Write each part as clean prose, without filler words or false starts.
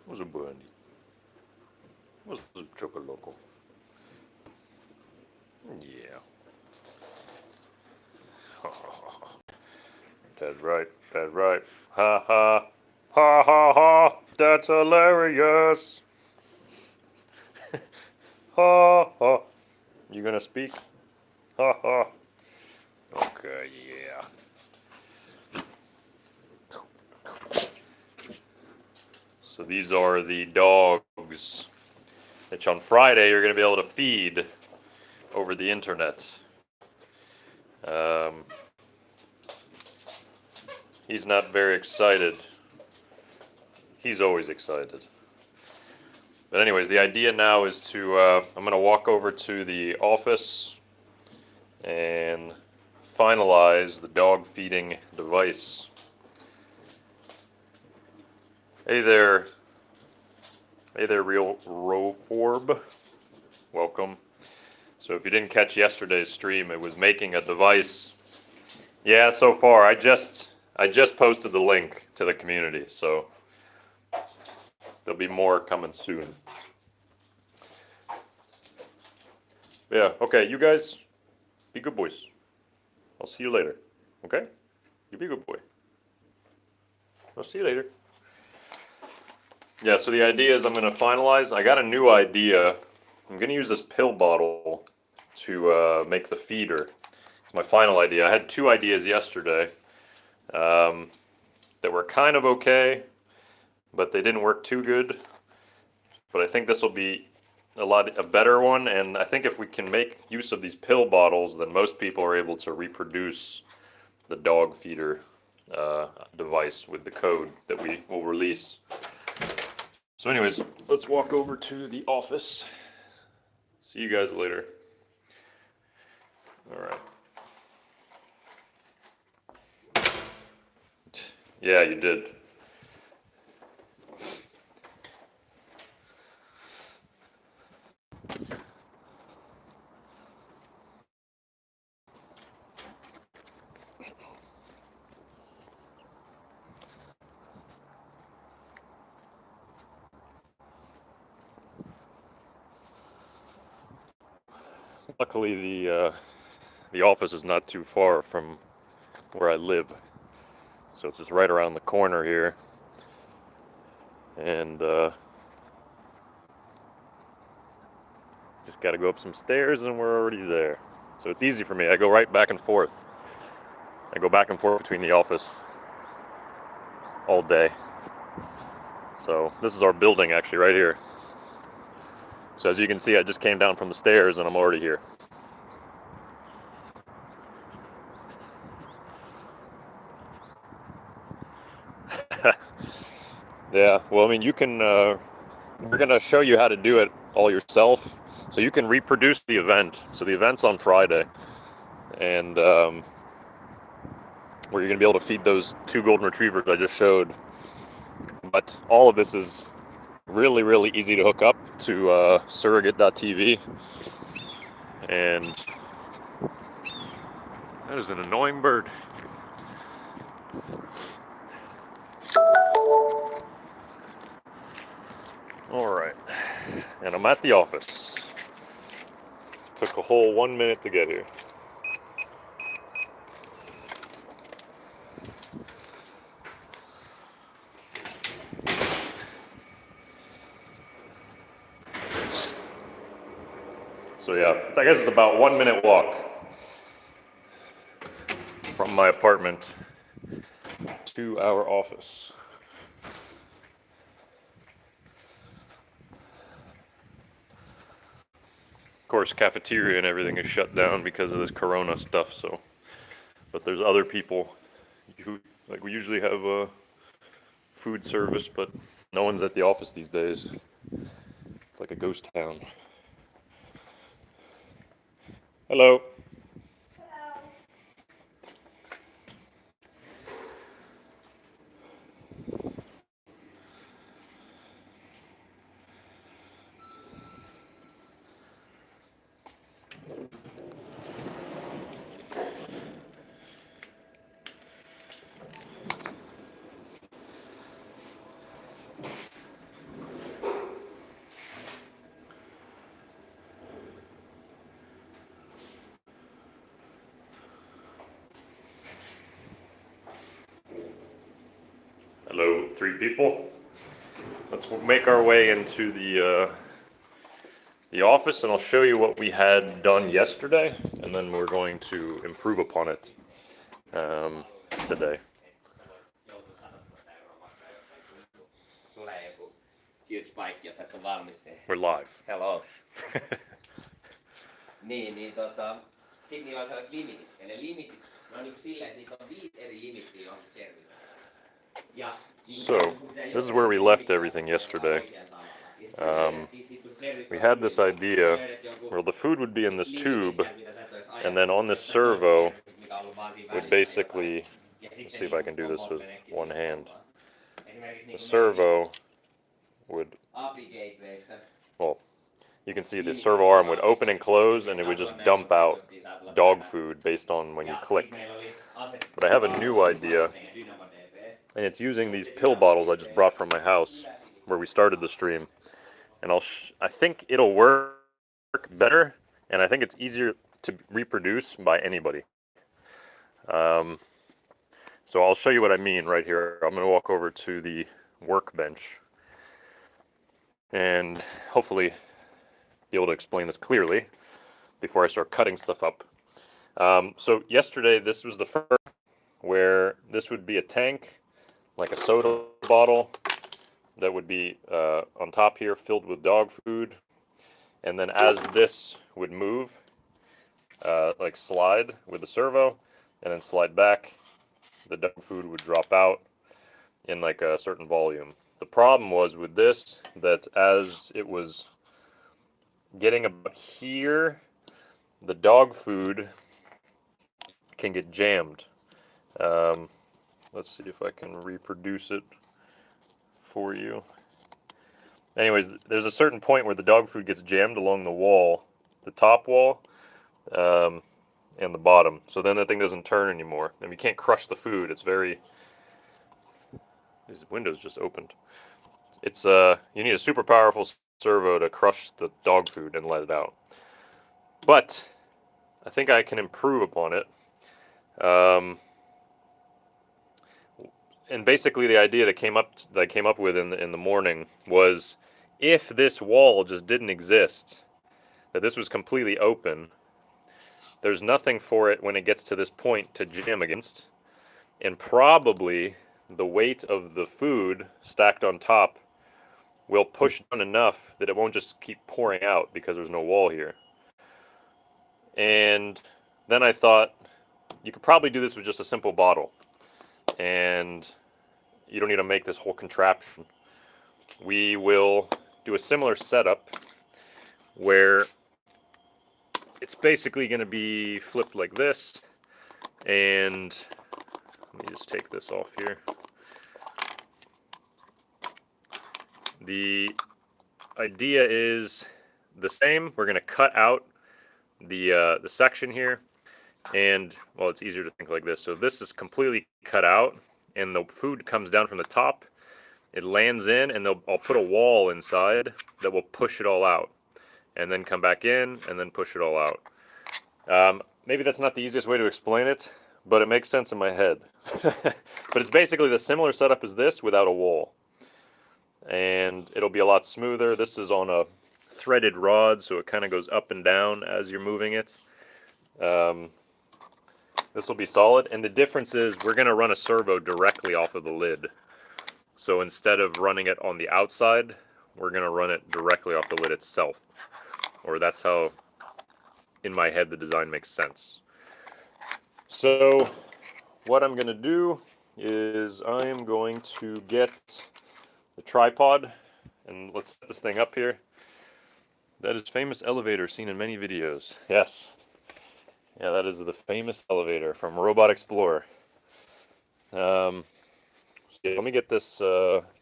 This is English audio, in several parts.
What's a bunny? What's a chocoloco? Yeah. That's right. That's right. Ha ha. Ha ha ha. That's hilarious. Ha ha. You gonna speak? Ha ha. Okay, yeah. So these are the dogs, which on Friday you're gonna be able to feed over the internet. Um, he's not very excited. He's always excited. But anyways, the idea now is to, I'm going to walk over to the office and finalize the dog feeding device. Hey there, real Roforb. Welcome. So if you didn't catch yesterday's stream, it was making a device. Yeah, so far I just posted the link to the community, so there'll be more coming soon. Yeah, okay, you guys be good boys. I'll see you later. Okay? You be a good boy. I'll see you later. Yeah, so the idea is I'm going to finalize. I got a new idea. I'm going to use this pill bottle to make the feeder. It's my final idea. I had two ideas yesterday that were kind of okay, but they didn't work too good. But I think this will be a better one, and I think if we can make use of these pill bottles, then most people are able to reproduce the dog feeder device with the code that we will release. So anyways, let's walk over to the office. See you guys later. All right. Yeah, you did. Luckily, the office is not too far from where I live, so it's just right around the corner here, and just got to go up some stairs, and we're already there. So it's easy for me. I go right back and forth. I go back and forth between the office all day. So this is our building actually right here. So as you can see, I just came down from the stairs and I'm already here. Yeah, well, I mean, you can, we're going to show you how to do it all yourself. So you can reproduce the event. So the event's on Friday. And where you're going to be able to feed those two golden retrievers I just showed. But all of this is really, really easy to hook up to surrogate.tv. And that is an annoying bird. All right, and I'm at the office. Took a whole 1 minute to get here. So yeah, I guess it's about 1 minute walk from my apartment to our office. Of course, cafeteria and everything is shut down because of this corona stuff, so, but there's other people who, like, we usually have a food service, but no one's at the office these days. It's like a ghost town. Hello. 3 people. Let's make our way into the office, and I'll show you what we had done yesterday, and then we're going to improve upon it today. We're live. Hello. Sitten niillä on sellaiset limitit. Ja ne limitit, ne on niinku silleen, että niitä on 5 eri limittiä johonkin servisiin. So, this is where we left everything yesterday. We had this idea, well, the food would be in this tube, and then on this servo would basically, let's see if I can do this with one hand. The servo would, well, you can see the servo arm would open and close, and it would just dump out dog food based on when you click. But I have a new idea, and it's using these pill bottles I just brought from my house where we started the stream. And I think it'll work better, and I think it's easier to reproduce by anybody. So I'll show you what I mean right here. I'm going to walk over to the workbench and hopefully be able to explain this clearly before I start cutting stuff up. So yesterday, this was the first where this would be a tank, like a soda bottle, that would be on top here filled with dog food. And then as this would move, like slide with the servo, and then slide back, the dog food would drop out in like a certain volume. The problem was with this, that as it was getting about here, the dog food can get jammed. Let's see if I can reproduce it for you. Anyways, there's a certain point where the dog food gets jammed along the wall, the top wall, and the bottom. So then the thing doesn't turn anymore, and we can't crush the food. It's very... These windows just opened. It's you need a super powerful servo to crush the dog food and let it out. But I think I can improve upon it. And basically the idea that I came up with in the morning was, if this wall just didn't exist, that this was completely open, there's nothing for it when it gets to this point to jam against, and probably the weight of the food stacked on top will push down enough that it won't just keep pouring out because there's no wall here. And then I thought, you could probably do this with just a simple bottle, and you don't need to make this whole contraption. We will do a similar setup where it's basically going to be flipped like this, and let me just take this off here. The idea is the same. We're going to cut out the section here, and well, it's easier to think like this. So this is completely cut out, and the food comes down from the top. It lands in, and I'll put a wall inside that will push it all out, and then come back in, and then push it all out. Maybe that's not the easiest way to explain it, but it makes sense in my head. But it's basically the similar setup as this without a wall. And it'll be a lot smoother. This is on a threaded rod, so it kind of goes up and down as you're moving it. This will be solid, and the difference is we're going to run a servo directly off of the lid. So instead of running it on the outside, we're going to run it directly off the lid itself. Or that's how, in my head, the design makes sense. So what I'm going to do is I am going to get the tripod, and let's set this thing up here. That is famous elevator seen in many videos. Yes. Yeah, that is the famous elevator from Robot Explorer. So let me get this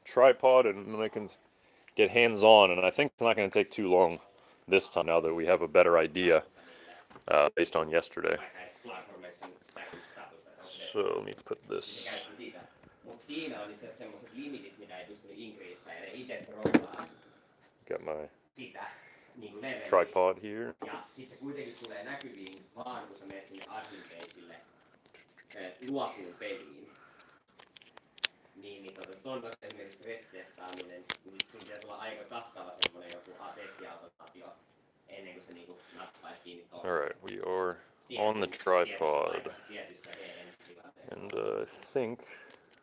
tripod, and then I can get hands-on, and I think it's not going to take too long this time now that we have a better idea based on yesterday. So let me put this... Got my tripod here. niin tuon esimerkiksi stressitestaaminen, niin sun pitää tulla aika kattava semmoinen joku testiautomaatio ennen kuin se niinku nappaisi kiinni tuohon. Alright, we are on the tripod. And I think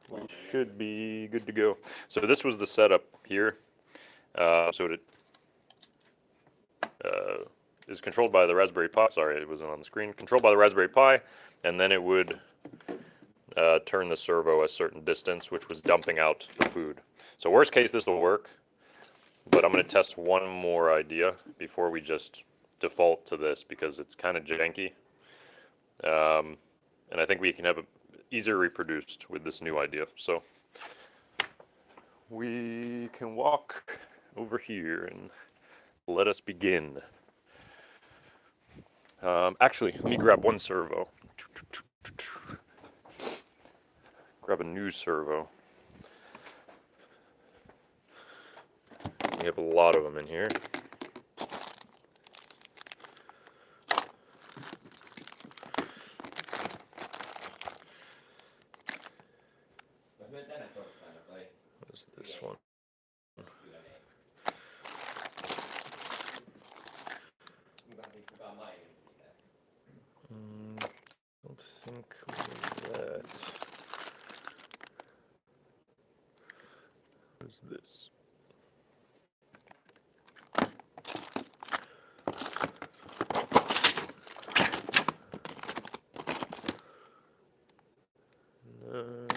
we should be good to go. So this was the setup here. So it is controlled by the Raspberry Pi. Sorry, it wasn't on the screen. Controlled by the Raspberry Pi, and then it would turn the servo a certain distance, which was dumping out the food. So worst case, this will work, but I'm going to test one more idea before we just default to this because it's kind of janky. And I think we can have it easier reproduced with this new idea. So we can walk over here and let us begin. Actually, let me grab one servo. Grab a new servo. We have a lot of them in here. What is this one? Don't think that. What is this? No.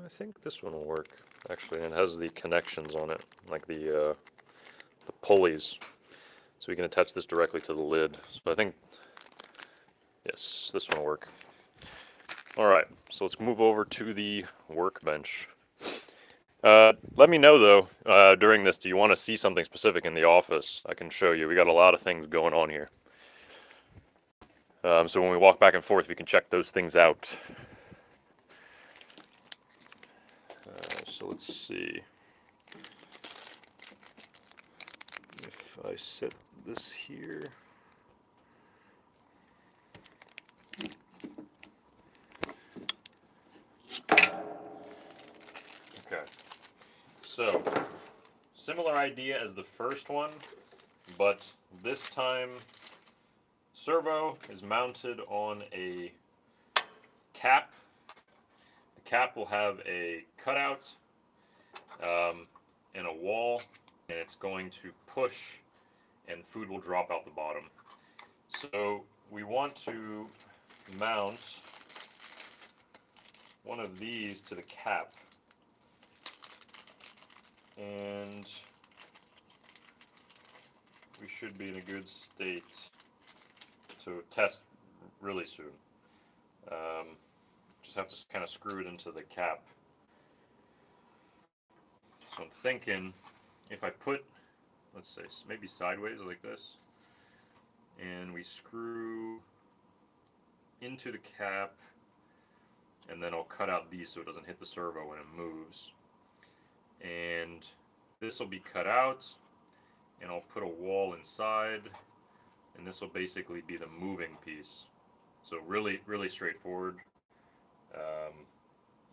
I think this one will work, actually, and it has the connections on it, like the pulleys, so we can attach this directly to the lid. So I think, yes, this one will work. All right, so let's move over to the workbench. Let me know, though, during this, do you want to see something specific in the office? I can show you. We got a lot of things going on here. So when we walk back and forth, we can check those things out. So let's see. If I set this here. Okay. So, similar idea as the first one, but this time servo is mounted on a cap. The cap will have a cutout and a wall, and it's going to push and food will drop out the bottom. So we want to mount one of these to the cap, and we should be in a good state to test really soon. Just have to kind of screw it into the cap. So I'm thinking if I put, let's say, maybe sideways like this, and we screw into the cap, and then I'll cut out these so it doesn't hit the servo when it moves. And this will be cut out, and I'll put a wall inside, and this will basically be the moving piece. So really, really straightforward.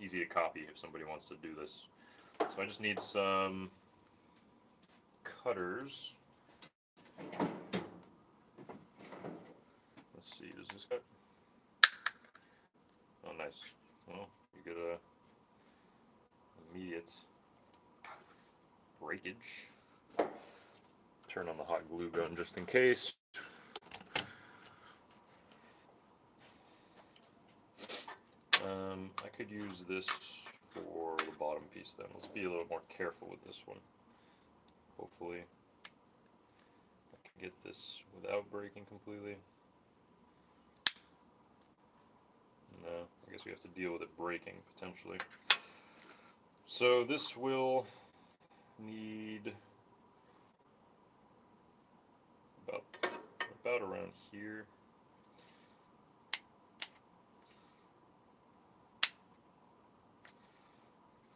Easy to copy if somebody wants to do this. So I just need some cutters. Let's see, does this cut? Oh, nice. Well, you get a immediate breakage. Turn on the hot glue gun just in case. I could use this for the bottom piece then. Let's be a little more careful with this one. Hopefully I can get this without breaking completely. No, I guess we have to deal with it breaking potentially. So this will need about around here.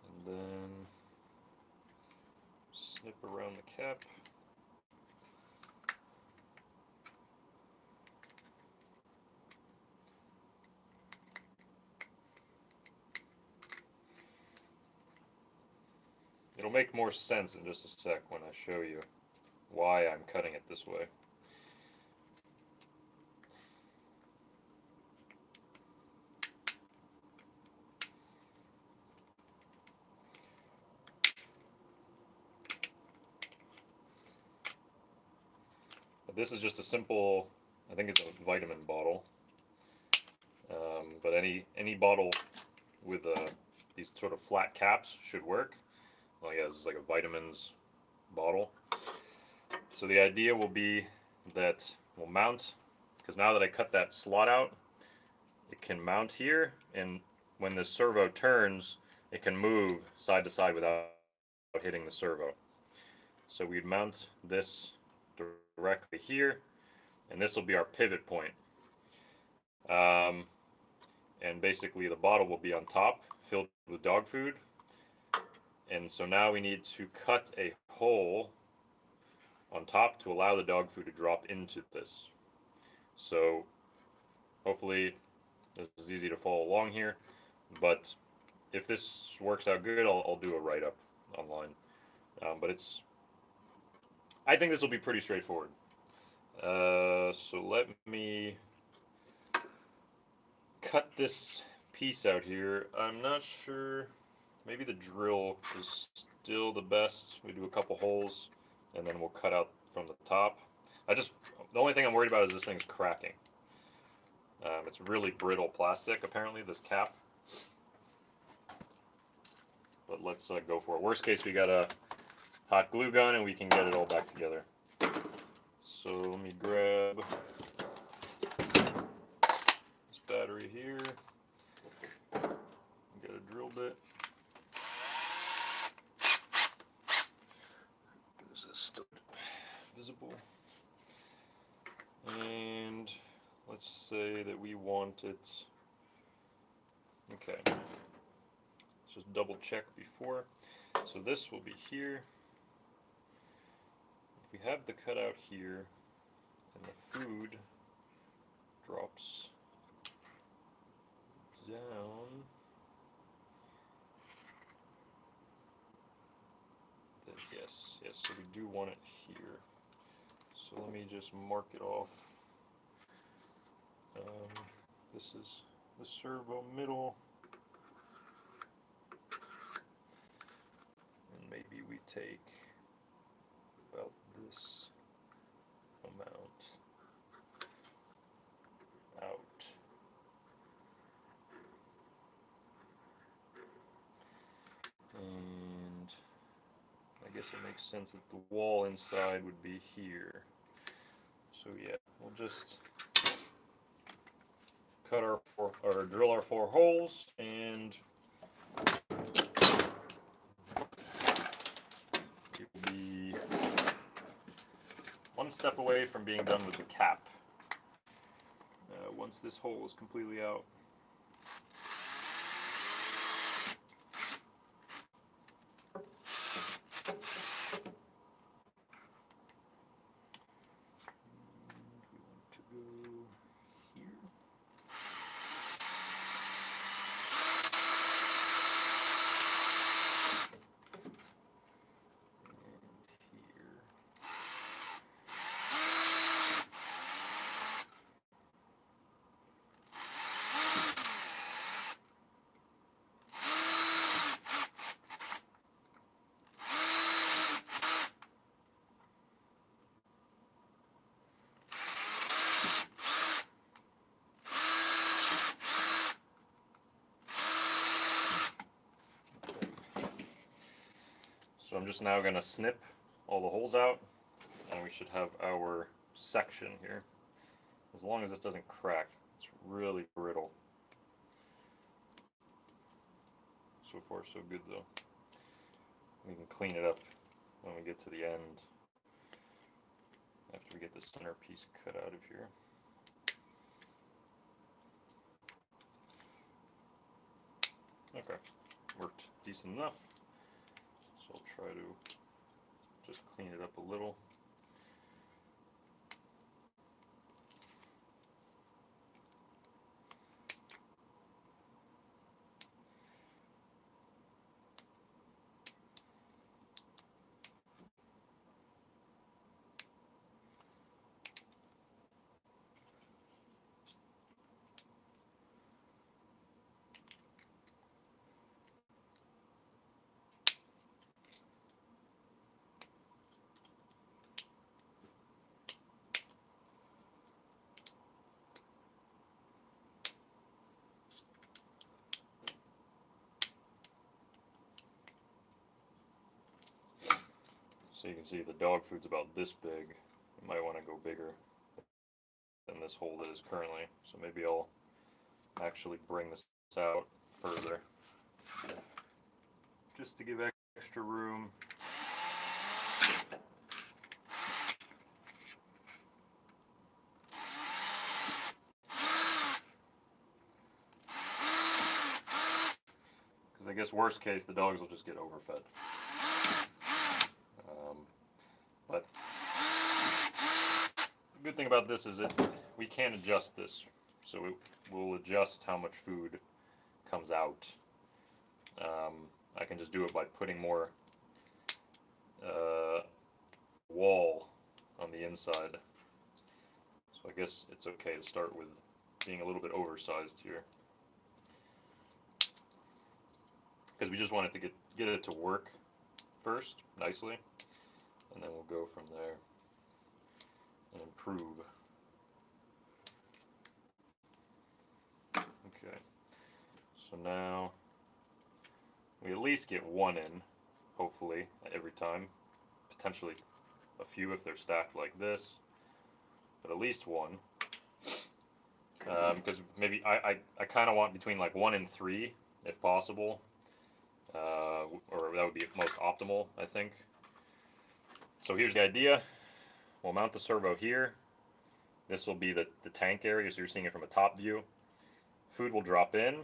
And then snip around the cap. It'll make more sense in just a sec when I show you why I'm cutting it this way. But this is just a simple, I think it's a vitamin bottle. But any bottle with these sort of flat caps should work. Well, yeah, this is like a vitamins bottle. So the idea will be that we'll mount, because now that I cut that slot out, it can mount here, and when the servo turns, it can move side to side without hitting the servo. So we'd mount this directly here, and this will be our pivot point. And basically the bottle will be on top, filled with dog food. And so now we need to cut a hole on top to allow the dog food to drop into this. So hopefully this is easy to follow along here, but if this works out good, I'll do a write-up online. But I think this will be pretty straightforward. So let me cut this piece out here. I'm not sure, maybe the drill is still the best. We do a couple holes and then we'll cut out from the top. The only thing I'm worried about is this thing's cracking. It's really brittle plastic, apparently, this cap. But let's go for it. Worst case, we got a hot glue gun and we can get it all back together. So let me grab this battery here. Get a drill bit. Is this still visible? And let's say that we want it. Okay. Let's just double check before. So this will be here. If we have the cutout here and the food drops down, then yes, so we do want it here. So let me just mark it off. This is the servo middle, and maybe we take about this amount out. And I guess it makes sense that the wall inside would be here. So yeah, we'll just cut or drill our 4 holes, and it will be one step away from being done with the cap. Once this hole is completely out. So I'm just now going to snip all the holes out, and we should have our section here. As long as this doesn't crack, it's really brittle. So far so good though. We can clean it up when we get to the end, after we get the center piece cut out of here. Okay, worked decent enough. So I'll try to just clean it up a little. So you can see the dog food's about this big. You might want to go bigger than this hole is currently. So maybe I'll actually bring this out further just to give extra room. Because I guess worst case, the dogs will just get overfed. But the good thing about this is that we can adjust this. So we'll adjust how much food comes out. I can just do it by putting more wall on the inside. So I guess it's okay to start with being a little bit oversized here. Because we just want it to get it to work first, nicely. And then we'll go from there and improve. Okay, so now we at least get one in, hopefully, every time. Potentially a few if they're stacked like this, but at least one. Because maybe I kind of want between like 1 and 3 if possible, or that would be most optimal, I think. So here's the idea. We'll mount the servo here. This will be the tank area, so you're seeing it from a top view. Food will drop in,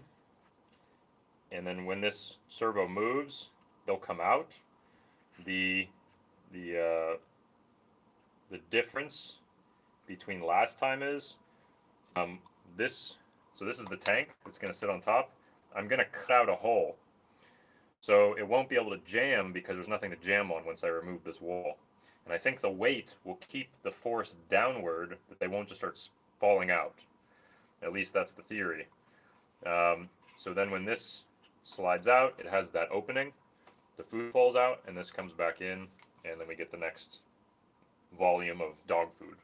and then when this servo moves, they'll come out. The difference between last time is this. So this is the tank that's going to sit on top. I'm going to cut out a hole, so it won't be able to jam because there's nothing to jam on once I remove this wall. And I think the weight will keep the force downward, that they won't just start falling out. At least that's the theory. So then when this slides out, it has that opening. The food falls out, and this comes back in, and then we get the next volume of dog food.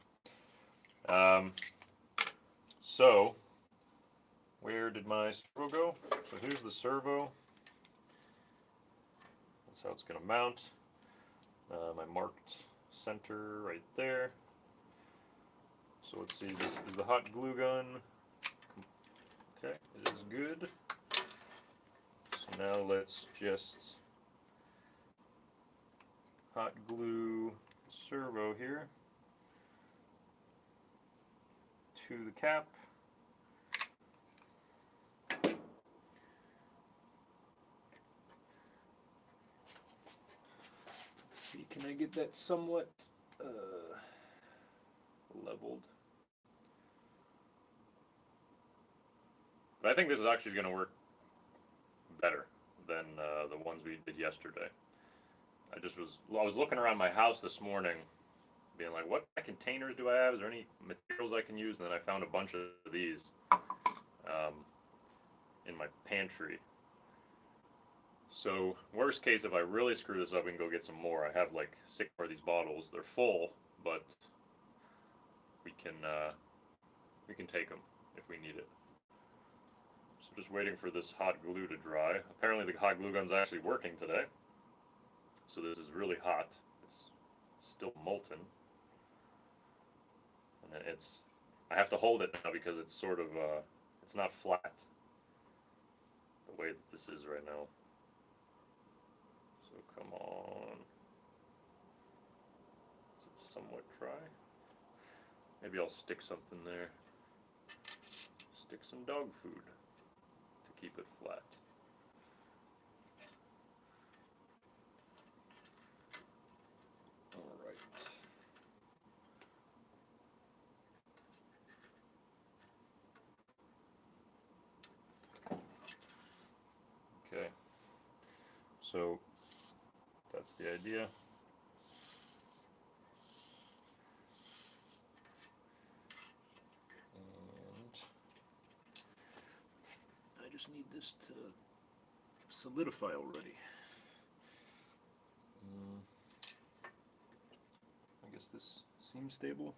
So where did my servo go? So here's the servo. That's how it's going to mount. My marked center right there. So let's see, this is the hot glue gun. Okay, it is good. So now let's just hot glue the servo here to the cap. Let's see, can I get that somewhat leveled? But I think this is actually going to work better than the ones we did yesterday. I was looking around my house this morning, being like, what containers do I have? Is there any materials I can use? And then I found a bunch of these in my pantry. So worst case, if I really screw this up, we can go get some more. I have like 6 more of these bottles. They're full, but we can take them if we need it. So just waiting for this hot glue to dry. Apparently the hot glue gun's actually working today. So this is really hot. It's still molten. And I have to hold it now because it's sort of, it's not flat the way that this is right now. So come on. Is it somewhat dry? Maybe I'll stick something there. Stick some dog food to keep it flat. So that's the idea. And I just need this to solidify already. I guess this seems stable.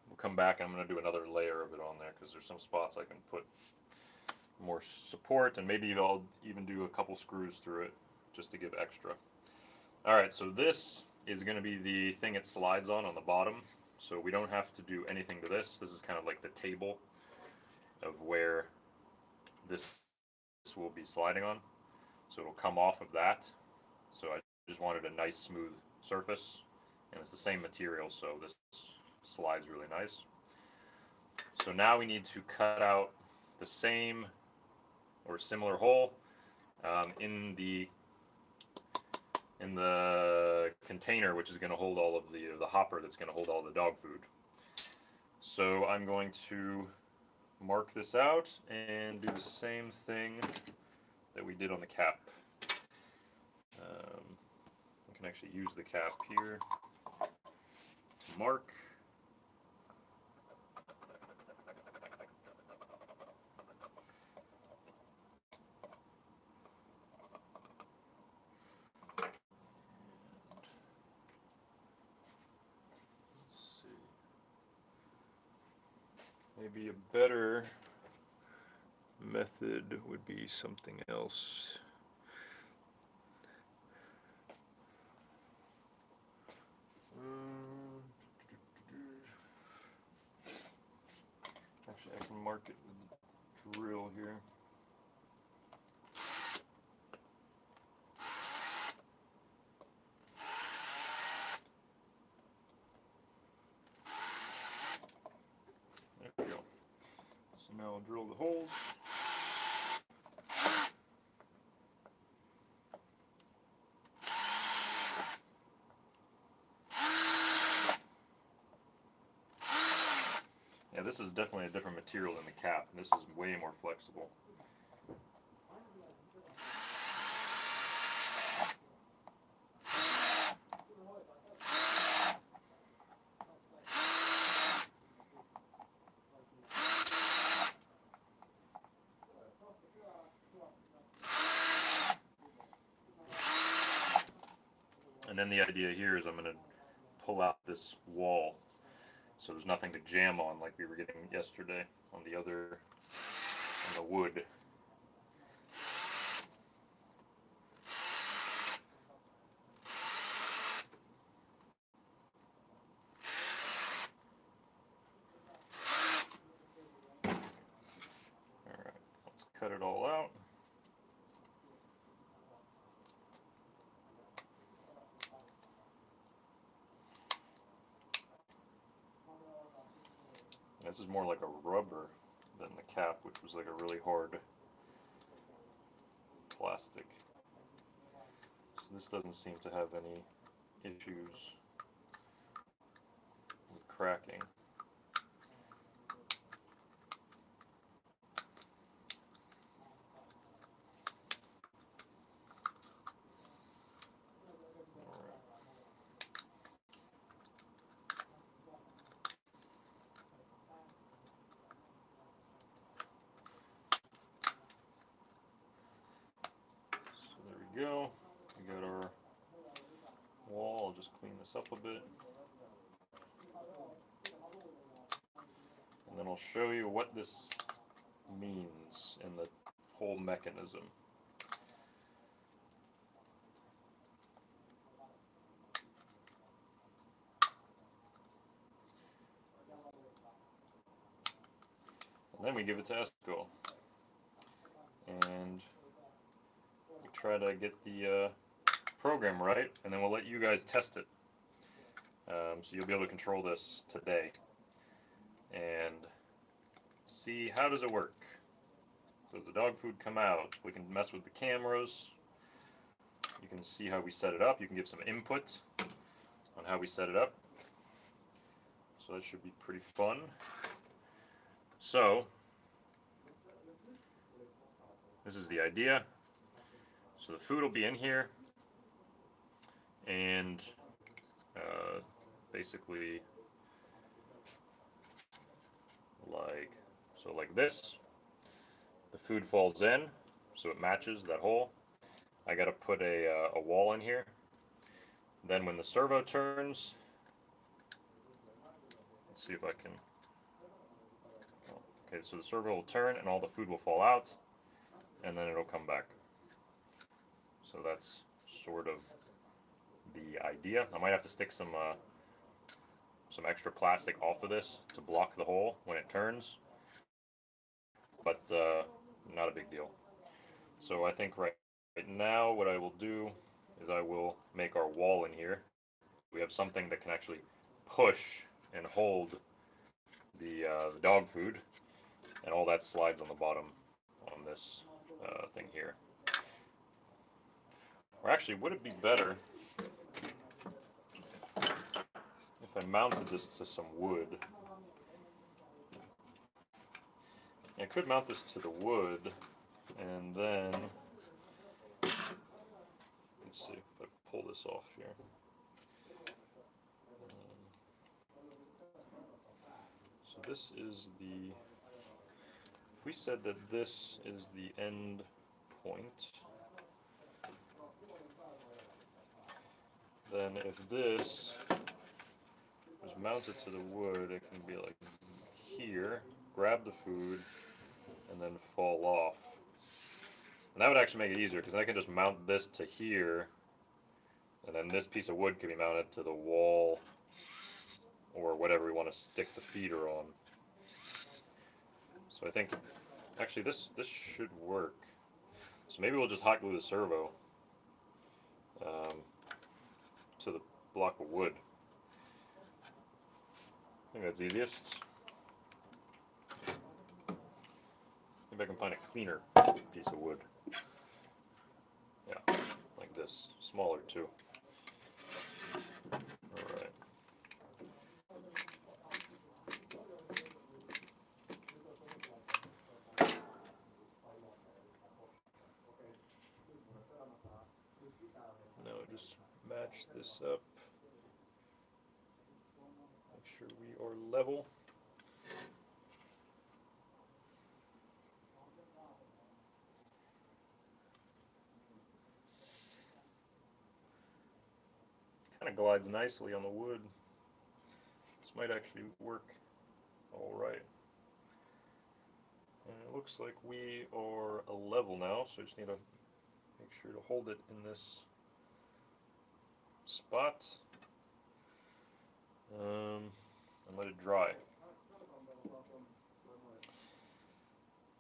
We'll come back and I'm going to do another layer of it on there because there's some spots I can put more support, and maybe I'll even do a couple screws through it just to give extra. Alright, so this is going to be the thing it slides on the bottom, so we don't have to do anything to this. This is kind of like the table of where this will be sliding on, so it'll come off of that. So I just wanted a nice smooth surface, and it's the same material, so this slides really nice. So now we need to cut out the same or similar hole in the container, which is going to hold all of the hopper that's going to hold all the dog food. So I'm going to mark this out and do the same thing that we did on the cap. I can actually use the cap here to mark. Maybe a better method would be something else. Actually, I can mark it with the drill here. There we go. So now I'll drill the holes. Yeah, this is definitely a different material than the cap, and this is way more flexible. And then the idea here is I'm going to pull out this wall so there's nothing to jam on like we were getting yesterday on the wood. Alright, let's cut it all out. This is more like a rubber than the cap, which was like a really hard plastic. So this doesn't seem to have any issues with cracking. Go. We got our wall. I'll just clean this up a bit. And then I'll show you what this means in the whole mechanism. And then we give it to Esco. And try to get the program right, and then we'll let you guys test it. So you'll be able to control this today and see how does it work. Does the dog food come out? We can mess with the cameras. You can see how we set it up. You can give some input on how we set it up. So that should be pretty fun. So this is the idea. So the food will be in here, and basically like this. The food falls in, so it matches that hole. I got to put a wall in here. Then when the servo turns, let's see if I can. Okay, so the servo will turn and all the food will fall out, and then it'll come back. So that's sort of the idea. I might have to stick some extra plastic off of this to block the hole when it turns, but not a big deal. So I think right now what I will do is I will make our wall in here. We have something that can actually push and hold the dog food, and all that slides on the bottom on this thing here. Or actually, would it be better if I mounted this to some wood? I could mount this to the wood, and then let's see if I pull this off here. So this is the, if we said that this is the end point, then if this was mounted to the wood, it can be like here, grab the food, and then fall off. And that would actually make it easier, because I can just mount this to here, and then this piece of wood can be mounted to the wall or whatever we want to stick the feeder on. So I think actually this should work. So maybe we'll just hot glue the servo to the block of wood. I think that's easiest. Maybe I can find a cleaner piece of wood. Yeah, like this, smaller too. Alright. Now just match this up. Make sure we are level. Kind of glides nicely on the wood. This might actually work all right. And it looks like we are a level now, so I just need to make sure to hold it in this spot and let it dry.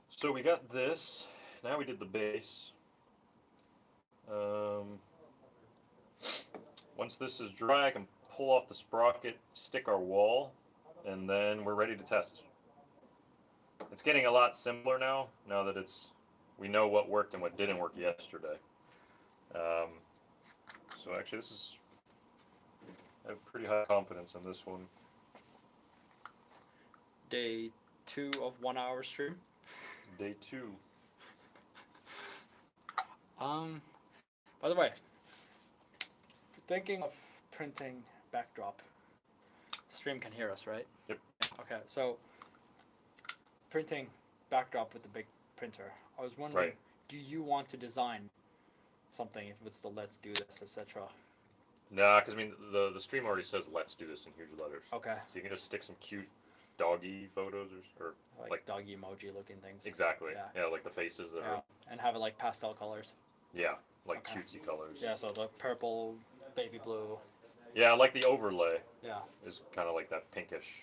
So we got this. Now we did the base. Once this is dry, I can pull off the sprocket, stick our wall, and then we're ready to test. It's getting a lot simpler now that we know what worked and what didn't work yesterday. So actually I have pretty high confidence in this one. Day 2 of 1 hour stream. Day 2. By the way, thinking of printing backdrop. Stream can hear us, right? Yep. Okay, so printing backdrop with the big printer. I was wondering, Right. Do you want to design something if it's the let's do this, etc.? Nah, because I mean the stream already says let's do this in huge letters. Okay. So you can just stick some cute doggy photos or Like dog emoji looking things. exactly. Yeah. Yeah, like the faces that Yeah. are And have it like pastel colors. like Okay. cutesy colors. Yeah, so the purple, baby blue. Yeah, I like the overlay Yeah. is kind of like that pinkish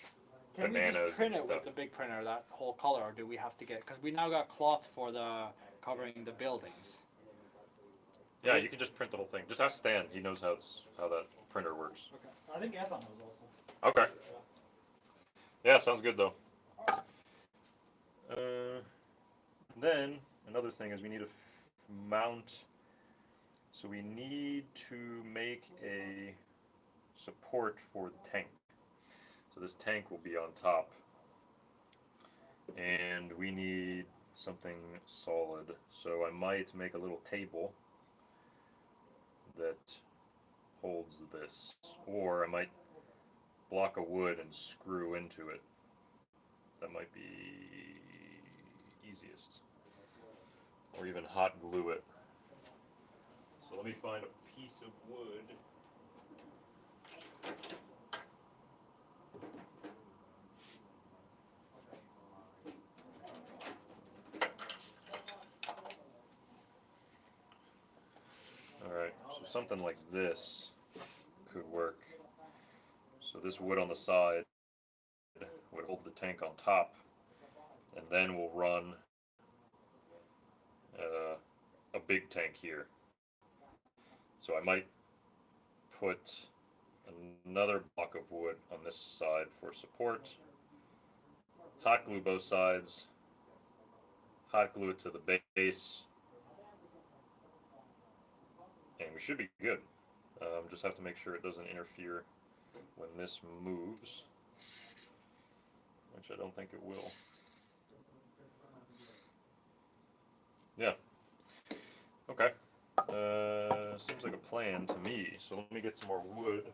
Can we bananas just print and it stuff. with the big printer, that whole color, or do we have to get, because we now got cloth for the covering the buildings. Yeah, you can just print the whole thing. Just ask Stan. He knows how that printer works. Okay. I think Esan knows also. Okay. Yeah, sounds good though. Then another thing is we need to mount. So we need to make a support for the tank. So this tank will be on top, and we need something solid. So I might make a little table that holds this, or I might block of wood and screw into it. That might be easiest. Or even hot glue it. So let me find a piece of wood. Alright, so something like this could work. So this wood on the side would hold the tank on top, and then we'll run a big tank here. So I might put another block of wood on this side for support, hot glue both sides, hot glue it to the base, and we should be good. Just have to make sure it doesn't interfere when this moves, which I don't think it will. Yeah. Okay. Seems like a plan to me. So let me get some more wood.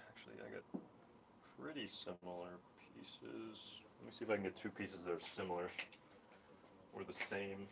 Actually, I got pretty similar pieces. Let me see if I can get two pieces that are similar or the same.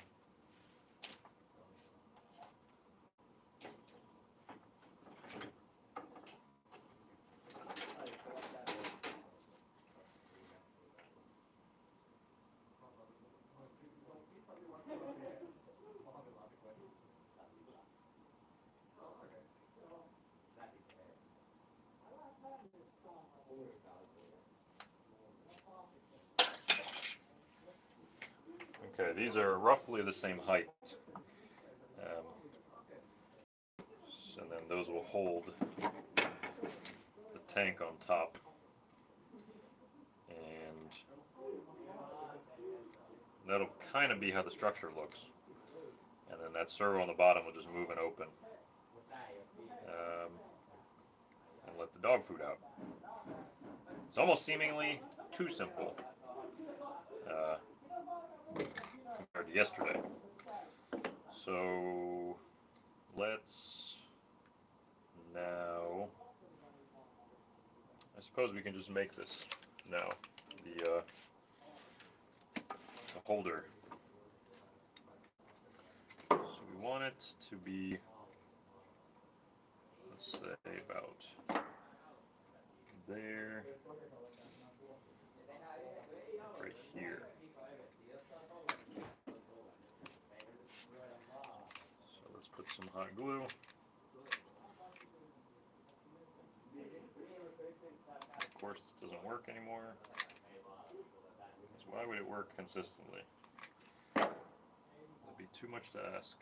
Okay, these are roughly the same height. And then those will hold the tank on top. And that'll kind of be how the structure looks. And then that servo on the bottom will just move and open. And let the dog food out. It's almost seemingly too simple compared to yesterday. So let's now, I suppose we can just make this now, the holder. So we want it to be, let's say about there, right here. So let's put some hot glue. Of course, this doesn't work anymore. Because why would it work consistently? That'd be too much to ask.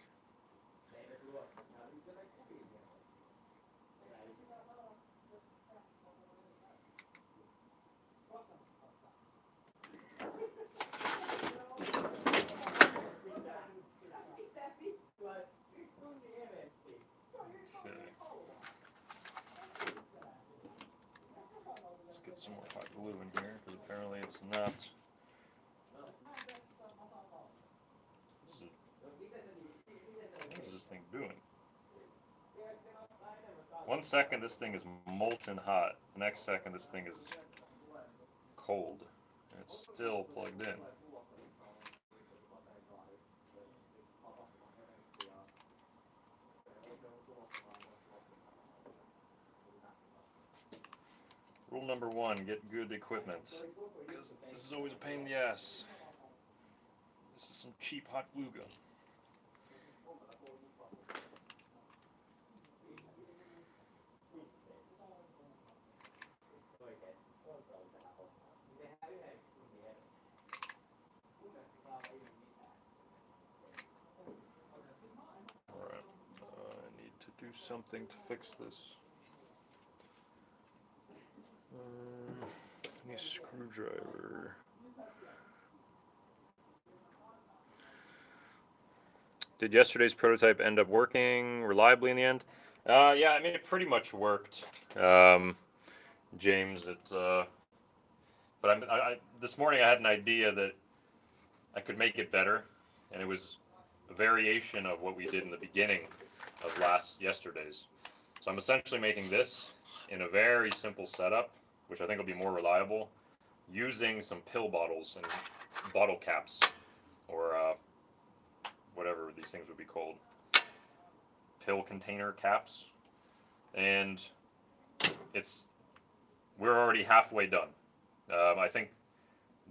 Let's get some more hot glue in here, because apparently it's not. What is this thing doing? 1 second this thing is molten hot, the next second this thing is cold, and it's still plugged in. Rule number 1, get good equipment, because this is always a pain in the ass. This is some cheap hot glue gun. Alright, I need to do something to fix this. I need a screwdriver. Did yesterday's prototype end up working reliably in the end? Yeah, I mean it pretty much worked. James, but this morning I had an idea that I could make it better, and it was a variation of what we did in the beginning of yesterday's. So I'm essentially making this in a very simple setup, which I think will be more reliable, using some pill bottles and bottle caps, or whatever these things would be called, pill container caps, and we're already halfway done. I think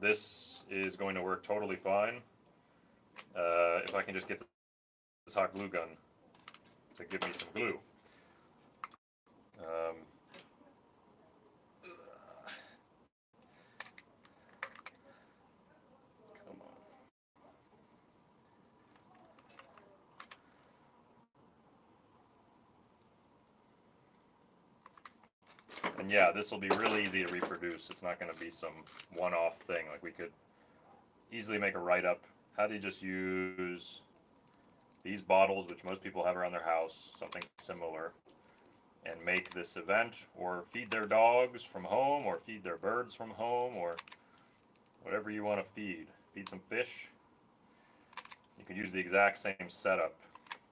this is going to work totally fine. If I can just get this hot glue gun to give me some glue. Come on. And yeah, this will be really easy to reproduce. It's not going to be some one-off thing. Like we could easily make a write-up. How do you just use these bottles, which most people have around their house, something similar, and make this event, or feed their dogs from home, or feed their birds from home, or whatever you want to feed. Feed some fish. You could use the exact same setup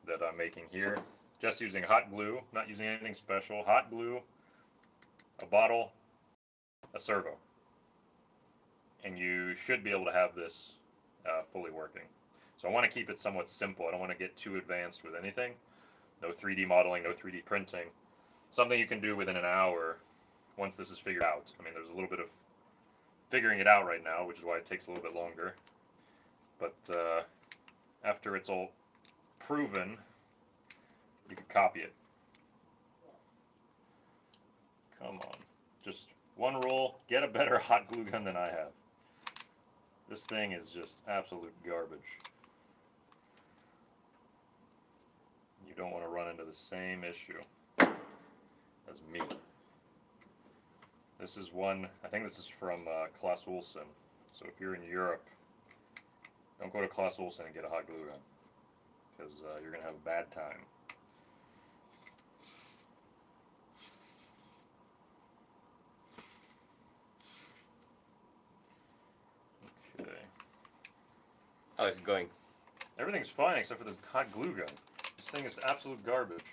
that I'm making here. Just using hot glue, not using anything special. Hot glue, a bottle, a servo. And you should be able to have this fully working. So I want to keep it somewhat simple. I don't want to get too advanced with anything. No 3D modeling, no 3D printing. Something you can do within an hour once this is figured out. I mean, there's a little bit of figuring it out right now, which is why it takes a little bit longer. But after it's all proven, you can copy it. Come on. Just one rule, get a better hot glue gun than I have. This thing is just absolute garbage. You don't want to run into the same issue as me. This is one, I think this is from Claes Olsson. So if you're in Europe, don't go to Claes Olsson and get a hot glue gun, because you're going to have a bad time. Okay. How is it going? Everything's fine except for this hot glue gun. This thing is absolute garbage.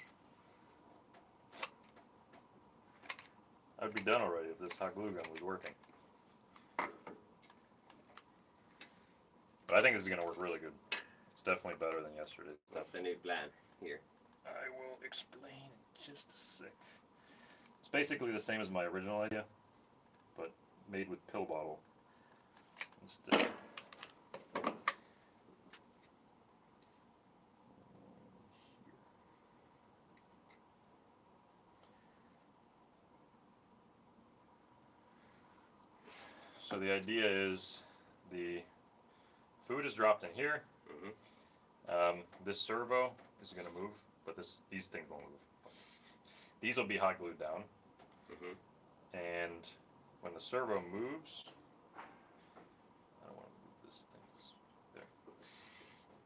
I'd be done already if this hot glue gun was working. But I think this is going to work really good. It's definitely better than yesterday. What's the new plan here? I will explain in just a sec. It's basically the same as my original idea, but made with pill bottle instead. So the idea is the food is dropped in here. Mm-hmm. This servo is going to move, but these things won't move. These will be hot glued down. Mm-hmm. And when the servo moves, I don't want to move this thing. There.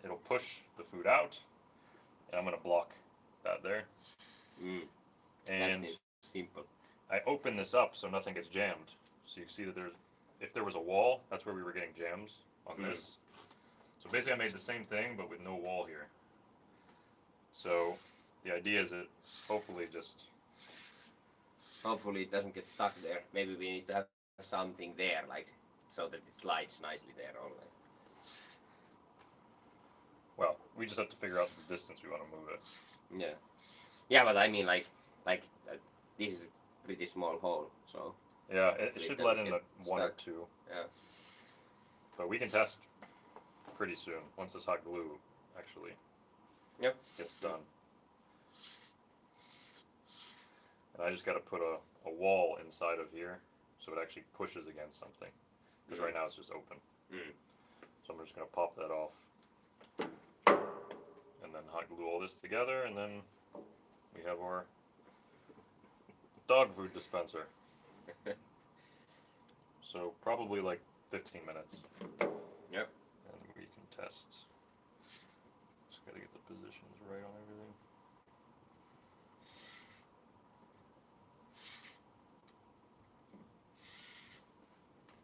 It'll push the food out, and I'm going to block that there. Mm. And That's simple. I open this up so nothing gets jammed. So you see that if there was a wall, that's where we were getting jams on this. So basically I made the same thing, but with no wall here. So the idea is that hopefully Hopefully it doesn't get stuck there. Maybe we need to have something there, like, so that it slides nicely there only. well, we just have to figure out the distance we want to move it. Yeah. Yeah, but I mean, like this is a pretty small hole, so. Yeah, it should let in one or stuck. two. Yeah. But we can test pretty soon, once this hot glue actually gets done. And I just got to put a wall inside of here so it actually pushes against something. Because right now it's just open. So I'm just going to pop that off. And then hot glue all this together, and then we have our dog food dispenser. So probably like 15 minutes. Yep. And we can test. Just gotta get positions right on everything.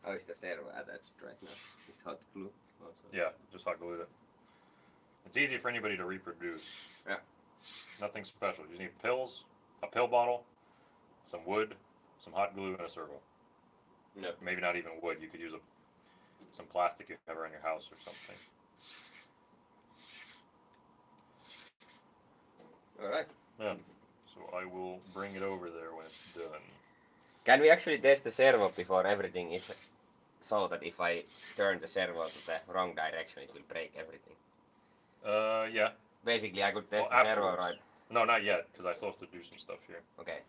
How is the servo attached right now? Just hot glue. Also. Yeah, just hot glued it. It's easy for anybody to reproduce. Yeah. Nothing special. You just need pills, a pill bottle, some wood, some hot glue, and a servo. No. Maybe not even wood. You could use some plastic you have around your house or something. Alright. Yeah. So I will bring it over there when it's done. Can we actually test the servo before everything is so that if I turn the servo to the wrong direction it will break everything? Yeah. Basically I could test Well, the servo afterwards. right. No, not yet, because I still have to do some stuff here. Okay.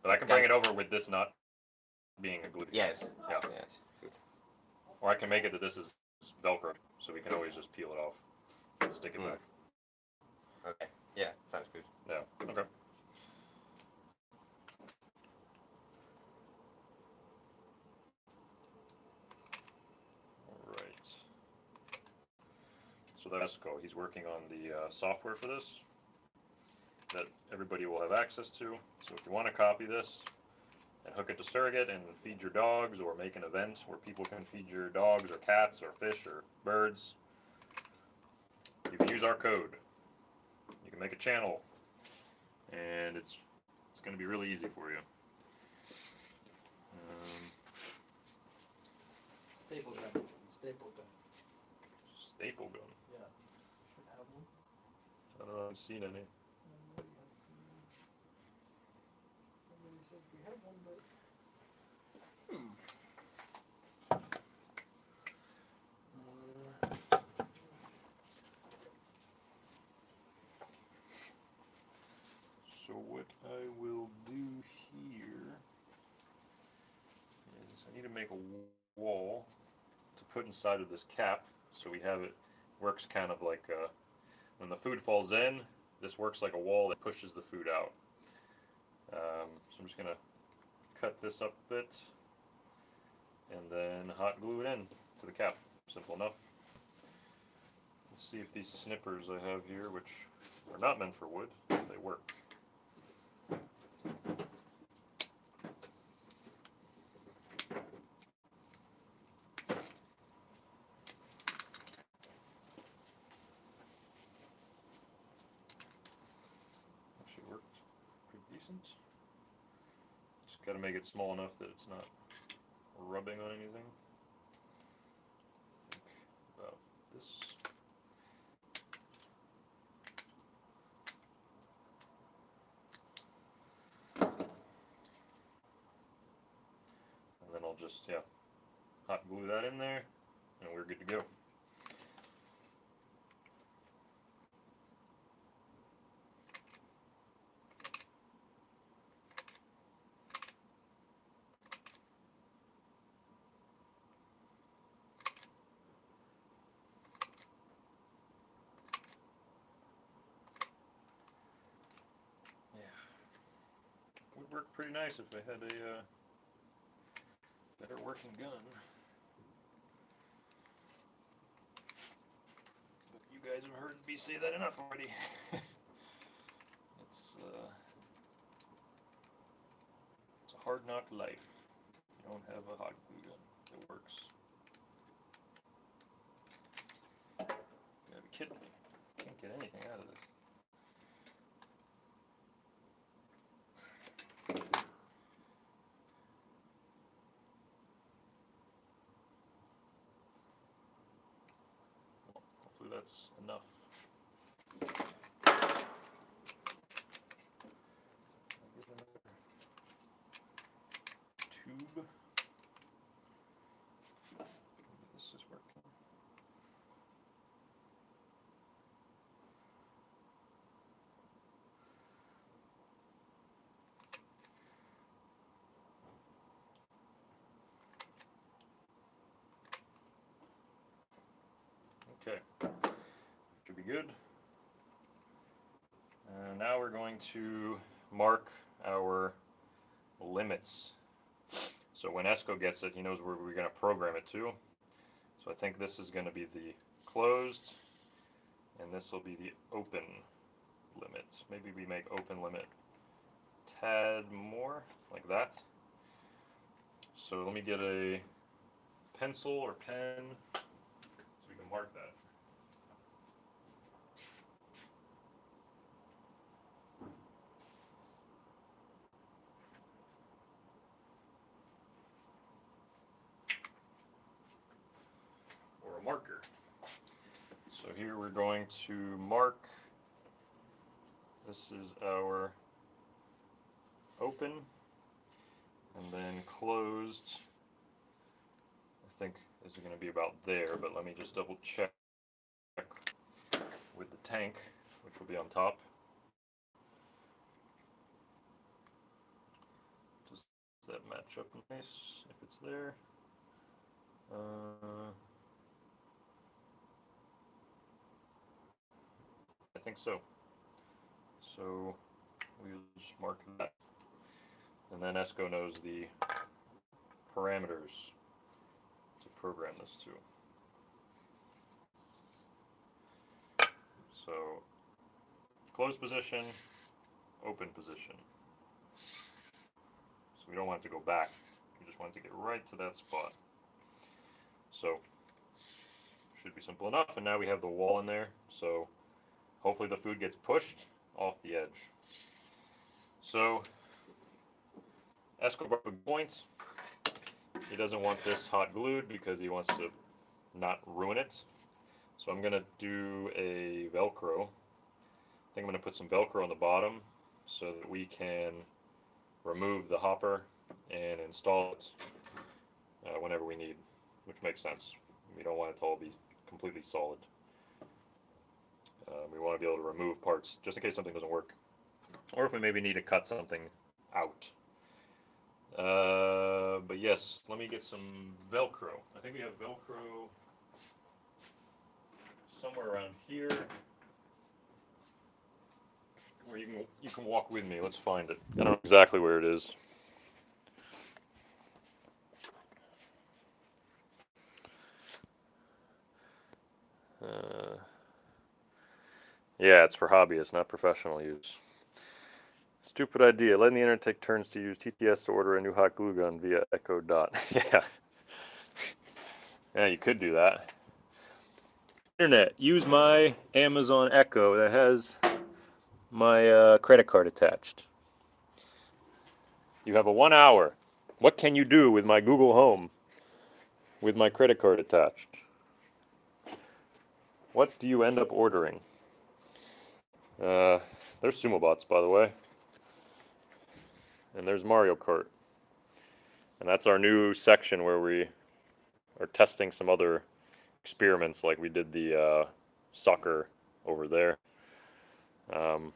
But I can bring it over with this not being glued. Yes. Yeah. Yes. Good. Or I can make it that this is Velcro, so we can always just peel it off and stick it back. Okay. Yeah, sounds good. Yeah. Okay. All right. So that's Esco. He's working on the software for this that everybody will have access to. So if you want to copy this and hook it to Surrogate and feed your dogs, or make an event where people can feed your dogs or cats or fish or birds, you can use our code. You can make a channel, and it's going to be really easy for you. Staple gun. Staple gun. Staple gun. Yeah. Should have one. I don't know. I haven't seen any. Somebody said we have one, but So what I will do here is I need to make a wall to put inside of this cap, so we have it works kind of like when the food falls in, this works like a wall that pushes the food out. So I'm just gonna cut this up a bit and then hot glue it in to the cap. Simple enough. Let's see if these snippers I have here, which are not meant for wood, if they work. Actually worked pretty decent. Just gotta make it small enough that it's not rubbing on anything. Think about this. And then I'll just, hot glue that in there, and we're good to go. Would work pretty nice if I had a better working gun. But you guys have heard me say that enough already. It's a hard knock life. You don't have a hot glue gun that works. You gotta be kidding me. Can't get anything out of this. Hopefully that's enough. Get another tube. Maybe this is working. Okay, should be good. Now we're going to mark our limits. So when Esco gets it, he knows where we're going to program it to. So I think this is going to be the closed, and this will be the open limit. Maybe we make open limit tad more, like that. So let me get a pencil or pen so we can mark that. Or a marker. So here we're going to mark, this is our open, and then closed, I think is going to be about there, but let me just double check with the tank, which will be on top. Does that match up nice if it's there? I think so. So we'll just mark that. And then ESCO knows the parameters to program this to. So closed position, open position. So we don't want it to go back. We just want it to get right to that spot. So should be simple enough. And now we have the wall in there. So hopefully the food gets pushed off the edge. So ESCO brought up points. He doesn't want this hot glued because he wants to not ruin it. So I'm gonna do a Velcro. I think I'm gonna put some Velcro on the bottom so that we can remove the hopper and install it whenever we need, which makes sense. We don't want it to all be completely solid. We want to be able to remove parts just in case something doesn't work, or if we maybe need to cut something out. But yes, let me get some Velcro. I think we have Velcro somewhere around here, or you can walk with me. Let's find it. I don't know exactly where it is. Yeah, it's for hobbyists, not professional use. Stupid idea. Letting the internet take turns to use TTS to order a new hot glue gun via Echo Dot. Yeah. Yeah, you could do that. Internet, use my Amazon Echo that has my credit card attached. You have a 1 hour. What can you do with my Google Home with my credit card attached? What do you end up ordering? There's Sumobots, by the way. And there's Mario Kart. And that's our new section where we are testing some other experiments, like we did the soccer over there. And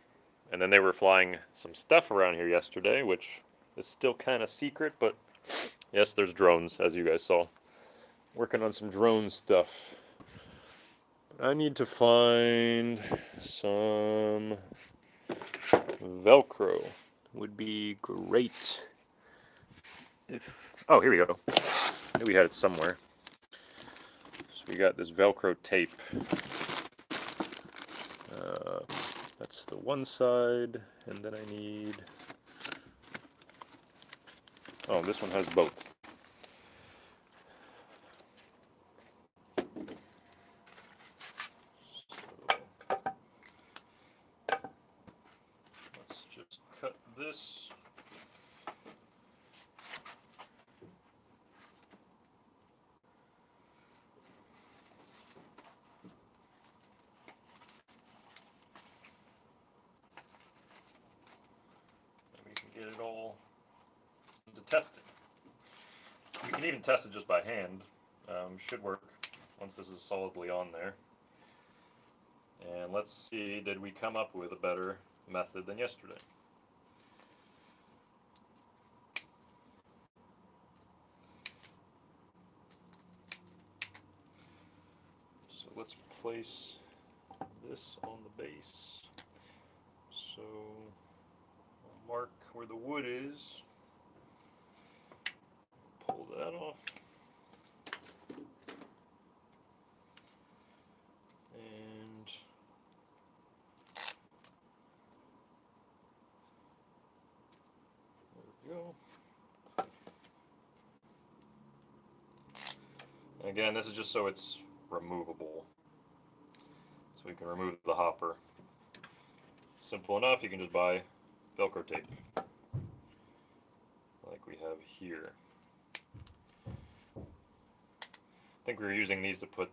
then they were flying some stuff around here yesterday, which is still kind of secret, but yes, there's drones, as you guys saw. Working on some drone stuff. I need to find some Velcro. Would be great if... Oh, here we go. I knew we had it somewhere. So we got this Velcro tape. That's the one side, and then I need... Oh, this one has both. Let's just cut this. And we can get it all into testing. We can even test it just by hand. Should work once this is solidly on there. And let's see, did we come up with a better method than yesterday? So let's place this on the base. So I'll mark where the wood is. Pull that off. And go. And again, this is just so it's removable. So we can remove the hopper. Simple enough, you can just buy Velcro tape. Like we have here. I think we were using these to put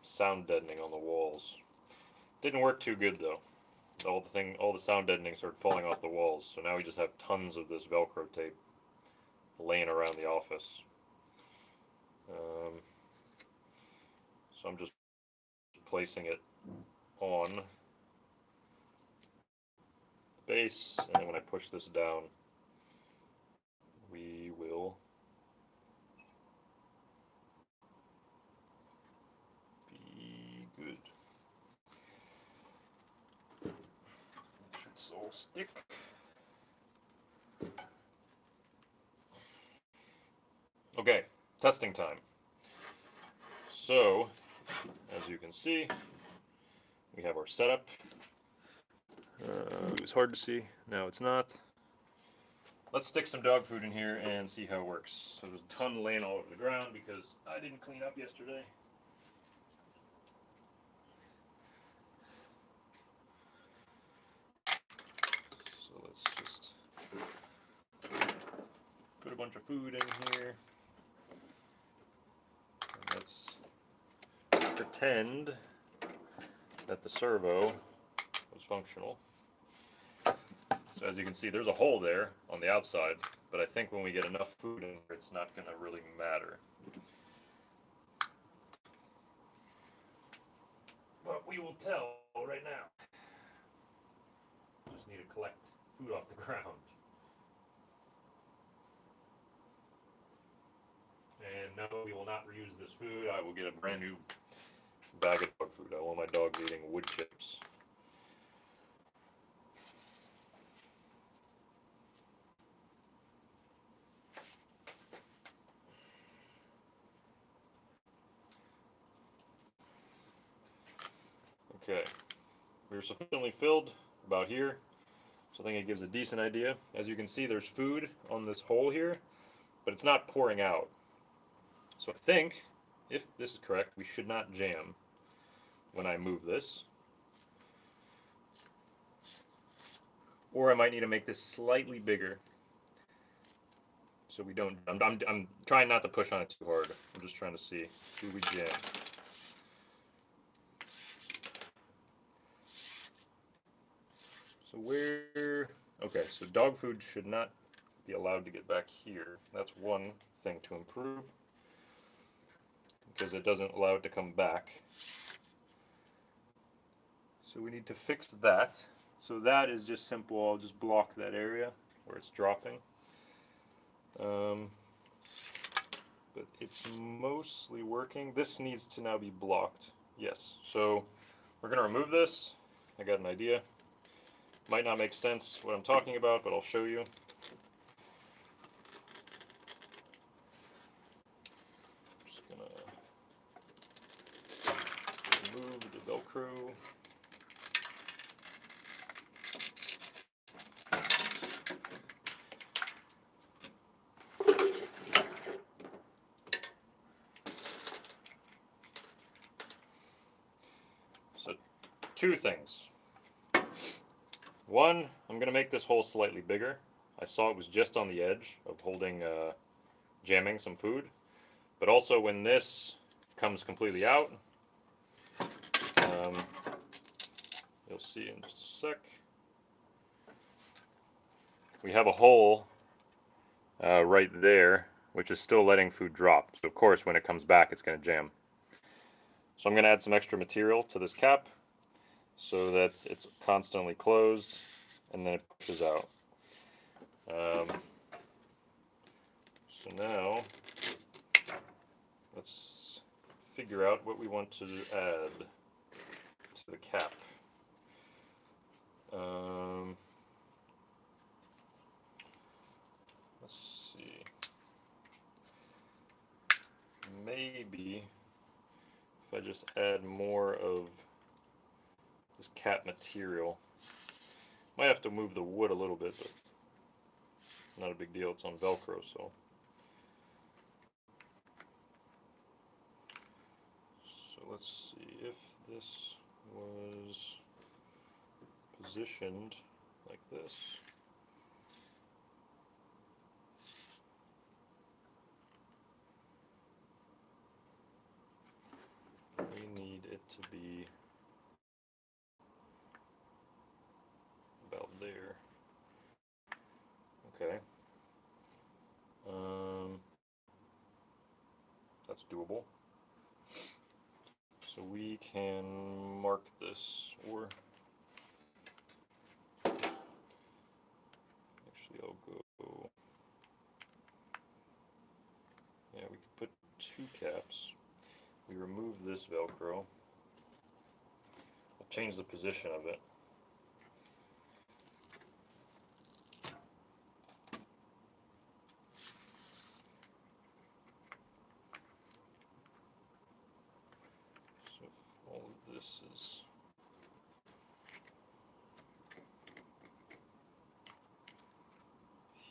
sound deadening on the walls. Didn't work too good though. All the sound deadening started falling off the walls. So now we just have tons of this Velcro tape laying around the office. So I'm just placing it on the base, and then when I push this down, we will be good. Should all stick. Okay, testing time. So, as you can see, we have our setup. It was hard to see, now it's not. Let's stick some dog food in here and see how it works. So there's a ton laying all over the ground because I didn't clean up yesterday. So let's just put a bunch of food in here. And let's pretend that the servo was functional. So as you can see, there's a hole there on the outside, but I think when we get enough food in here, it's not going to really matter. But we will tell right now. Just need to collect food off the ground. And no, we will not reuse this food. I will get a brand new bag of dog food. I want my dogs eating wood chips. Okay, we're sufficiently filled about here, so I think it gives a decent idea. As you can see, there's food on this hole here, but it's not pouring out. So I think, if this is correct, we should not jam when I move this. Or I might need to make this slightly bigger, so we don't. I'm trying not to push on it too hard. I'm just trying to see, do we jam? So okay, so dog food should not be allowed to get back here. That's one thing to improve, because it doesn't allow it to come back. So we need to fix that. So that is just simple. I'll just block that area where it's dropping. But it's mostly working. This needs to now be blocked. Yes. So we're going to remove this. I got an idea. Might not make sense what I'm talking about, but I'll show you. Just gonna remove the Velcro. So, two things. One, I'm going to make this hole slightly bigger. I saw it was just on the edge of holding, jamming some food. But also when this comes completely out, you'll see in just a sec, we have a hole right there, which is still letting food drop. So of course when it comes back it's going to jam. So I'm going to add some extra material to this cap, so that it's constantly closed and then it pushes out. So now let's figure out what we want to add to the cap. Let's see. Maybe if I just add more of this cap material. Might have to move the wood a little bit, but not a big deal. It's on Velcro, so. So let's see if this was positioned like this. We need it to be about there. Okay. That's doable. So we can mark this, or actually I'll go, yeah, we could put 2 caps. We remove this Velcro. I'll change the position of it. So if all of this is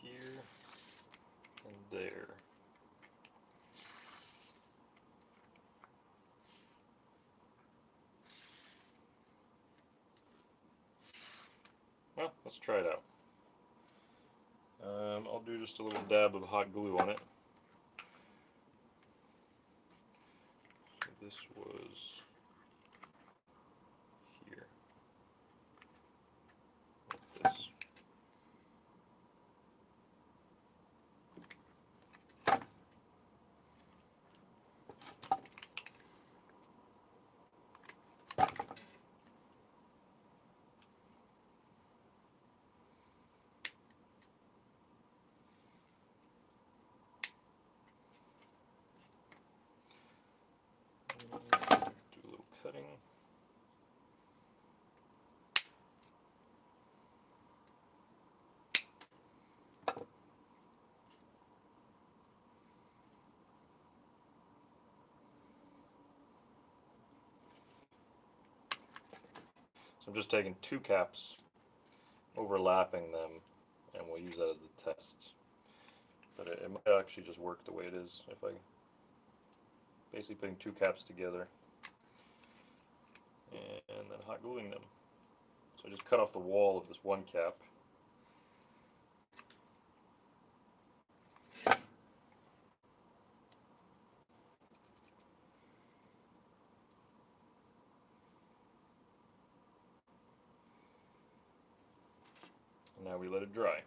here and there. Well, let's try it out. I'll do just a little dab of hot glue on it. So this was here, like this. Do a little cutting. So I'm just taking 2 caps, overlapping them, and we'll use that as the test. But it might actually just work the way it is if I basically putting 2 caps together and then hot gluing them. So I just cut off the wall of this one cap. And now we let it dry.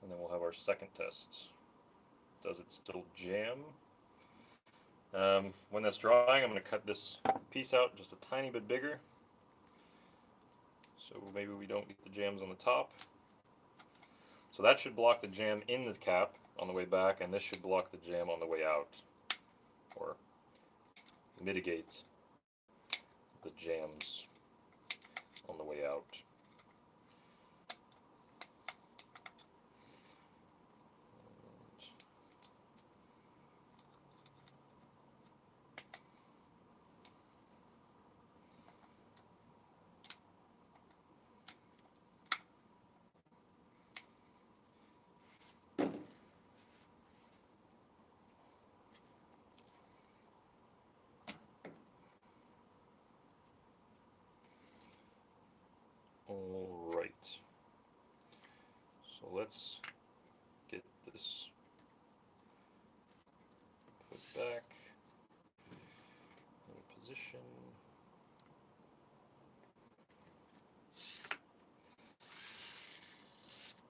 And then we'll have our second test. Does it still jam? When that's drying, I'm going to cut this piece out just a tiny bit bigger. So maybe we don't get the jams on the top. So that should block the jam in the cap on the way back, and this should block the jam on the way out, or mitigate the jams on the way out. Alright, so let's get this put back in position.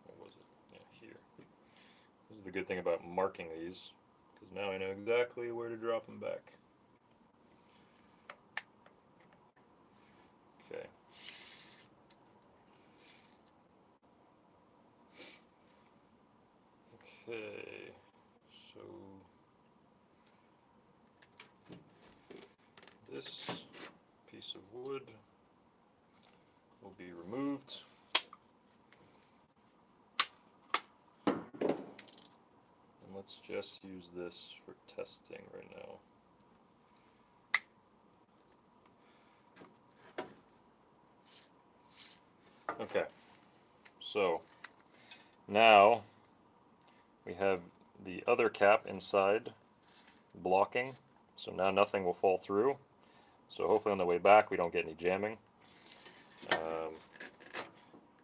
What was it? Yeah, here. This is the good thing about marking these, because now I know exactly where to drop them back. Okay. Okay, so this piece of wood will be removed. And let's just use this for testing right now. Okay, so Now we have the other cap inside blocking, so now nothing will fall through. So hopefully on the way back we don't get any jamming.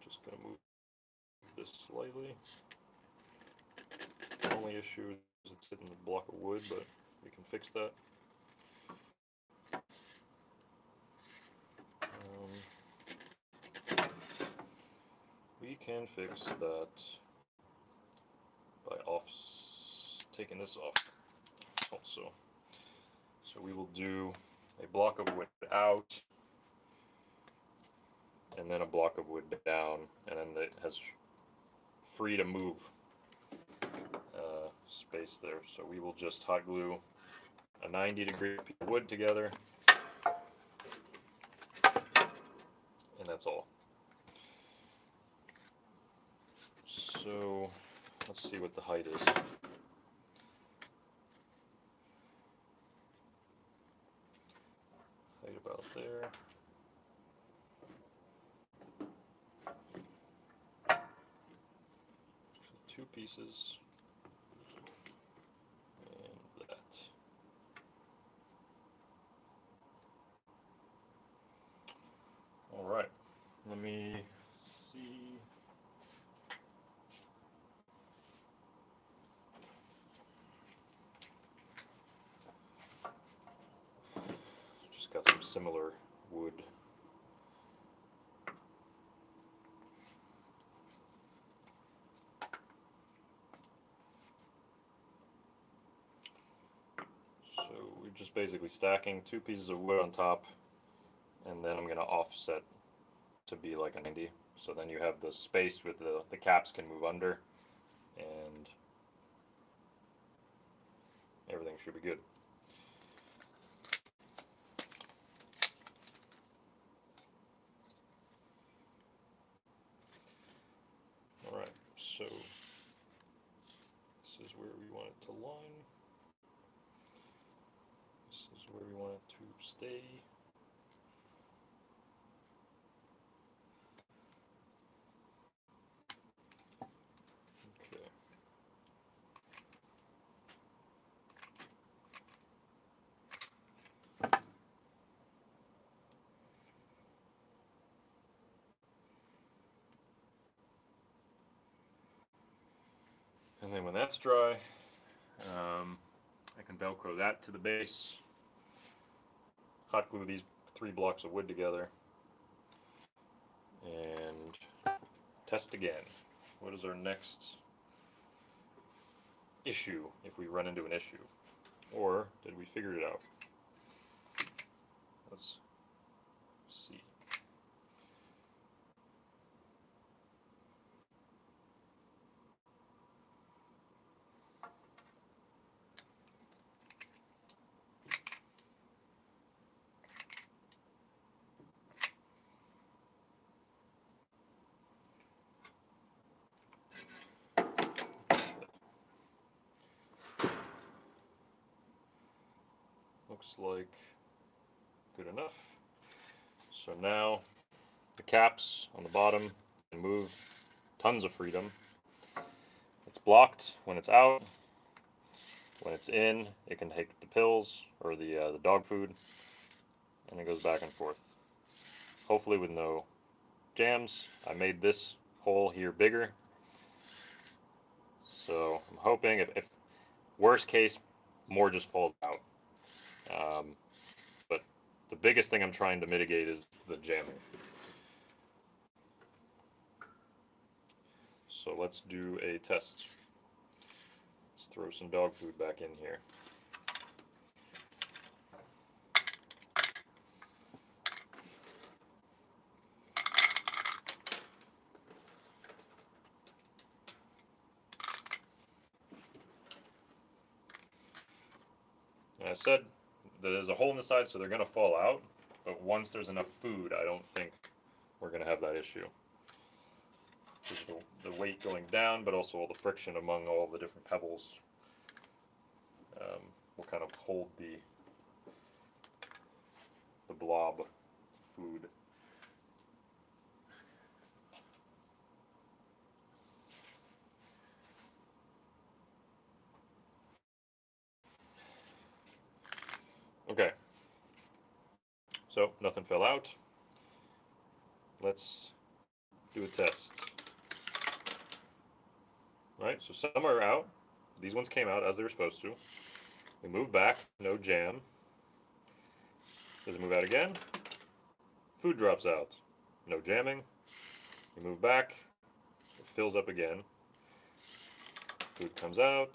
Just gonna move this slightly. The only issue is it's hitting the block of wood, but we can fix that. We can fix that by taking this off also. So we will do a block of wood out, and then a block of wood down, and then it has free to move space there. So we will just hot glue a 90-degree piece of wood together, and that's all. So let's see what the height is. Height about there. So 2 pieces. And that. All right. Let me see. Just got some similar wood. So we're just basically stacking 2 pieces of wood on top, and then I'm going to offset to be like a 90. So then you have the space with the caps can move under, and everything should be good. Alright, so this is where we want it to line. This is where we want it to stay. Okay. And then when that's dry, I can Velcro that to the base, hot glue these 3 blocks of wood together, and test again. What is our next issue if we run into an issue? Or did we figure it out? Let's see. Looks like good enough. So now the caps on the bottom can move, tons of freedom. It's blocked when it's out. When it's in, it can take the pills or the dog food, and it goes back and forth. Hopefully with no jams. I made this hole here bigger, so I'm hoping if worst case, more just falls out. But the biggest thing I'm trying to mitigate is the jamming. So let's do a test. Let's throw some dog food back in here. And I said there's a hole in the side, so they're going to fall out. But once there's enough food, I don't think we're going to have that issue. Just the weight going down, but also all the friction among all the different pebbles will kind of hold the blob food. So nothing fell out. Let's do a test. Right, so some are out. These ones came out as they were supposed to. We move back, no jam. Does it move out again? Food drops out. No jamming. We move back. It fills up again. Food comes out.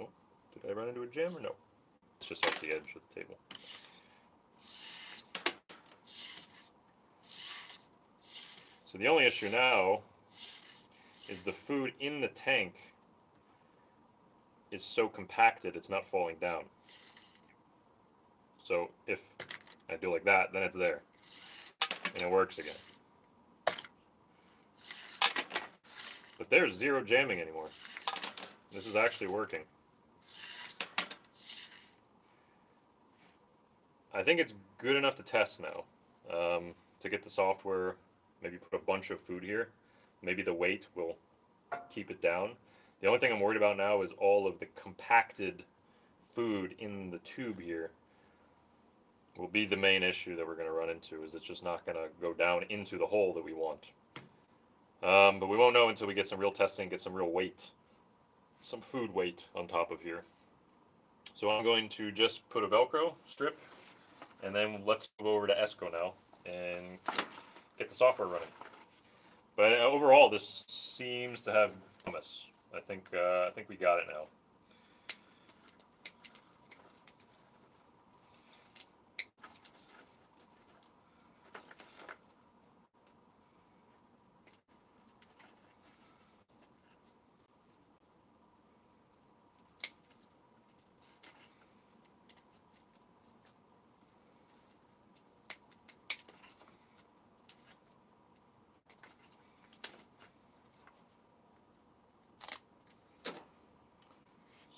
Oh, did I run into a jam or no? It's just off the edge of the table. So the only issue now is the food in the tank is so compacted it's not falling down. So if I do like that, then it's there. And it works again. But there's zero jamming anymore. This is actually working. I think it's good enough to test now. To get the software, maybe put a bunch of food here. Maybe the weight will keep it down. The only thing I'm worried about now is all of the compacted food in the tube here will be the main issue that we're going to run into, is it's just not going to go down into the hole that we want. But we won't know until we get some real testing, get some real weight, some food weight on top of here. So I'm going to just put a Velcro strip, and then let's move over to Esco now and get the software running. But overall, this seems to have promise. I think we got it now.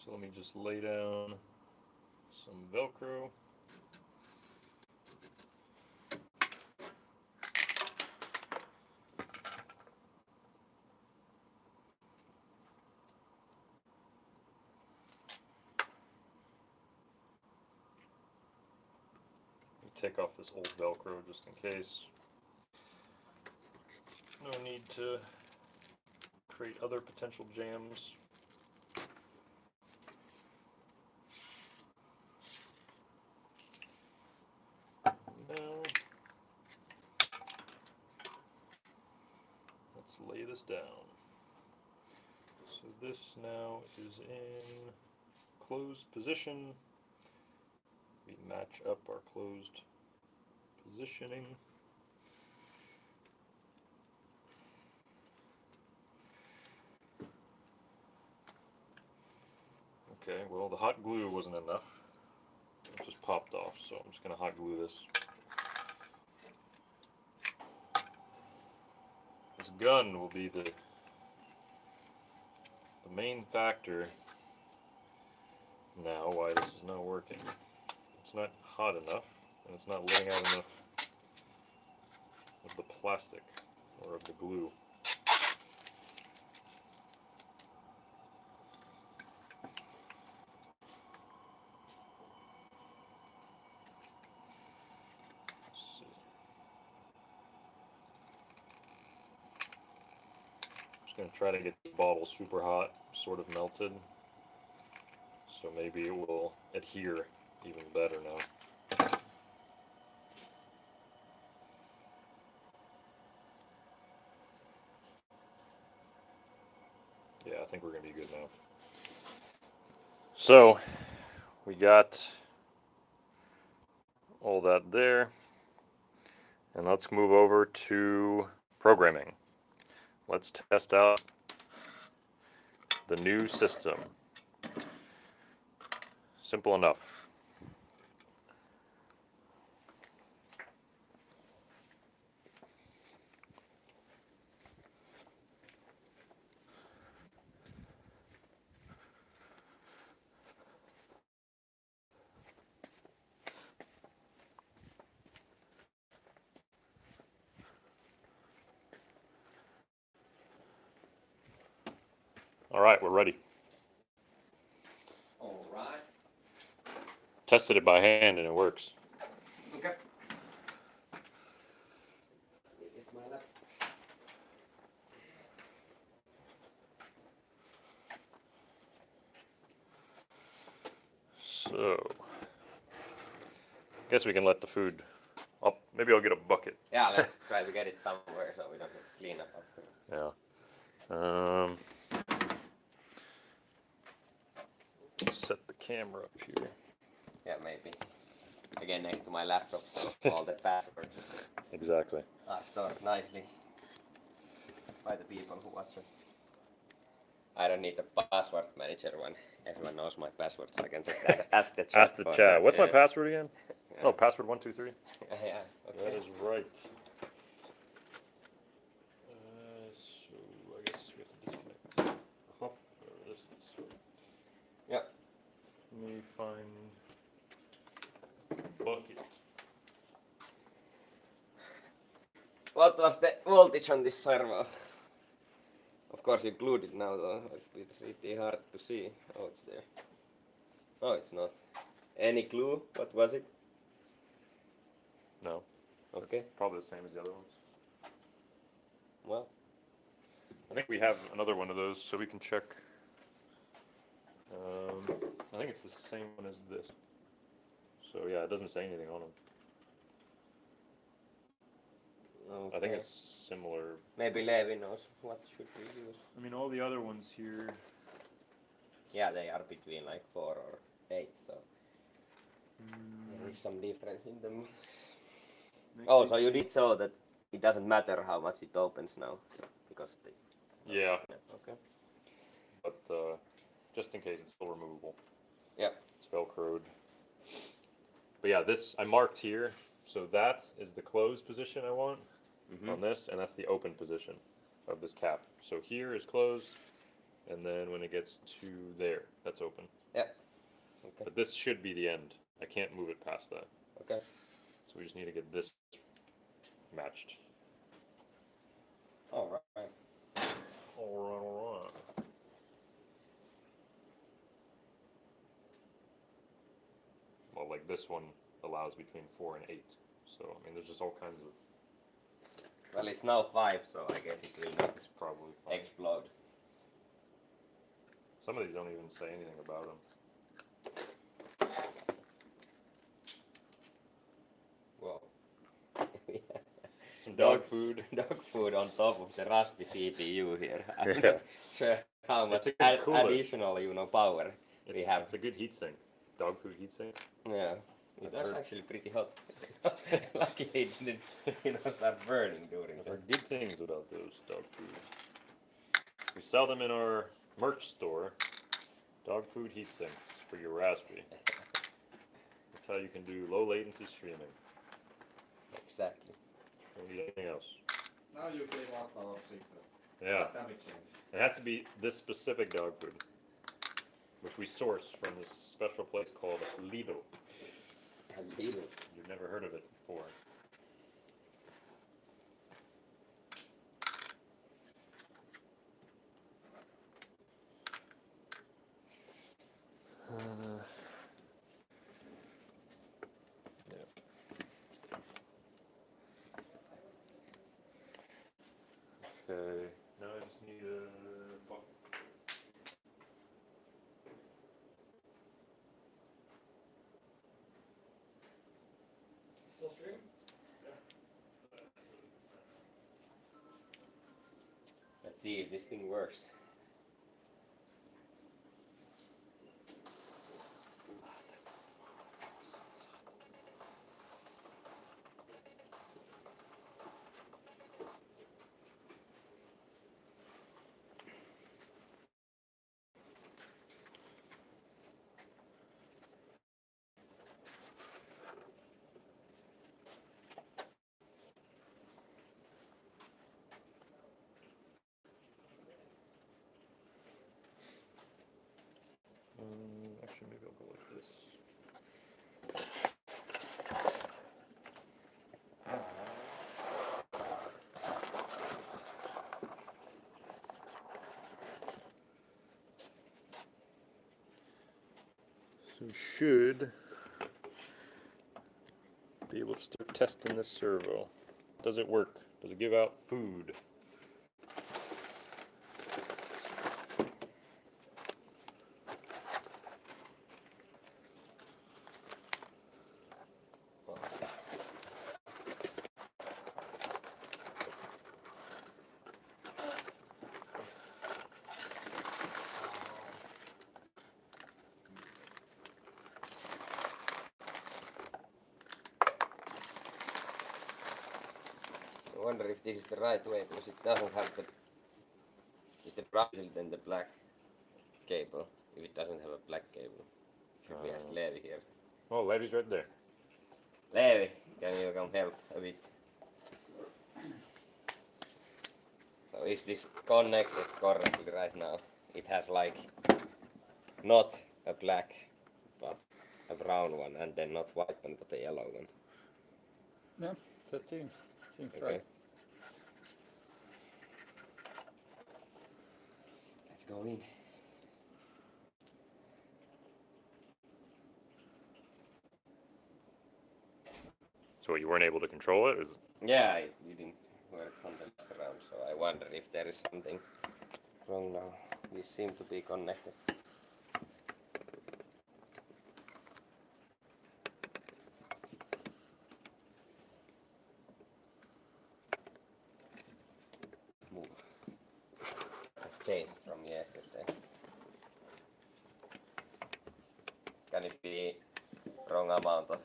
So let me just lay down some Velcro. Take off this old Velcro just in case. No need to create other potential jams. Now, let's lay this down. So this now is in closed position. We match up our closed positioning. Okay, well the hot glue wasn't enough. It just popped off, so I'm just going to hot glue this. This gun will be the main factor now why this is not working. It's not hot enough, and it's not letting out enough of the plastic or of the glue. Let's see. I'm just going to try to get the bottle super hot, sort of melted, so maybe it will adhere even better now. Yeah, I think we're going to be good now. So, we got all that there. And let's move over to programming. Let's test out the new system. Simple enough. All right, we're ready. All right. Tested it by hand and it works. So, I guess we can let the food. Maybe I'll get a bucket. Yeah, let's try to get it somewhere so we don't have to clean up after. Yeah. Set the camera up here. Yeah, maybe. Again, next to my laptop, so all the passwords Exactly. are stored nicely by the people who watch it. I don't need a password manager when everyone knows my password, so I can just ask the chat. Ask the for chat. that, What's my yeah. password again? Yeah. Oh, password 123. Yeah, okay. That is right. So I guess we have to disconnect. Whatever this is. Yeah. Let me find bucket. What was the voltage on this servo? Of course you glued it now though, it's pretty hard to see. Oh, it's there. Oh, it's not. Any clue? What was it? No. Okay. It's probably the same as the other ones. Well, I think we have another one of those, so we can check. I think it's the same one as this. So yeah, it doesn't say anything on them. okay. I think it's similar. Maybe Levi knows what should we use. I mean, all the other ones here. Yeah, they are between like 4 or 8, so there is some difference in them. Oh, so you did show that it doesn't matter how much it opens now, because Yeah, okay. but just in case, it's still removable. Yeah. It's Velcroed. But yeah, this I marked here. So that is the closed position I want on this, and that's the open position of this cap. So here is closed, and then when it gets to there, that's open. Yeah. Okay. But this should be the end. I can't move it past that. Okay. So we just need to get this matched. All right. All right. Well, like this one allows between 4 and 8. So I mean, there's just all kinds of. Well, it's now 5, so I guess it will not It's probably fine. explode. Some of these don't even say anything about them. Whoa. Some dog food. Dog food on top of the Raspi CPU here. I'm Yeah. not sure how much It's a good cooler. additional, power we have. It's a good heat sink. Dog food heat sink. Yeah. It I've was heard. actually pretty hot. Lucky it didn't start burning during I've the. heard good things about those dog food. We sell them in our merch store. Dog food heat sinks for your Raspberry. That's how you can do low latency streaming. Exactly. Don't need anything else. Now you gave out our secret. Yeah. Damn it, change. It has to be this specific dog food, which we source from this special place called Lidl. A little. You've never heard of it before. Okay, now I just need a bucket. Still stream? Let's see if this thing works. Actually, maybe I'll go like this. So we should be able to start testing this servo. Does it work? Does it give out food? wonder if this is the right way because it doesn't have the. Is the brown then the black cable? If it doesn't have a black cable, should we ask Levi here? Oh, Levy's right there. Levi, can you come help a bit? So is this connected correctly right now? It has like not a black, but a brown one, and then not white one, but a yellow one. Yeah, that seems Okay. right. Let's go in. So you weren't able to control it? Yeah, it didn't work on the next round, so I wonder if there is something wrong now. These seem to be connected. Move. Has changed from yesterday. Can it be wrong amount of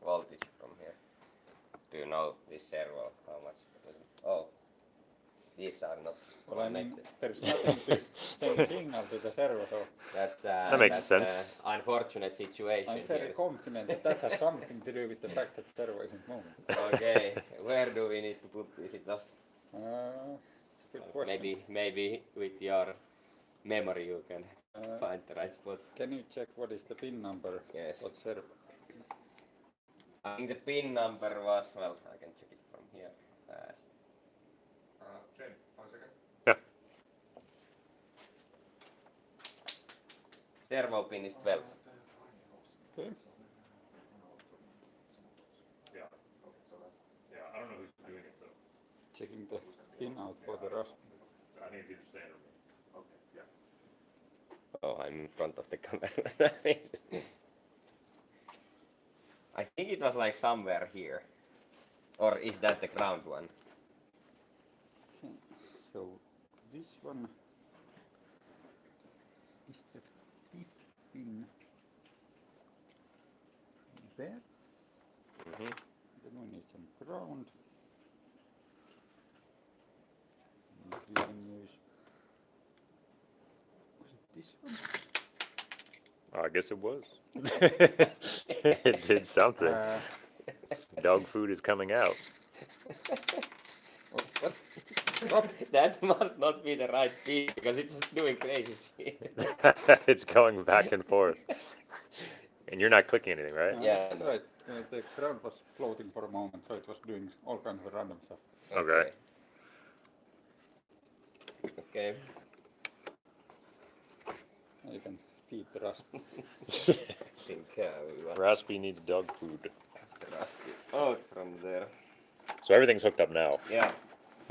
voltage from here? Do you know this servo, how much does it? Oh, these are not Well, I mean, connected. there's nothing to send signal to the server, so That's That makes that's sense. Unfortunate situation I'm very here. confident that that has something to do with the fact that the server isn't moving. Okay, where do we need to put this? It was It's a good question. maybe with your memory you can Uh, find the right spot. Can you check what is the pin number? Yes. What server? I think the pin number was, well, I can check it from here fast. Shane, 1 second. Yeah. Servo pin is 12. Okay. Yeah. Yeah, I don't know who's doing it though. Checking the pin out for the rust. I think it's either standard. Okay, yeah. Oh, I'm in front of the camera. I think it was like somewhere here. Or is that the ground one? Okay. So this one is the fifth pin there. Mm-hmm. Then we need some ground. And we can use was it this one? I guess it was. It did something. Dog food is coming out. What? Stop. That must not be the right pin because it's doing crazy shit. It's going back and forth. And you're not clicking anything, right? Yeah. That's right. The ground was floating for a moment, so it was doing all kinds of random stuff. Okay. Okay. You can feed the rust. I think we want Raspy needs dog food. the Raspberry out from there. So everything's hooked up now. Yeah.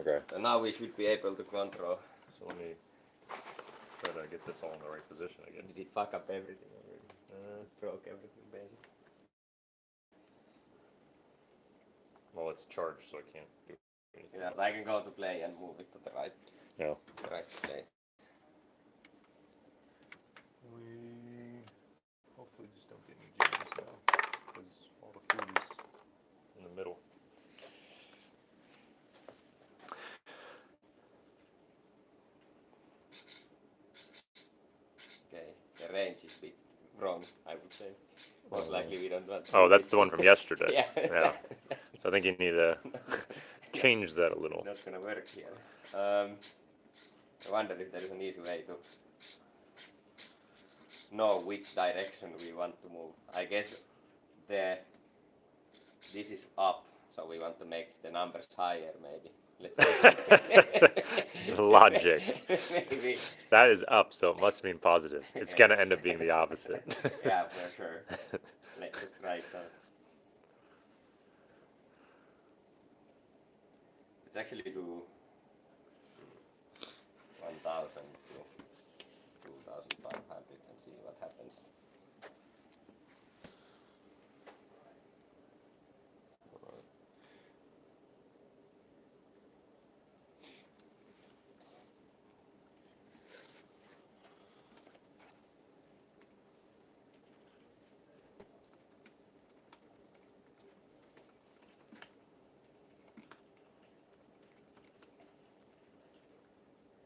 Okay. So now we should be able to control. So let me try to get this all in the right position again. Did it fuck up everything already? Broke everything basically. Well, it's charged, so I can't do anything. Yeah, I can go to play and move it to the right. Yeah. The right place. We hopefully just don't get any jams now, because all the food is in the middle. Okay. The range is a bit wrong, I would say. Most likely we don't want to Oh, move that's it. the one from yesterday. Yeah. Yeah. So I think you need to change that a little. Not gonna work here. I wonder if there is an easy way to know which direction we want to move. I guess this is up, so we want to make the numbers higher maybe. Let's see. Logic. Maybe. That is up, so it must mean positive. It's gonna end up being the opposite. Yeah, for sure. Let's just try it out. Let's actually do 1,000 to 2,500 and see what happens.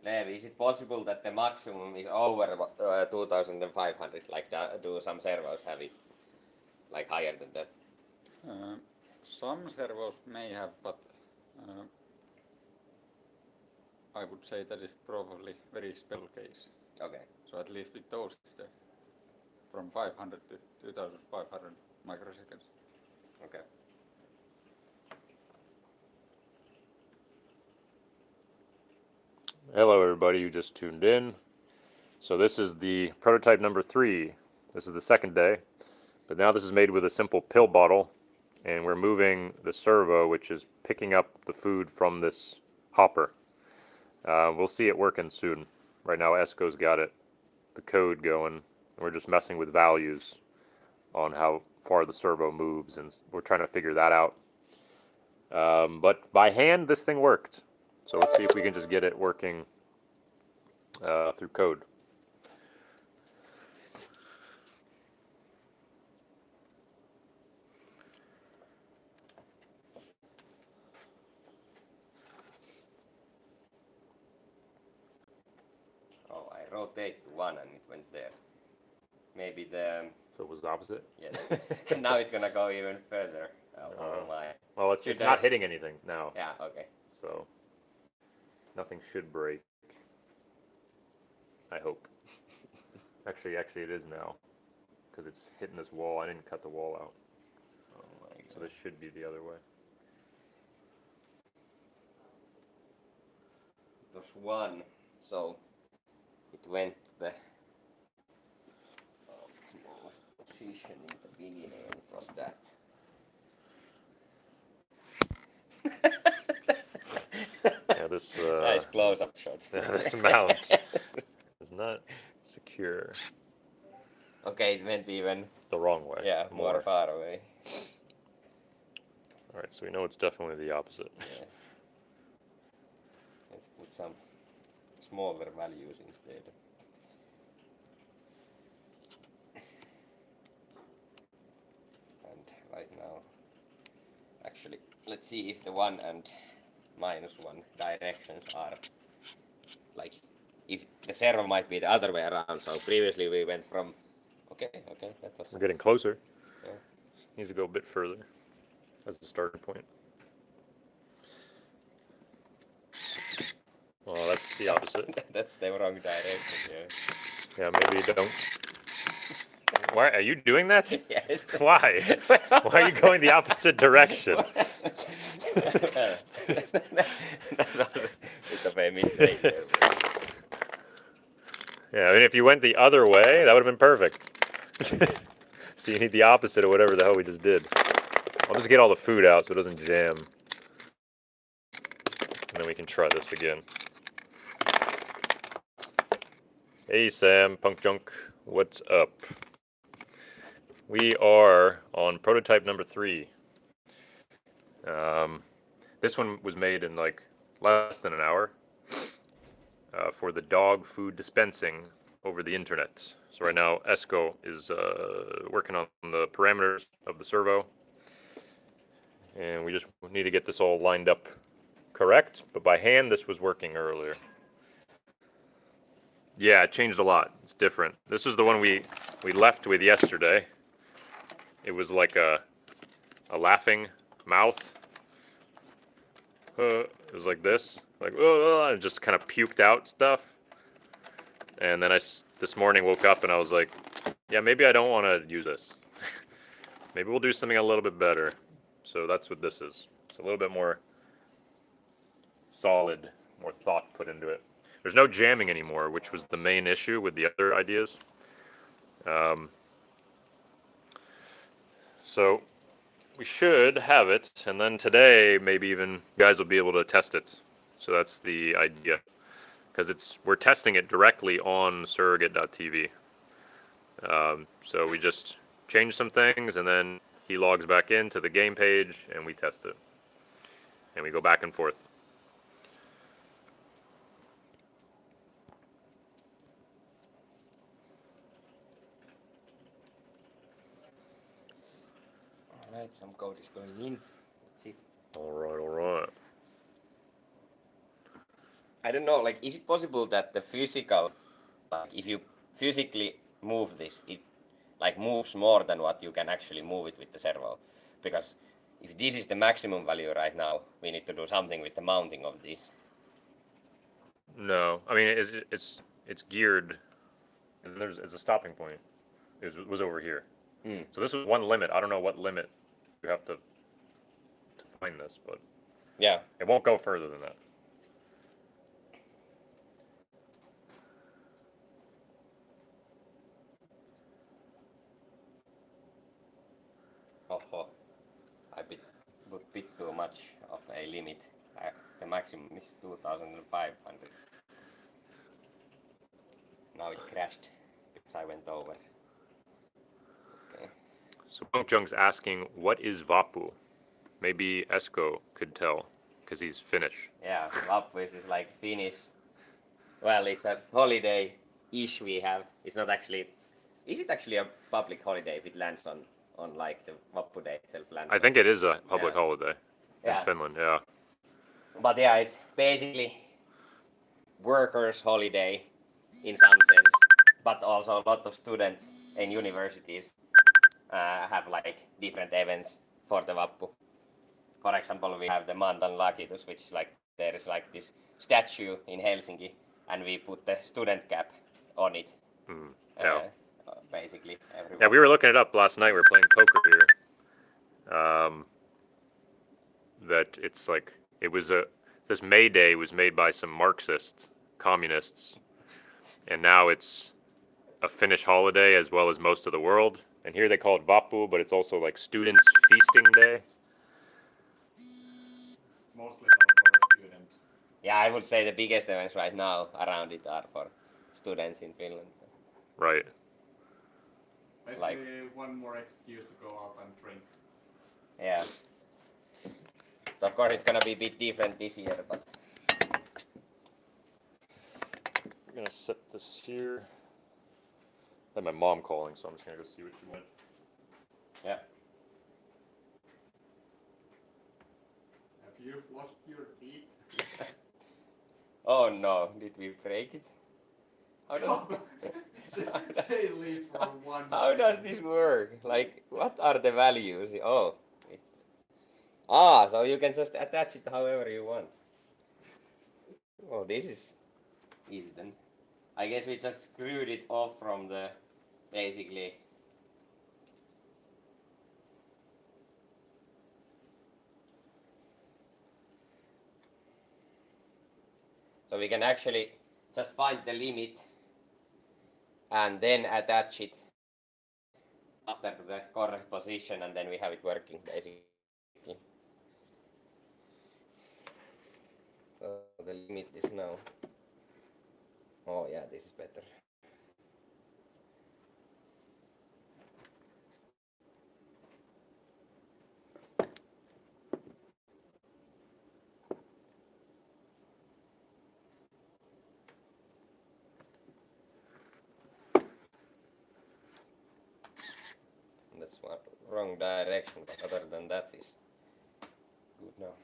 Levi, is it possible that the maximum is over 2,500? Like, do some servos have it like higher than that? Some servos may have, but I would say that is probably very special case. Okay. So at least with those, it's from 500 to 2,500 microseconds. Okay. Hello, everybody who just tuned in. So this is the prototype number 3. This is the second day, but now this is made with a simple pill bottle, and we're moving the servo, which is picking up the food from this hopper. We'll see it working soon. Right now, Esko's got it, the code going, and we're just messing with values on how far the servo moves, and we're trying to figure that out. But by hand, this thing worked. So let's see if we can just get it working through code. Oh, I rotate to 1 and it went there. Maybe the... So it was the opposite? Yes. Now it's gonna go even further. Oh my. Well, it's Should not I- hitting anything now, Yeah, okay. so nothing should break. I hope. Actually, it is now, because it's hitting this wall. I didn't cut the wall out, Oh my god. so this should be the other way. It was 1, so it went the position in the beginning and it was that. Yeah, this Nice close-up shots. this mount is not secure. Okay, it went even, The wrong way. yeah, more far away. All right, so we know it's definitely the opposite. Yeah. Let's put some smaller values instead. And right now, actually, let's see if the 1 and -1 directions are like, if the servo might be the other way around. So previously we went from, okay, that was We're getting closer. Yeah. Needs to go a bit further. That's the starting point. Well, that's the opposite. that's the wrong direction. Yeah. Yeah, maybe you don't. Why are you doing that? Yes. Why? Why are you going the opposite direction? That was a bit of a mistake there. Yeah, I mean, if you went the other way, that would have been perfect. So you need the opposite of whatever the hell we just did. I'll just get all the food out so it doesn't jam. And then we can try this again. Hey Sam, Punk Junk, what's up? We are on prototype number 3. This one was made in like less than an hour for the dog food dispensing over the internet. So right now Esko is working on the parameters of the servo, and we just need to get this all lined up correct, but by hand this was working earlier. Yeah, it changed a lot. It's different. This was the one we left with yesterday. It was like a laughing mouth. It was like this, like it just kind of puked out stuff. And then this morning woke up and I was like, yeah, maybe I don't want to use this. Maybe we'll do something a little bit better. So that's what this is. It's a little bit more solid, more thought put into it. There's no jamming anymore, which was the main issue with the other ideas. So we should have it, and then today maybe even you guys will be able to test it. So that's the idea, because we're testing it directly on surrogate.tv. So we just change some things, and then he logs back into the game page, and we test it, and we go back and forth. Alright, some code is going in. Let's see. All right. I don't know, like, is it possible that the physical, like, if you physically move this, it like moves more than what you can actually move it with the servo? Because if this is the maximum value right now, we need to do something with the mounting of this. No, I mean it's geared, and it's a stopping point. It was over here. Mm. So this was one limit. I don't know what limit you have to find this, but Yeah. it won't go further than that. Oh, I put bit too much of a limit. The maximum is 2,500. Now it crashed because I went over. Okay. So Jung's asking, what is Vapu? Maybe Esko could tell, because he's Finnish. Yeah, Vappu is this like Finnish. Well, it's a holiday-ish we have. It's not actually. Is it actually a public holiday if it lands on like the Vappu day itself lands? I think it is a public Yeah. holiday Yeah. in Finland, yeah. But yeah, it's basically workers' holiday in some sense, but also a lot of students in universities have like different events for the Vappu. For example, we have the Mantan Lakitus, which is like there is like this statue in Helsinki, and we put the student cap on it. Mm, yeah. Basically, everyone. Yeah, we were looking it up last night. We were playing poker here. That it's like this May Day was made by some Marxist communists, and now it's a Finnish holiday as well as most of the world. And here they call it Vappu, but it's also like students' feasting day. Mostly known for a student. Yeah, I would say the biggest events right now around it are for students in Finland. Right. Basically, one more excuse to go out and drink. Yeah. So of course it's gonna be a bit different this year, but We're gonna set this here. I had my mom calling, so I'm just gonna go see what she went. yeah. Have you lost your teeth? Oh no, did we break it? How does Say leave for 1 how does second. this work? Like, what are the values? Oh, so you can just attach it however you want. Oh, this is easy then. I guess we just screwed it off from the basically. So we can actually just find the limit and then attach it after to the correct position, and then we have it working basically. So the limit is now. Oh yeah, this is better. That's one wrong direction, but other than that is good now.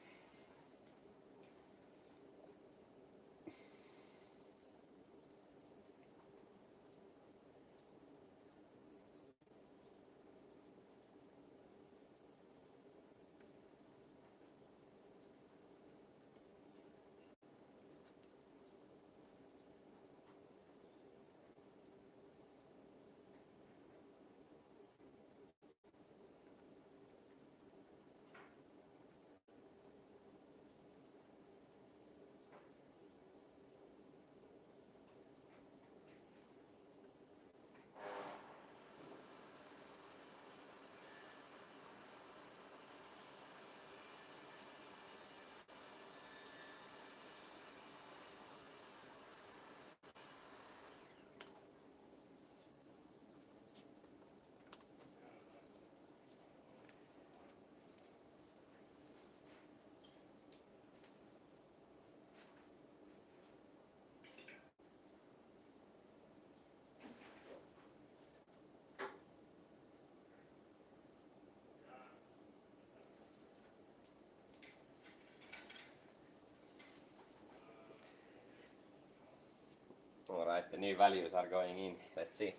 Alright, the new values are going in. Let's see.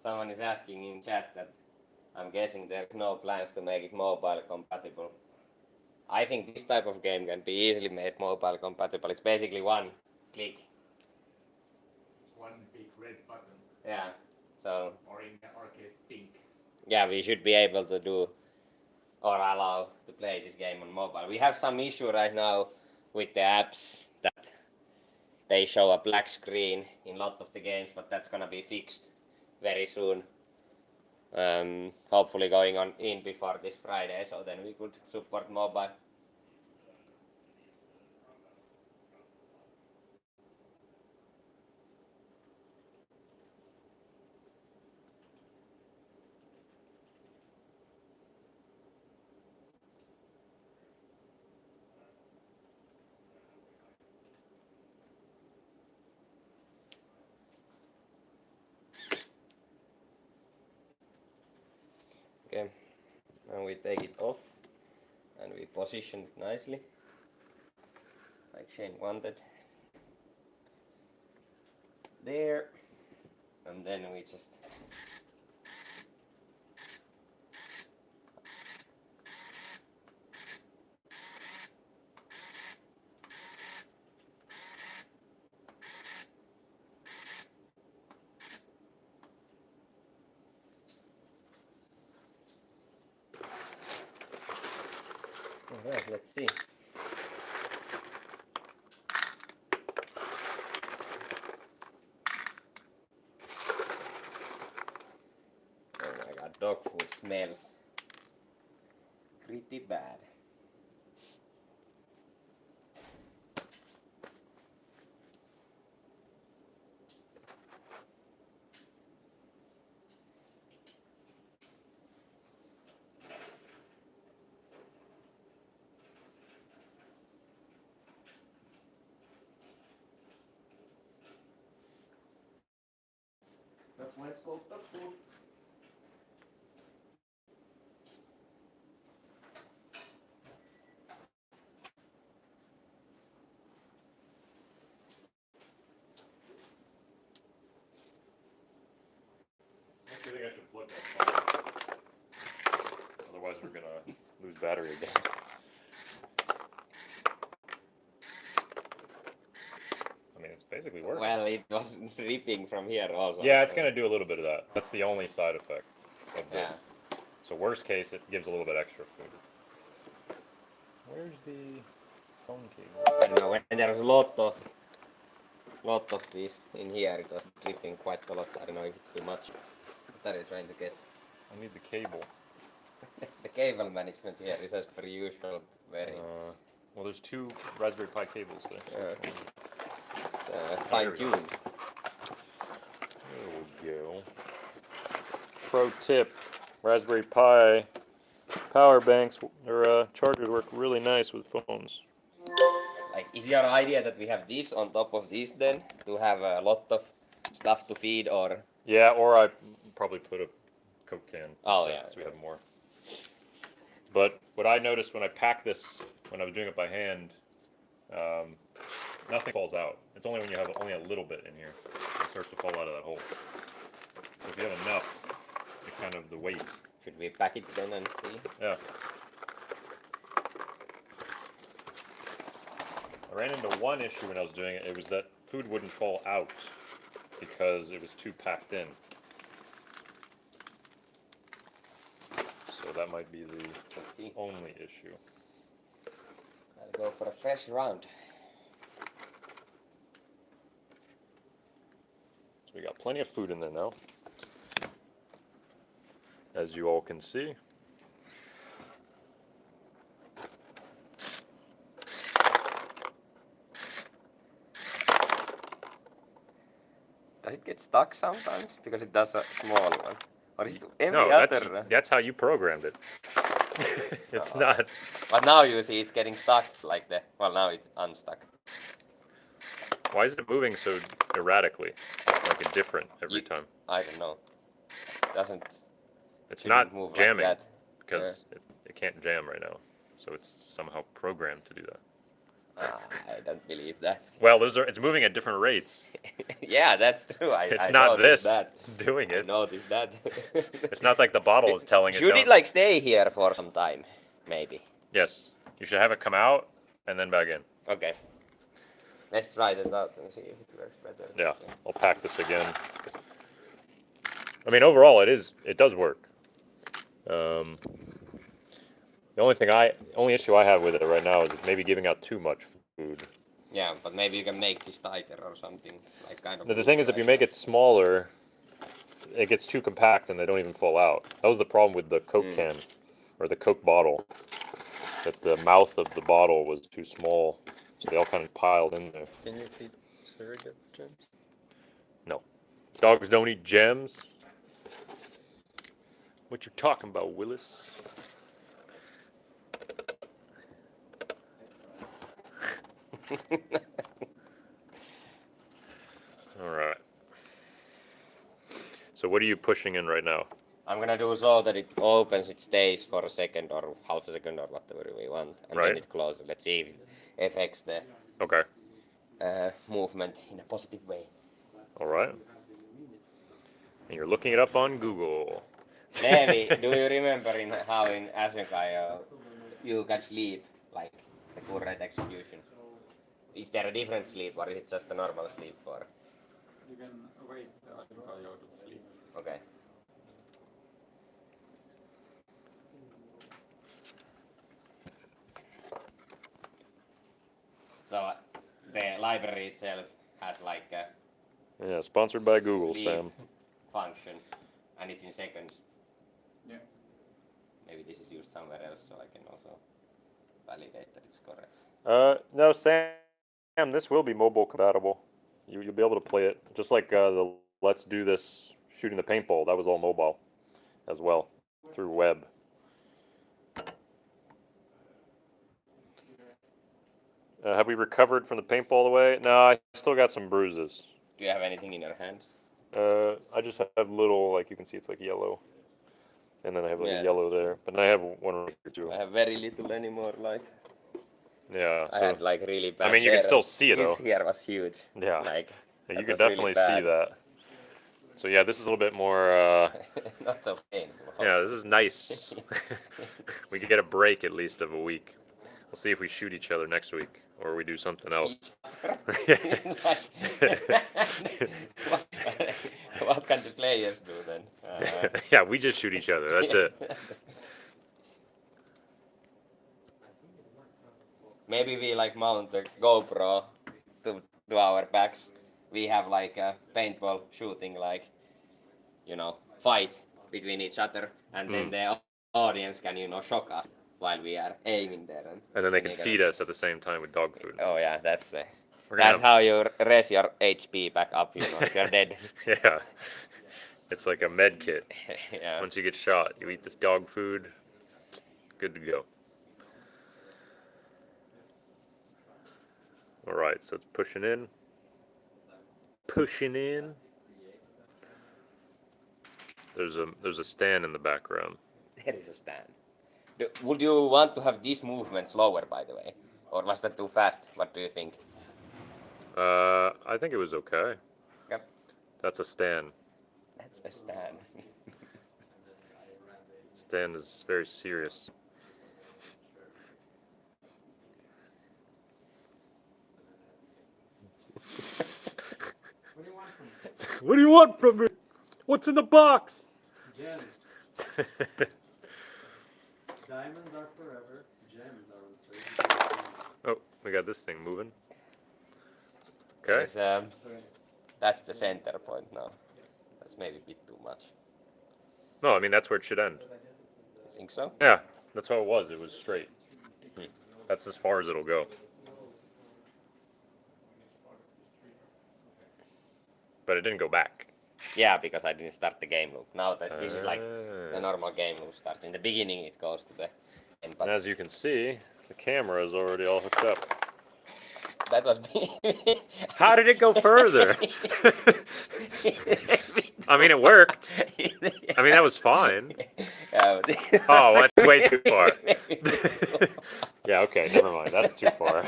Someone is asking in chat that I'm guessing there's no plans to make it mobile compatible. I think this type of game can be easily made mobile compatible. It's basically one click. It's one big red button, Yeah. So or in our case, pink. yeah, we should be able to do or allow to play this game on mobile. We have some issue right now with the apps that they show a black screen in a lot of the games, but that's gonna be fixed very soon. Hopefully going on in before this Friday, so then we could support mobile. Okay, now we take it off and we position it nicely, like Shane wanted. There, and then we just alright, let's see. Oh my god, dog food smells pretty bad. That's why it's called dog food. I think I should plug that phone. Otherwise we're gonna lose battery again. I mean, it's basically working. Well, it was dripping from here also. Yeah, it's so- gonna do a little bit of that. That's the only side effect of this. So worst case, it gives a little bit extra food. Where's the phone cable? I don't know, when there's a lot of these in here, it was dripping quite a lot. I don't know if it's too much. What are you trying to get? I need the cable. The cable management here is as per usual very Well, there's two Raspberry Pi cables there. So fine-tuned. There we go. Pro tip: Raspberry Pi power banks or chargers work really nice with phones. Like, is your idea that we have this on top of this then to have a lot of stuff to feed, or? Yeah, or I probably put a Coke can. Oh, instead, yeah. so we have more. But what I noticed when I packed this, when I was doing it by hand, nothing falls out. It's only when you have only a little bit in here it starts to fall out of that hole. So if you have enough, it kind of the weight. Should we pack it then and see? Yeah. I ran into one issue when I was doing it. It was that food wouldn't fall out because it was too packed in. So that might be the Let's see. only issue. I'll go for a fresh round. So we got plenty of food in there now, as you all can see. Does it get stuck sometimes? Because it does a small one. Or is it every No, other? that's how you programmed it. It's Oh. not. But now you see it's getting stuck like the. Well, now it's unstuck. Why is it moving so erratically? Like a different every time. I don't know. It doesn't. It's shouldn't not move jamming like because it can't jam right now. So it's somehow programmed to do that. that. I don't believe that. Well, it's moving at different rates. Yeah, that's true. It's I not noticed this that. doing I it. noticed that. It's not like the bottle is telling it. Should it don't- like stay here for some time? Maybe. Yes. You should have it come out and then back in. Okay. Let's try that out and see if it works better. Yeah. I'll pack this again. I mean, overall, it does work. The only issue I have with it right now is maybe giving out too much food. Yeah, but maybe you can make this tighter or something. Like kind of. No, the thing is, if you make it smaller, it gets too compact and they don't even fall out. That was the problem with the Coke can or the Coke bottle. That the mouth of the bottle was too small, so they all kind of piled in there. Can you feed surrogate gems? No, dogs don't eat gems. What you talking about, Willis? All right. So what are you pushing in right now? I'm gonna do so that it opens, it stays for a second or half a second or whatever we want, and Right. then it closes. Let's see if it affects the Okay. movement in a positive way. All right. And you're looking it up on Google. Levi, do you remember how in Asunkai you can sleep like the current execution? Is there a different sleep or is it just a normal sleep for? You can wait until you go to sleep. Okay. So the library itself has like a Yeah, sponsored by Google, sleep Sam. function, and it's in seconds. Yeah. Maybe this is used somewhere else, so I can also validate that it's correct. No, Sam, this will be mobile compatible. You'll be able to play it just like the Let's Do This shooting the paintball. That was all mobile as well through web. Have we recovered from the paintball all the way? No, I still got some bruises. Do you have anything in your hands? I just have little, like you can see, it's like yellow, and then I have like Yeah, a yellow that's there. But then I have one right here too. I have very little anymore. Like Yeah. I So had like really bad. I mean, you can there. still see it though. This here was huge. Yeah. Like You that can was really definitely see bad. that. So yeah, this is a little bit more. Not so painful. Yeah, this is nice. We could get a break at least of a week. We'll see if we shoot each other next week or we do something else. What can the players do then? Yeah, we just shoot each other. That's it. Maybe we like mount a GoPro to our backs. We have like a paintball shooting, like, you know, fight between each other, and then the audience can, you know, shock us while we are aiming there. And then they can feed us at the same time with dog food. Oh yeah, that's the. We're gonna That's how you raise your HP back up. You know, if you're dead. Yeah. It's like a med kit. Yeah. Once you get shot, you eat this dog food, good to go. All right, so it's pushing in. Pushing in. There's a stand in the background. There is a stand. Would you want to have these movements slower, by the way, or was that too fast? What do you think? I think it was okay. Yep. That's a stand. That's a stand. Stand is very serious. What do you want from me? What do you want from me? What's in the box? Gems. Diamonds are forever. Gems are uncertain. Oh, we got this thing moving. Okay. There's, that's the center point now. That's maybe a bit too much. No, I mean that's where it should end. You think so? Yeah, that's how it was. It was straight. That's as far as it'll go. But it didn't go back. Yeah, because I didn't start the game loop. Now that this is like the Ah. normal game loop starts. In the beginning it goes to the end, And but as you can see, the camera is already all hooked up. that was How did it go further? I mean, it worked. I mean, that was fine. Yeah, Oh, that's way too far. Yeah, okay, never mind. That's too far.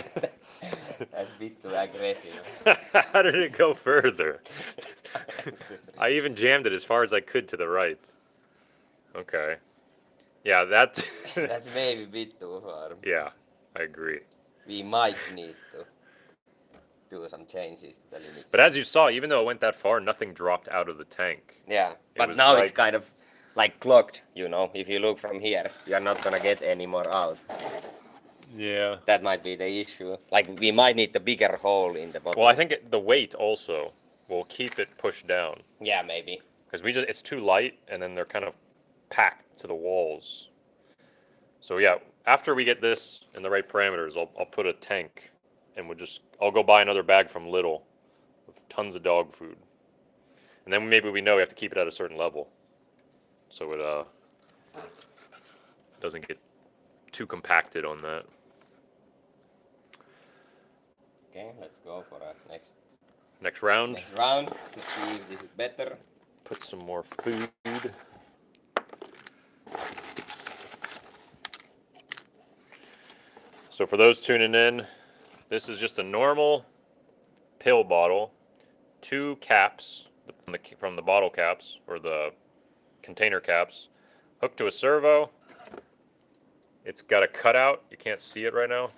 That's a bit too aggressive. How did it go further? I even jammed it as far as I could to the right. Okay. Yeah, that's. That's maybe a bit too far. Yeah, I agree. We might need to do some changes to the limits. But as you saw, even though it went that far, nothing dropped out of the tank. yeah, it but was now it's like- kind of like clogged, you know. If you look from here, you're not gonna get any more out. Yeah. That might be the issue. Like we might need the bigger hole in the bottom. Well, I think the weight also will keep it pushed down Yeah, maybe. because it's too light, and then they're kind of packed to the walls. So yeah, after we get this in the right parameters, I'll put a tank, and I'll go buy another bag from Lidl with tons of dog food, and then maybe we know we have to keep it at a certain level, so it doesn't get too compacted on that. Okay, let's go for a Next round, next round to see if this is better. put some more food. So for those tuning in, this is just a normal pill bottle, 2 caps from the bottle caps or the container caps, hooked to a servo. It's got a cutout. You can't see it right now,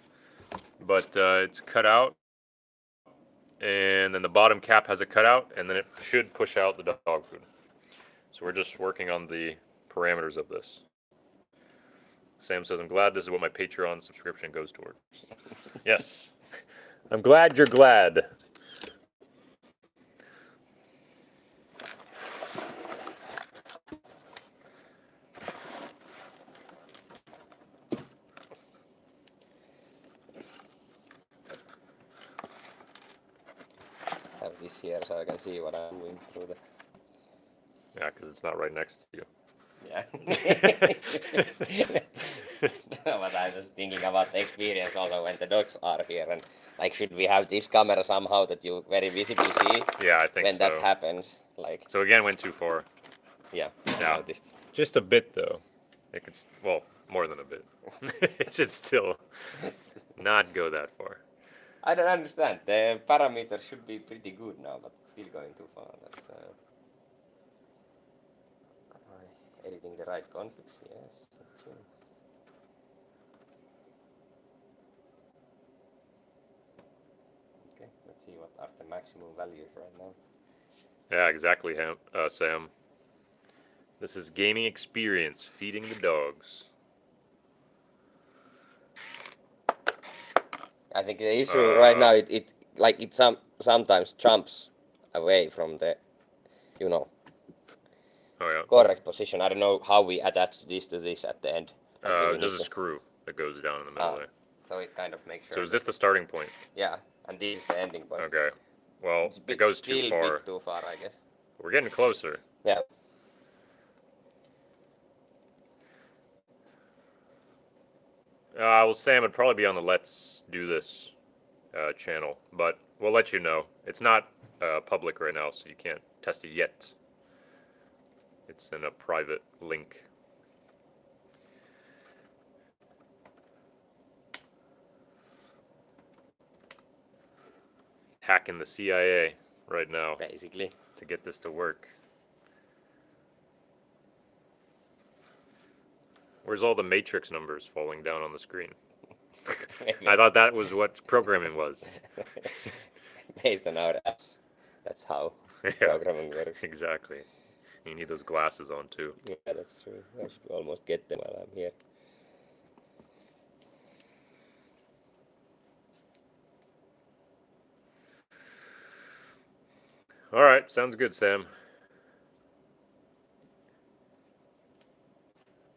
but it's cut out. And then the bottom cap has a cutout, and then it should push out the dog food. So we're just working on the parameters of this. Sam says, I'm glad this is what my Patreon subscription goes towards. Yes. I'm glad you're glad. Have this here so I can see what I'm doing through the. Yeah, because it's not right next to you. Yeah. But I was thinking about the experience also when the dogs are here, and like, should we have this camera somehow that you very visibly see Yeah, I think when so. that happens? Like, So again, went too far. yeah. Yeah. Noticed. Just a bit, though. It could, well, more than a bit. It should still not go that far. I don't understand. The parameters should be pretty good now, but still going too far. That's. Am I editing the right configs? Yes. That's it. Okay, let's see what are the maximum values right now. Yeah, exactly, Sam. This is gaming experience, feeding the dogs. I think the issue right now it sometimes jumps away from the, you know, Oh yeah. correct position. I don't know how we attach this to this at the end. Like, do we There's need a to- screw that goes down in the middle Ah. there. So it kind of makes sure. So is this the starting point? Yeah, and this is the ending point. Okay. Well, It's it goes still too a far. bit too far, I guess. We're getting closer. Yeah. Well, Sam would probably be on the Let's Do This channel, but we'll let you know. It's not public right now, so you can't test it yet. It's in a private link. Hacking the CIA right now Basically. to get this to work. Where's all the matrix numbers falling down on the screen? I thought that was what programming was. Based on our apps. That's how Yeah, programming works. exactly. You need those glasses on too. Yeah, that's true. I should almost get them while I'm here. All right, sounds good, Sam.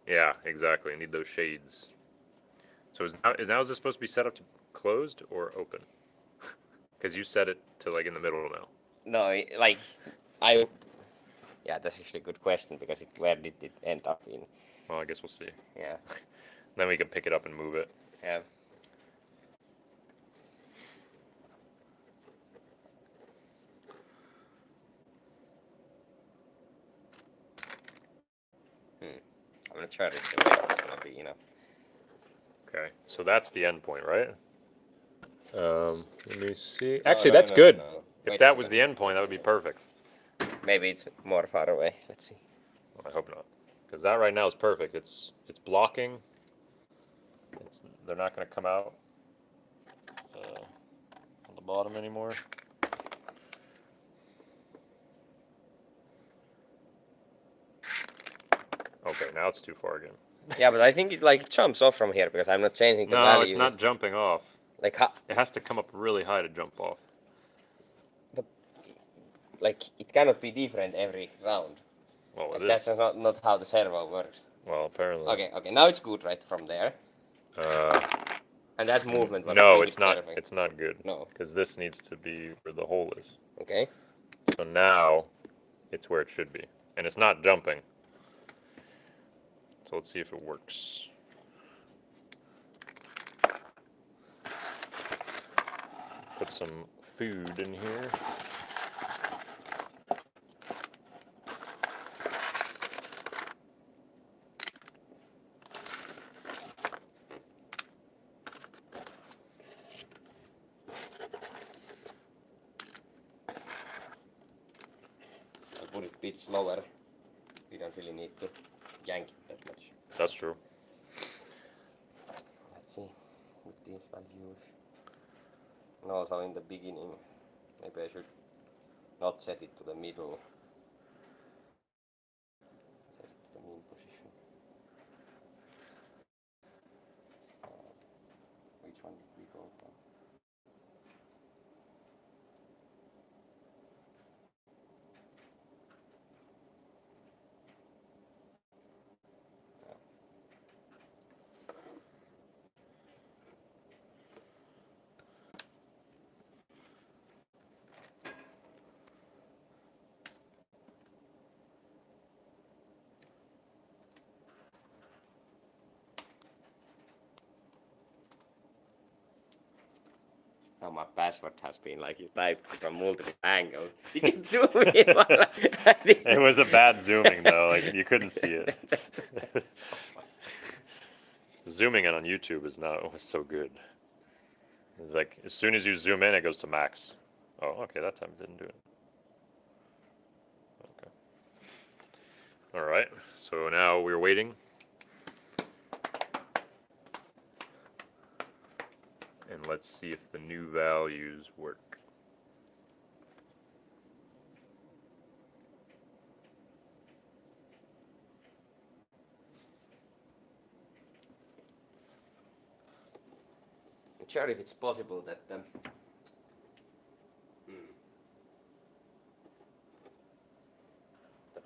Yeah, exactly. I need those shades. So is this supposed to be set up to closed or open? Because you set it to like in the middle now. No, like I. Yeah, that's actually a good question because where did it end up in? Well, I guess we'll see. Yeah, Then we can pick it up and move it. yeah. I'm not sure if the weight is gonna be enough. Okay, so that's the end point, right? Let me see. No, Actually, no, that's no, good. no, no. If Wait a that was second. the end point, that would be perfect. Maybe it's more far away. Let's see. I hope not, because that right now is perfect. It's blocking. They're not going to come out on the bottom anymore. Okay, now it's too far again. Yeah, but I think it like jumps off from here because I'm not changing the No, value. it's not jumping off. Like It has to come up really high to jump off. like it cannot be different every round. Well, Like, it that's is. not how the servo works. Well, apparently. Okay, now it's good right from there. Uh, And that movement was no, pretty it's not. perfect. It's not good. No. Because this needs to be where the hole is. Okay. So now, it's where it should be, and it's not jumping. So let's see if it works. Put some food in here. I'll put it a bit slower. We don't really need to yank it that much. That's true. Let's see with these values. And also in the beginning, maybe I should not set it to the middle. Set it to the mean position. Which one did we go for? Now my password has been like you typed from multiple angles. You can zoom in. It was a bad zooming though. Like you couldn't see it. Zooming in on YouTube is not always so good. It's like as soon as you zoom in, it goes to max. Oh, okay, that time it didn't do it. Okay. All right. So now we're waiting. And let's see if the new values work. I'm sure if it's possible that that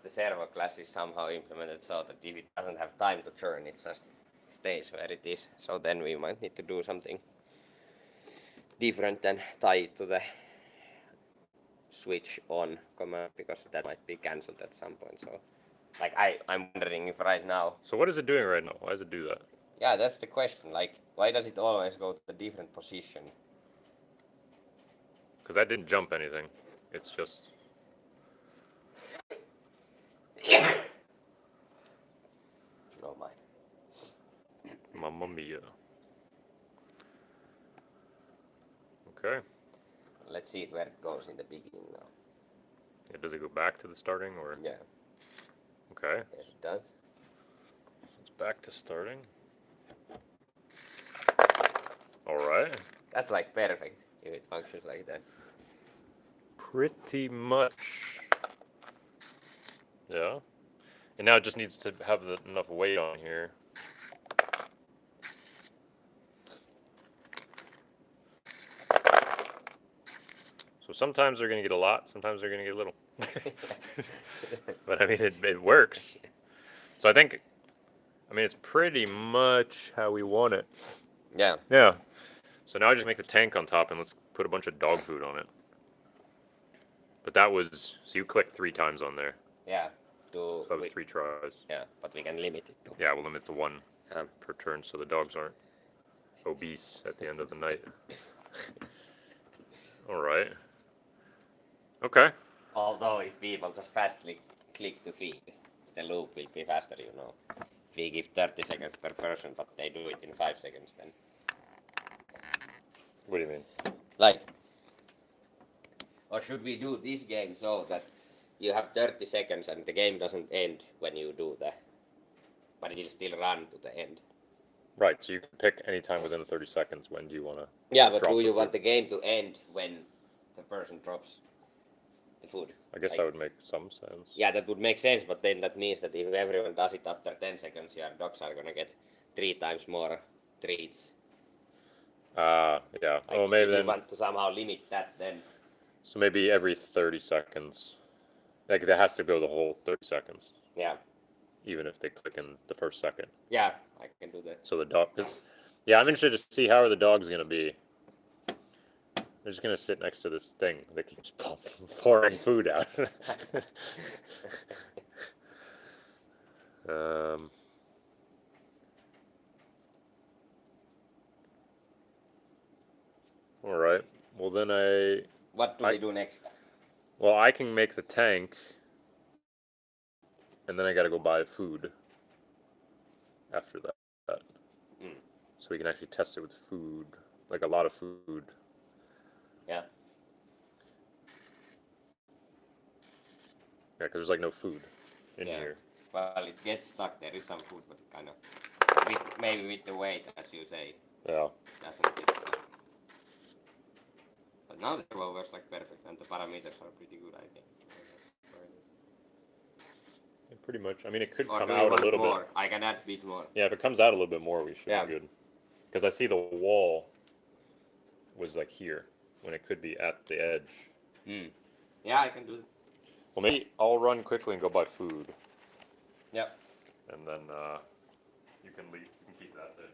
the servo class is somehow implemented so that if it doesn't have time to turn, it just stays where it is. So then we might need to do something different than tie it to the switch on command because that might be cancelled at some point. So like I'm wondering if right now. So what is it doing right now? Why does it do that? Yeah, that's the question. Like, why does it always go to a different position? Because that didn't jump anything. It's just. Oh my. Mamma mia. Okay. Let's see where it goes in the beginning now. Yeah, does it go back to the starting or? Yeah. Okay. Yes, it does. It's back to starting. All right. That's like perfect if it functions like that. Pretty much. Yeah. And now it just needs to have enough weight on here. So sometimes they're going to get a lot, sometimes they're going to get a little. But I mean, it works. So I think, it's pretty much how we want it. Yeah. Yeah. So now I just make the tank on top and let's put a bunch of dog food on it. But that was, so you clicked 3 times on there. Yeah. So that was 3 tries. Yeah, but we can limit it to. Yeah, we'll limit to 1 Yeah. per turn so the dogs aren't obese at the end of the night. Alright. Okay. Although if people just fastly click to feed, the loop will be faster, you know. If we give 30 seconds per person, but they do it in 5 seconds, then What do you mean? like. Or should we do this game so that you have 30 seconds and the game doesn't end when you do that, but it will still run to the end? Right, so you can pick any time within the 30 seconds when do you want to. Yeah, but Drop do the you food. want the game to end when the person drops the food? I guess Like- that would make some sense. Yeah, that would make sense, but then that means that if everyone does it after 10 seconds, your dogs are gonna get 3 times more treats. Yeah. Like, Oh, maybe if you then. want to somehow limit that, then So maybe every 30 seconds. Like, that has to go the whole 30 seconds, yeah, even if they click in the first second. yeah, I can do that. So the dog. Yeah, I'm interested to see how are the dogs going to be. They're just going to sit next to this thing that keeps pouring food out. um, all right. Well, then What do I- we do next? Well, I can make the tank, and then I got to go buy food after that. Mm. So we can actually test it with food, like a lot of food. Yeah. Yeah, because there's like no food in Yeah. here. Well, it gets stuck. There is some food, but it kind of, maybe with the weight, as you say, Yeah. doesn't get stuck. But now the flow works like perfect, and the parameters are pretty good, I think. Yeah, pretty much. I mean, it could Or come do you out a want little more? bit. I can add a bit more. Yeah, if it comes out a little bit more, we should Yeah. be good. Because I see the wall was like here, when it could be at the edge. Mm. Yeah, I can do it. Well, maybe I'll run quickly and go buy food, Yeah. and then you can leave. You can keep that then.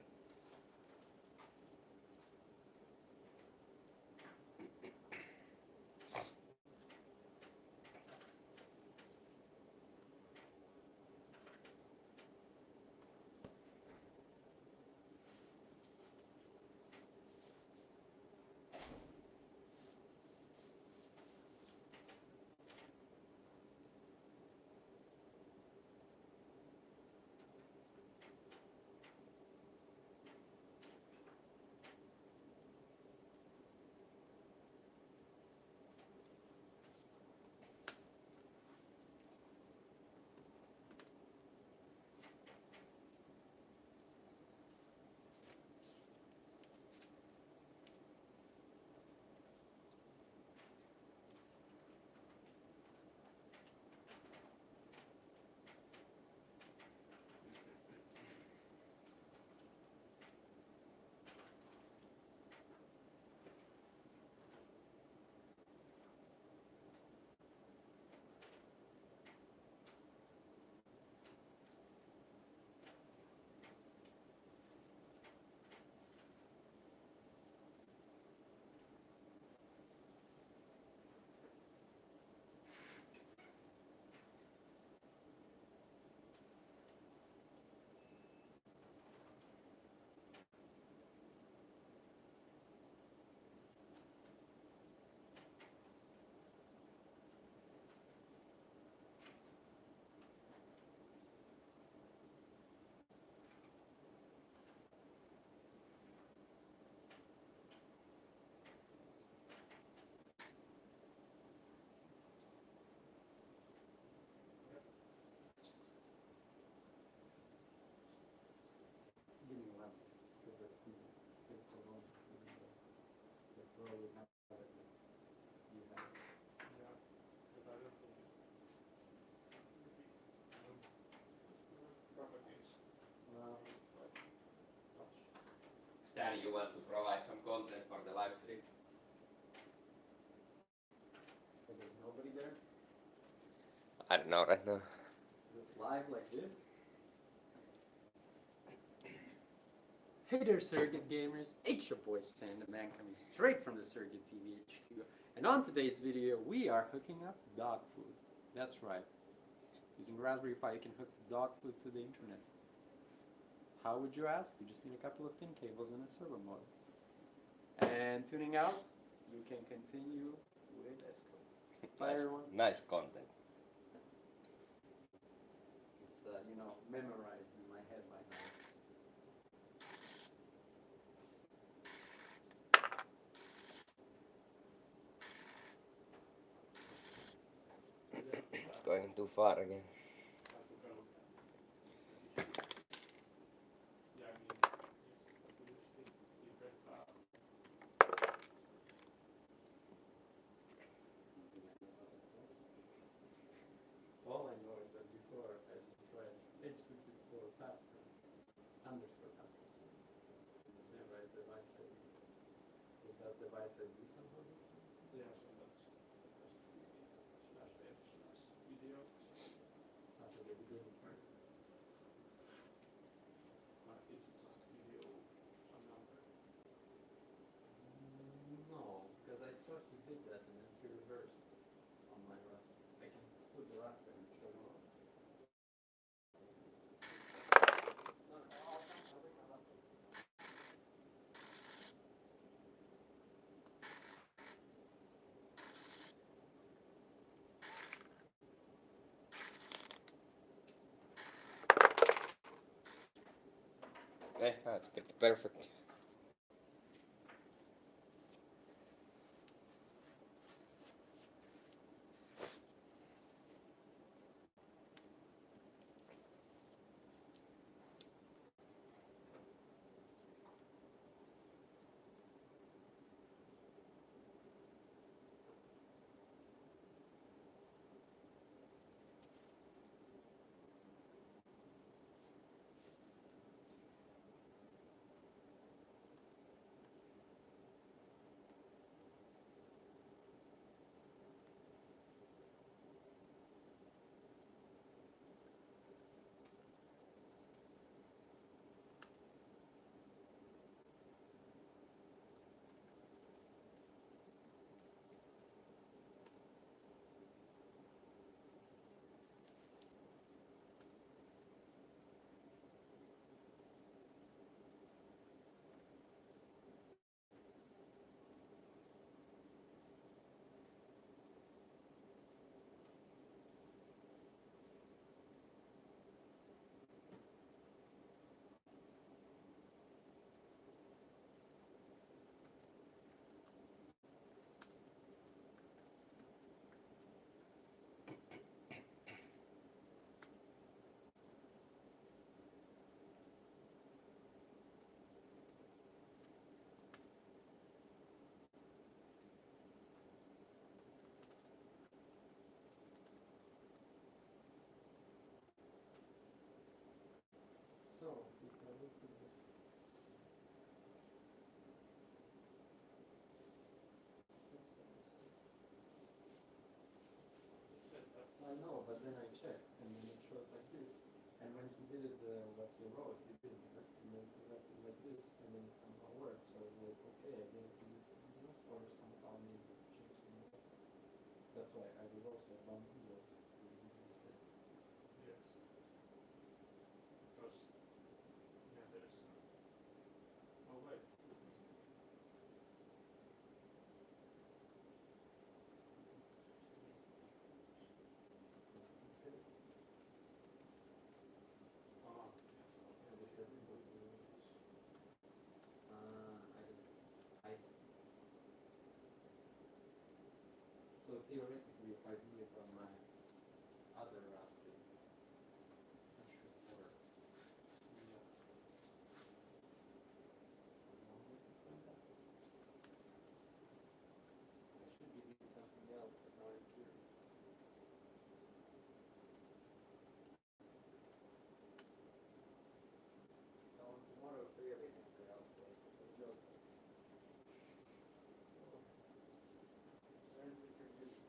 Stan, you want to provide some content for the live stream? There's nobody there? I don't know right now. Live like this? Hey there, Surrogate Gamers. It's your boy Stan, the man coming straight from the Surrogate TV HQ. And on today's video, we are hooking up dog food. That's right. Using Raspberry Pi, you can hook dog food to the internet. How would you ask? You just need a couple of thin cables and a servo motor. And tuning out, you can continue with Esco. Bye, everyone. Nice content. It's, memorized in my head by now. It's going too far again. All I know is that before I just write H264 password, underscore password. Then write device ID. Is that device ID somehow? Yeah, so that's /f/video. After the beginning part. It's just video, some number. No, because I sort of did that and then he reversed on my Raspberry. I can put the Raspberry and show you. That's pretty perfect. So, if I look at the I know, but then I checked, and then it showed like this. And when he did it, what he wrote, he didn't, right? And then he left it like this, and then it somehow worked. So I was like, okay, I guess he did something else, or somehow maybe changed something. That's why I was also bamboozled, because he didn't say. Yes. Because, yeah, there is no way. Ah, yes. And they said, I see. So theoretically, if I do it on my other Raspberry, that should work. Yeah. I should be doing something else, but now I'm curious. So tomorrow's really after I'll stay. Let's go. Learn with your duty.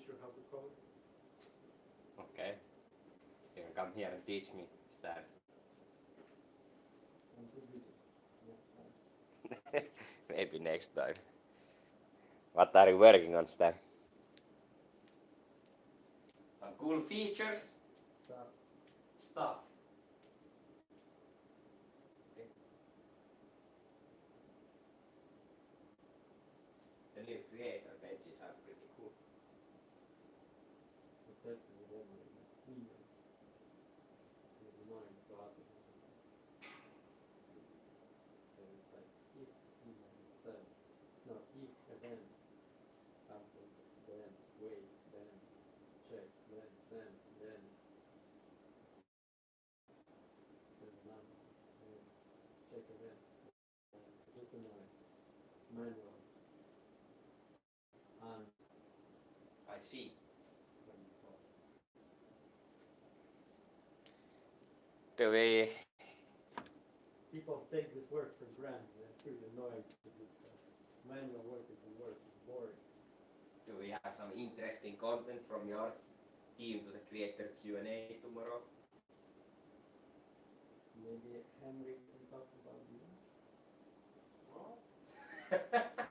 you how to code? Okay. You can come here and teach me, Stan. I'm too busy. Next time. Maybe next time. What are you working on, Stan? Some cool features. Stop. Stuff. The new creator pages are pretty cool. The test is over in here. With mine, but and it's like if event send. No, if event after then wait, then check, then send, then none, then check event. System line, manual, and I see. Do we people take this work for granted. That's pretty annoying to do stuff. Manual work is the work. It's boring. do we have some interesting content from your team to the creator Q&A tomorrow? Maybe Henry can talk about you.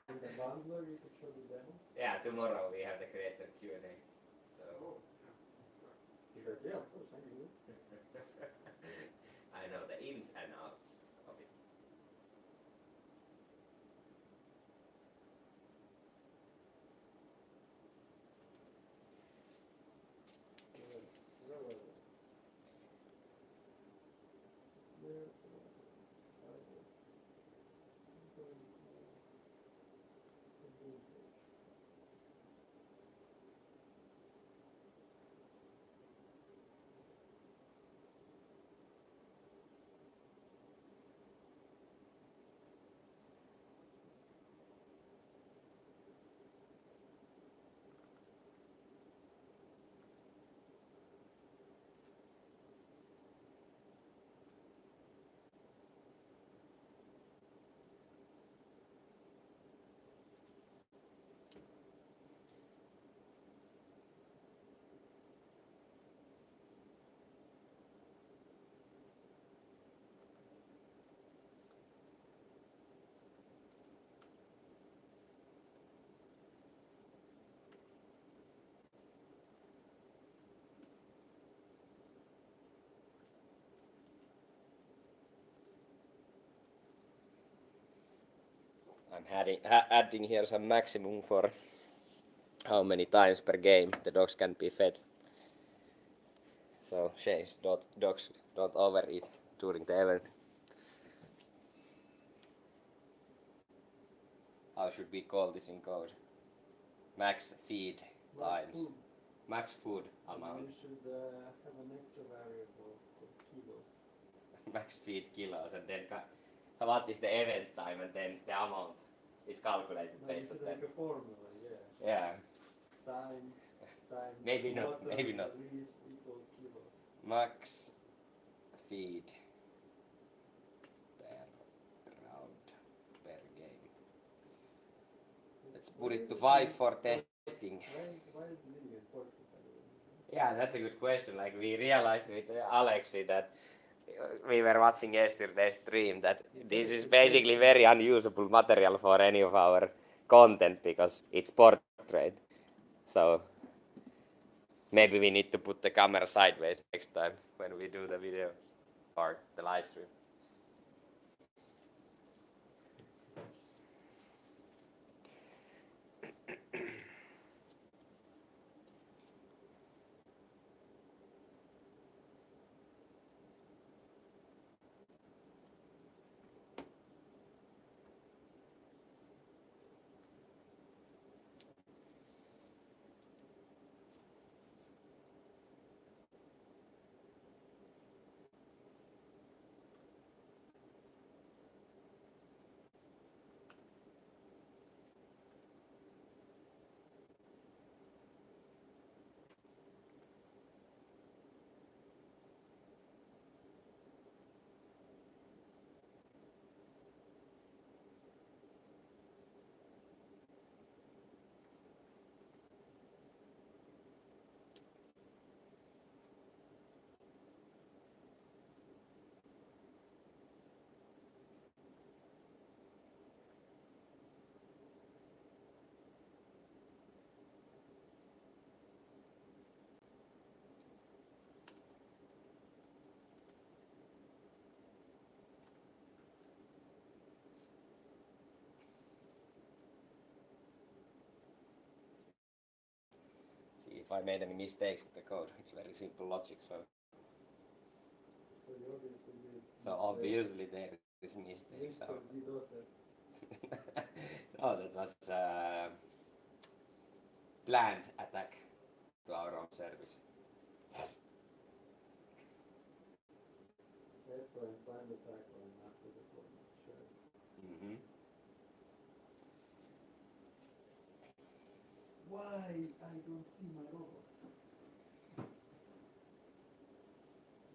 In the bundler, you could show the demo. Yeah, tomorrow we have the creator Q&A. So Sure, yeah, of course, I can do it. I know the ins and outs of it. I'm adding here some maximum for how many times per game the dogs can be fed. So change dogs don't overeat during the event. How should we call this in code? Max feed times. Max food amount. You should have an extra variable for kilos. Max feed kilos, and then what is the event time, and then the amount is calculated No, you based on should that. make a formula, yeah. Yeah, Time. Maybe not, water maybe not. release equals kilos. Max feed per round per game. Let's put it to 5 for testing. Why is the video important, by the way? Yeah, that's a good question. Like we realized with Alexi that we were watching yesterday's stream that this is basically very unusable material for any of our content because it's portrait. So maybe we need to put the camera sideways next time when we do the video or the live stream. if I made any mistakes to the code. It's very simple logic, so So you obviously did. obviously there is mistakes. So. Oh, that was planned attack to our own service. Let's go and find the tackle and master the format. Sure. Mm-hmm. Why I don't see my robot?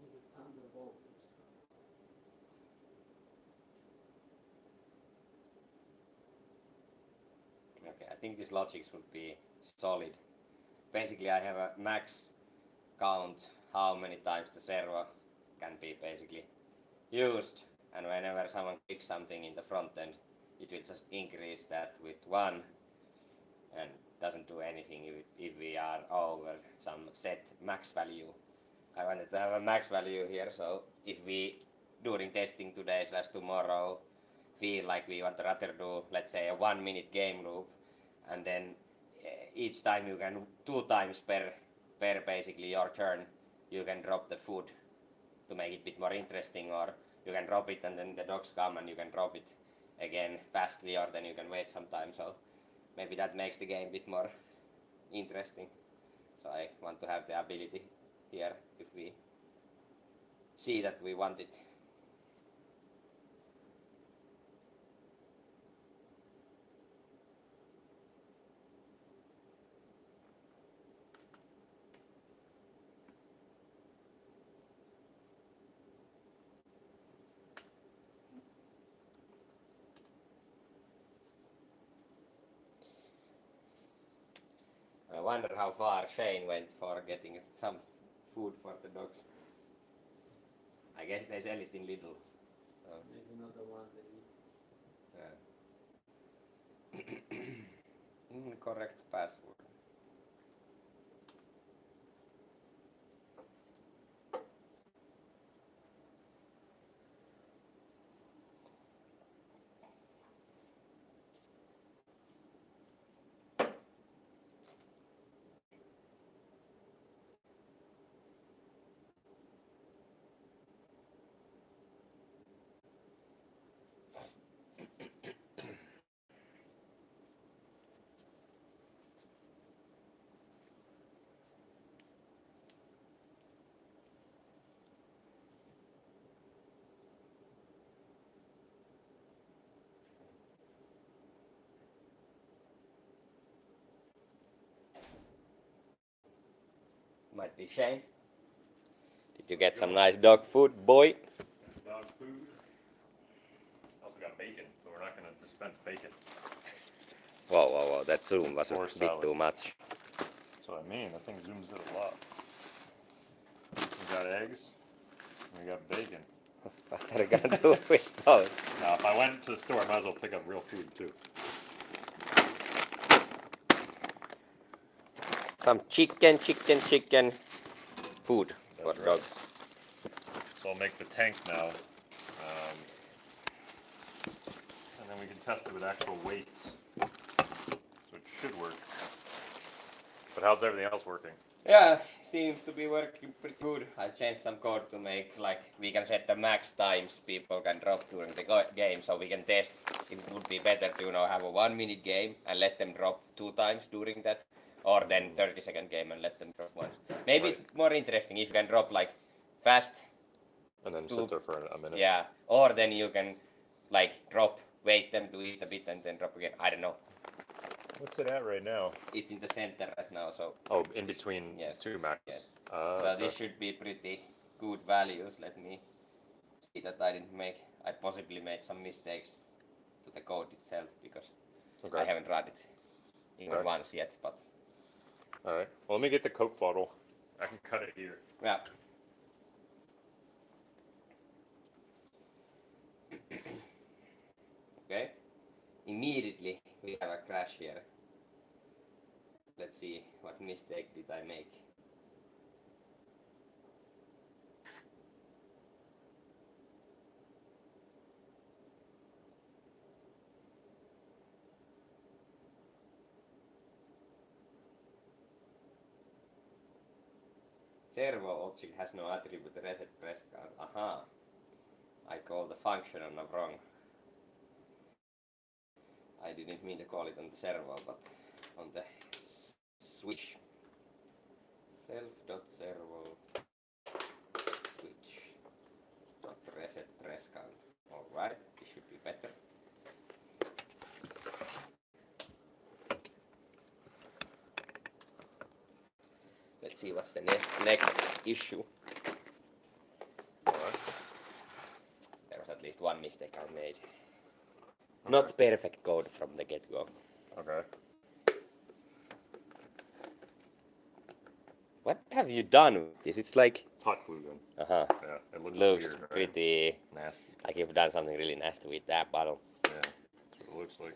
Is it undervolted? Okay, I think this logic would be solid. Basically, I have a max count how many times the servo can be basically used, and whenever someone clicks something in the front end, it will just increase that with 1 and doesn't do anything if we are over some set max value. I wanted to have a max value here, so if we during testing today / tomorrow feel like we want to rather do, let's say, a 1 minute game loop, and then each time you can 2 times per basically your turn you can drop the food to make it a bit more interesting, or you can drop it and then the dogs come and you can drop it again fastly, or then you can wait some time, so maybe that makes the game a bit more interesting. So I want to have the ability here if we see that we want it. I wonder how far Shane went for getting some food for the dogs. I guess they sell it in Lidl. So, Maybe not the one they eat. incorrect password. Might be Shane. Did you get some nice dog food, boy? Dog food. Also got bacon, but we're not going to dispense bacon. Whoa, that zoom was a Or bit salad. too much. That's what I mean. That thing zooms in a lot. We got eggs. And we got bacon. What are you gonna do with those? Now, if I went to the store, I might as well pick up real food too. Some chicken food for That's right. dogs. So I'll make the tank now. And then we can test it with actual weights. So it should work. But how's everything else working? Yeah, seems to be working pretty good. I changed some code to make, like, we can set the max times people can drop during the game, so we can test if it would be better to, have a 1 minute game and let them drop 2 times during that, or then 30-second game and let them drop once. Maybe it's more interesting if you can drop like fast, And then sit there for a minute. yeah, or then you can like drop, wait them to eat a bit and then drop again. I don't know. What's it at right now? It's in the center right now, so Oh, in between Yes. 2 max. Yes. Uh, so this should be pretty good values. Let me see that I possibly made some mistakes to the code itself because okay. I haven't run it even Okay. once yet, but All right. Well, let me get the Coke bottle. I can cut it here. yeah. Okay. Immediately we have a crash here. Let's see what mistake did I make. Servo object has no attribute reset press count. Aha. I called the function on the wrong. I didn't mean to call it on the servo, but on the switch. Self.servo switch dot reset press count. Alright, this should be better. Let's see what's the next issue. Alright. There was at least one mistake I made. Not perfect code from the get-go. Okay. What have you done with this? It's like, It's hot glue gun. uh-huh, Yeah, it looks, looks weird, right? pretty, Nasty. like you've done something really nasty with that bottle. Yeah, that's what it looks like.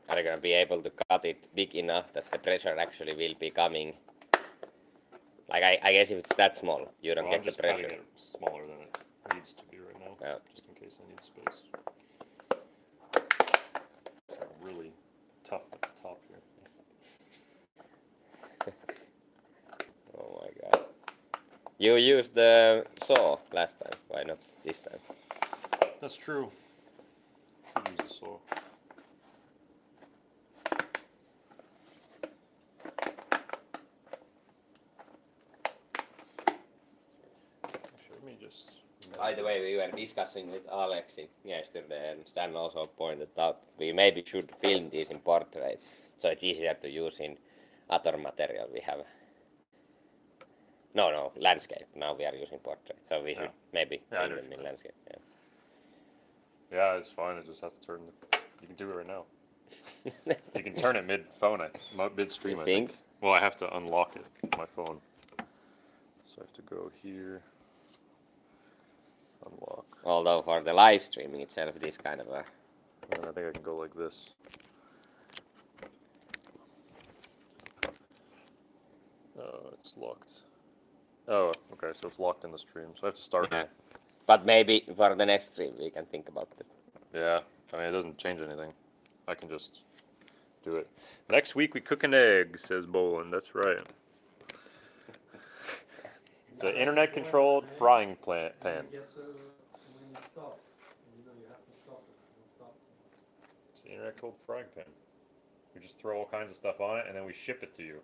Are you gonna be able to cut it big enough that the pressure actually will be coming? Like, I guess if it's that small, you don't Well, get I'm the just cutting pressure. it smaller than it needs to be right now, Yeah. just in case I need space. It's like really tough at the top here. Oh my god. You used the saw last time, why not this time? That's true. Could use a saw. Actually, let me just. By the way, we were discussing with Alex yesterday, and Stan also pointed out we maybe should film these in portrait, so it's easier to use in other material we have. No, landscape. Now we are using portrait, so we should maybe Yeah, I film know them what in you landscape. Yeah. Yeah, it's fine. I just have to turn the. You can do it right now. You can turn it mid phone, mid stream. You I think? Well, I have to unlock it, my phone. So I have to go here. Unlock. Although for the live streaming itself, this kind of a And I think I can go like this. Oh, it's locked. Oh, okay, so it's locked in the stream. So I have to start yeah. it. But maybe for the next stream we can think about it. Yeah, I mean, it doesn't change anything. I can just do it. Next week we cook an egg, says Boland. That's right. It's an internet-controlled frying pan. When you stop, you know you have to stop it. Don't stop. It's the internet-controlled frying pan. We just throw all kinds of stuff on it, and then we ship it to you.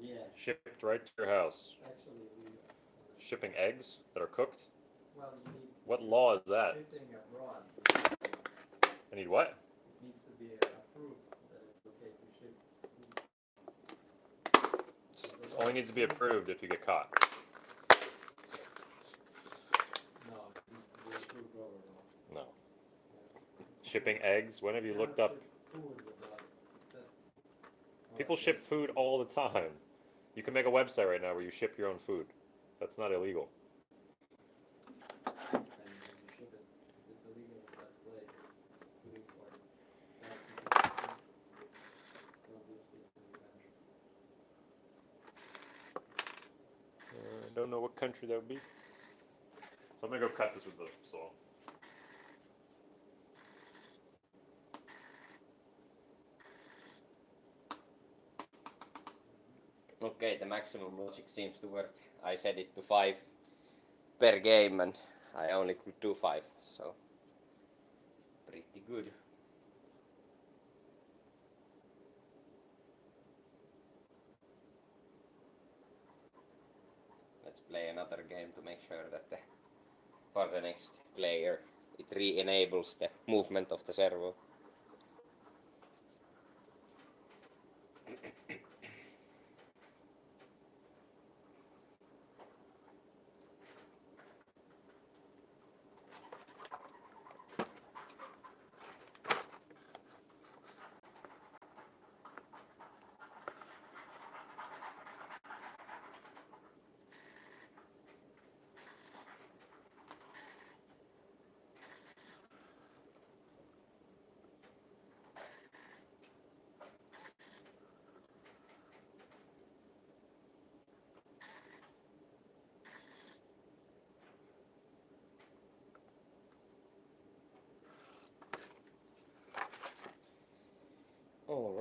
Yeah, Shipped right to your house. actually, Shipping eggs that are cooked? well, you need What law is that? shipping abroad. I need what? It needs to be approved that it's okay to ship. It only needs to be approved if you get caught. No, it needs to be approved overall. No. Shipping eggs? When have you looked up? Food without that. People ship food all the time. You can make a website right now where you ship your own food. That's not illegal. And you ship it. If it's illegal in that place, you import it. Don't do specific country. I don't know what country that would be. So I'm gonna go cut this with the saw. Okay, the maximum logic seems to work. I set it to 5 per game and I only could do 5, so pretty good. Let's play another game to make sure that for the next player it re-enables the movement of the servo.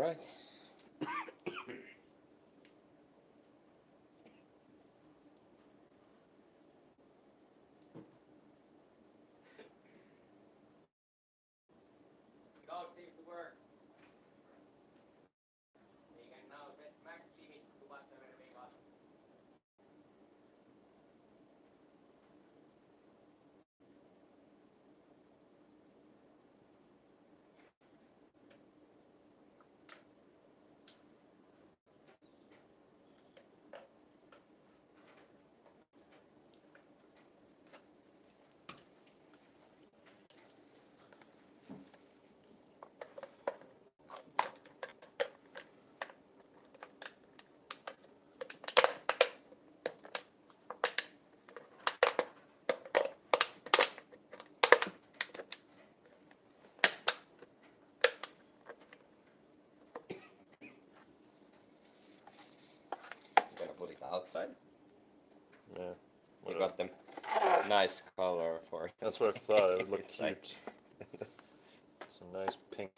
right. Dog seems to work. We can now set max limit to whatever we want. Gonna put it outside. Yeah. You got them nice color for it. That's what I thought. It would look It's cute. like- Some nice pink.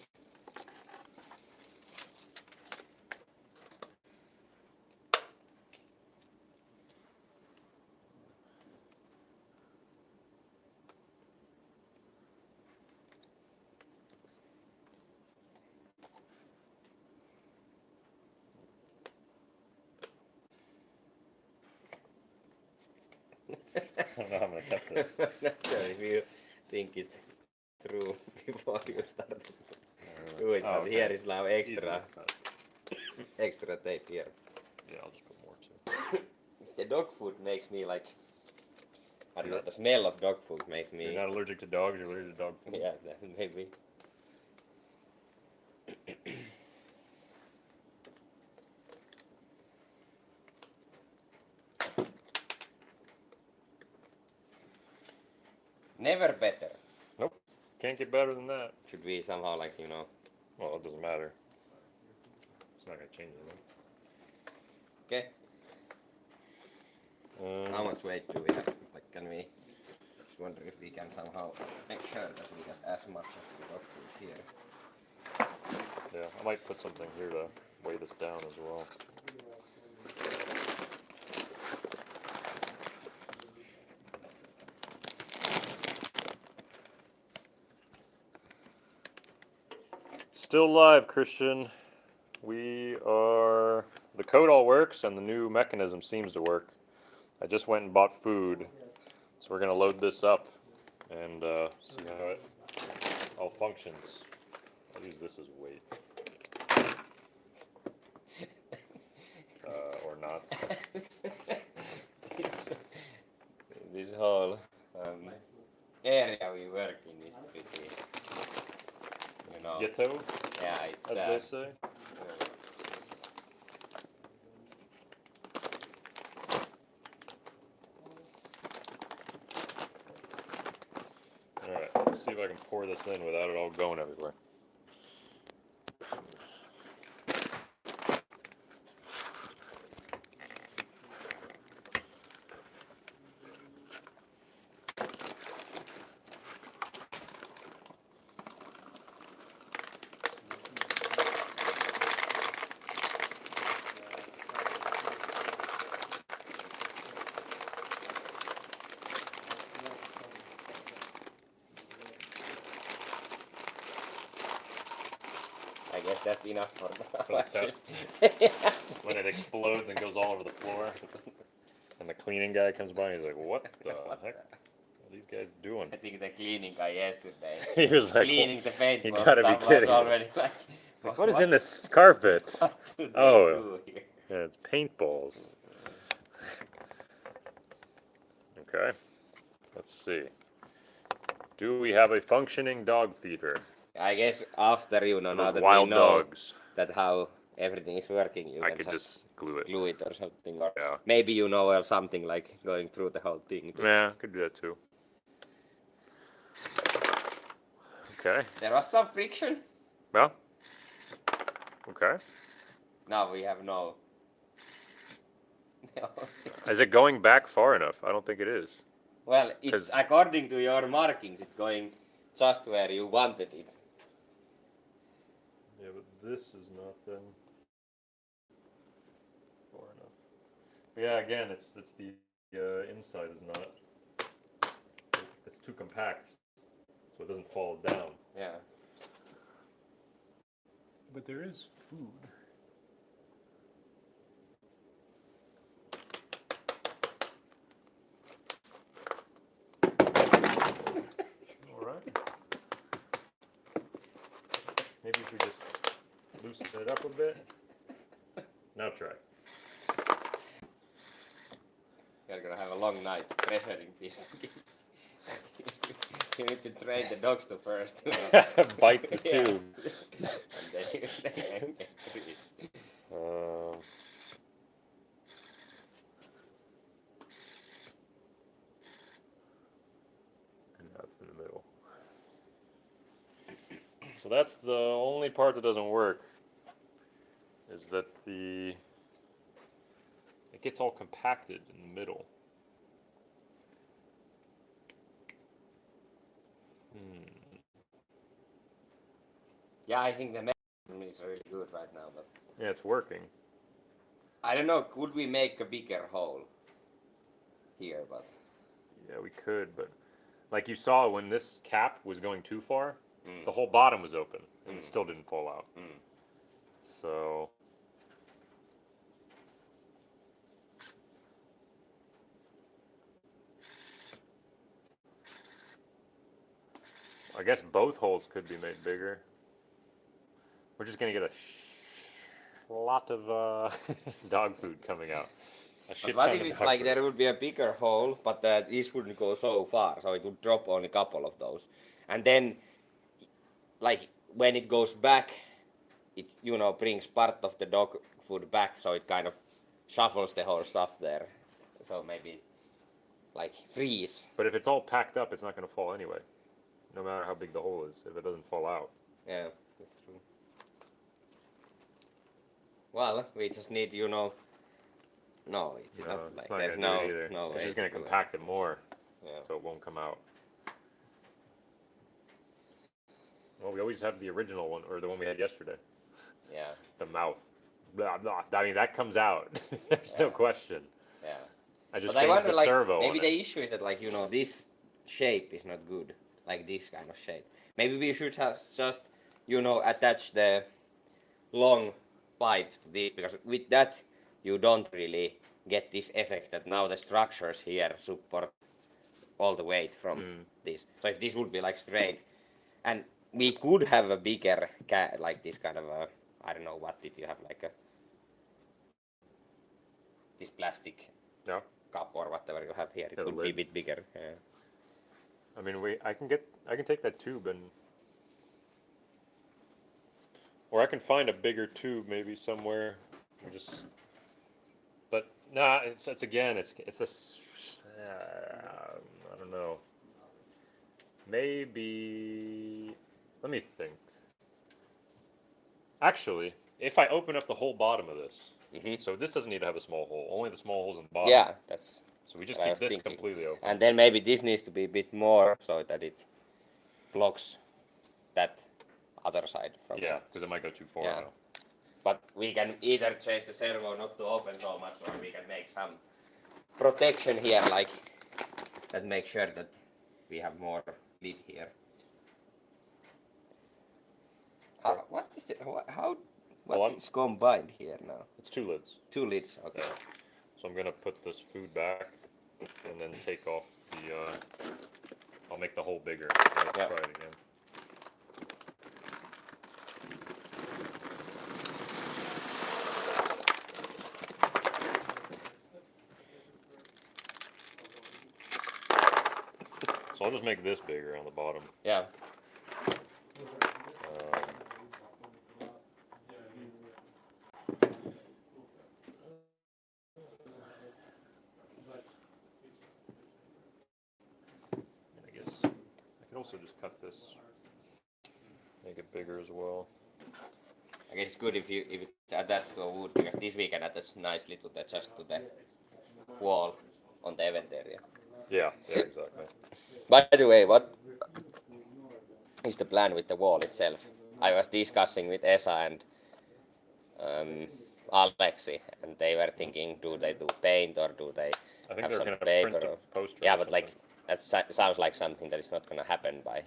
I don't know how I'm gonna cut this. Not sure if you think it through before you start to do it, Oh, but okay. here is now Easy extra to cut. extra tape here. Yeah, I'll just put more too. The dog food makes me like, I don't know, You're- the smell of dog food makes me, You're not allergic to dogs, you're allergic to dog food. yeah, maybe. Never better. Can't get better than that. Should we somehow like, you know, Well, it doesn't matter. It's not gonna change anything. okay, how much weight do we have? Like, can we, just wonder if we can somehow make sure that we have as much of the dog food here. Yeah, I might put something here to weigh this down as well. Still live, Christian. We are. The code all works and the new mechanism seems to work. I just went and bought food, so we're gonna load this up and see how it all functions. I'll use this as weight. Or not. This whole area we work in is pretty, you know, Ghetto, yeah, it's as they say. Alright, let's see if I can pour this in without it all going everywhere. I guess that's enough for For the test. When it explodes and goes all over the floor. And the cleaning guy comes by and he's like, what the heck are these guys doing? I think the cleaning guy yesterday, He was like, cleaning the paint you stuff gotta be was kidding me. already like, like, what is in this carpet? what do they Oh. do here? Yeah, it's paintballs. Okay, let's see. Do we have a functioning dog feeder I guess after, you know, for now those that wild we know dogs? that how everything is working, you I can could just glue it. glue it or something, or Yeah. maybe you know or something like going through the whole thing. Yeah, I could do that too. Okay, There was some friction. well, okay. Now we have no. Is it going back far enough? I don't think it is. Well, it's 'Cause- according to your markings, it's going just where you wanted it. Yeah, but this is not then far enough. Yeah, again, it's the inside is not. It's too compact, so it doesn't fall down. Yeah. But there is food. All right. Maybe if we just loosen it up a bit. Now try. You're gonna have a long night pressuring this. You need to train the dogs to first. Bite the Yeah. tube. And then you get treats. And that's in the middle. So that's the only part that doesn't work. Is that it gets all compacted in the middle. Yeah, I think the mechanism is really good right now, but Yeah, it's working. I don't know. Could we make a bigger hole here? But Yeah, we could, but like you saw when this cap was going too far, Mm. the whole bottom was open and it Mm. still didn't fall out. Mm. So I guess both holes could be made bigger. We're just gonna get a lot of dog food coming out. A But shit what ton if of it, dog like food. there would be a bigger hole, but this wouldn't go so far, so it would drop only a couple of those, and then like when it goes back, it brings part of the dog food back, so it kind of shuffles the whole stuff there. So maybe like freeze. But if it's all packed up, it's not gonna fall anyway. No matter how big the hole is, if it doesn't fall out. Yeah, that's true. Well, we just need, no, it's No, not it's like not there's gonna no, do it either. no It's way just gonna to do it. compact it more, Yeah. so it won't come out. Well, we always have the original one, or the one we had yesterday. Yeah, The mouth. Blah, blah. I mean, that comes out. There's no Yeah. question. yeah. I just But I changed wonder, the like, servo maybe on the it. issue is that, like, this shape is not good, like this kind of shape. Maybe we should have just, attach the long pipe to this, because with that you don't really get this effect that now the structures here support all the weight from this. So if this would be like straight, and we could have a bigger like this kind of a, I don't know, what did you have, like this plastic Yeah. cup or whatever you have here. It Yeah, the could be a lid. bit bigger. Yeah. I mean, I can take that tube and, or I can find a bigger tube maybe somewhere. But nah, it's again, it's this. I don't know. Maybe. Let me think. Actually, if I open up the whole bottom of this, so this doesn't need to have a small hole. Only the small holes in the bottom. Yeah, that's. So we just what I keep was this thinking. completely open. And then maybe this needs to be a bit more so that it blocks that other side from. Yeah, because it might go too far. Yeah. Now. But we can either change the servo not to open so much, or we can make some protection here, like that, make sure that we have more lid here. What is the how? Well, I'm- What is combined here now? It's 2 lids. 2 lids. Okay. Yeah. So I'm gonna put this food back, and then take off the. I'll make the hole bigger. Let's Yeah. try it again. So I'll just make this bigger on the bottom. Yeah. Um, and I guess I can also just cut this, make it bigger as well. I guess it's good if it's attached to a wood, because this we can attach nicely to the wall on the event area. Yeah, exactly. By the way, what is the plan with the wall itself? I was discussing with Esa and Alexi, and they were thinking, do they do paint or do they I think have they're some gonna paper? print a Or, poster. yeah, or but like something. that sounds like something that is not gonna happen by.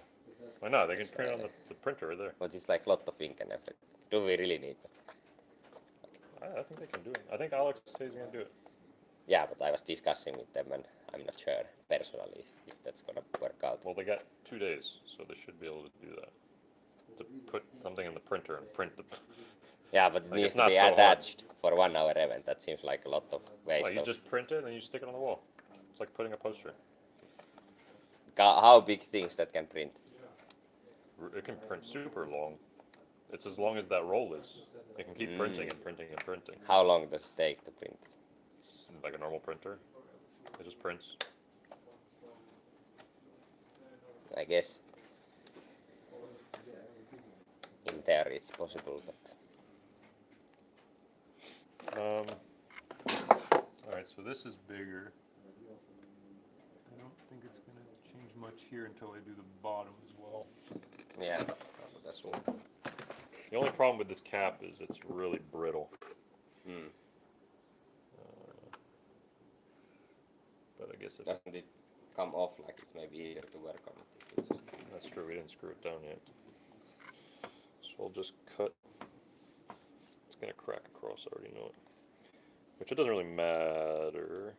Why not? They can print it on the printer right there. But it's like lot of ink and everything. Do we really need that? I think they can do it. I think Alex says he's gonna do it. Yeah, but I was discussing with them, and I'm not sure personally if that's gonna work out. Well, they got 2 days, so they should be able to do that. To put something in the printer and print the. Yeah, but it Like, needs it's to not be so hard. attached for 1 hour event. That seems like a lot of waste. Well, you of just print it and you stick it on the wall. It's like putting a poster. how big things that can print. It can print super long. It's as long as that roll is. It can keep printing and printing and printing. How long does it take to print? It's like a normal printer. It just prints. I guess in theory it's possible, but Alright, so this is bigger. I don't think it's gonna change much here until I do the bottom as well. yeah, that's all. The only problem with this cap is it's really brittle. Hmm. But I guess if Doesn't it come off like it's maybe easier to work on it? If you just- that's true, we didn't screw it down yet. So we'll just cut. It's gonna crack across, I already know it. Which it doesn't really matter.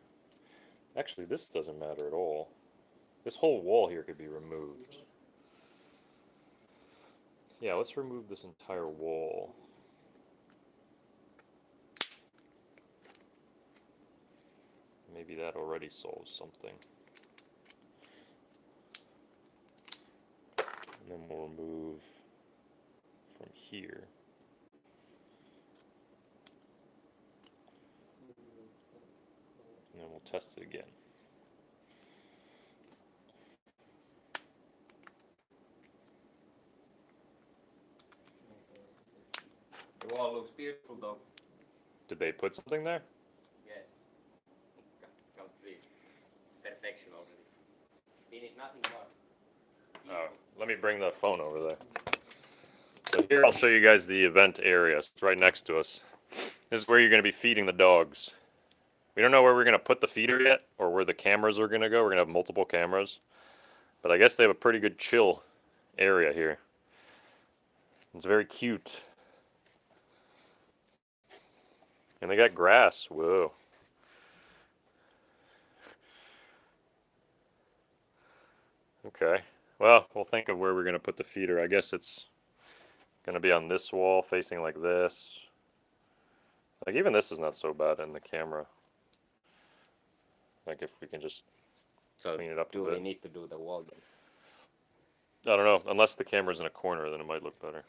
Actually, this doesn't matter at all. This whole wall here could be removed. Yeah, let's remove this entire wall. Maybe that already solves something. And then we'll remove from here. And then we'll test it again. The wall looks beautiful though. Did they put something there? Yes. Complete. It's perfection already. We need nothing more. Oh, let me bring the phone over there. So here I'll show you guys the event area. It's right next to us. This is where you're going to be feeding the dogs. We don't know where we're going to put the feeder yet or where the cameras are going to go. We're going to have multiple cameras. But I guess they have a pretty good chill area here. It's very cute. And they got grass. Whoa. Okay. Well, we'll think of where we're going to put the feeder. I guess it's going to be on this wall facing like this. Like even this is not so bad in the camera. Like if we can just So clean it up a do we bit. need to do the wall then? I don't know. Unless the camera's in a corner, then it might look better.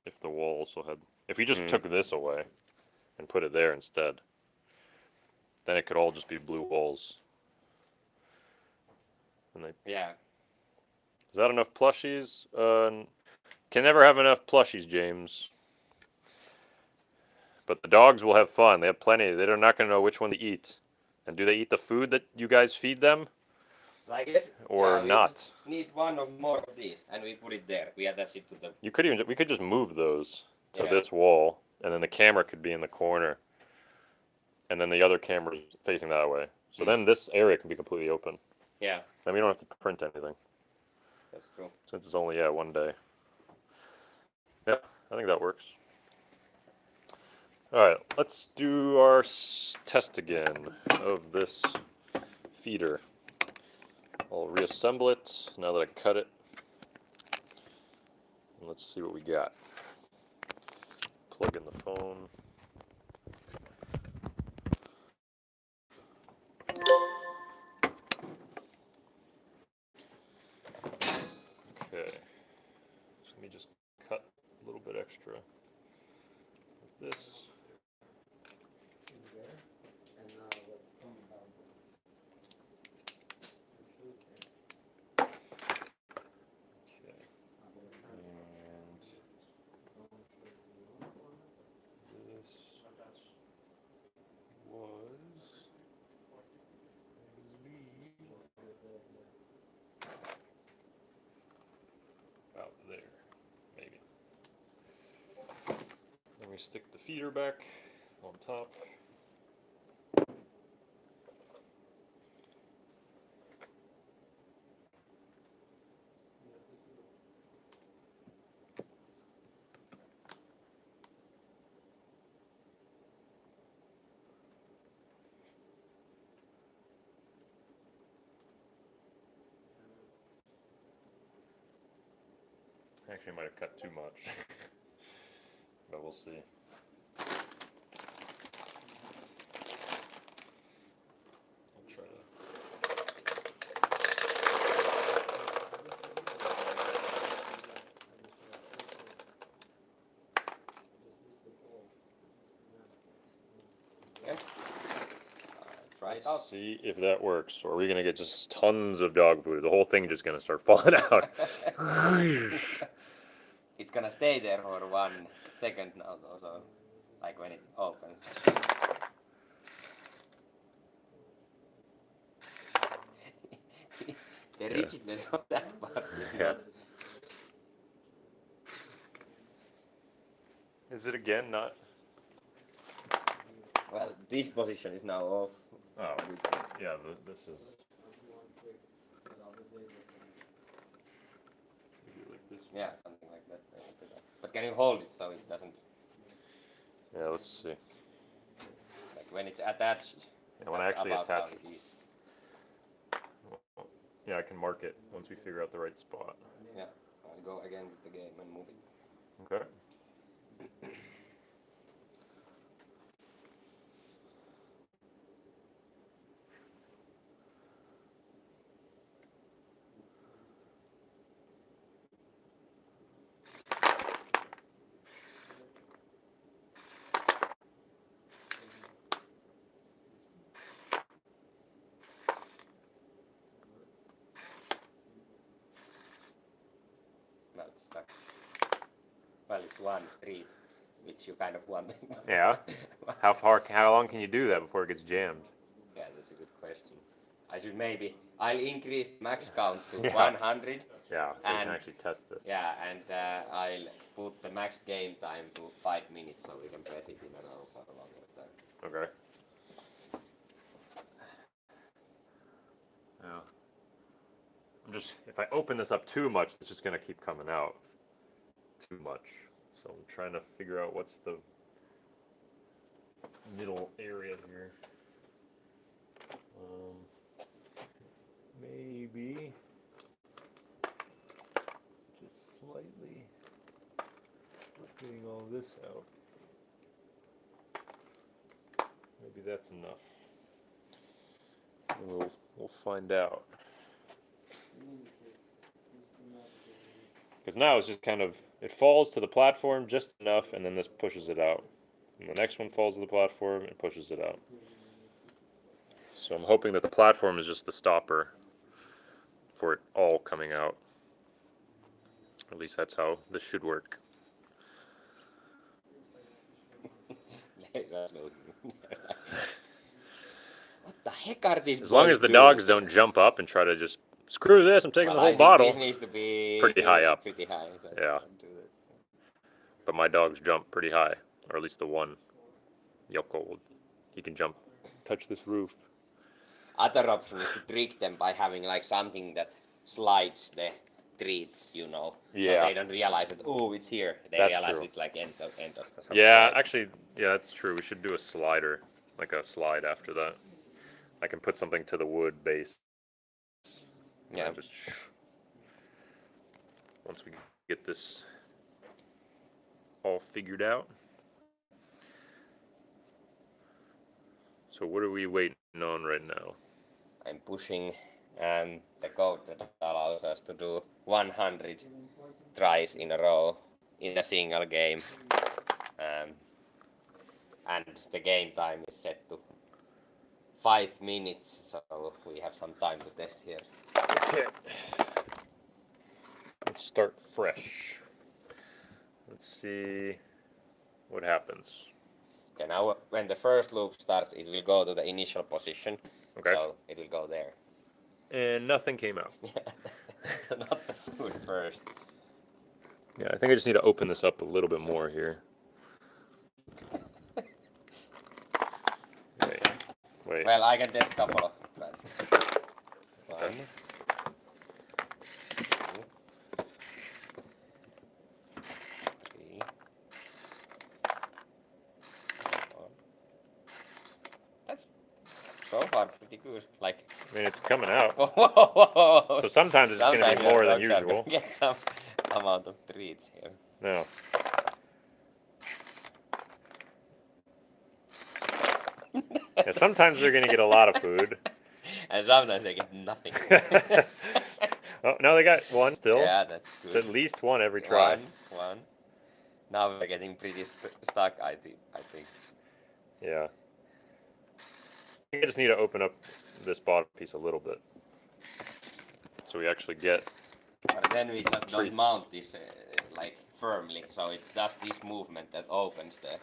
If the wall also had... If we just took this away and put it there instead, then it could all just be blue walls. And they... Yeah. Is that enough plushies? Can never have enough plushies, James. But the dogs will have fun. They have plenty. They're not going to know which one to eat. And do they eat the food that you guys feed them? I guess. Or yeah, we not? just need one or more of these, and we put it there. We attach it to the. You could even... We could just move those to Yeah. this wall. And then the camera could be in the corner. And then the other camera's facing that way. So then this area can be completely open. Yeah, Then we don't have to print anything. that's true. Since it's only, 1 day. Yeah, I think that works. Alright, let's do our test again of this feeder. I'll reassemble it now that I cut it. And let's see what we got. Plug in the phone. Okay. So let me just cut a little bit extra of this. And now let's think about Okay. And this was about there, maybe. Then we stick the feeder back on top. Actually, I might have cut too much, but we'll see. I'll try to. Try it out. Let's see if that works. Or are we gonna get just tons of dog food? The whole thing just gonna start falling out. It's gonna stay there for 1 second now, though, so like when it opens. The rigidness of that part is Yeah. not. Is it again not? Well, this position is now off. Oh, yeah. This is. Maybe like this. Yeah, something like that. But can you hold it so it doesn't, Yeah, let's see. like when it's attached? Yeah, when I that's actually about attach how it. it is. Yeah, I can mark it once we figure out the right spot. Yeah, I'll go again with the game and move it. Okay. Now it's stuck. Well, it's one treat, which you kind of want. Yeah. How long can you do that before it gets jammed? Yeah, that's a good question. I should maybe, I'll increase max count to Yeah. 100. Yeah, so we And- can actually test this. Yeah, and I'll put the max game time to 5 minutes so we can press it in a row for a longer time. Okay. Yeah. If I open this up too much, it's just gonna keep coming out too much. So I'm trying to figure out what's the middle area here. Maybe just slightly getting all this out. Maybe that's enough. We'll find out. Because now it's just kind of, it falls to the platform just enough, and then this pushes it out. And the next one falls to the platform and pushes it out. So I'm hoping that the platform is just the stopper for it all coming out. At least that's how this should work. What the heck are these? As long boys as the doing? dogs don't jump up and try to just, screw this, I'm taking Well, the I whole think bottle. This needs to be Pretty high up. Pretty high. So Yeah. don't do that. But my dogs jump pretty high, or at least the one. Yoko, he can jump, touch this roof. Other option is to trick them by having like something that slides the treats, you know. Yeah. So they don't realize that, oh, it's here. They That's realize true. it's like end of the Yeah, slide. actually, yeah, that's true. We should do a slider, like a slide after that. I can put something to the wood base. Yeah. And just once we get this all figured out. So what are we waiting on right now? I'm pushing the code that allows us to do 100 tries in a row in a single game. And the game time is set to 5 minutes, so we have some time to test here. Okay. Let's start fresh. Let's see what happens. Okay, now when the first loop starts, it will go to the initial position. Okay. So it will go there. And nothing came out. Not the food first. Yeah, I think I just need to open this up a little bit more here. Wait. Well, I can test a couple of transfers. One. Two. Three. Four. That's so far pretty good. Like, I mean, it's coming out. so So sometimes it's going to be more than usual. Get some amount of treats here. No. Yeah, sometimes they're going to get a lot of food. And sometimes they get nothing. Oh, no, they got one still. Yeah, that's It's good. at least one every try. One. Now we're getting pretty stuck, I think. Yeah. I think I just need to open up this bottom piece a little bit. So we actually get. But then we just don't Treats. mount this like firmly, so it does this movement that opens the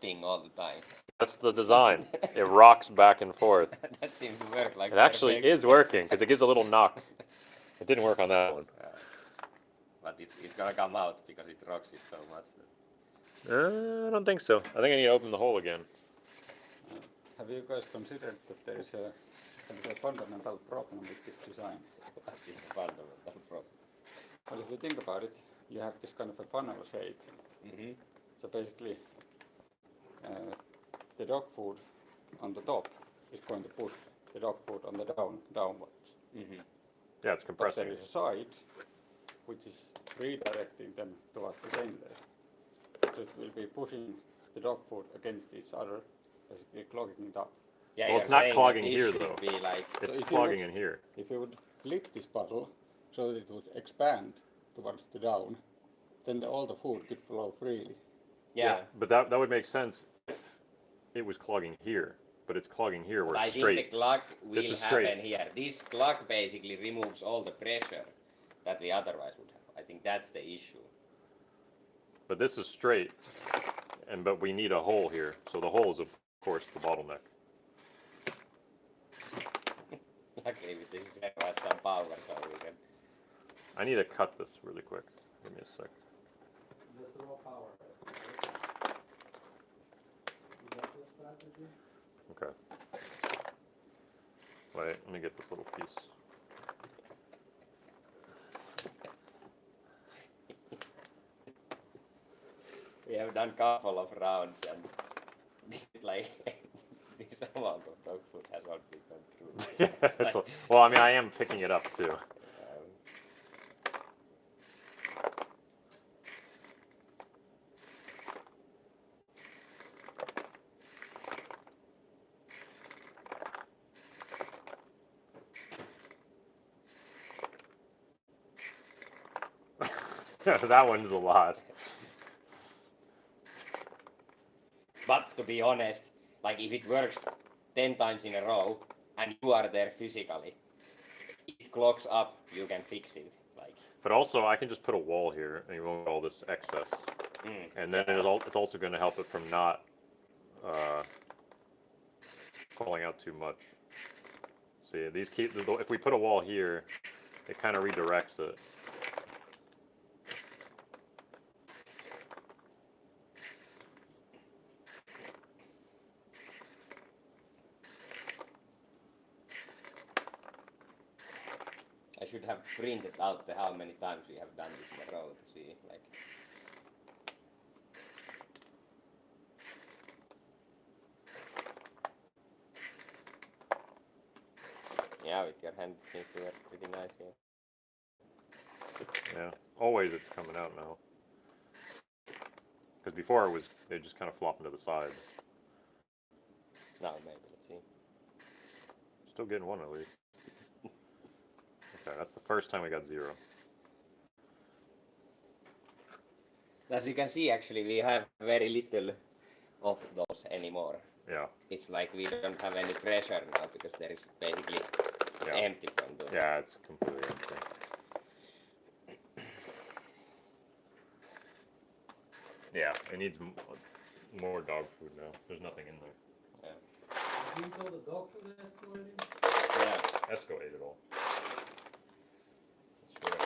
thing all the time. That's the design. It rocks back and forth. That seems to work like It actually perfect. is working because it gives a little knock. It didn't work on that one. But it's gonna come out because it rocks it so much. I don't think so. I think I need to open the hole again. Have you guys considered that there is a kind of a fundamental problem with this design? That is the fundamental problem. Well, if you think about it, you have this kind of a funnel shape. Mm-hmm. So basically, the dog food on the top is going to push the dog food on the downwards. Mm-hmm. Yeah, it's But compressing. there is a side which is redirecting them towards the center. So it will be pushing the dog food against each other, basically clogging it up. Yeah, Well, you're it's not saying clogging that this here, should though. Be like, It's if you clogging would- in here. If you would flip this bottle so that it would expand towards the down, then all the food could flow freely. yeah. But that would make sense if it was clogging here. But it's clogging here where I it's think straight. the clog This will is straight. happen here. This clog basically removes all the pressure that we otherwise would have. I think that's the issue. But this is straight. But we need a hole here. So the hole is, of course, the bottleneck. Luckily with this there was some power so we can. I need to cut this really quick. Give me a sec. That's raw power. Is that your strategy? Okay. Wait, let me get this little piece. We have done couple of rounds and this like this amount of dog food has not been gone through. Yeah, It's it's like, well, I mean, I am picking it up too. That one's a lot. But to be honest, like if it works 10 times in a row and you are there physically, it clogs up, you can fix it. Like, But also, I can just put a wall here, and you won't get all this excess. And then it's also going to help it from not falling out too much. See, these keep. If we put a wall here, it kind of redirects it. I should have printed out how many times we have done this in a row to see, like. Yeah, with your hand it seems to work pretty nice here. Yeah, always it's coming out now. Because before they just kind of flop into the sides. Now maybe, let's see. Still getting one at least. Okay, that's the first time we got 0. As you can see, actually, we have very little of those anymore. Yeah, It's like we don't have any pressure now because there is basically it's Yeah. empty from the. yeah, it's completely empty. Yeah, it needs more dog food now. There's nothing in there. You told the dog food escalating? Yeah, Esco ate it all. that's true.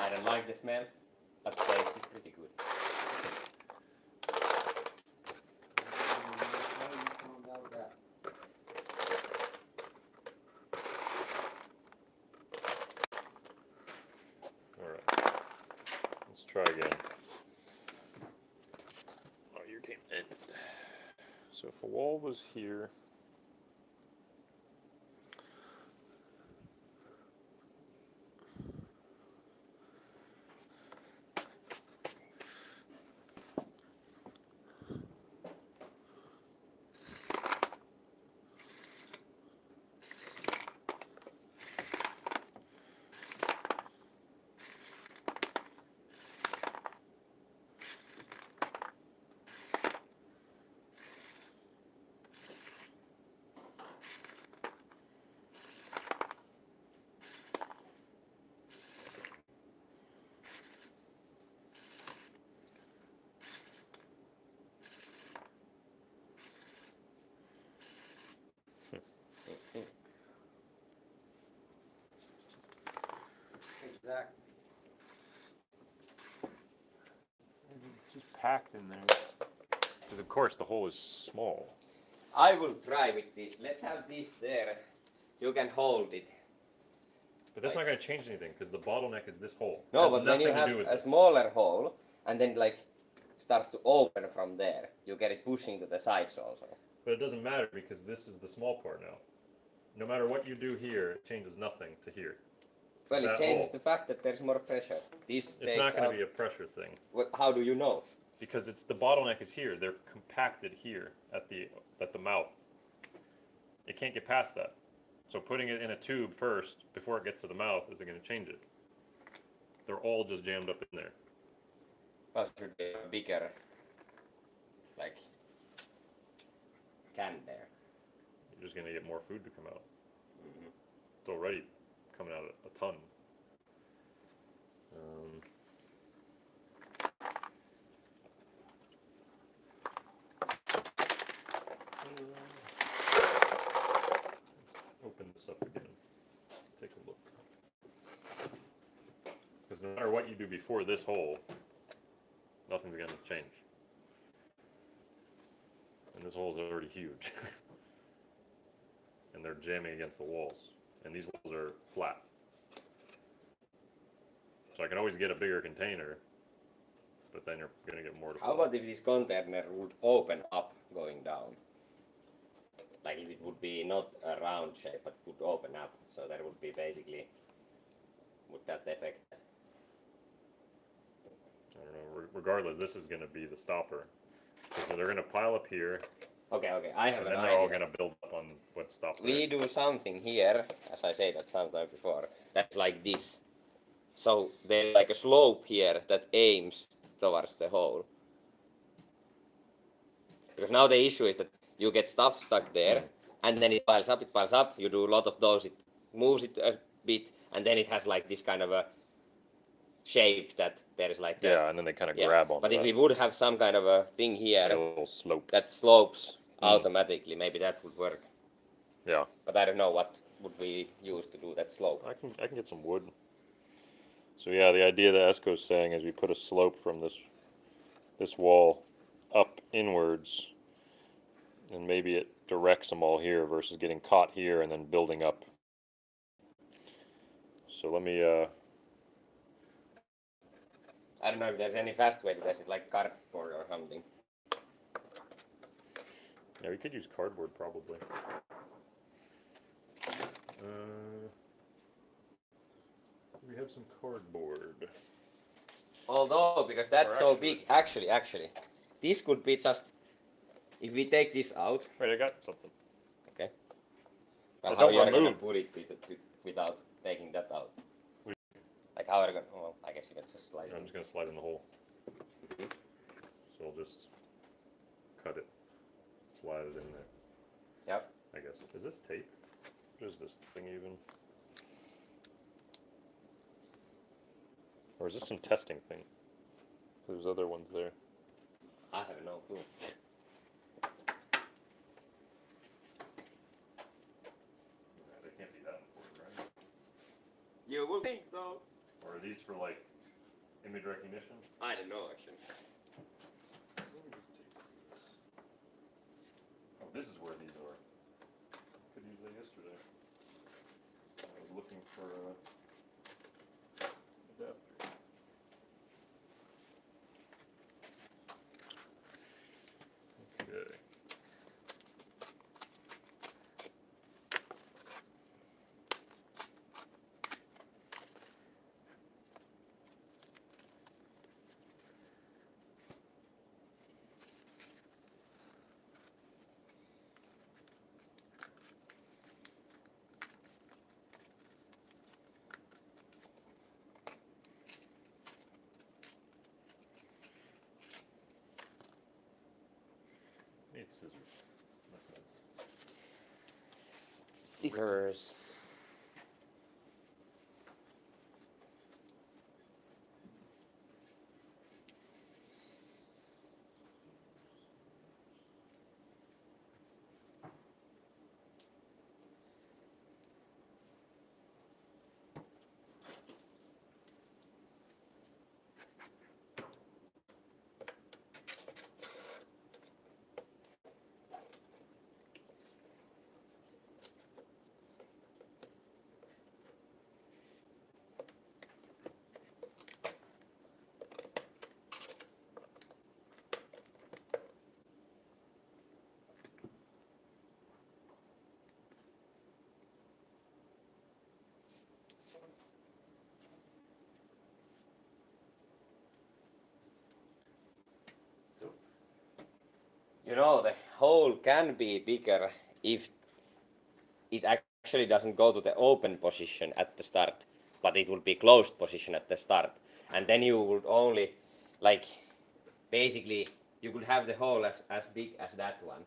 I don't like the smell, but the taste is pretty good. How you found out try again. Oh, you came in. So if a wall was here. Exactly. It's just packed in there. Because of course the hole is small. I will try with this. Let's have this there. You can hold it. But that's not going to change anything because the bottleneck is this hole. It No, has but when you nothing to have do with a it. smaller hole and then like starts to open from there, you get it pushing to the sides also. But it doesn't matter because this is the small part now. No matter what you do here, it changes nothing to here. Well, That it changes hole. the fact that there's more pressure. This It's takes not going out. to be a pressure thing How do you know? because it's the bottleneck is here. They're compacted here at the mouth. It can't get past that. So putting it in a tube first before it gets to the mouth isn't going to change it. They're all just jammed up in there. Well, it should be a bigger, like, can there. You're just going to get more food to come out. Mhm. It's already coming out a ton. Let's open this up again. Take a look. Because no matter what you do before this hole, nothing's going to change. And this hole is already huge. And they're jamming against the walls. And these walls are flat. So I can always get a bigger container, but then you're going to get more to How fall. about if this container would open up going down? Like if it would be not a round shape, but would open up, so that would be basically, would that affect? I don't know. Regardless, this is going to be the stopper. So they're going to pile up here, Okay, I have and an then they're all idea. going to build up on what's stopped We there. do something here, as I said that sometime before, that's like this. So there's like a slope here that aims towards the hole. Because now the issue is that you get stuff stuck there, and then it piles up, you do a lot of those, it moves it a bit, and then it has like this kind of a shape that there's like Yeah, and then they kind of yeah. grab onto But if that. we would have some kind of a thing here Like a little slope. that slopes automatically, maybe that would work. Yeah. But I don't know what would we use to do that slope. I can get some wood. So yeah, the idea that Esco's saying is we put a slope from this wall up inwards, and maybe it directs them all here versus getting caught here and then building up. So let me I don't know if there's any fast way to test it, like cardboard or something. yeah, we could use cardboard probably. We have some cardboard. Although, because that's Or so actually- big, actually, this could be just, if we take this out, Wait, I got something. well, But how don't you are gonna remove. put it without taking that out? We- Like how are you gonna, well, I guess you can just slide I'm it. just gonna slide in the hole. So I'll just cut it, slide it in there. Yep. I guess. Is this tape? What is this thing even? Or is this some testing thing? There's other ones there. I have no clue. They can't be that important, right? You would think so. Or are these for like image recognition? I don't know actually. Oh, this is where these are. Could use that yesterday. I was looking for adapter. Scissors. You know, the hole can be bigger if it actually doesn't go to the open position at the start, but it would be closed position at the start. And then you would only, like, basically, you could have the hole as big as that one.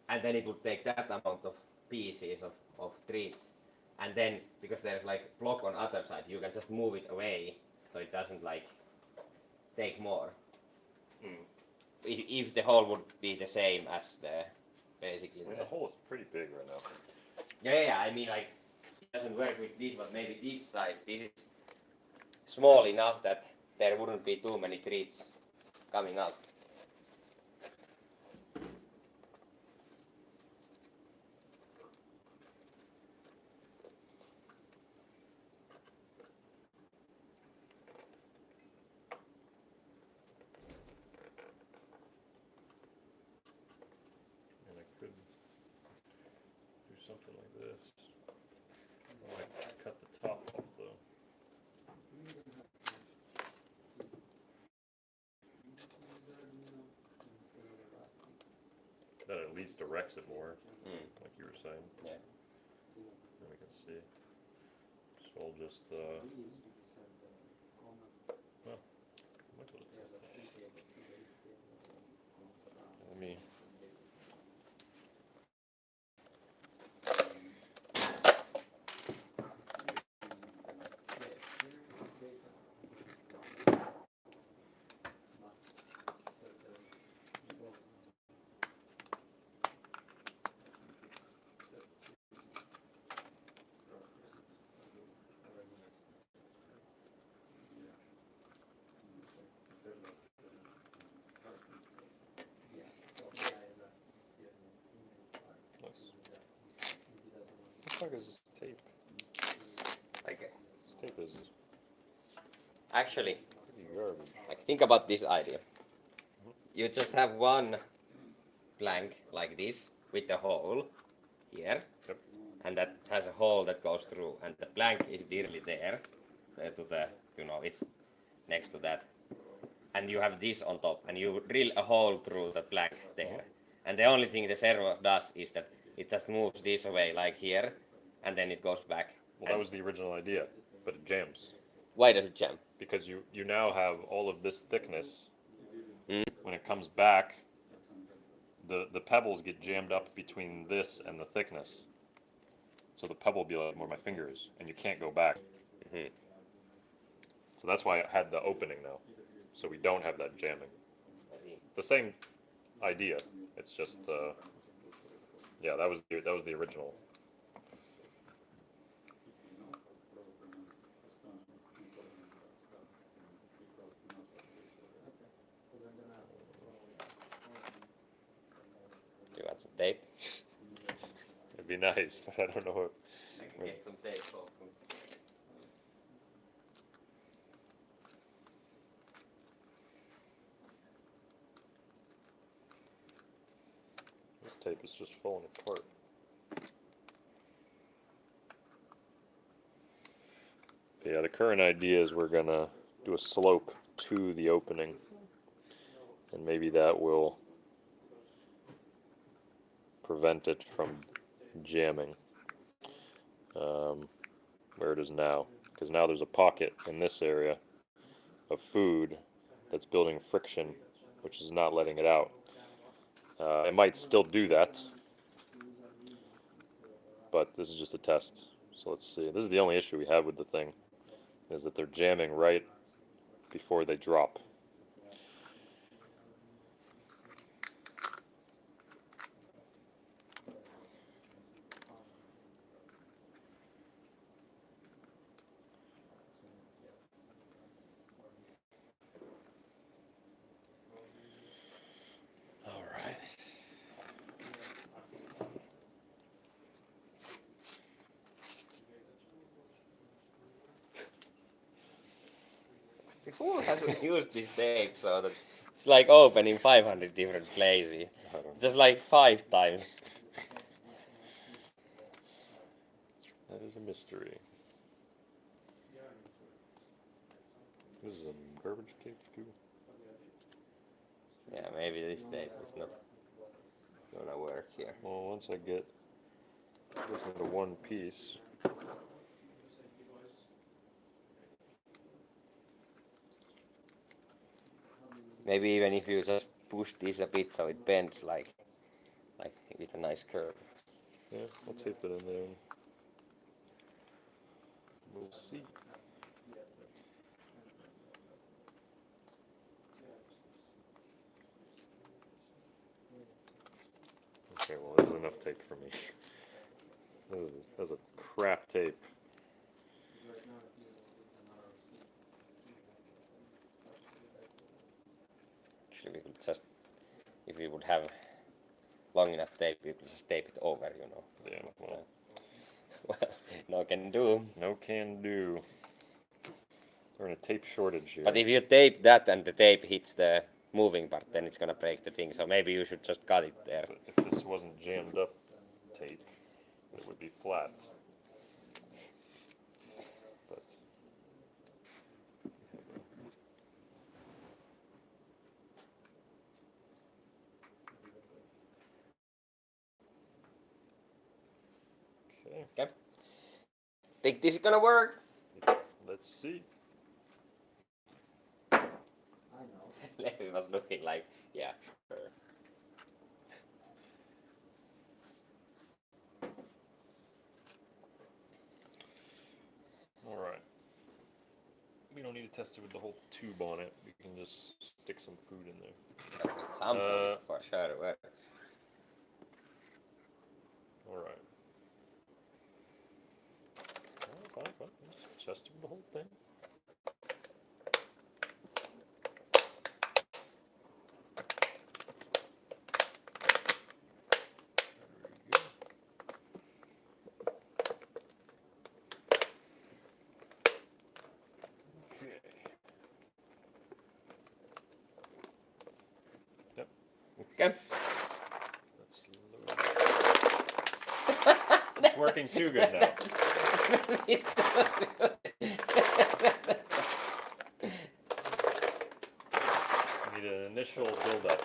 And then it would take that amount of pieces of treats. And then, because there's like block on other side, you can just move it away so it doesn't like take more. If the hole would be the same as the basically. I mean, the hole is pretty big right now. Yeah, I mean like it doesn't work with this, but maybe this size. This is small enough that there wouldn't be too many treats coming out. And I could do something like this. I might cut the top off though. That at least directs it more, like you were saying. Yeah. Then we can see. So I'll just, well, I might be able to test that. Let me. What the fuck is this tape? Like This tape is actually, pretty garbage. like think about this idea. You just have one plank like this with a hole here, Yep. and that has a hole that goes through, and the plank is directly there, to the, you know, it's next to that, and you have this on top, and you drill a hole through the plank there, and the only thing the servo does is that it just moves this away like here, and then it goes back. Well, that was the original idea, but it jams. Why does it jam? Because you now have all of this thickness. Mm. When it comes back, the pebbles get jammed up between this and the thickness. So the pebble will be like where my finger is, and you can't go back. Mhm. So that's why it had the opening now. So we don't have that jamming. I see. The same idea. It's just, yeah, that was the original. Do you want some tape? It'd be nice, but I don't know if. I can get some tape. This tape is just falling apart. But yeah, the current idea is we're gonna do a slope to the opening, and maybe that will prevent it from jamming where it is now. Because now there's a pocket in this area of food that's building friction, which is not letting it out. It might still do that, but this is just a test. So let's see. This is the only issue we have with the thing, is that they're jamming right before they drop. All right. Who hasn't used this tape so that it's like open in 500 different places? I don't Just like 5 times. That is a mystery. This is some garbage tape too. Yeah, maybe this tape is not gonna work here. Well, once I get this into one piece, Maybe even if you just push this a bit so it bends like with a nice curve. yeah, I'll tape it in there. We'll see. Okay, well, this is enough tape for me. This is a crap tape. Actually, we could just, if we would have long enough tape, we could just tape it over, you know. Yeah, well, Well, no can do. no can do. We're in a tape shortage here. But if you tape that and the tape hits the moving part, then it's gonna break the thing. So maybe you should just cut it there. But if this wasn't jammed up tape, it would be flat. But okay, Okay. Think this is gonna work? let's see. I know. Levi was looking like, yeah, sure. All right. We don't need to test it with the whole tube on it. We can just stick some food in there. Some food for sure. Work. All right. Oh, fine. Just test it with the whole thing. There we go. Okay. Yep. Okay. Let's load. It's working too good now. Need an initial build-up.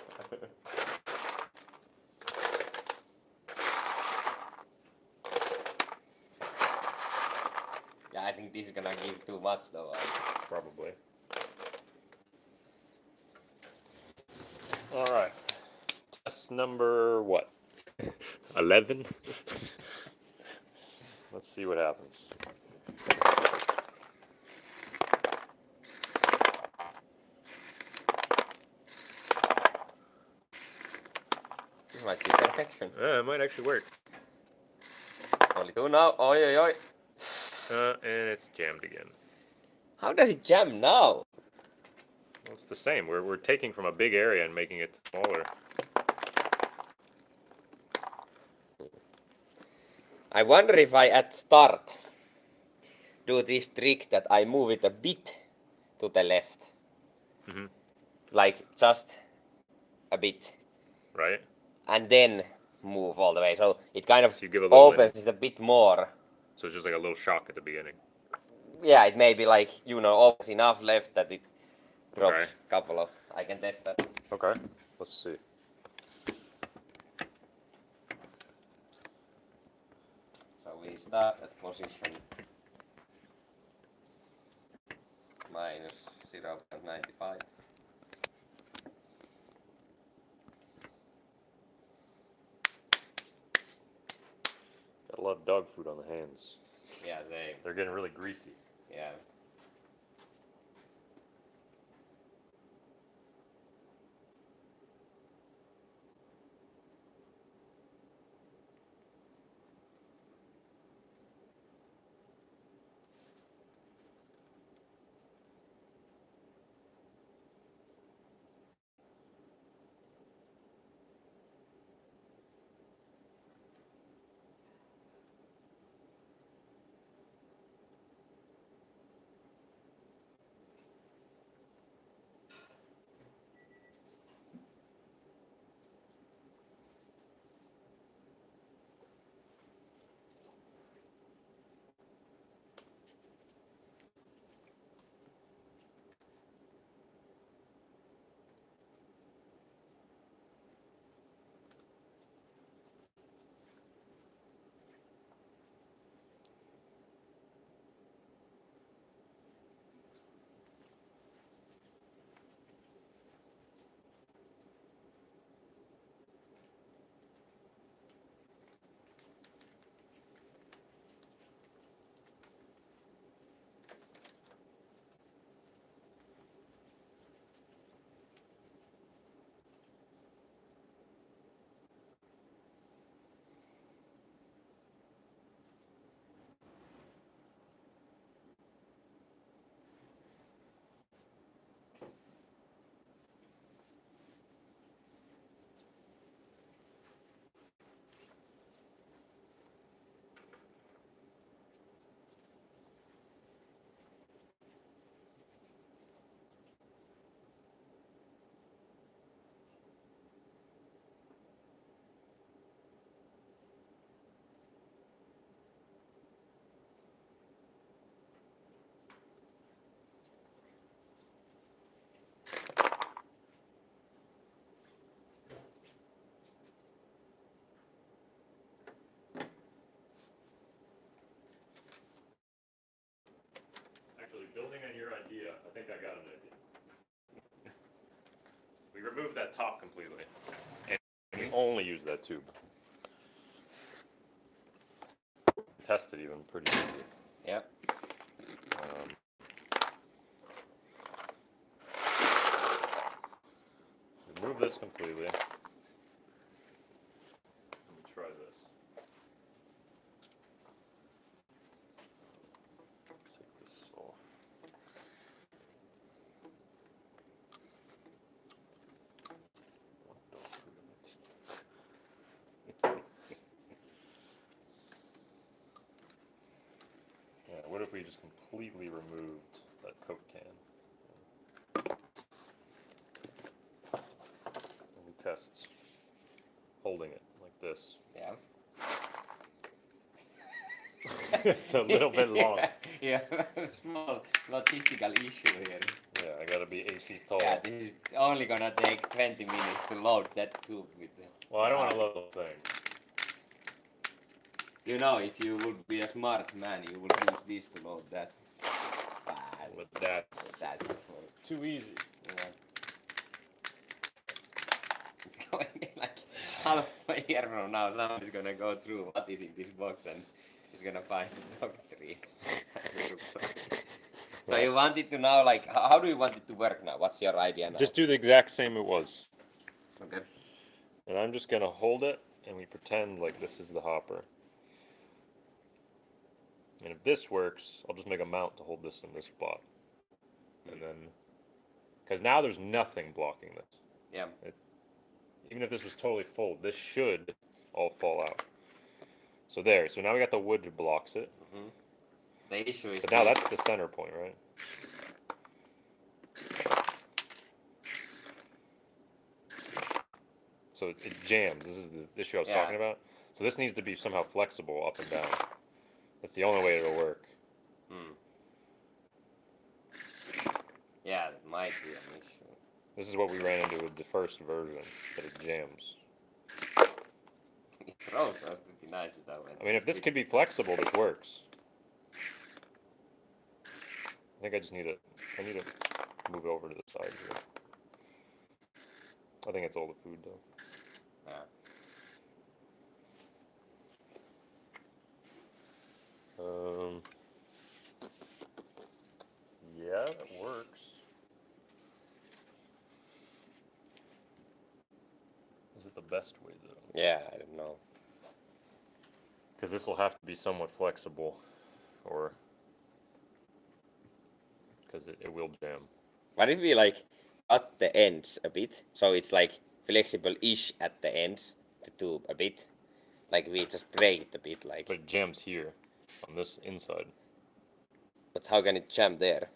Yeah, I think this is gonna give too much though. Probably. All right. Test number what? 11. Let's see what happens. This might be perfection. Yeah, it might actually work. Only 2 now. Oi, oi, oi. And it's jammed again. How does it jam now? Well, it's the same. We're taking from a big area and making it smaller. I wonder if I at start do this trick that I move it a bit to the left. Mhm. Like just a bit. Right? And then move all the way. So it kind of So you give a little opens it a bit more. So it's just like a little shock at the beginning. Yeah, it may be like, you know, opens enough left that it drops Okay. a couple of. I can test that. Okay. Let's see. So we start at position minus 0.95. Got a a lot of dog food on the hands. Yeah, they. They're getting really greasy. Yeah. Actually, building on your idea, I think I got an idea. We remove that top completely, and we only use that tube. Test it even pretty easy. Yep. Remove this completely. Let me try this. Take this off. Yeah, what if we just completely removed that Coke can? And we test holding it like this. Yeah. It's a little bit long. Yeah, small logistical issue here. Yeah, I gotta be 8 feet tall. Yeah, this is only gonna take 20 minutes to load that tube with the. Well, I don't want to load the thing. You know, if you would be a smart man, you would use this to load that. But that's That's too easy. yeah. It's going like half a year from now. Someone's gonna go through what is in this box and he's gonna find dog treat. So you want it to now, like, how do you want it to work now? What's your idea now? Just do the exact same it was. Okay. And I'm just gonna hold it and we pretend like this is the hopper. And if this works, I'll just make a mount to hold this in this spot. And then, because now there's nothing blocking this. Yeah. Even if this was totally full, this should all fall out. So there, so now we got the wood that blocks it. Mm-hmm. The issue is. But now that's the center point, right? So it jams. This is the issue I was talking about. So this needs to be somehow flexible up and down. That's the only way it'll work. Hmm. Yeah, that might be an issue. This is what we ran into with the first version, that it jams. It throws was pretty nice without it. I mean, if this could be flexible, this works. I think I just need I need to move it over to the side here. I think it's all the food though. Yeah. Is it the best way though? Yeah, I don't know. Because this will have to be somewhat flexible, or because it will jam. What if we like cut the ends a bit so it's like flexible-ish at the ends, the tube a bit, like we just break it a bit, like. But it jams here, on this inside. But how can it jam there?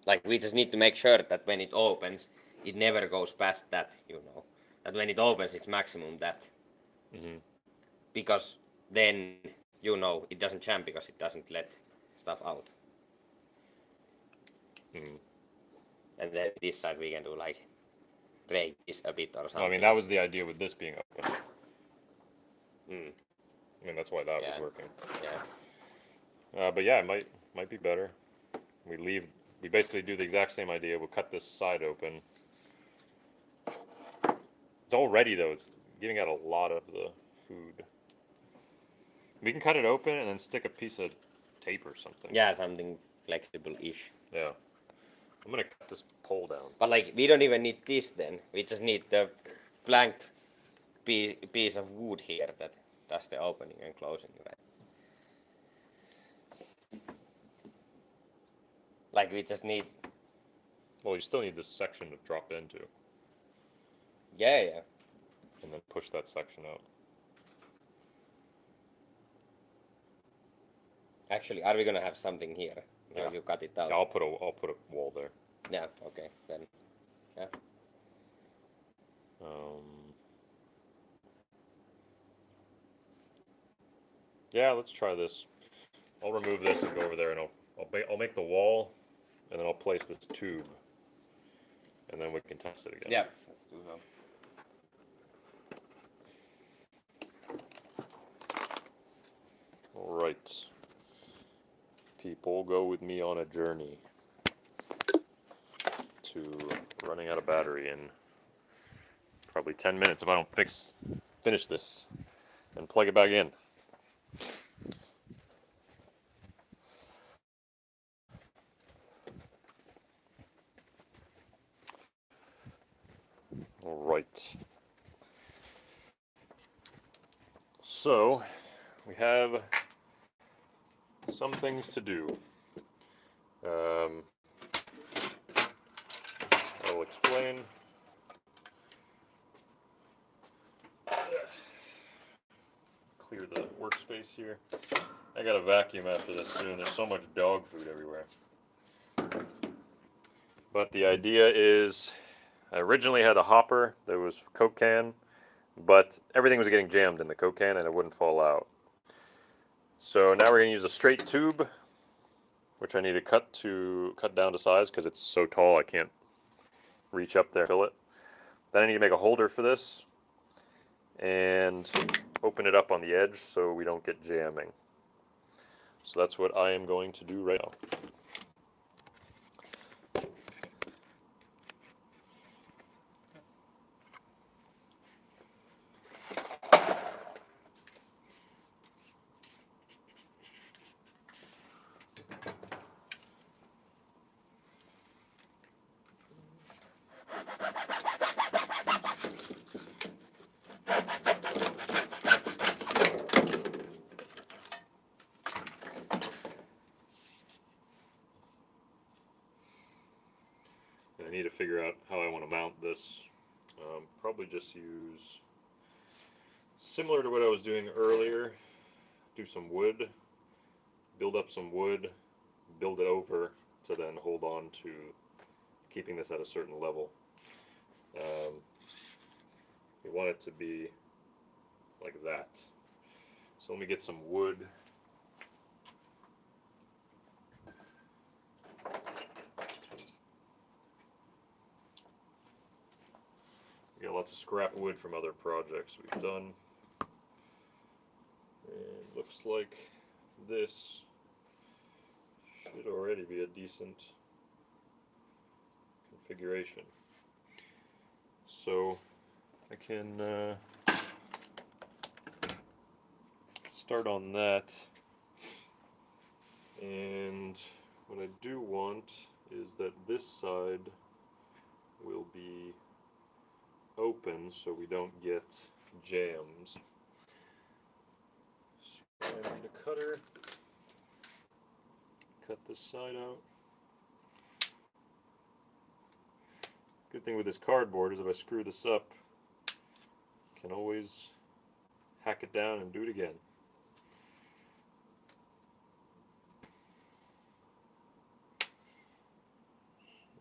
Like we just need to make sure that when it opens, it never goes past that, you know. That when it opens, it's maximum that. Mm-hmm. Because then, you know, it doesn't jam because it doesn't let stuff out. Mm. And then this side we can do like break this a bit or something. Well, I mean, that was the idea with this being open. Mm, I mean, that's why that was Yeah. working. yeah. But yeah, it might be better. We basically do the exact same idea. We'll cut this side open. It's all ready though. It's giving out a lot of the food. We can cut it open and then stick a piece of tape or something. Yeah, something flexible-ish. Yeah. I'm gonna cut this pole down. But like, we don't even need this then. We just need the blank piece of wood here that does the opening and closing, right? Like, we just need... Well, you still need this section to drop into, Yeah. and then push that section out. Actually, are we gonna have something here? No, Yeah. you cut it out. Yeah, I'll put a wall there. Yeah, okay, then. Yeah, let's try this. I'll remove this and go over there, and I'll make the wall, and then I'll place this tube, and then we can test it again. Yeah, let's do so. All right. People, go with me on a journey to running out of battery in probably 10 minutes if I don't finish this and plug it back in. All right. So, we have some things to do. I'll explain. Clear the workspace here. I gotta vacuum after this soon. There's so much dog food everywhere. But the idea is, I originally had a hopper that was Coke can, but everything was getting jammed in the Coke can and it wouldn't fall out. So now we're going to use a straight tube, which I need to cut down to size because it's so tall I can't reach up there and fill it. Then I need to make a holder for this and open it up on the edge so we don't get jamming. So that's what I am going to do right now. I need to figure out how I want to mount this. Probably just use, similar to what I was doing earlier, do some wood, build up some wood, build it over to then hold on to keeping this at a certain level. We want it to be like that. So let me get some wood. We got lots of scrap wood from other projects we've done. And looks like this should already be a decent configuration. So I can start on that. And what I do want is that this side will be open so we don't get jams. So I need a cutter. Cut this side out. Good thing with this cardboard is if I screw this up, I can always hack it down and do it again.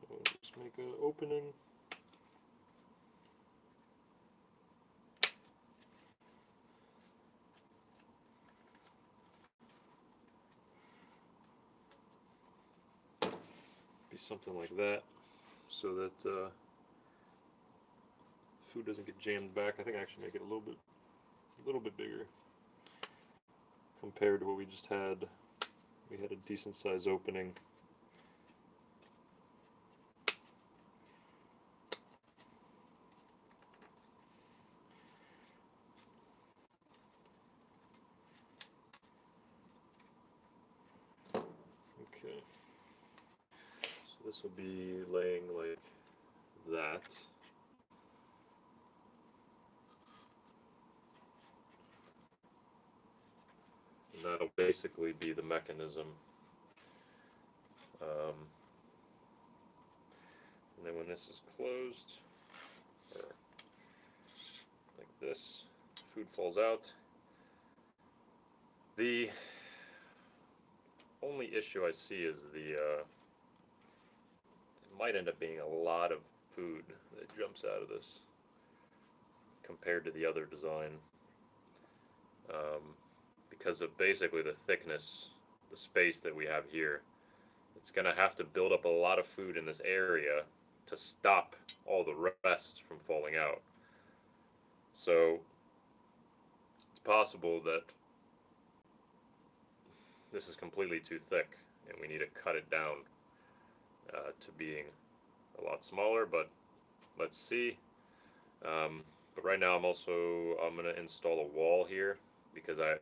So just make an opening. Be something like that, so that food doesn't get jammed back. I think I actually make it a little bit bigger compared to what we just had. We had a decent size opening. Okay. So this will be laying like that. And that'll basically be the mechanism. And then when this is closed, or like this, food falls out. The only issue I see is it might end up being a lot of food that jumps out of this compared to the other design. Because of basically the thickness, the space that we have here, it's going to have to build up a lot of food in this area to stop all the rest from falling out. So it's possible that this is completely too thick and we need to cut it down to being a lot smaller, but let's see. But right now I'm going to install a wall here, because I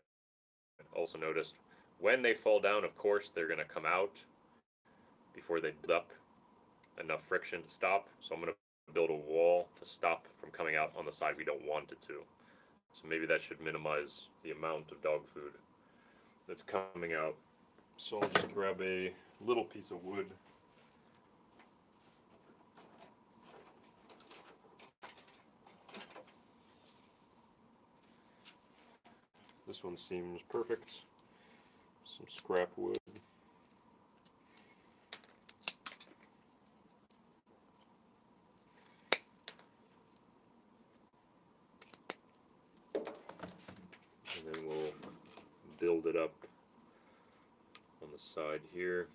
also noticed when they fall down, of course, they're going to come out before they build up enough friction to stop. So I'm going to build a wall to stop from coming out on the side we don't want it to. So maybe that should minimize the amount of dog food that's coming out. So I'll just grab a little piece of wood. This one seems perfect. Some scrap wood. And then we'll build it up on the side here.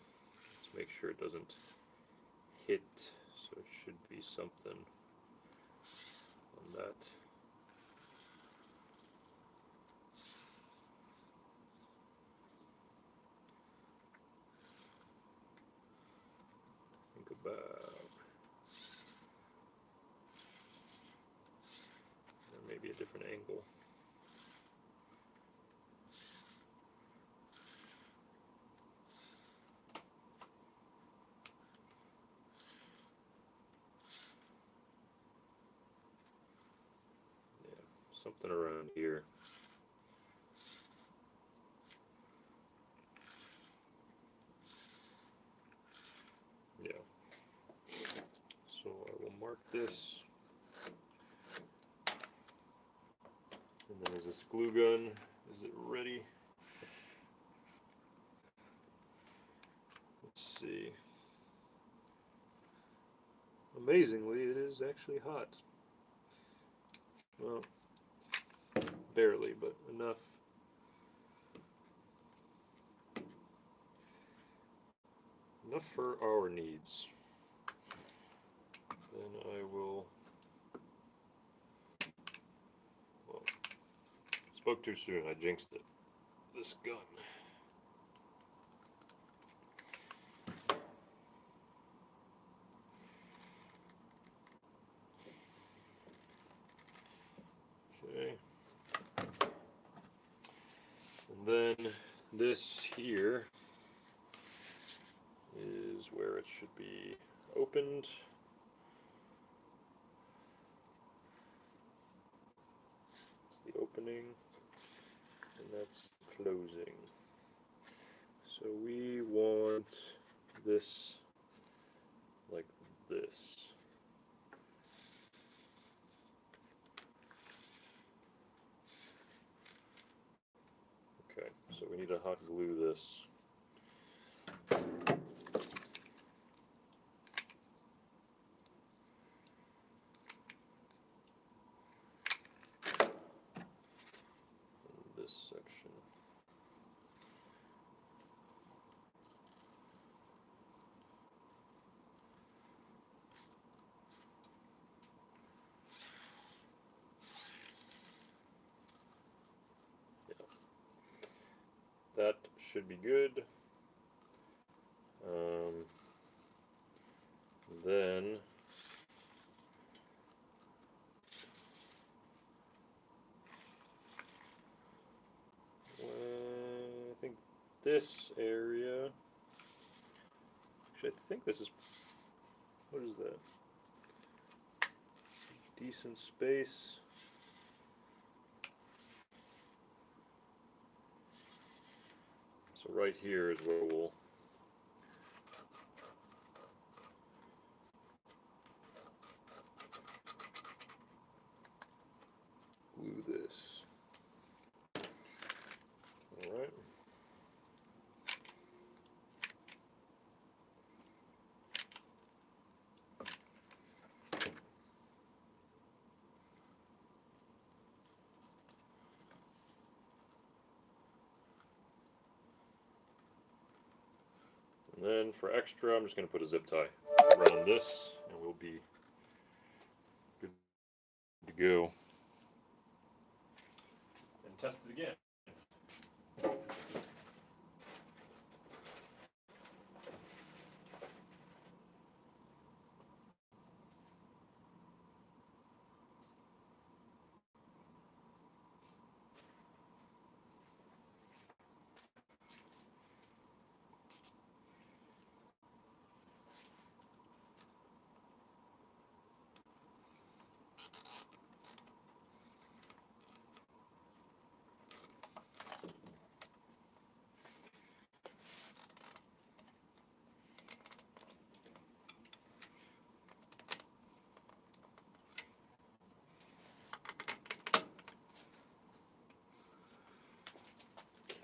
Let's make sure it doesn't hit, so it should be something on that. Think about maybe a different angle. Something around here. Yeah. So I will mark this. And then is this glue gun, is it ready? Let's see. Amazingly, it is actually hot. Well, barely, but enough. Enough for our needs. Then I will. Well, spoke too soon. I jinxed it. This gun. Okay. And then this here is where it should be opened. the opening, and that's closing. So we want this like this. Okay, so we need to hot glue this. In this section. That should be good. Then I think this area. Actually, I think this is. What is that? Decent space. So right here is where we'll glue this. All right. And then for extra, I'm just going to put a zip tie around this, and we'll be good to go. And test it again.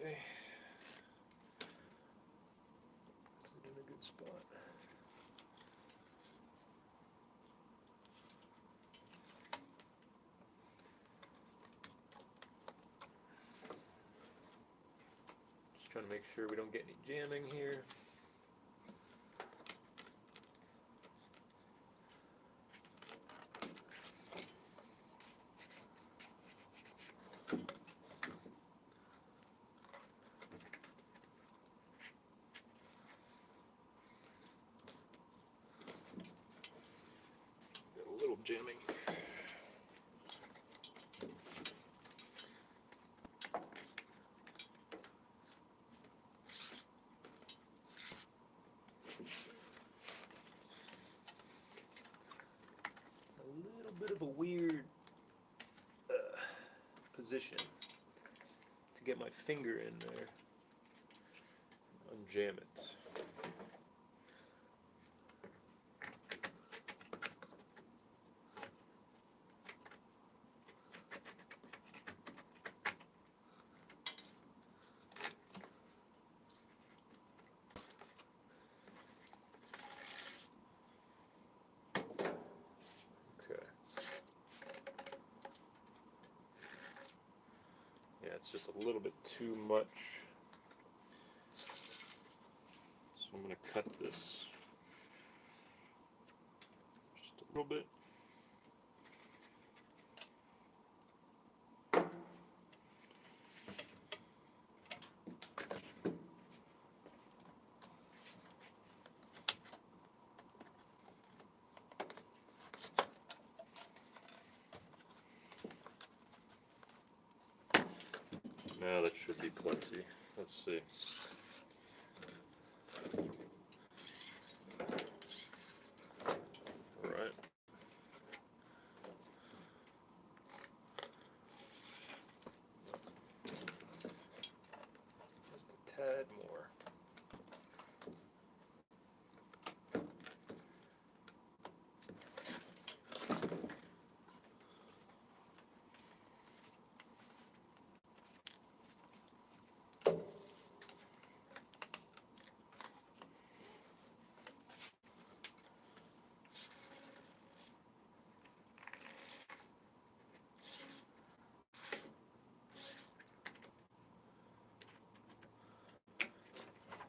Okay. Is it in a good spot? Just trying to make sure we don't get any jamming here. Got a little jamming. A little bit of a weird position to get my finger in there. Unjam it. Okay. Yeah, it's just a little bit too much. So I'm going to cut this just a little bit. Now that should be plenty. Let's see. Alright.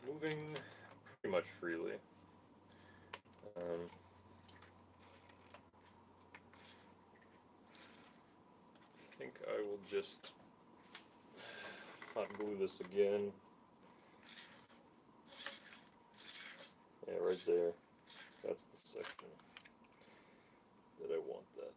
moving pretty much freely. I think I will just hot glue this again. Yeah, right there. That's the section that I want that.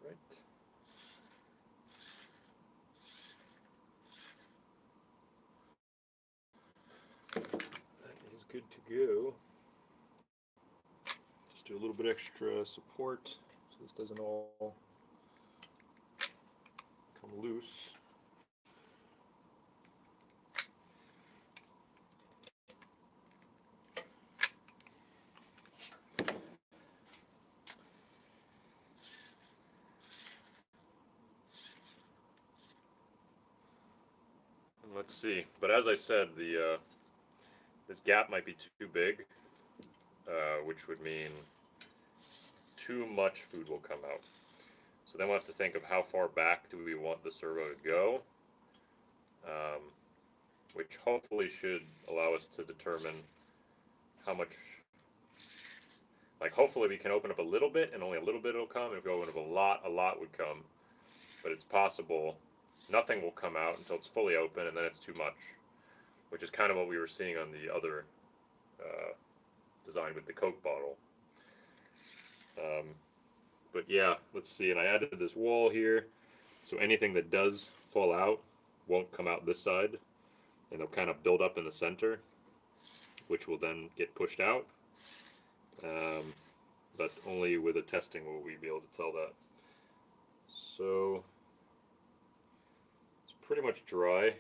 Alright. That is good to go. Just do a little bit extra support so this doesn't all come loose. And let's see. But as I said, the this gap might be too big, which would mean too much food will come out. So then we'll have to think of how far back do we want the servo to go, which hopefully should allow us to determine how much, like hopefully we can open up a little bit and only a little bit will come. If we open up a lot would come. But it's possible nothing will come out until it's fully open and then it's too much, which is kind of what we were seeing on the other design with the Coke bottle. But yeah, let's see, and I added this wall here, so anything that does fall out won't come out this side, and they'll kind of build up in the center, which will then get pushed out. But only with a testing will we be able to tell that. So it's pretty much dry,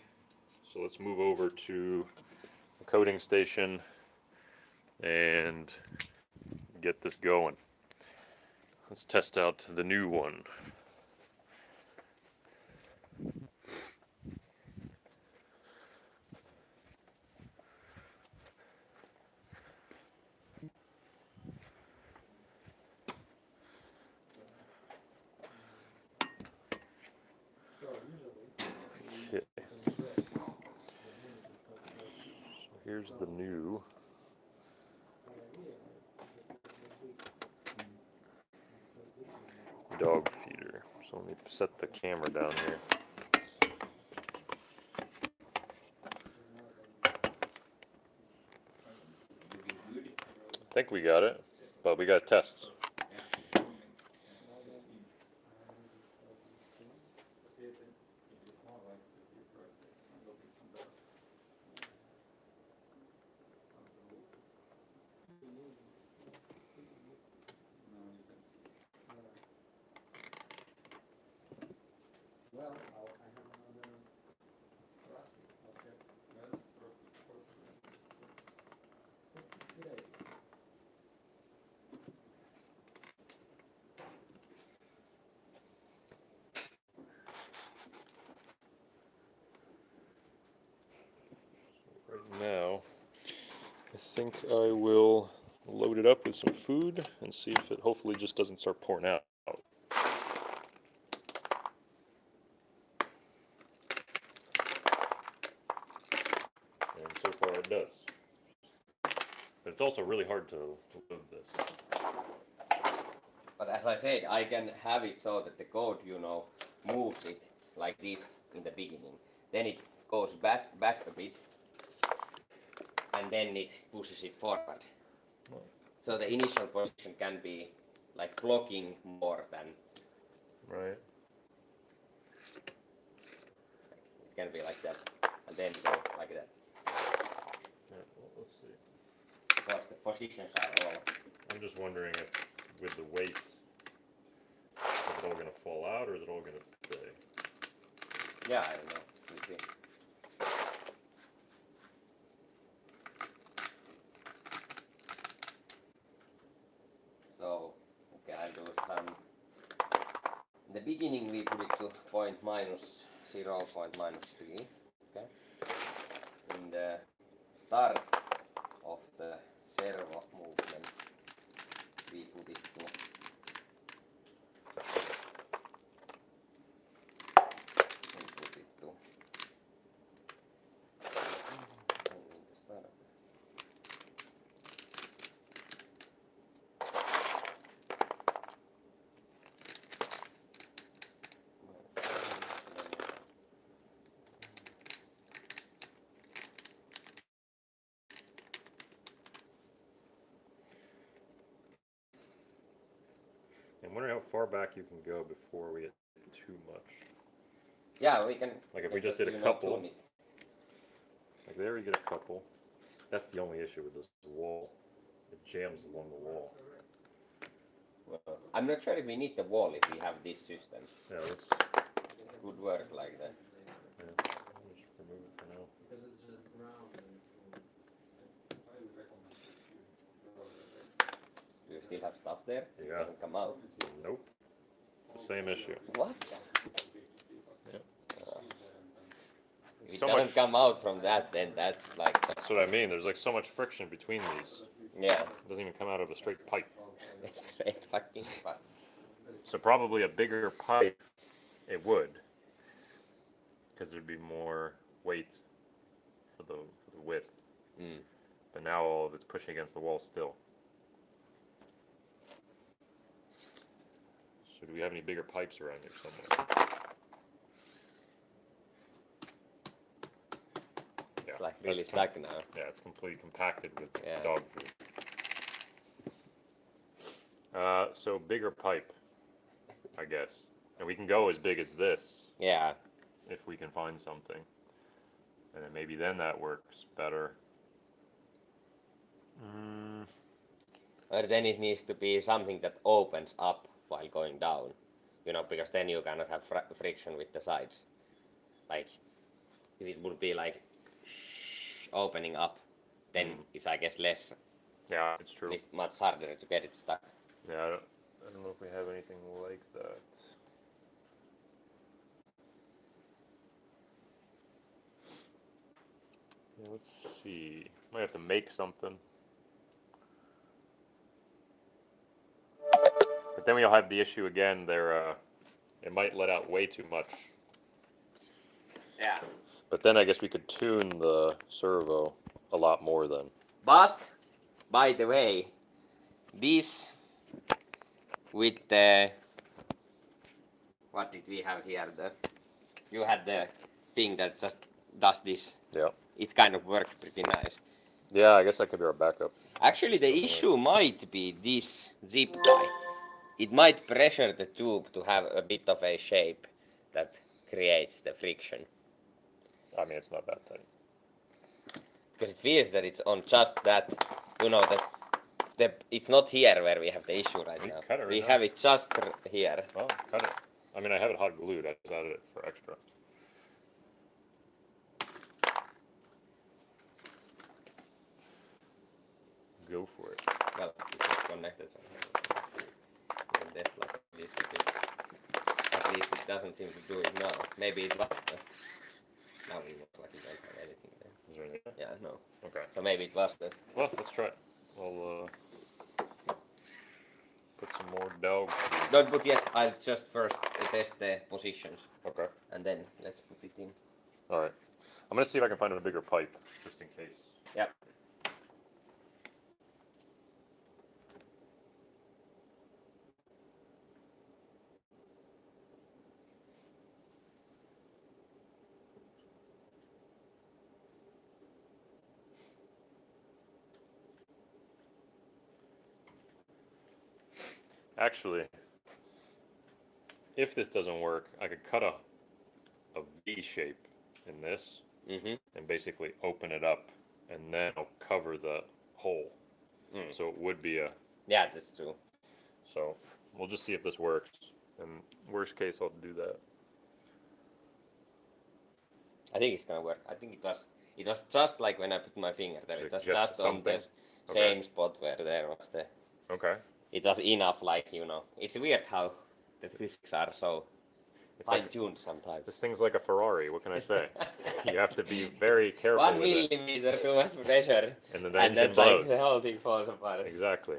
so let's move over to the coating station and get this going. Let's test out the new one. Okay. So here's the new. Dog feeder. So let me set the camera down here. I think we got it, but we got to test. Right now, I think I will load it up with some food and see if it hopefully just doesn't start pouring out. And so far it does. But it's also really hard to load this. But as I said, I can have it so that the code, moves it like this in the beginning. Then it goes back a bit, and then it pushes it forward. So the initial position can be like blocking more than. Right. It can be like that, and then go like that. Yeah, well, let's see. Because the positions are all. I'm just wondering if with the weight, is it all going to fall out or is it all going to stay? Yeah, I don't know. We'll see. beginning we put it to point minus 0, point minus 3. Okay. In the start of the servo movement, we put it to I'm wondering how far back you can go before we get too much. yeah, we can. Like if we just did a couple, like there you get a couple. That's the only issue with this wall. It jams along the wall. Well, I'm not sure if we need the wall if we have this system. Yeah, let's It would work like that. just remove it for now. Because it's just round. Do you still have stuff there? It Yeah. doesn't come out. Nope. It's the same issue. What? Yep. If it So doesn't much. come out from that, then that's like, That's what I mean. There's like so much friction between these. yeah, It doesn't even come out of a straight pipe. it's straight fucking fun. So probably a bigger pipe, it would, because there'd be more weight for the width. Mm. But now all of it's pushing against the wall still. So do we have any bigger pipes around here somewhere? Yeah, It's like really that's stuck now. yeah, it's completely compacted with Yeah. dog food. So bigger pipe, I guess. And we can go as big as this Yeah, if we can find something. And then maybe then that works better. or then it needs to be something that opens up while going down. You know, because then you cannot have friction with the sides. Like, if it would be like opening up, then it's, I guess, Yeah, it's true. it's much harder to get it stuck. Yeah, I don't know if we have anything like that. Yeah, let's see. Might have to make something. But then we'll have the issue again. It might let out way too much. Yeah. But then I guess we could tune the servo a lot more then. But, by the way, this with the, what did we have here? You had the thing that just does this. Yeah. It kind of works pretty nice. Yeah, I guess that could be our backup. Actually, the issue might be this zip tie. It might pressure the tube to have a bit of a shape that creates the friction. I mean, it's not that tight. Because it feels that it's on just that, you know, it's not here where we have the issue right We now. cut it right We now. have it just here. Well, cut it. I mean, I have it hot glued. I just added it for extra. Go for it. Well, it's not connected somehow. You can test like this a bit. At least it doesn't seem to do it now. Maybe it was. Now it looks like it don't have anything there. Is there anything? Yeah, no. Okay. So maybe it was the. Well, let's try it. I'll put some more dog food. Don't put yet. I'll just first test the positions Okay. and then let's put it in. All right. I'm gonna see if I can find a bigger pipe, just in case. Yep. Actually, if this doesn't work, I could cut a V shape in this Mhm. and basically open it up, and then I'll cover the hole. Mm. So it would be a. Yeah, that's true. So we'll just see if this works. And worst case, I'll do that. I think it's gonna work. I think it was. It was just like when I put my finger there. So It was just just on the something? Okay. same spot where there was the. Okay. It was enough, like, you know. It's weird how the physics are so It's like, fine-tuned sometimes. this thing's like a Ferrari. What can I say? You have to be very careful 1 with it, millimeter too much pressure, and then the and engine that's like blows. the whole thing falls apart. Exactly.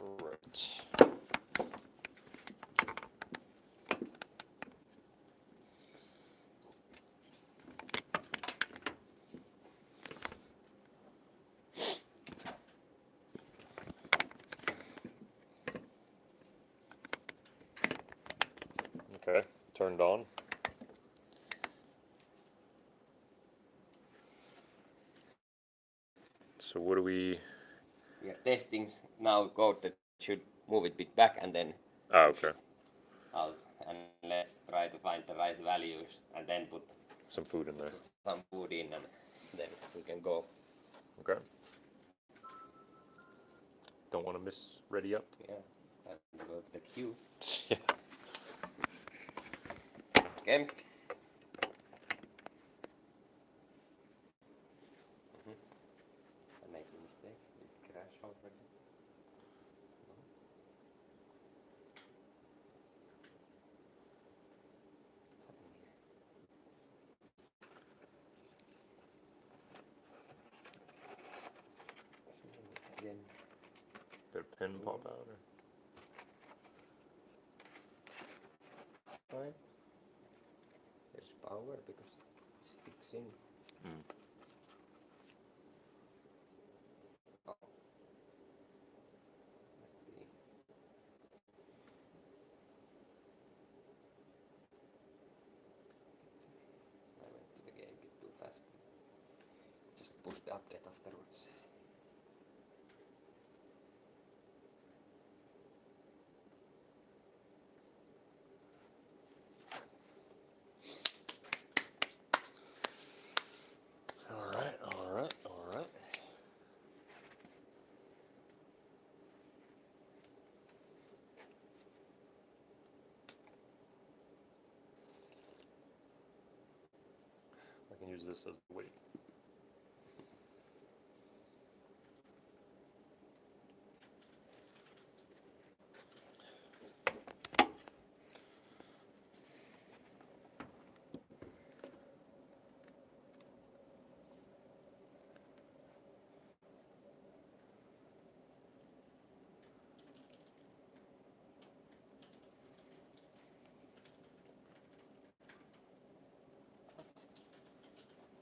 Alright. Okay, turned on. So what do we? We are testing now code that should move it bit back and then Oh, okay. out. And let's try to find the right values and then put Some food in there. some food in and then we can go. Okay. Don't want to miss ready up. Yeah, it's time to go to the queue. Yeah. Okay. I made a mistake. It crashed already. What's happening here? Again. Did a pin pop out? Or? Fine. There's power because it sticks in. Mm. Oh. Might be. I went to the game bit too fast. Just push the update afterwards. Alright, alright, alright. I can use this as the weight.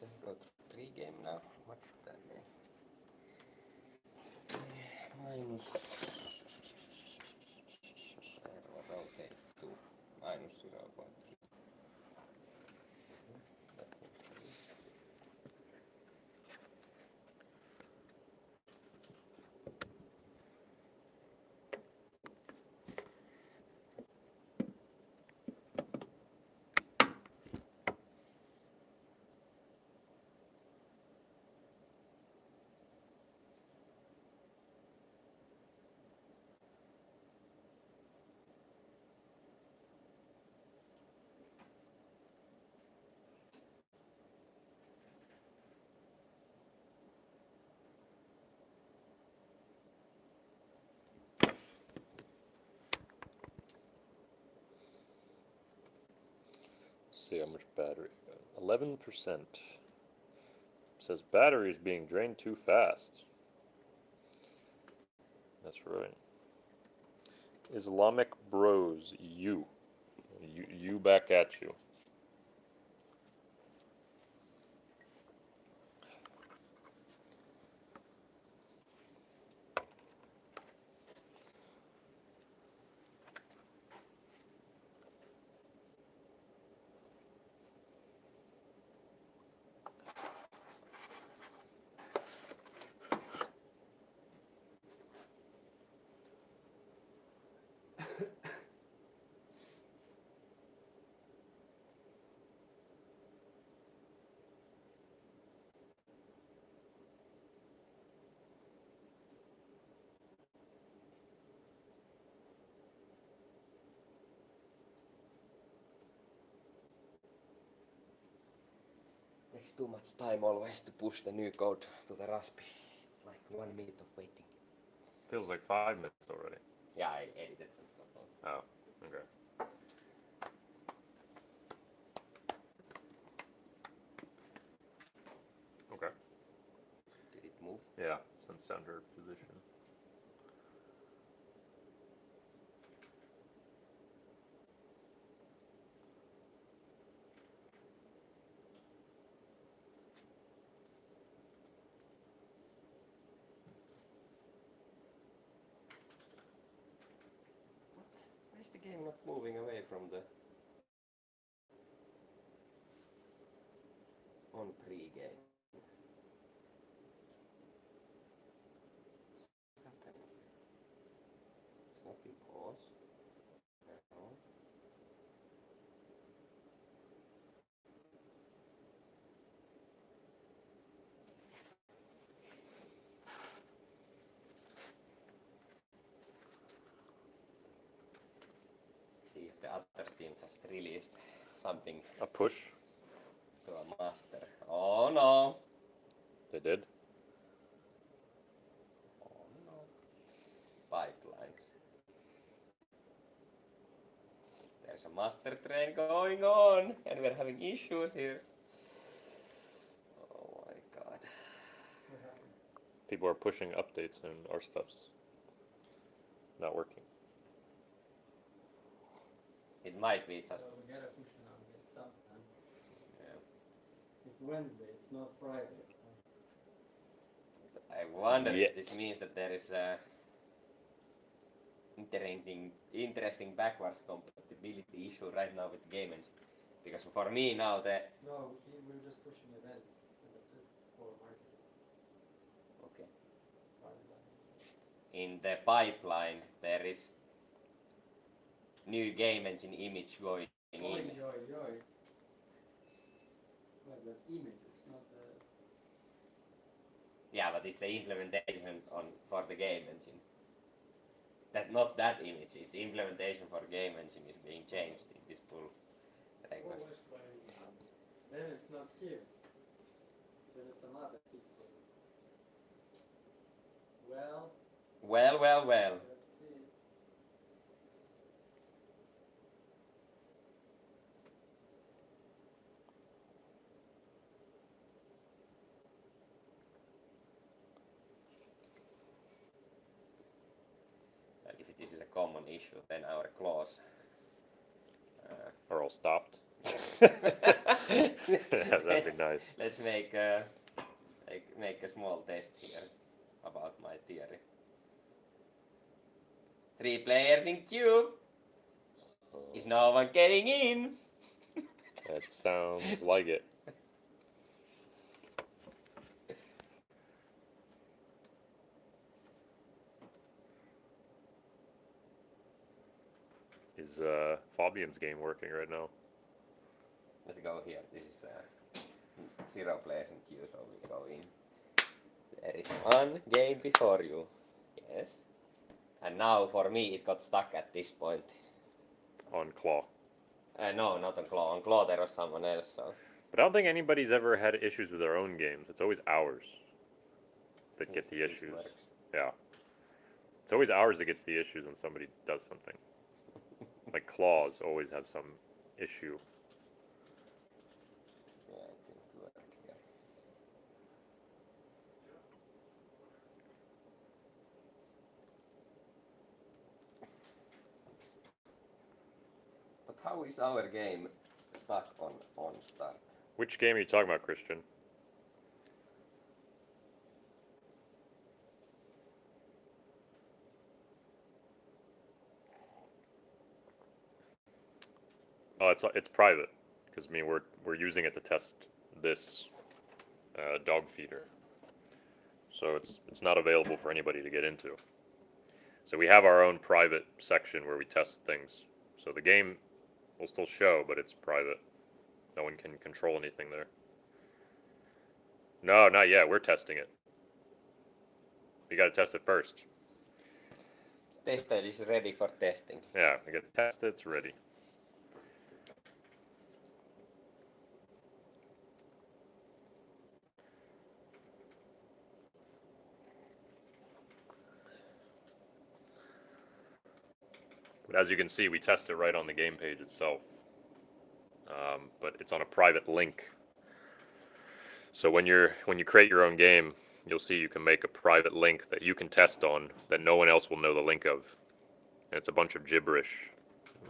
Then go to pre-game now. What does that mean? Minus. Rotate to minus 0.3. That seems to be. See how much battery. 11%. Says battery is being drained too fast. That's right. Islamic Bros, you back at you. too much time always to push the new code to the Raspi. It's like 1 minute of waiting. Feels like 5 minutes already. Yeah, I edited some stuff. Oh, okay. Okay. Did it move? Yeah, it's in center position. Why is the game not moving away from the on pre-game? It's not in pause. No. See if the other team just released something A push? to a master. Oh no! They did? Oh no. Pipeline. There's a master train going on and we're having issues here. Oh my god. People are pushing updates and our stuff's not working. It might be just. So we gotta push it on, get something done. Yeah. It's Wednesday, it's not Friday. I wonder Yet. if this means that there is a interesting backwards compatibility issue right now with Game Engine. Because for me now No, we're just pushing events, and that's it for marketing. okay, Pipeline. in the pipeline there is new Game Engine image going in. Oi. Well, that's image, it's not the. Yeah, but it's the implementation for the Game Engine. Not that image, it's implementation for Game Engine is being changed in this pull request. Then it's not here. Then it's another people. Well, Well. let's see. If this is a common issue, then our clause. Are all stopped? That'd be nice. Let's make a small test here about my theory. 3 players in cube. Is no one getting in? That sounds like it. Is Fabian's game working right now? Let's go here. This is 0 players in queue, so we go in. There is 1 game before you. Yes. And now for me it got stuck at this point. On Claw. No, not on Claw. On Claw there was someone else, so. But I don't think anybody's ever had issues with their own games. It's always ours that get the This issues. works. Yeah. It's always ours that gets the issues when somebody does something. Like Claws always have some issue. Yeah, it seems to work here. But how is our game stuck on start? Which game are you talking about, Christian? Oh, it's private because we're using it to test this dog feeder, so it's not available for anybody to get into. So we have our own private section where we test things. So the game will still show, but it's private. No one can control anything there. No, not yet. We're testing it. We got to test it first. Tester is ready for testing. Yeah, we got to test it. It's ready. But as you can see, we test it right on the game page itself. But it's on a private link. So when you create your own game, you'll see you can make a private link that you can test on that no one else will know the link of. And it's a bunch of gibberish,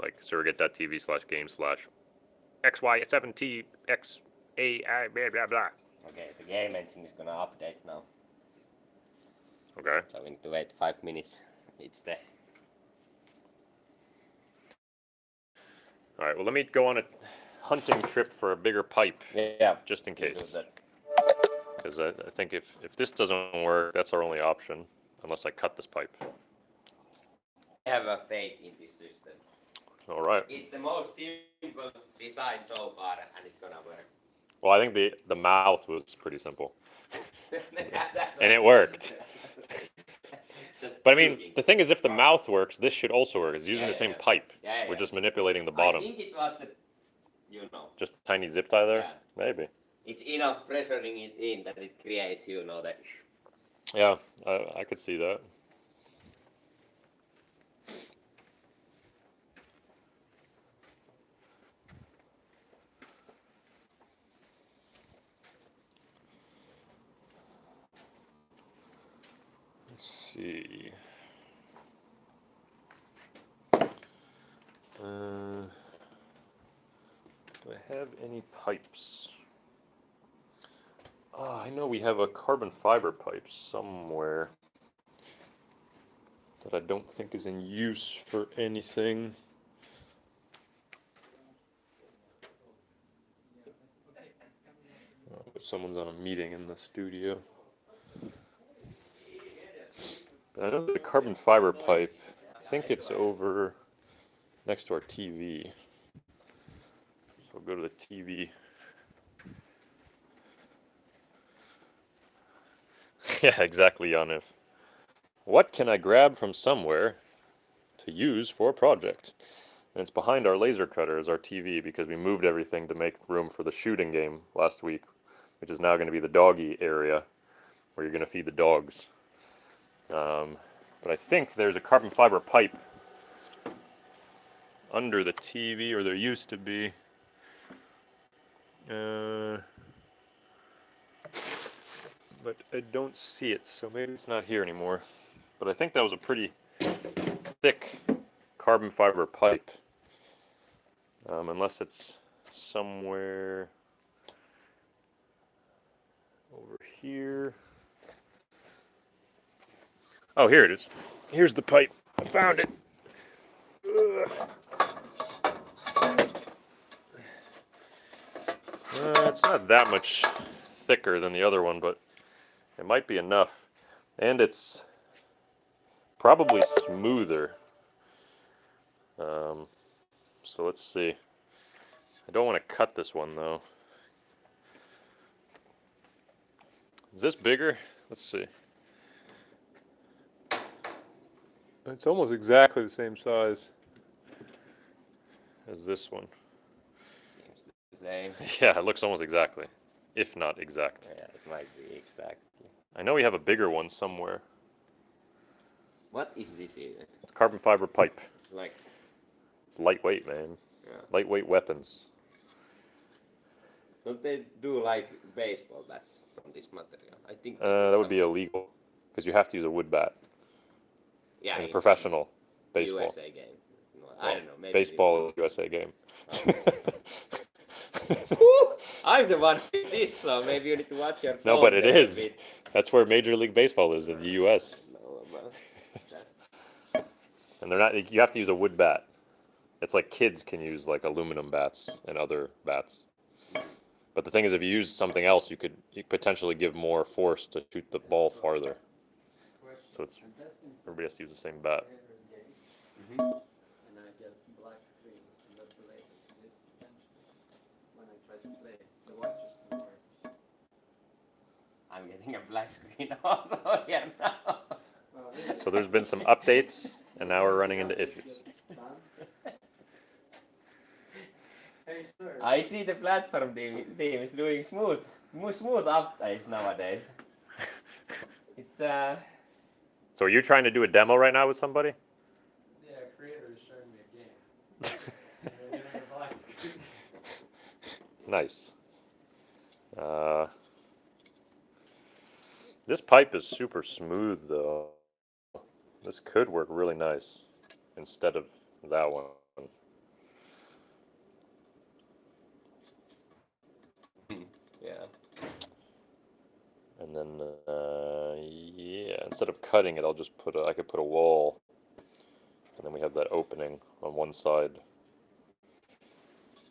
like surrogate.tv/games/XY7TXAI blah blah blah. Okay, the game engine is gonna update now. Okay. So we need to wait 5 minutes. It's there. All right. Well, let me go on a hunting trip for a bigger pipe, Yeah. just in you case. do that. Because I think if this doesn't work, that's our only option, unless I cut this pipe. I have a faith in this system. All right. It's the most simple design so far, and it's gonna work. Well, I think the mouth was pretty simple, and it worked. Just But I mean, puking. the thing is, if the mouth works, this should also work. It's using Yeah, the same yeah. pipe. Yeah, We're yeah. just manipulating the I bottom. think it was the, Just a tiny zip tie there? Yeah. Maybe. it's enough pressuring it in that it creates, that. Yeah, I could see that. Let's see. Do I have any pipes? I know we have a carbon fiber pipe somewhere that I don't think is in use for anything. If someone's on a meeting in the studio. But I know the carbon fiber pipe, I think it's over next to our TV. So we'll go to the TV. Yeah, exactly, Yanif. What can I grab from somewhere to use for a project? And it's behind our laser cutter is our TV because we moved everything to make room for the shooting game last week, which is now going to be the doggy area where you're going to feed the dogs. But I think there's a carbon fiber pipe under the TV, or there used to be. But I don't see it, so maybe it's not here anymore. But I think that was a pretty thick carbon fiber pipe. Unless it's somewhere over here. Oh, here it is. Here's the pipe. I found it. It's not that much thicker than the other one, but it might be enough. And it's probably smoother. So let's see. I don't want to cut this one though. Is this bigger? Let's see. It's almost exactly the same size as this one. Seems the same. Yeah, it looks almost exactly, if not exact. Yeah, it might be exactly. I know we have a bigger one somewhere. What is this even? It's carbon fiber pipe. It's like, It's lightweight, man. yeah. Lightweight weapons. Don't they do like baseball bats from this material? I think. That would be illegal because you have to use a wood bat yeah, in a in professional baseball. USA game. No, I don't know. Maybe Baseball USA game. Woo! I'm the one with this, so maybe you need to watch your. No, tone but it there a is. bit. That's where Major League Baseball is in the U.S. No, about that. And they're not. You have to use a wood bat. It's like kids can use like aluminum bats and other bats. But the thing is, if you use something else, you could potentially give more force to shoot the ball farther. So it's everybody has to use the same bat. And I get black screen, and that's related to this potentially. When I try to play, the white just don't work. I'm getting a black screen also here now. So there's been some updates, and now we're running into issues. Hey sir. I see the platform team is doing smooth updates nowadays. It's So are you trying to do a demo right now with somebody? Yeah, creator is showing me Nice. This pipe is super smooth though. This could work really nice instead of that one. Yeah. And then, yeah, instead of cutting it, I could put a wall. And then we have that opening on one side.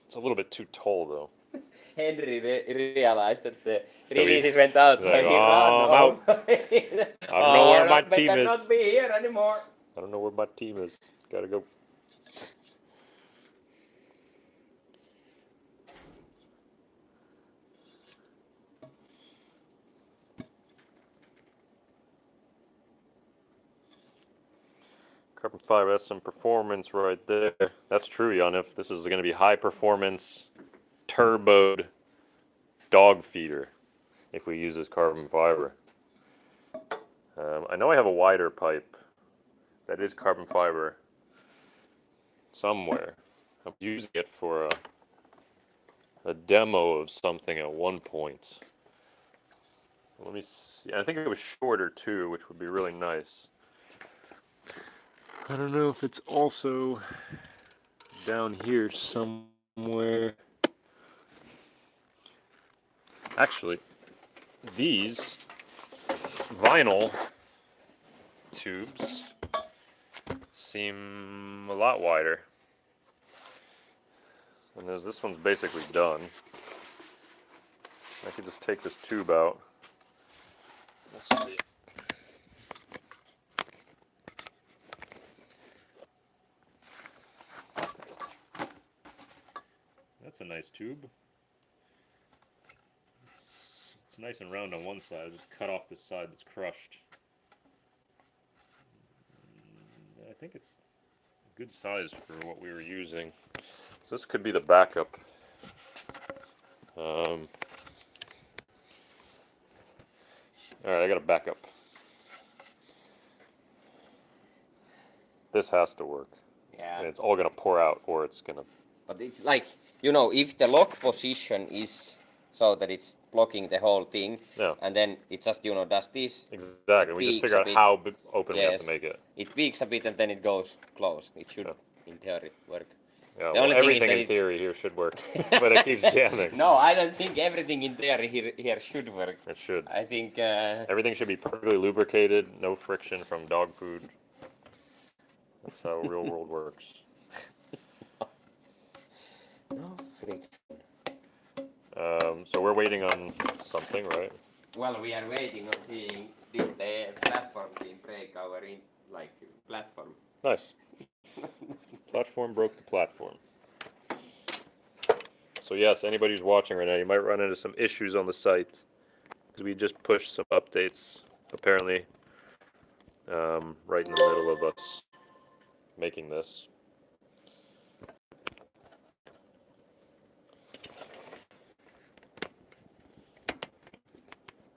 It's a little bit too tall though. Henry realized that the So he- releases went out, so like, he "Oh, ran I'm home. I don't know where my team better is. not be here anymore. I don't know where my team is. Gotta go. Carbon fiber, that's some performance right there. That's true, Yanif. This is going to be high performance, turboed dog feeder if we use this carbon fiber. I know I have a wider pipe that is carbon fiber somewhere. I'm using it for a demo of something at one point. Let me see. I think it was shorter too, which would be really nice. I don't know if it's also down here somewhere. Actually, these vinyl tubes seem a lot wider. And this one's basically done. I could just take this tube out. Let's see. That's a nice tube. It's nice and round on one side. I'll just cut off this side that's crushed. I think it's a good size for what we were using. So this could be the backup. Alright, I got a backup. This has to work. Yeah. And it's all gonna pour out, or it's gonna. But it's like, you know, if the lock position is so that it's blocking the whole thing, Yeah. and then it just, you know, does this, Exactly. We just peaks figure a out bit. how open we have Yes. to make it. it peaks a bit and then it goes close. It should, Yeah. in theory, work. Yeah, The well, only thing is everything that in it's- theory here should work, but it keeps jamming. No, I don't think everything in theory here should work. It should. I think, Everything should be perfectly lubricated, no friction from dog food. That's how real world works. no friction. So we're waiting on something, right? Well, we are waiting on seeing did the platform team break our platform. Nice. Platform broke the platform. So yes, anybody who's watching right now, you might run into some issues on the site because we just pushed some updates. Apparently, right in the middle of us making this.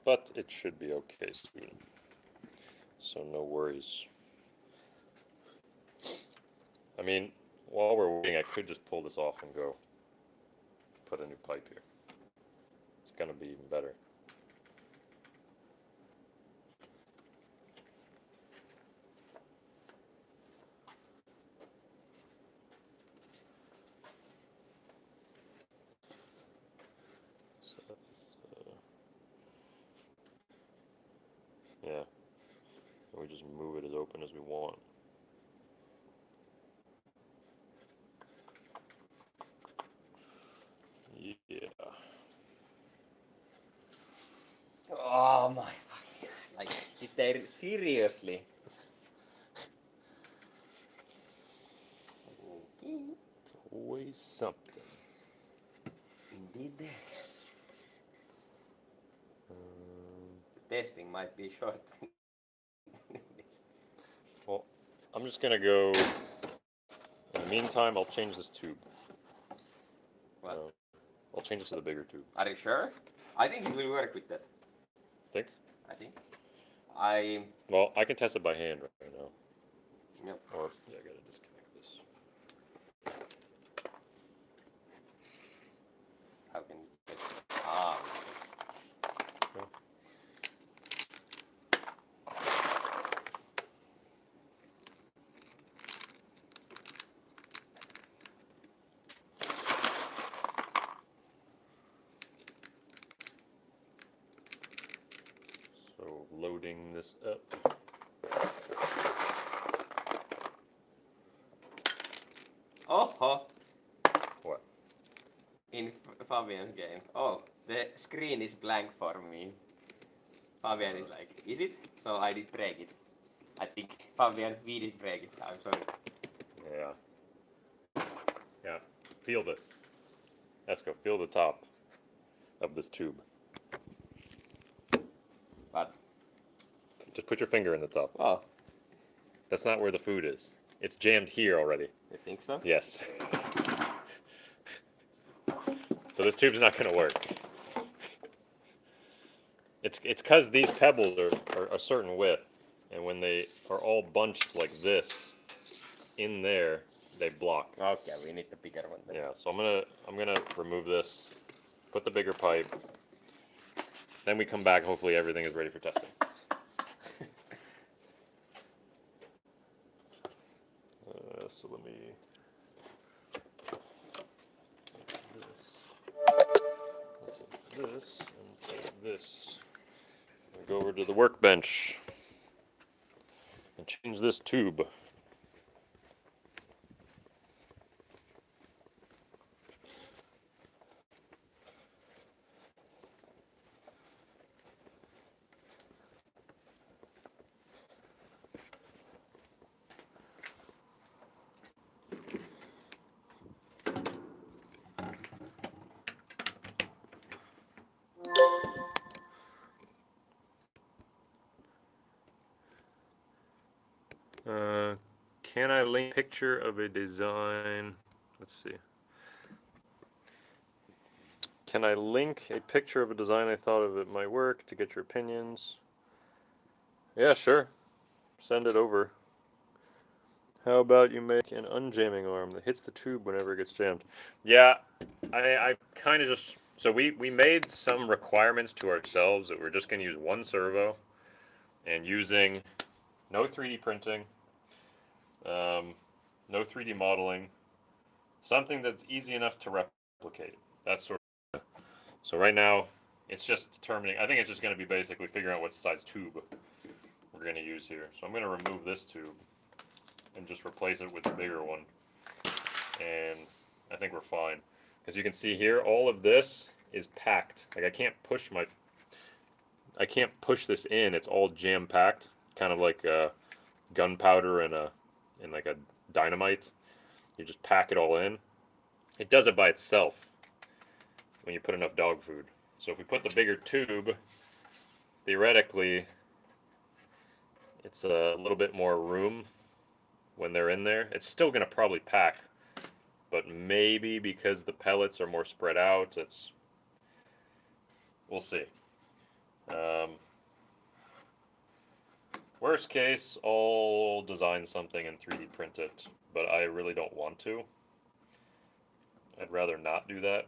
But it should be okay soon. So no worries. I mean, while we're waiting, I could just pull this off and go put a new pipe here. It's gonna be even better. So that's, yeah. We just move it as open as we want. Yeah. Oh my fucking, like, did they seriously? Okay. It's always something. Indeed there is. Testing might be short. Well, I'm just gonna go. In the meantime, I'll change this tube. What? I'll change it to the bigger tube. Are you sure? I think it will work with that. Think? I think. Well, I can test it by hand right now. Yep. Or yeah, I gotta disconnect this. loading this up. Oh, What? in Fabian's game. Oh, the screen is blank for me. Fabian is like, is it? So I did break it. I think Fabian, we did break it. I'm sorry. Yeah. Yeah. Feel this. Esko, feel the top of this tube. But Just put your finger in the top. oh, That's not where the food is. It's jammed here already. you think so? Yes. So this tube's not going to work. It's because these pebbles are a certain width, and when they are all bunched like this in there, they block. Okay, we need the bigger one then. Yeah. So I'm gonna remove this, put the bigger pipe. Then we come back. Hopefully everything is ready for testing. So let me. Let's take this and take this. And go over to the workbench and change this tube. Can I link picture of a design? Let's see. Can I link a picture of a design I thought of it might work to get your opinions? Yeah, sure. Send it over. How about you make an unjamming arm that hits the tube whenever it gets jammed? Yeah, I kind of just... So we made some requirements to ourselves that we're just going to use one servo and using no 3D printing, no 3D modeling, something that's easy enough to replicate. That's sort of... So right now, it's just determining... I think it's just going to be basically figuring out what size tube we're going to use here. So I'm going to remove this tube and just replace it with a bigger one. And I think we're fine. Because you can see here, all of this is packed. Like I can't push this in. It's all jam-packed, kind of like gunpowder in like a dynamite. You just pack it all in. It does it by itself when you put enough dog food. So if we put the bigger tube, theoretically, it's a little bit more room when they're in there. It's still going to probably pack, but maybe because the pellets are more spread out, we'll see. Worst case, I'll design something and 3D print it, but I really don't want to. I'd rather not do that.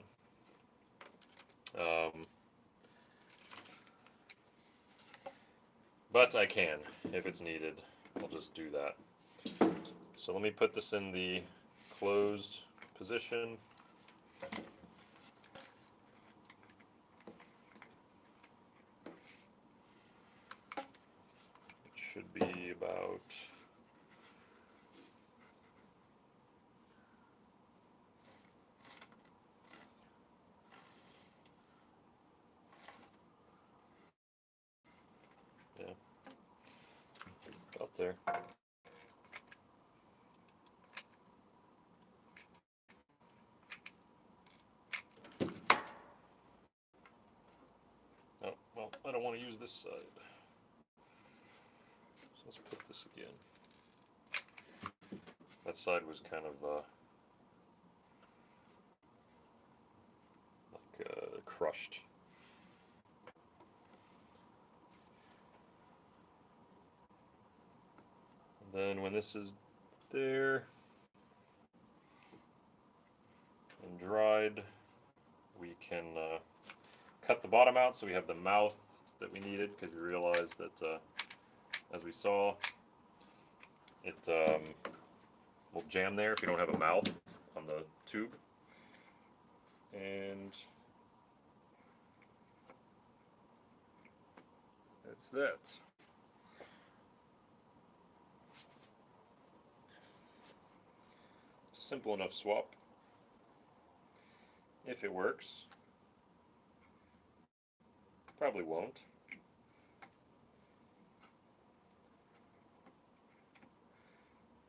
But I can, if it's needed. I'll just do that. So let me put this in the closed position. It should be about... Yeah. Got there. Oh, well, I don't want to use this side. So let's put this again. That side was kind of crushed. And then when this is there and dried, we can cut the bottom out so we have the mouth that we needed, because we realized that, as we saw, it will jam there if you don't have a mouth on the tube. And that's that. simple enough swap. If it works. Probably won't.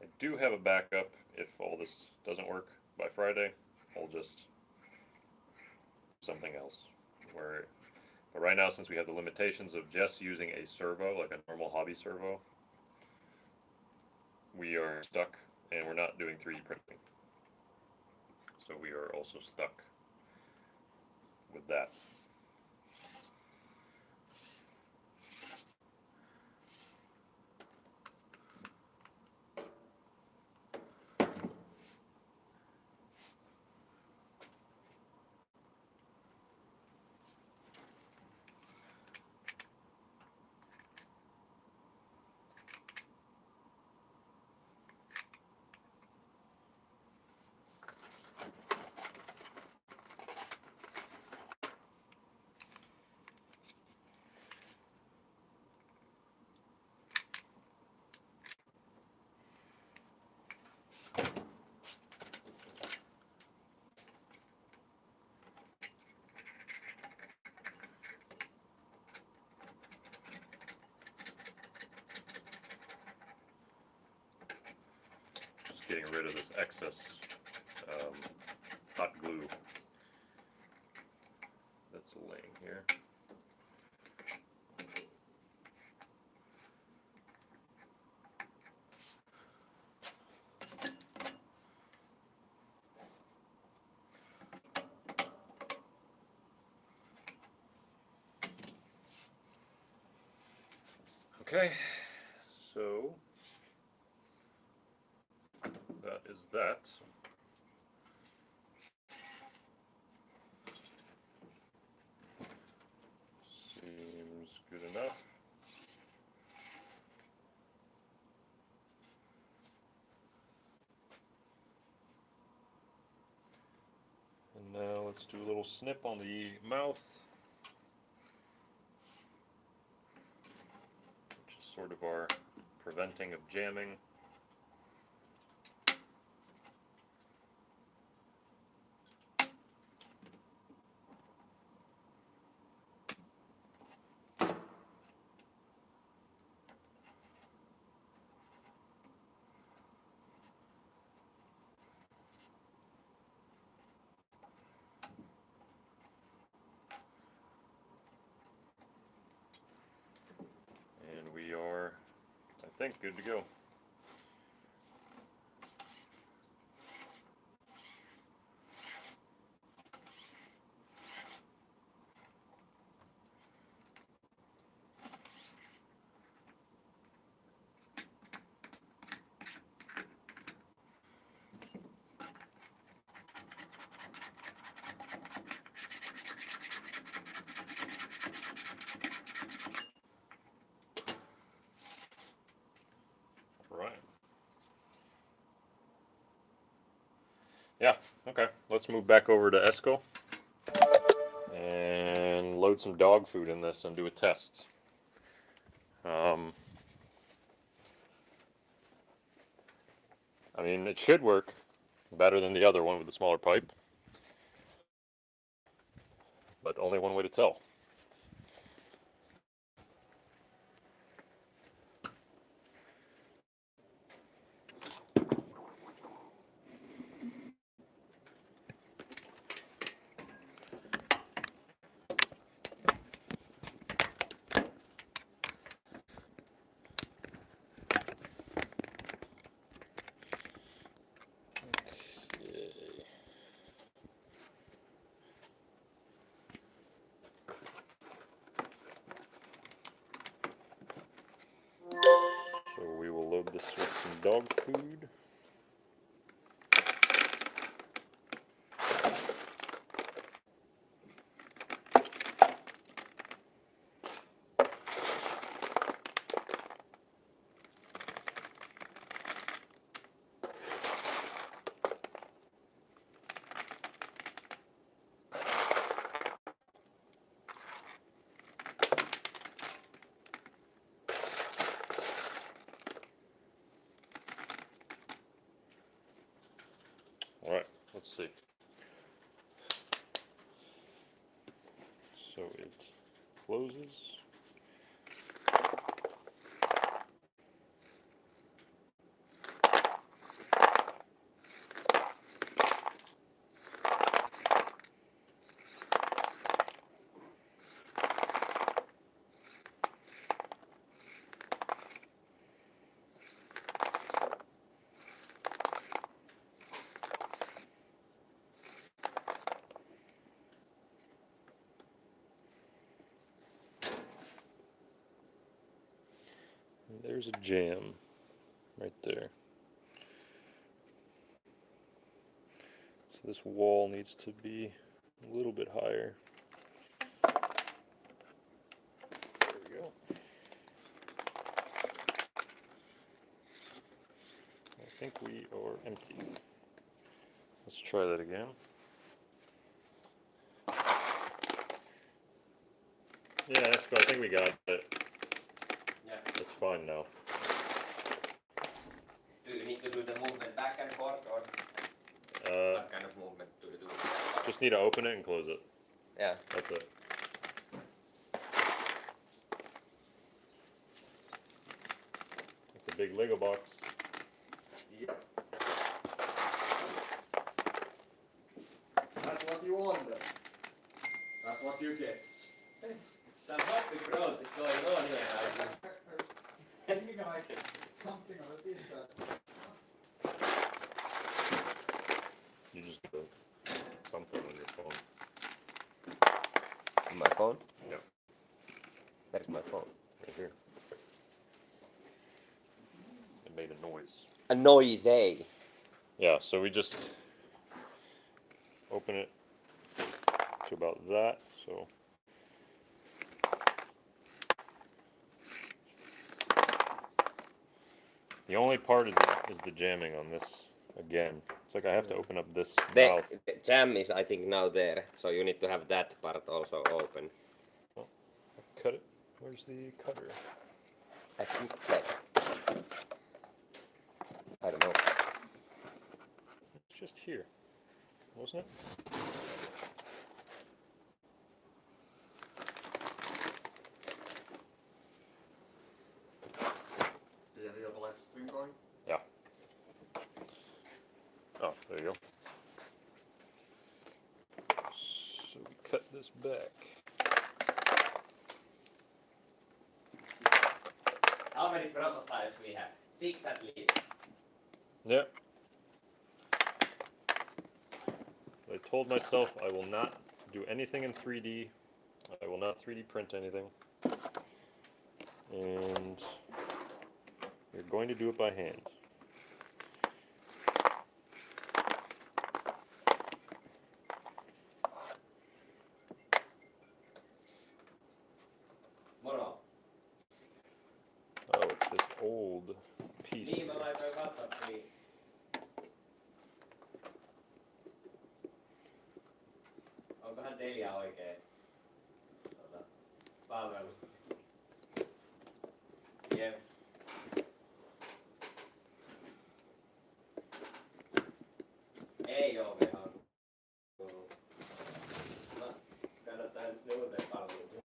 I do have a backup if all this doesn't work by Friday. I'll just something else. But right now, since we have the limitations of just using a servo, like a normal hobby servo, we are stuck and we're not doing 3D printing. So we are also stuck with that. Just getting rid of this excess hot glue that's laying here. Okay, so that is that. Seems good enough. And now let's do a little snip on the mouth, which is sort of our preventing of jamming. And we are, I think, good to go. Right. Yeah, okay. Let's move back over to Esco and load some dog food in this and do a test. I mean, it should work better than the other one with the smaller pipe, but only one way to tell. So we will load this with some dog food. let's see. So it closes. And there's a jam right there. So this wall needs to be a little bit higher. There we go. I think we are empty. Let's try that again. Yeah, that's good. I think we got it. Yeah. That's fine now. Do you need to do the movement back and forth, or what kind of movement do you do? Just need to open it and close it. Yeah. That's it. It's a big Lego box. Yep. That's what you wanted. That's what you get. Some happy growth is going on here. Thinking like something of a t-shirt. You just do something on your phone. My phone? Yeah. Where's my phone? Right here. It made a noise. A noise, eh? Yeah, so we just open it to about that. So the only part is the jamming on this again. It's like I have to open up this mouth. The jam is, I think, now there, so you need to have that part also open. Cut it. Where's the cutter? I think that. I don't know. It's just here, wasn't it? Do you have your live stream going? Yeah. Oh, there you go. So we cut this back. How many prototypes we have? 6 at least. Yep. I told myself I will not do anything in 3D. I will not 3D print anything. And we're going to do it by hand. Moro. Oh, it's this old piece. Niin, mä laitoin WhatsAppiin. Onkohan Telia oikein palvelus? Jep. Ei oo vielä. No, kannattaa nyt sinne uuteen palveluun.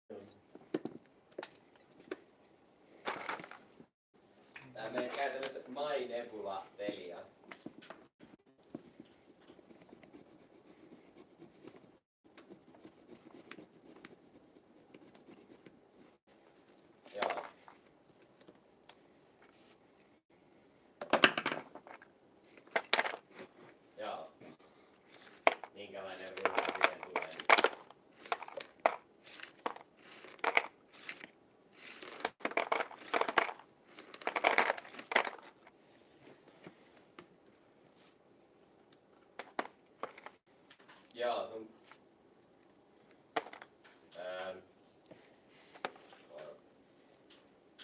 Tää menee käytännössä My Nebula Telia. Joo. Joo. Minkälainen ruuhu siihen tulee? Joo, sun...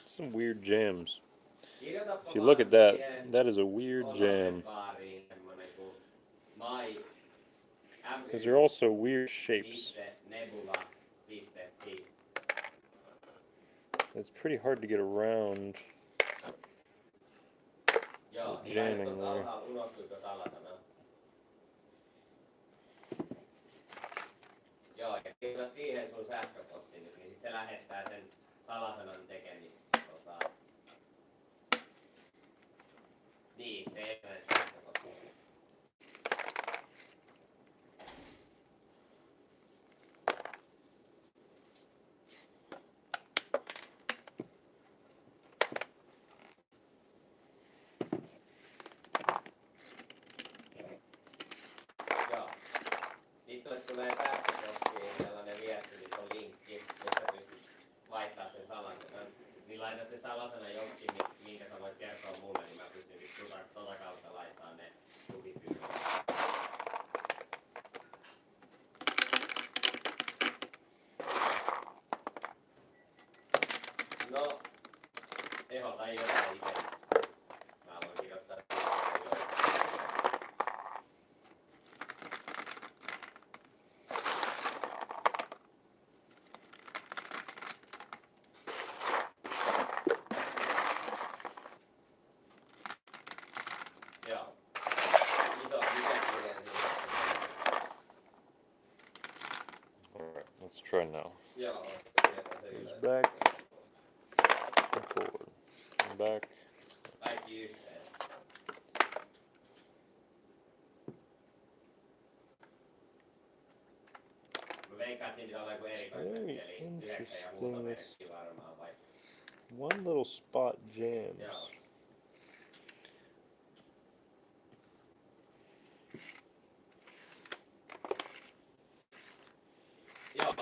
Some weird jams. Kirjoitapa If you look at that, siihen that is a weird jam. osoitebaariin semmonen kuin my Because they're all so weird shapes. nebula.fi. It's pretty hard to get around. Joo, Jamming niin there. alhaalla unohtuiko salasana? laita siihen sun sähköpostin nyt, niin sit se lähettää sen salasanan tekemis. Niin, se sähköpostin. Joo. Sitten sulle tulee sähköpostiin sellainen viesti, missä on linkki, jossa pystyt vaihtaa sen salasanan. Niin laita se salasana jonkin, minkä sä voit kertoa mulle, niin mä pystyn tota kautta laittaa ne tukipyydät. No, ehdota jotain itse. Mä voin kirjoittaa joo. Iso kirja siinä. Alright, let's try now. Joo, kirjoitan se Goes ylös. back. And forward. And back. Kaikki yhteen. Mä veikkaan, että siinä pitää olla joku erikoismerkki, Very eli 9 ja interesting, huutomerkki varmaan vai? One little spot jams. Joo. Joo.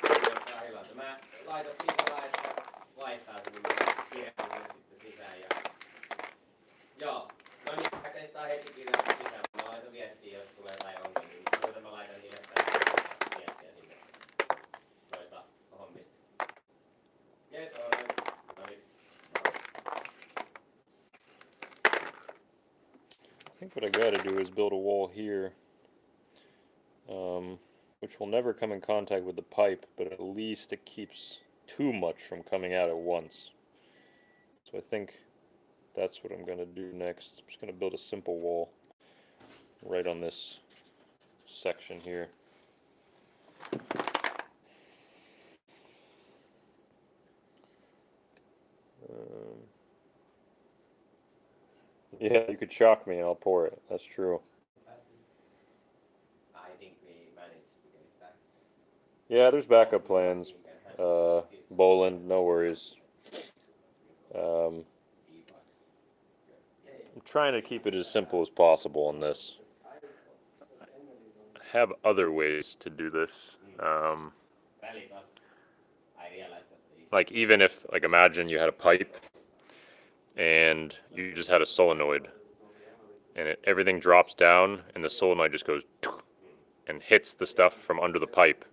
Kirjoittaa hyvältä. Mä laitan siitä vaan, että vaihtaa sinne kirjaan sitten sisään ja... Joo. No niin, mä testaan heti kirjaan sisään. Mä laitan viestiä, jos tulee tai onkin, niin muuten mä laitan niille viestiä sinne noista hommista. Yes, alright. No niin. I think what I gotta do is build a wall here, which will never come in contact with the pipe, but at least it keeps too much from coming out at once. So I think that's what I'm gonna do next. I'm just gonna build a simple wall right on this section here. Yeah, you could shock me and I'll pour it. That's true. I think we managed to get it back. Yeah, there's backup plans. Boland, no worries. I'm trying to keep it as simple as possible in this. I have other ways to do this. Välitas. I realized that's the issue. Like even if, like imagine you had a pipe and you just had a solenoid and everything drops down and the solenoid just goes and hits the stuff from under the pipe.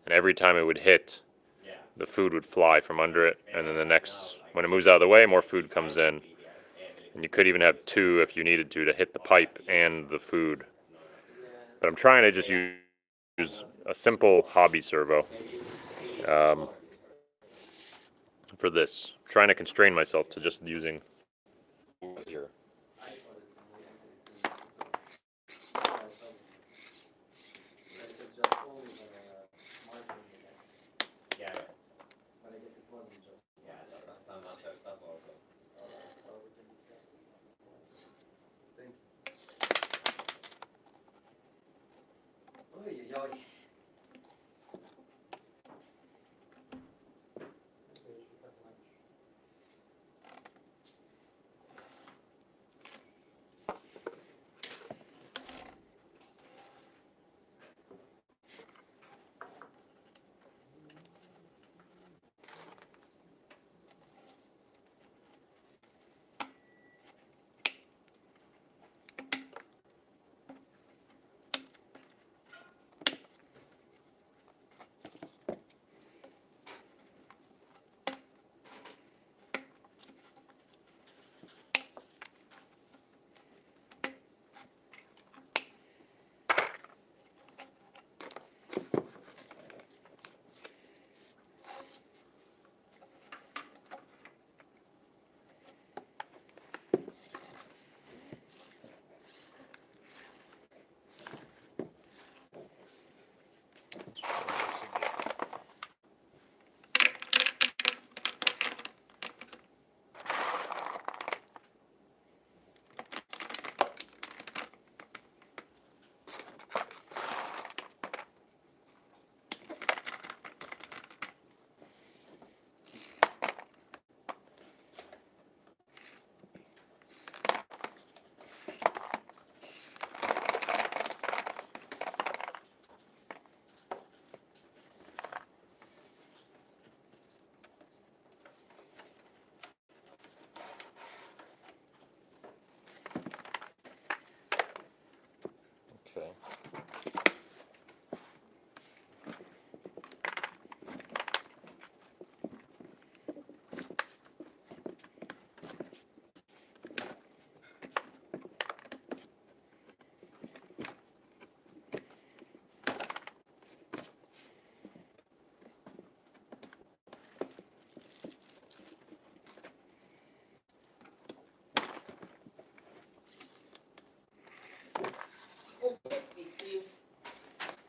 And every time it would hit, Yeah. the food would fly from under it, and then the next, when it moves out of the way, more food comes in. And you could even have two if you needed to hit the pipe and the food. But I'm trying to just use a simple hobby servo for this. I'm trying to constrain myself to just using here. Yeah. But I guess it wasn't just. Yeah, that's some other stuff also. Oi, oi, oi.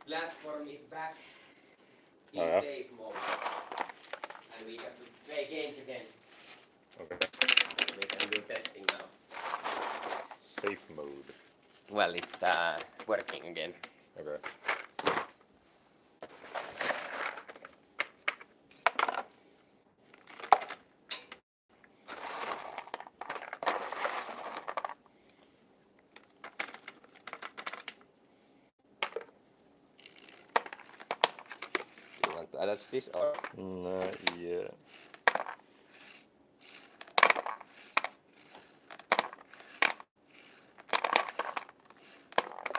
platform is back in Oh, yeah? safe mode. And we have to play games again. Okay. We can do testing now. Safe mode. Well, it's working again. Okay. You want to attach this or? Not yet.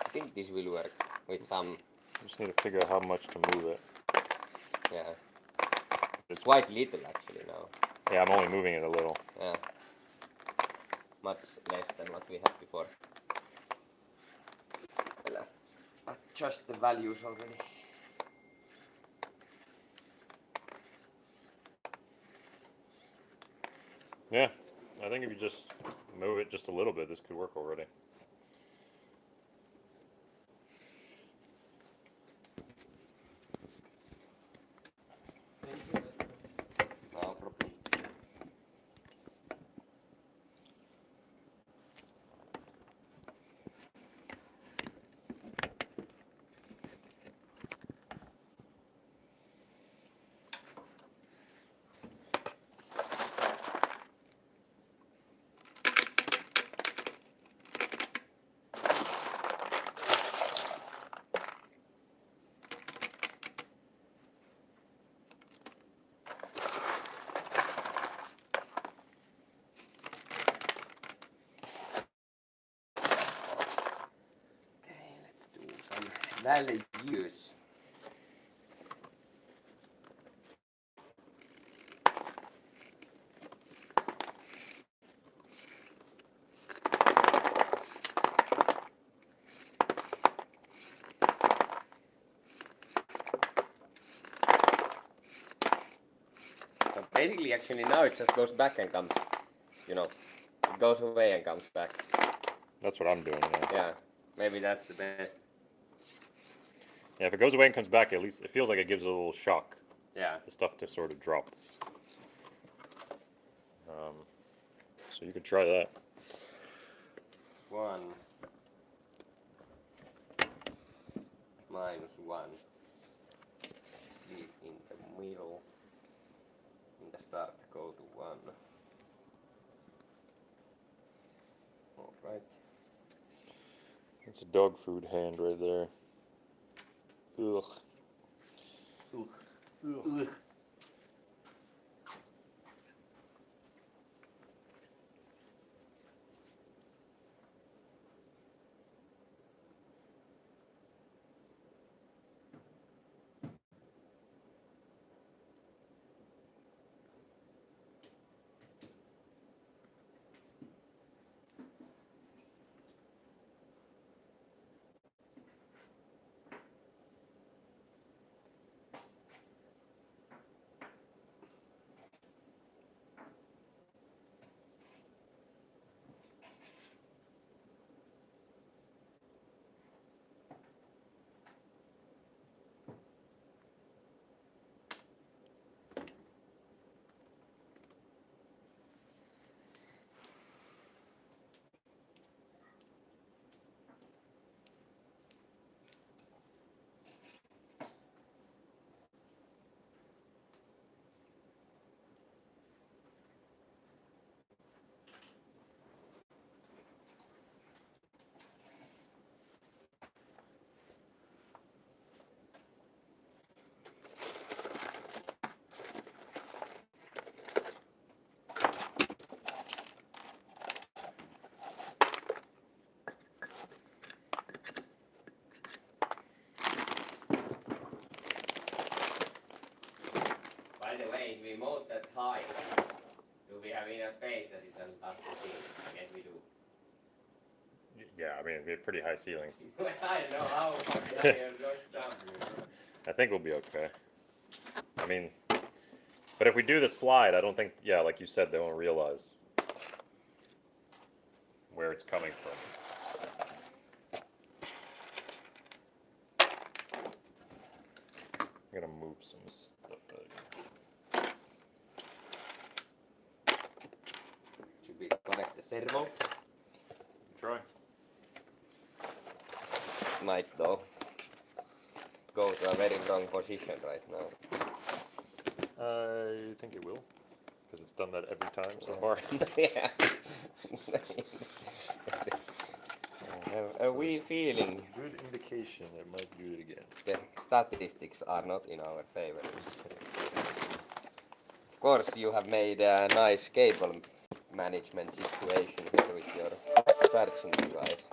I think this will work with some, Just need to figure out how much to move it. yeah. It's- It's quite little actually now. Yeah, I'm only moving it a little. Yeah. Much less than what we had before. Well, adjust the values already. Yeah, I think if you just move it just a little bit, this could work already. No problem. Okay, let's do some values. So basically, actually, now it just goes back and comes, you know, it goes away and comes back. That's what I'm doing now. Yeah, maybe that's the best. Yeah, if it goes away and comes back, at least it feels like it gives it a little shock. Yeah. The stuff to sort of drop. So you could try that. 1 minus 1. Leave in the middle. In the start, go to 1. Alright. It's a dog food hand right there. Ugh. Ugh. By the way, if we mount that high, do we have enough space that it doesn't touch the ceiling? Yes, we do. Yeah, I mean, it'd be a pretty high ceiling. I don't know how much I can just jump. I think we'll be okay. I mean, but if we do the slide, I don't think, yeah, like you said, they won't realize where it's coming from. gonna move some stuff out of here. Should we connect the servo? Try. Might though go to a very wrong position right now. I think it will, because it's done that every time so far. Yeah. A wee feeling Good indication it might do it again. the statistics are not in our favor. Of course, you have made a nice cable management situation here with your charging device.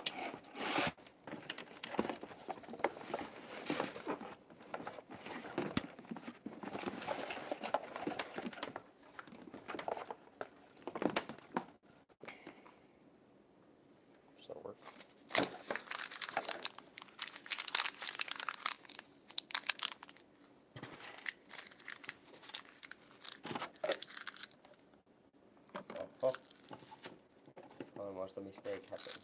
Does that work? Oh, almost a mistake happened.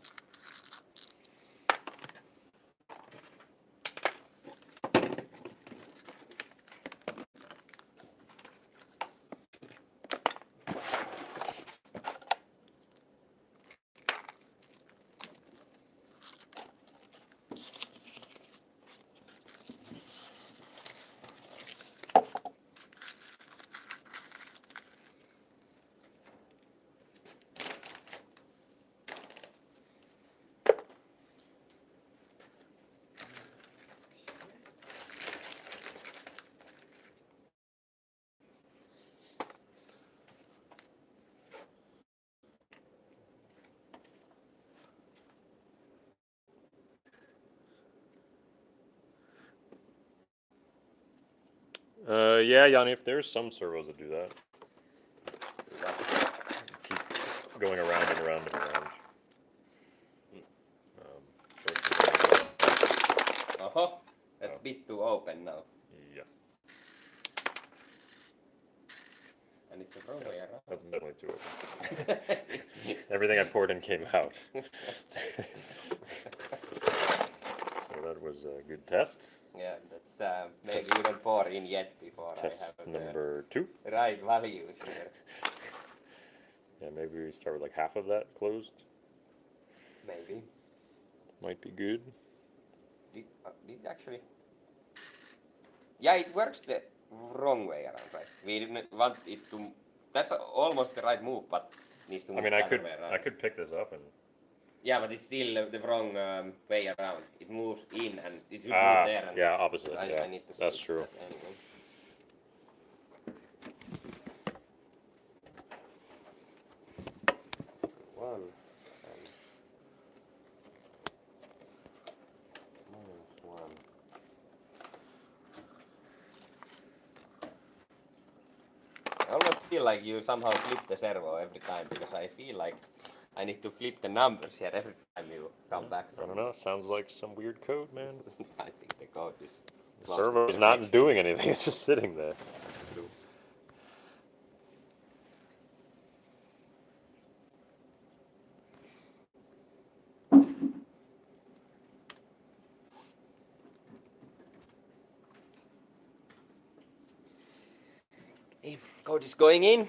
Yeah, Yanni, if there's some servos that do that. Keep going around and around and around. Oh, that's Oh. bit too open now. Yeah, And it's the wrong way around. that's definitely too open. Everything I poured in came out. So that was a good test. Yeah, that's maybe you don't pour in yet before Test I have number 2. the right values here. Yeah, maybe we start with like half of that closed. Maybe. Might be good. Did actually? Yeah, it works the wrong way around, right? We didn't want it to. That's almost the right move, but needs to I move mean, the I other could way around. I could pick this up and Yeah, but it's still the wrong way around. It moves in and it should ah move there. And yeah, opposite. I Yeah, need to that's fix true. that anyway. One and minus one. I almost feel like you somehow flip the servo every time because I feel like I need to flip the numbers here every time you come back I from. don't know. Sounds like some weird code, man. I think the code is. The close to servo is perfection. not doing anything. It's just sitting there. Code is going in.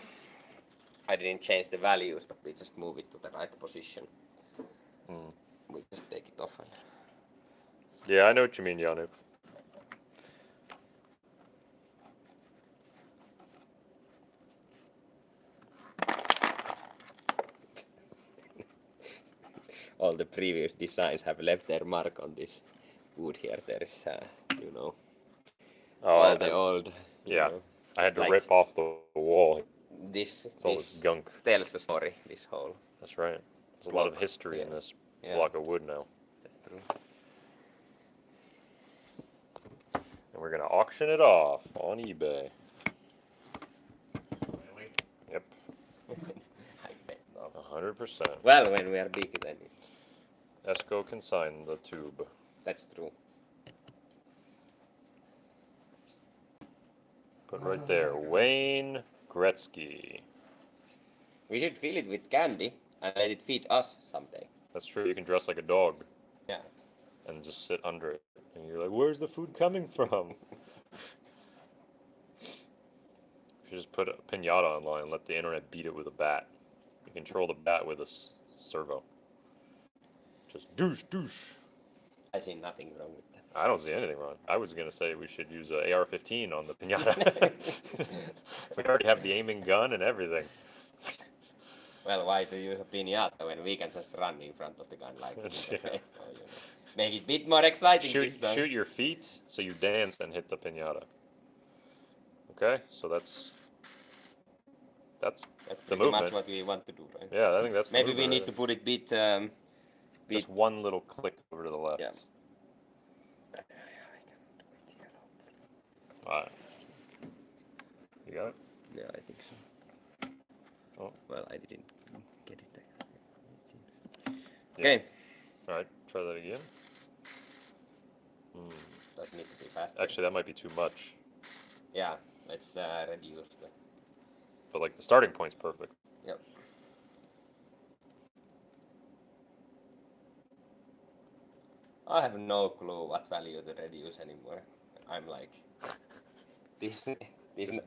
I didn't change the values, but we just move it to the right position. Hmm. We just take it off and Yeah, I know what you mean, Yaniv. all the previous designs have left their mark on this wood here. There is, you know, Oh, all the old. You yeah. know, I had it's to like rip off the wall. This. It's all this gunk. tells a story. This whole. That's right. There's a lot of Block, history in yeah. this Yeah. block of wood now. That's true. And we're gonna auction it off on eBay. Really? Yep, I bet not. 100%. Well, when we are big, then Esco can sign the tube. that's true. Put right there, Wayne Gretzky. We should fill it with candy and let it feed us someday. That's true. You can dress like a dog Yeah. and just sit under it, and you're like, "Where's the food coming from?" should just put a pinata online and let the internet beat it with a bat. You control the bat with a servo. Just douche. I see nothing wrong with that. I don't see anything wrong. I was gonna say we should use a AR-15 on the pinata. We already have the aiming gun and everything. Well, why to use a piñata when we can just run in front of the gun like this? Yeah. Okay? So, you know, make it a bit more exciting this time. Shoot your feet so you dance and hit the pinata. Okay, so that's That's the pretty much movement. what we want to do, right? Yeah, I think that's the Maybe we movement, need to put it bit. just one little click over to the left. Yeah. Alright. You got it? Yeah, I think so. Oh. Well, I didn't get it there. It seems. Yeah. Okay. Alright, try that again. Does need to be faster. Actually, that might be too much. Yeah. Let's reduce the. But like the starting point's perfect. Yep. I have no clue what value to reduce anymore. I'm like, these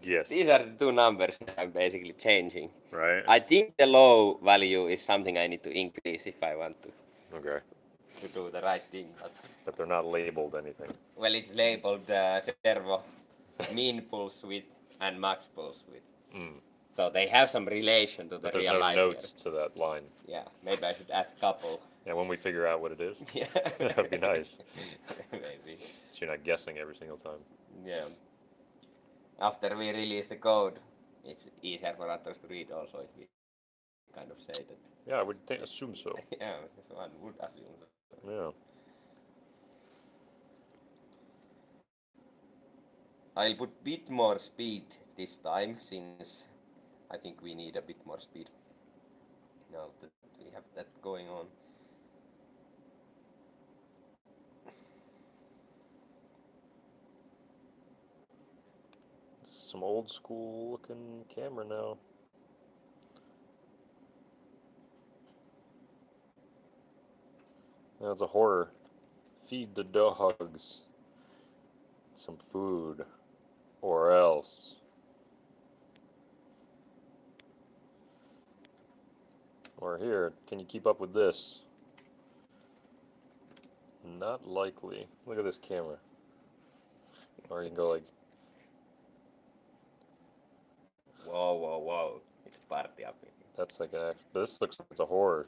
Yes. these are the two numbers I'm basically changing. Right? I think the low value is something I need to increase if I want to Okay. do the right thing. But they're not labeled anything. Well, it's labeled servo, mean pulse width and max pulse width. Mm. So they have some relation to the But there's real no life notes to that line. here. Yeah, maybe I should add a couple. Yeah, when we figure out what it is, Yeah, that'd be nice. Maybe. So you're not guessing every single time. Yeah. After we release the code, it's easier for others to read also if we kind of say that. Yeah, I would assume so. Yeah, one would assume that. Yeah. I'll put bit more speed this time since I think we need a bit more speed. Now that we have that going on. Some old school looking camera now. Now it's a horror. Feed the dogs some food or else. Or here, can you keep up with this? Not likely. Look at this camera. Or you can go like, Whoa. It's a party up in that's like an but this looks like it's a horror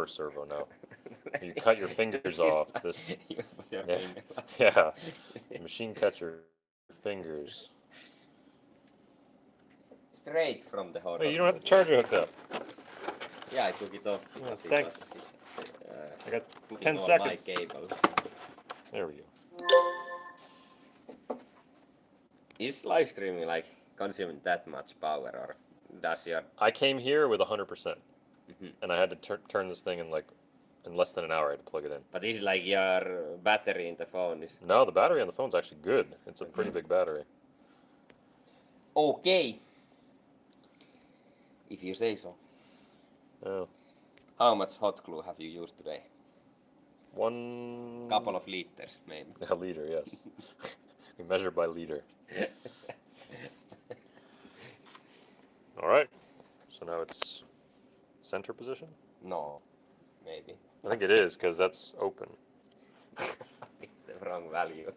servo now. You cut your fingers off. This You put your Yeah. finger. yeah. The machine cuts your fingers. Straight from the horror. Wait, you don't have the charger hooked up. Yeah, I took it off because it thanks. was I got putting 10 all seconds. my cables. There we go. Is live streaming like consuming that much power, or does your I came here with 100%, Mhm. and I had to turn this thing in less than an hour. I had to plug it in. but is like your battery in the phone is No, the battery on the phone's actually good. It's a pretty big battery. okay? If you say so. Oh, How much hot glue have you used today? one Couple of liters, maybe. a liter, yes. We measure by liter. All right. So now it's center position. No, maybe. I think it is because that's open. It's the wrong value.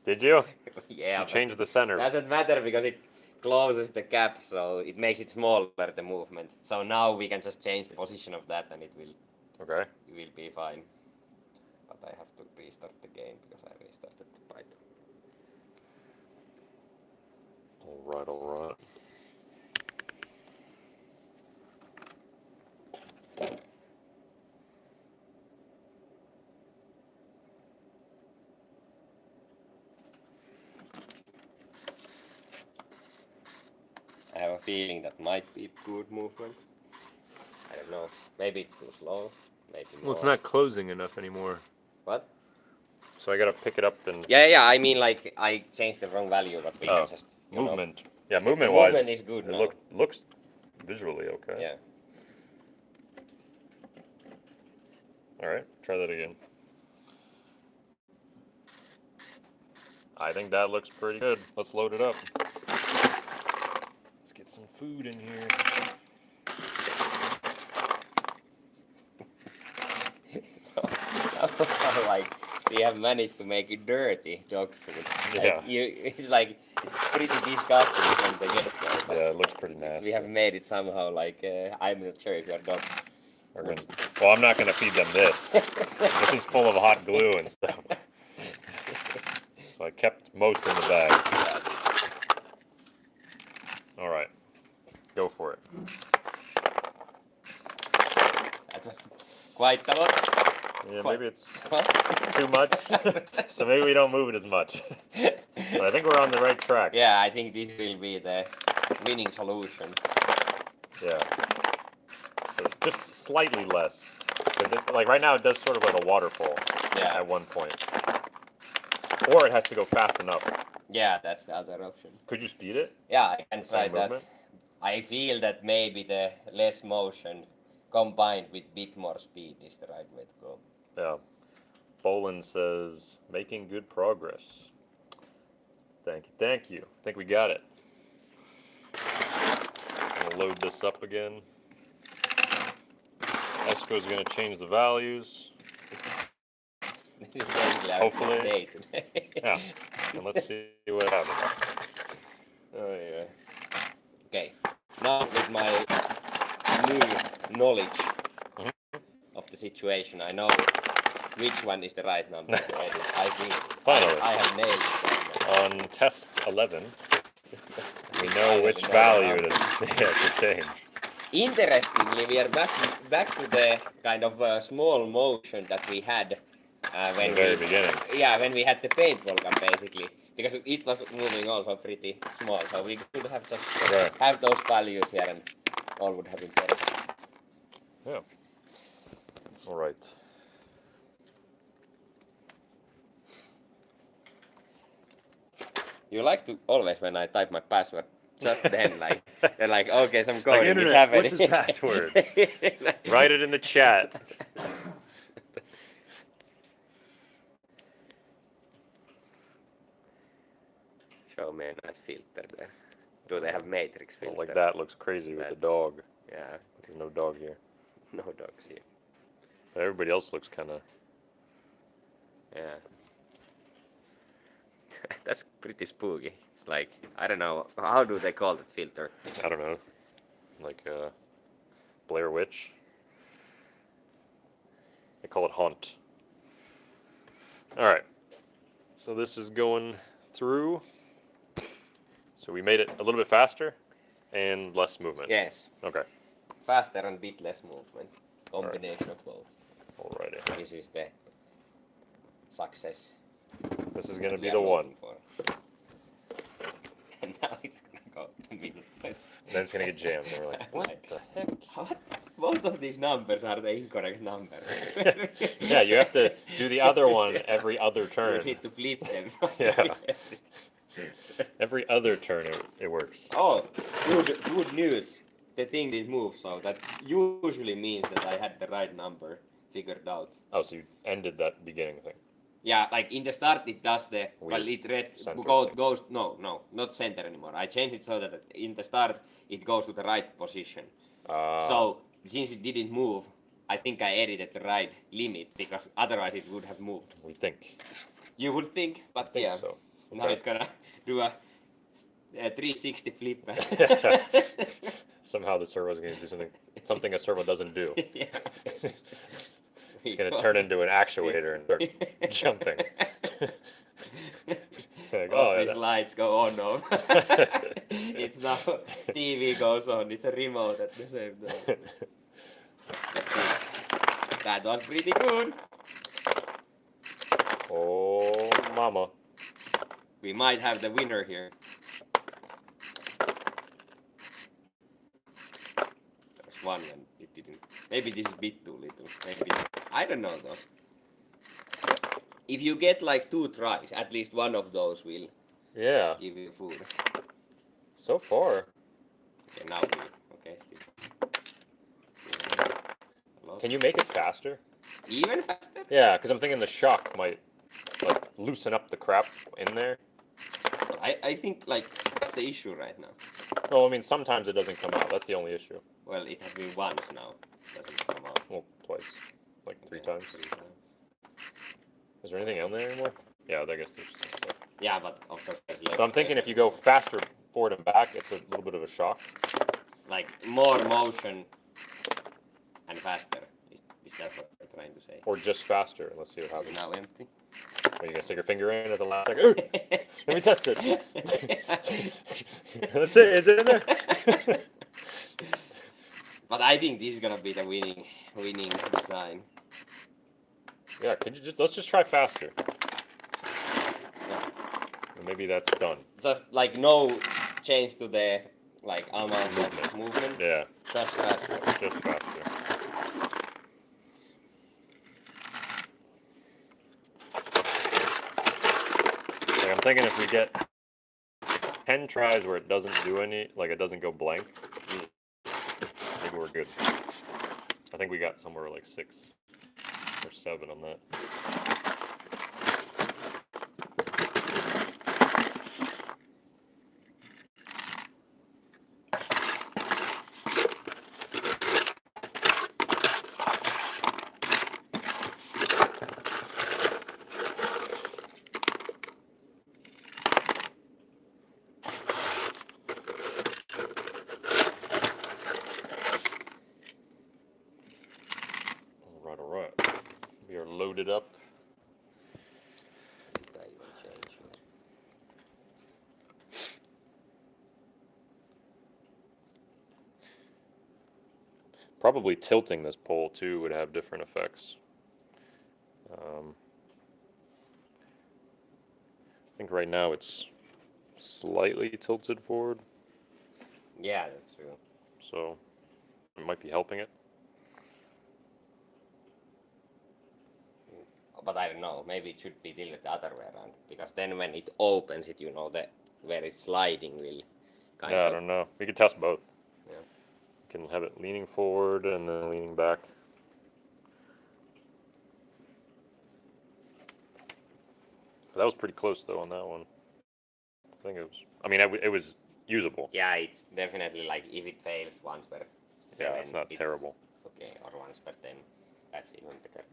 Did you? Yeah, You but changed the center. doesn't matter because it closes the gap, so it makes it smaller, the movement. So now we can just change the position of that and it will Okay. be fine. But I have to restart the game because I restarted the Python. All right. I have a feeling that might be good movement. I don't know. Maybe it's too slow. Maybe Well, it's more. not closing enough anymore. What? So I gotta pick it up and Yeah. I mean, like I changed the wrong value, but we Oh, can just you know. movement. Yeah, movement wise, Movement is good it now. looks visually okay. Yeah. All right, try that again. I think that looks pretty good. Let's load it up. some food in here. Like we have managed to make it dirty dog food. Like, Yeah. it's like it's pretty disgusting from the get-go. but Yeah, it looks pretty nasty. We have made it somehow like I'm not sure if your dogs. We're gonna, well, I'm not gonna feed them this. This is full of hot glue and stuff. So I kept most in the bag. All right, go for it. That's quite a lot. Yeah, Quite- maybe it's too much. So maybe we don't move it as much. But I think we're on the right track. Yeah, I think this will be the winning solution. Yeah. So just slightly less, because like right now it does sort of like a waterfall Yeah. at one point, or it has to go fast enough. Yeah, that's the other option. Could you speed it? Yeah, I can try Same that. movement? I feel that maybe the less motion combined with bit more speed is the right way to go. Yeah. Bolin says making good progress. Thank you, thank you. I think we got it. I'm gonna load this up again. Esco's gonna change the values. This is basically our Hopefully. day today. Yeah. And let's see what happens. Oh yeah. Okay. Now with my new knowledge Mhm. of the situation, I know which one is the right number already. I think Finally. I have nailed it. On test 11, we know Finally which know value the to change. Interestingly, we are back to the kind of small motion that we had In when the very we, beginning. yeah, when we had the paintball gun basically, because it was moving also pretty small, so we could have just Okay. have those values here and all would have been perfect. Yeah. All right. You like to always when I type my password, just then like they're like, okay, some Like, coding is internet, happening. what's his password? Write it in the chat. Show me a nice filter there. Do they have matrix filter? Well, like that looks crazy with the dog. Yeah, There's no dog here. no dogs here. But everybody else looks kind of. Yeah. That's pretty spooky. It's like, I don't know, how do they call that filter? I don't know. Like Blair Witch. They call it Haunt. All right. So this is going through. So we made it a little bit faster and less movement. Yes. Okay. Faster and bit less movement. Combination of both. Alrighty. This is the success. This is gonna that be we the are one. looking for. And now it's gonna go to me. Then it's gonna get jammed. And we're like, what the heck? What? Both of these numbers are the incorrect numbers. Yeah, you have to do the other one every other You turn. need to flip them. Yeah. Every other turn it works. Oh, good news. The thing didn't move, so that usually means that I had the right number figured out. Oh, so you ended that beginning thing. Yeah, like in the start it does the, well Weird it read, center thing. goes, no, not center anymore. I changed it so that in the start it goes to the right position. So since it didn't move, I think I edited the right limit because otherwise it would have moved. we think. You would think, but Think yeah. so. Now Okay. it's gonna do a 360 flip. Somehow the servo is going to do something a servo doesn't do. Yeah. It's going to turn into an actuator and start jumping. Like, oh, Office yeah, lights go on off. It's now TV goes on. It's a remote at the same time. That was pretty good. oh, mama. We might have the winner here. There's one and it didn't. Maybe this is a bit too little. Maybe I don't know though. If you get like 2 tries, at least one of those will Yeah, give you food. so far. Okay, now we. Okay, still. Can you make it faster? Even faster? Yeah, because I'm thinking the shock might like loosen up the crap in there. I think like what's the issue right now? Well, I mean, sometimes it doesn't come out. That's the only issue. Well, it has been once now. Doesn't come out. Well, twice. Like 3 Yeah, times. 3 times. Is there anything on there anymore? Yeah, I guess there's some stuff. Yeah, but of course there's left. But I'm thinking if you go faster forward and back, it's a little bit of a shock. Like more motion and faster. Is that what you're trying to say? Or just faster. And let's see what Is it happens. now empty? Are you going to stick your finger in at the last second? Ooh, let me test it. That's it. Is it in there? But I think this is gonna be the winning design. Yeah, could you let's just try faster. Yeah. And maybe that's done. Just like no change to the like amount of movement. Yeah, Just faster. just faster. Like I'm thinking if we get 10 tries where it doesn't do any, like it doesn't go blank, maybe we're good. I think we got somewhere like 6 or 7 on that. All right. We are loaded up. Did I even change here? Probably tilting this pole too would have different effects. I think right now it's slightly tilted forward, Yeah, that's true. so it might be helping it. But I don't know. Maybe it should be tilted the other way around because then when it opens it, you know, the where it's sliding will kind Yeah, I of. don't know. We could test both. Yeah. We can have it leaning forward and then leaning back. That was pretty close though on that one. I think it was. I mean, it was usable. Yeah, it's definitely like if it fails once per Yeah, 7, it's not terrible. Okay, or once per 10, that's even better.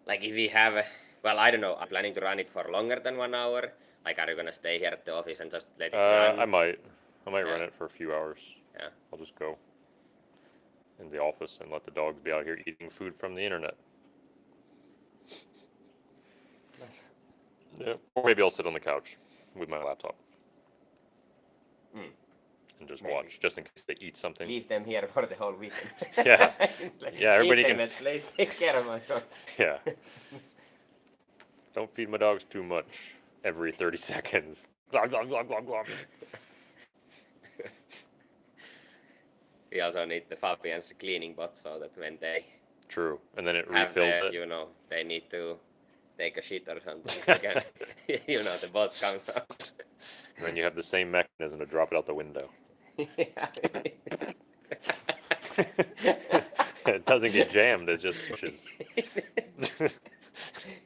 Like if we have, well, I don't know. I'm planning to run it for longer than 1 hour. Like, are you gonna stay here at the office and just let it run? I might run Yeah. it for a few hours. Yeah. I'll just go in the office and let the dogs be out here eating food from the internet. Yeah. Or maybe I'll sit on the couch with my laptop. Mm. And just Maybe. watch, just in case they eat something. Leave them here for the whole weekend. Yeah. It's like, Yeah, everybody can- internet, please take care of my dog. Yeah. Don't feed my dogs too much every 30 seconds. Glog, glog, glog, glog, glog. We also need the Fabian's cleaning bot so that when they True. And then it have refills the, it. you know, they need to take a shit or something. They can, you know, the bot comes out. And then you have the same mechanism to drop it out the window. It doesn't get jammed, it just switches.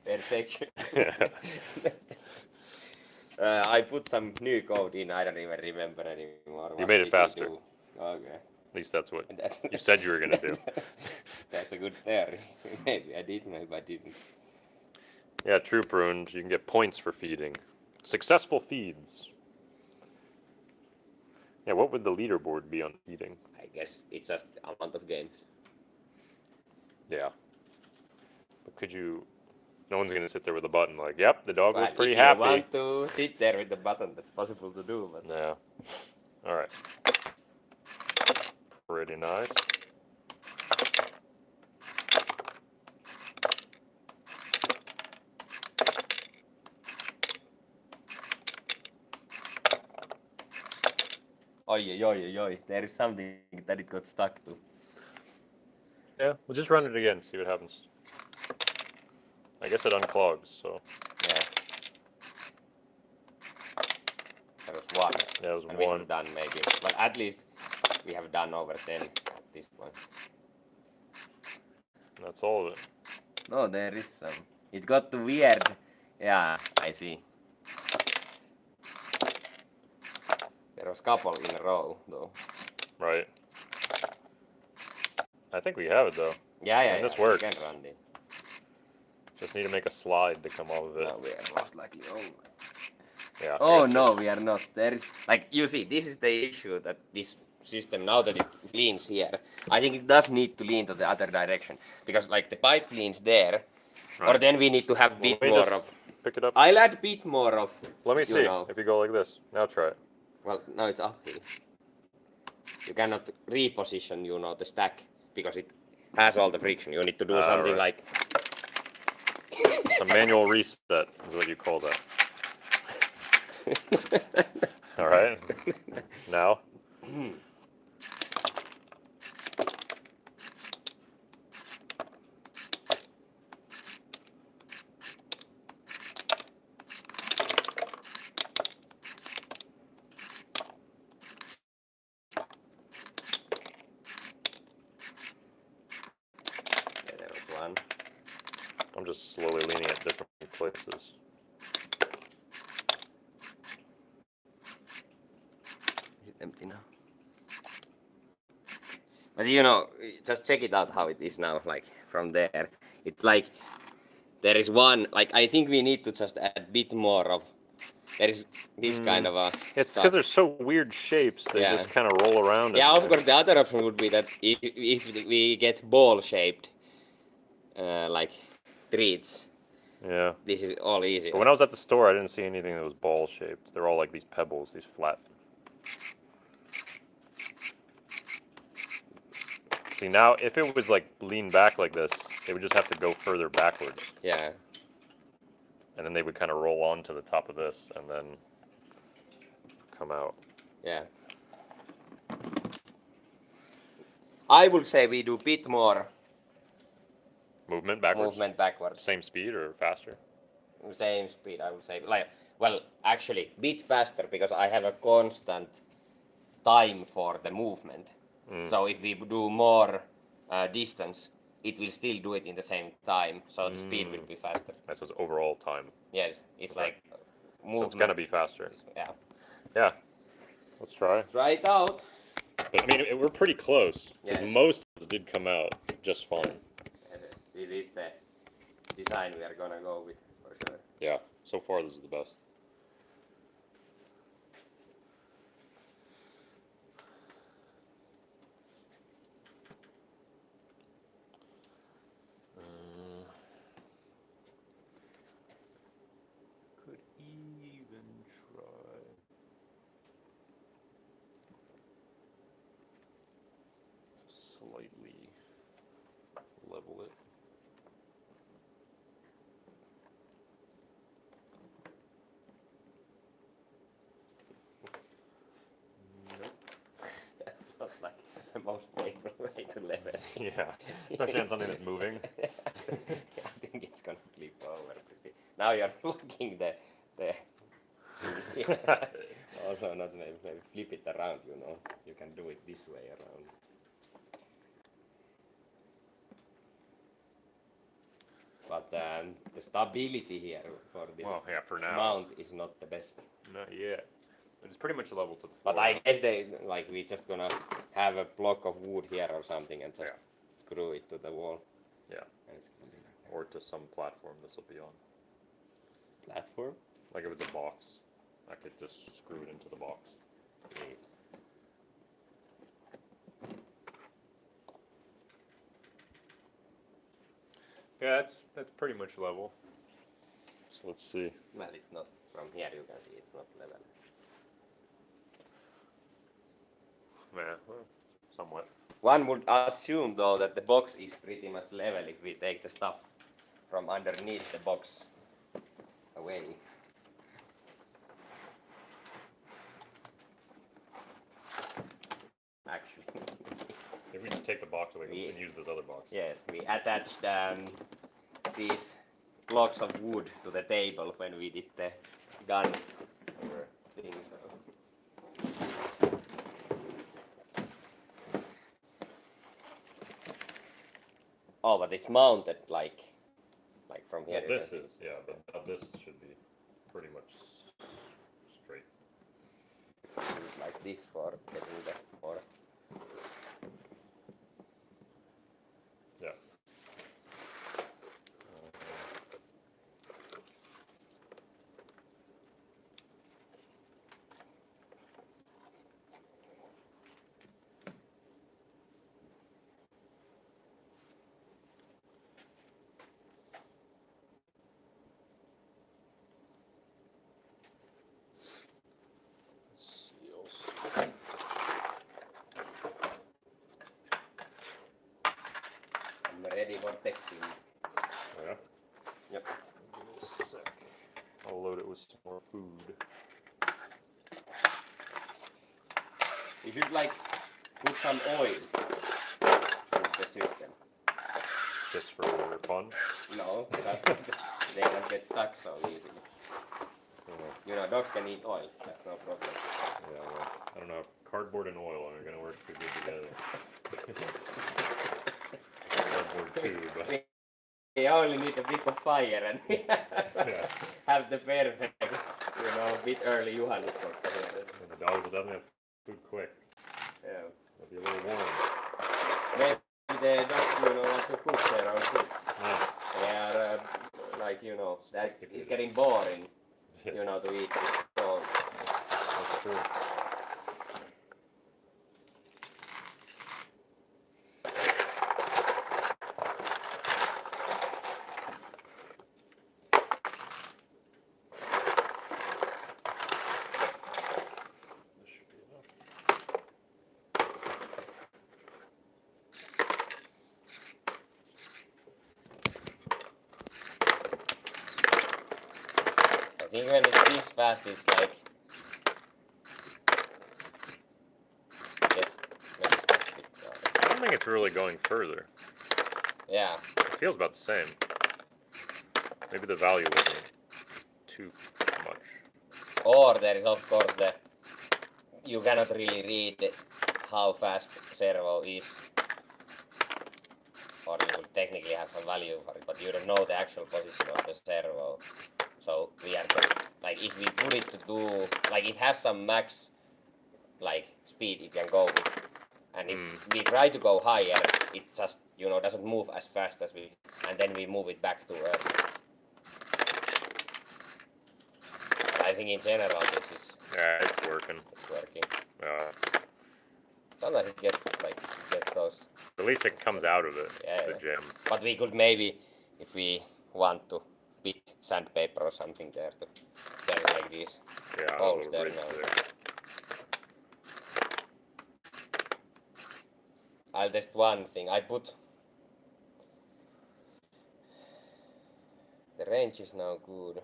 Perfection. Yeah. I put some new code in. I don't even remember anymore. You What made it did we faster. do? Okay. At least that's what That's, you said you were going to do. That's a good theory. Maybe I did, maybe I didn't. Yeah, true, pruned. You can get points for feeding. Successful feeds. Yeah, what would the leaderboard be on feeding? I guess it's just amount of games. Yeah. But could you... No one's going to sit there with a button like, yep, the dog Well, looked pretty if happy. you want to sit there with the button, that's possible to do. But Yeah. All right. Pretty nice. oi, there is something that it got stuck to. Yeah, we'll just run it again, see what happens. I guess it unclogs, so Yeah. There was one. yeah, it was And we one. have done maybe, but at least we have done over 10 at this point. That's all of it. No, there is some. It got too weird. Yeah, I see. There was couple in a row though. Right. I think we have it though. Yeah, And this you works. can run this. Just need to make a slide to come off of it. No, we are most likely. Oh, Yeah. I oh guess no, we are not. There is like you see, this is the issue that this system now that it leans here. I think it does need to lean to the other direction because like the pipe leans there, or Right. then we need to have Well, bit let me more just of. pick it up. I'll add bit more of. Let me you see know. if you go like this. Now try it. Well, now it's uphill. You cannot reposition, you know, the stack because it has all the friction. You need to do something right. like. It's a manual reset, is what you call that. All right. Now. Yeah, there was one. I'm just slowly leaning at different places. Is it empty now? But you know, just check it out how it is now, like from there. It's like there is one, like I think we need to just add a bit more of. There is this kind of a. It's stuff. because they're so weird shapes. They Yeah. just kind of roll around. Yeah, in of there. course, the other option would be that if we get ball shaped, like treats, Yeah. this is all easy. But when I was at the store, I didn't see anything that was ball shaped. They're all like these pebbles, these flat. See, now if it was like lean back like this, they would just have to go further backwards. Yeah. And then they would kind of roll onto the top of this and then come out. Yeah. I would say we do bit more Movement backwards? movement backwards. Same speed or faster? Same speed, I would say. Like, well, actually, bit faster because I have a constant time for the movement. So if we do more distance, it will still do it in the same time. So the speed will be faster. That's what's overall time. Yes, it's Okay. like movement. So it's gonna be faster. Yeah. Yeah. Let's try. Try it out. But I mean, we're pretty close. Because Yeah. most of it did come out just fine. It is the design we are gonna go with for sure. Yeah. So far, this is the best. Could even try. Slightly level it. That's not like the most stable way to level. Yeah, especially on something that's moving. Yeah, I think it's gonna flip over pretty. Now you're blocking the. Also, not maybe flip it around. You know, you can do it this way around. But the stability here for this Well, yeah, for now. mount is not the best. Not yet. But it's pretty much level to the floor. But I guess we just gonna have a block of wood here or something and just Yeah. screw it to the wall. Yeah. And it's gonna be like Or to some platform this will be on. a platform. Like if it's a box, I could just screw it into the box. Neat. Yeah, that's pretty much level. So let's see. Well, it's not from here. You can see it's not level. Yeah, well, somewhat. One would assume though that the box is pretty much level if we take the stuff from underneath the box away. Actually, If we just take the box away Yeah. and use this other box. yes, we attached these blocks of wood to the table when we did the gun thing. So. Oh, but it's mounted like from here. Well, you this can see. is, yeah, but this should be pretty much straight. Do it like this for getting the more. Yeah. Seals. I'm ready for testing. Yeah. Yep. Give me a sec. I'll load it with some more food. You should like put some oil in the system. Just for fun. No, they don't get stuck so easily. You know, dogs can eat oil. That's no problem. Yeah, well, I don't know. Cardboard and oil aren't going to work too good together. Cardboard too, but We only need a bit of fire and yeah. have the perfect, bit early Juhannusport. And the dogs will definitely have food quick. Yeah. It'll be a little warm. Maybe the dogs, want to cook their own food. Yeah. They are, that it's Sophisticated. getting boring, Yeah. to eat it. So, That's true. This should be enough. I think when it's this fast, it's like it's maybe stuck a bit. I don't think it's really going further. Yeah. It feels about the same. Maybe the value wasn't too much. Or there is of course you cannot really read how fast servo is. Or you would technically have some value for it, but you don't know the actual position of the servo. So we are just, like, if we put it to do, like, it has some max, like, speed it can go with. And if we try to go higher, it just, doesn't move as fast as we, and then we move it back to earth. I think in general this is Yeah, it's working. working. Sometimes Sometimes it gets those. at least it comes out of it, Yeah, the yeah. gem. But we could maybe, if we want to, put sandpaper or something there to turn like this. Yeah, a Holes little there ridge now. there. I'll test one thing. I put the range is now good.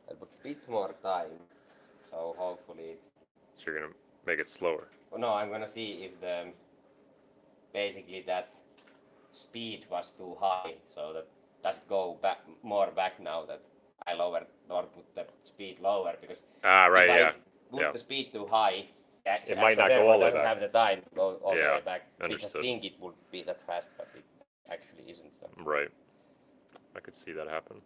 I'll put a bit more time, so hopefully So you're gonna make it slower. no, I'm gonna see if basically that speed was too high, so that does it go more back now that I lowered or put the speed lower, because Right, if yeah. I put Yeah. the speed too high, It might not go all the way doesn't back. have the time to go all the Yeah, way back. We just understood. think it would be that fast, but it actually isn't. So. Right. I could see that happen.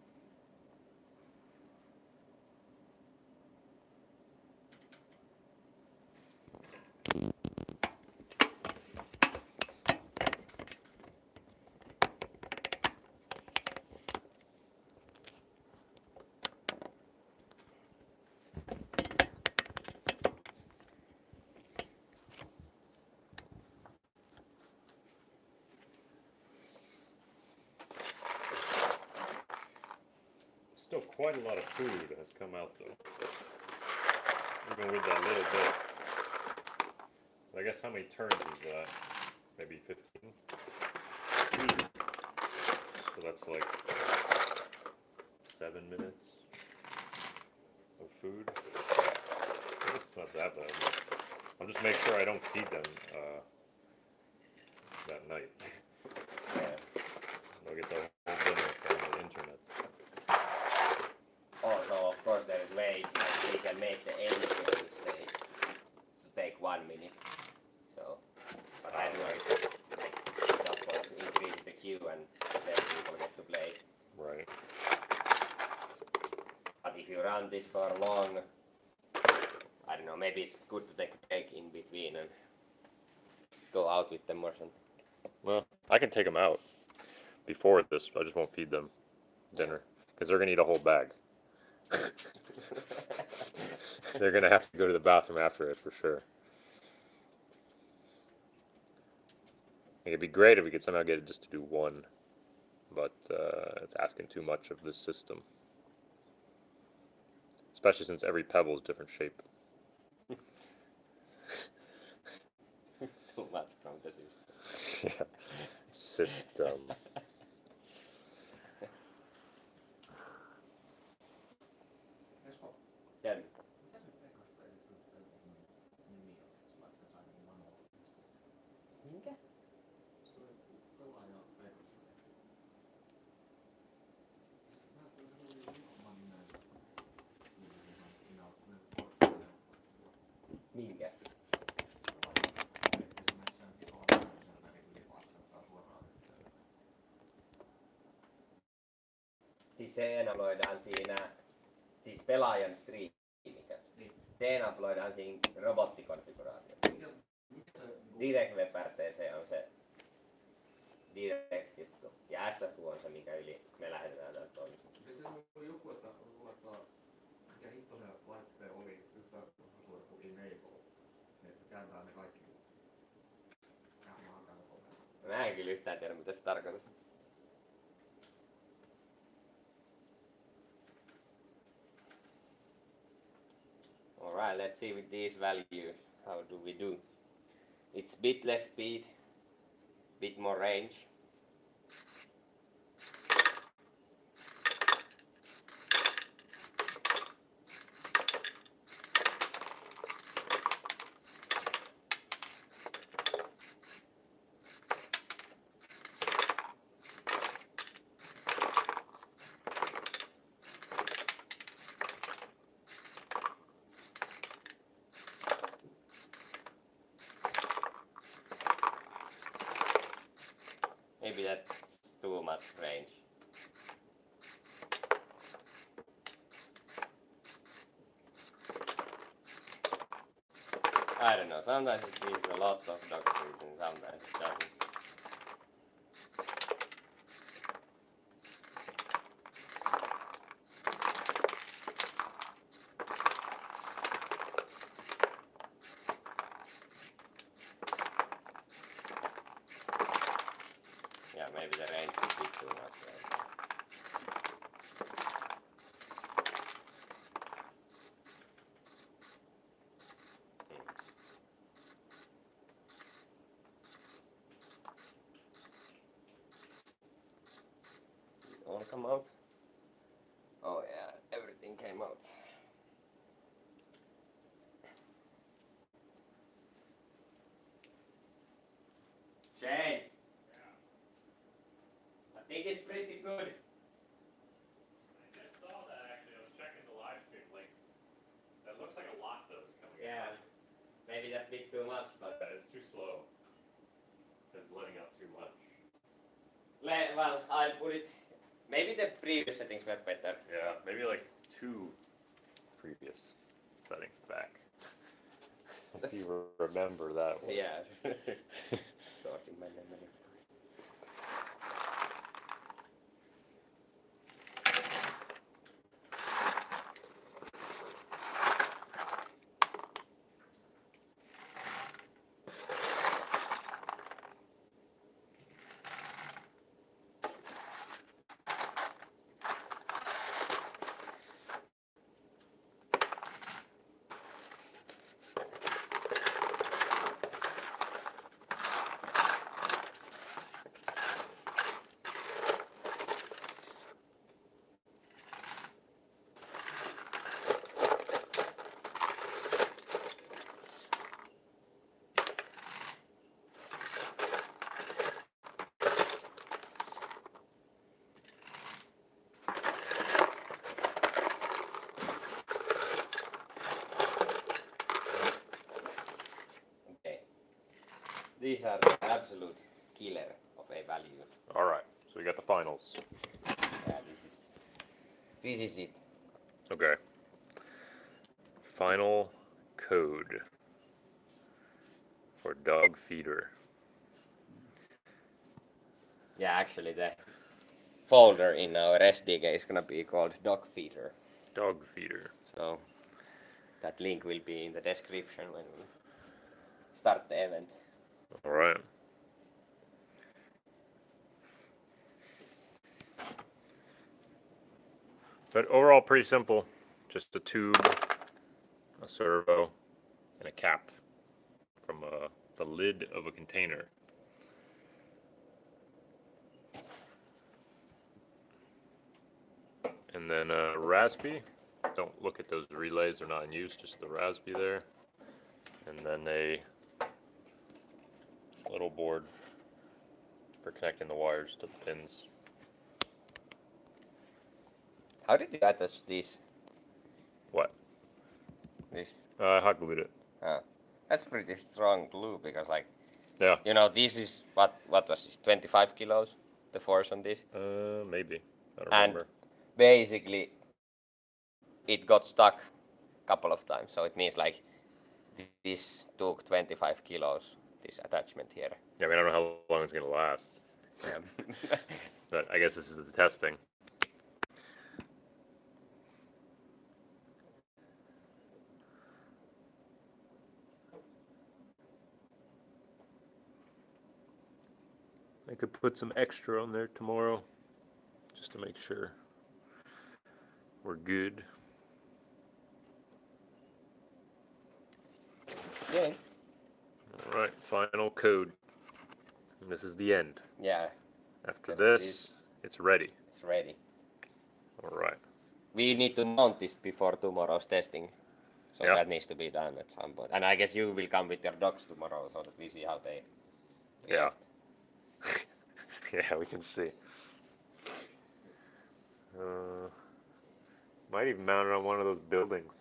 Still quite a lot of food has come out though. Even with that little bit. I guess how many turns is that? Maybe 15? So that's like 7 minutes of food. I guess it's not that bad. I'll just make sure I don't feed them that night. Yeah. They'll get the whole dinner from the internet. Also, of course, there is way like we can make the end game mistake to take 1 minute. So, but I know it of course increases the queue and then people get to play. Right. But if you run this for long, I don't know, maybe it's good to take a break in between and go out with them or something. Well, I can take them out before this. I just won't feed them dinner because they're gonna eat a whole bag. They're gonna have to go to the bathroom after it for sure. It'd be great if we could somehow get it just to do one, but it's asking too much of this system. Especially since every pebble is different shape. Too much from the system. Yeah. System. Esko, Then, mitä se nimi on? Sä laitat sen aina manuaalisesti. minkä? Se oli pelaaja Veikassa. Mä tulin nimenomaan näin. Minä olen portfolio. Minkä? Siis se enabloidaan siinä, siis pelaajan striimikö? Niin. Se enabloidaan siinä robottikonfiguraatiossa. Direct Web RTC on se direct juttu. Ja SFU on se, mikä yli me lähetetään täältä toimistosta. Sitten oli joku, että mikä hitto se laitteen oli yhtä suora kuin enable. Että kääntää ne kaikki. Mä en kyllä yhtään tiedä, mitä se tarkoittaa. Alright, let's see with these values. How do we do? It's bit less speed, bit more range. Maybe that's too much range. I don't know, sometimes it gives a lot of dog trees and sometimes it doesn't. Yeah, maybe the range is a bit too much. All come out? Oh yeah, everything came out. Shane! I think it's pretty good. I saw that actually. I was checking the live stream link. That looks like a lot though is coming Yeah, maybe that's a bit too much, but It's too slow. It's letting up too much. well, I'll put it. Maybe the previous settings were better. Yeah, maybe like 2 previous settings back. If you remember that one. Yeah. Stored in my memory. These are the absolute killer of a value. All right, so we got the finals. Yeah, this is it. Okay. Final code for dog feeder. Yeah, actually the folder in our SDK is gonna be called dog feeder. Dog feeder. So that link will be in the description when we start the event. All right. But overall, pretty simple. Just a tube, a servo, and a cap from the lid of a container. And then a Raspi. Don't look at those relays, they're not in use, just the Raspi there. And then a little board for connecting the wires to the pins. How did you attach this? What? This Hot glued it. that's pretty strong glue because like Yeah. you know this is what was this 25 kilos the force on this Maybe. I don't and remember. basically it got stuck a couple of times so it means like this took 25 kilos this attachment here. Yeah, I mean, I don't know how long it's gonna last, Yeah. but I guess this is the testing. I could put some extra on there tomorrow, just to make sure we're good. Yeah. All right, final code. And this is the end. Yeah, After After this, this- it's ready. it's ready. All right. We need to mount this before tomorrow's testing. So Yeah. that needs to be done at some point. And I guess you will come with your dogs tomorrow so that we see how they Yeah. react. Yeah, we can see. Might even mount it on one of those buildings.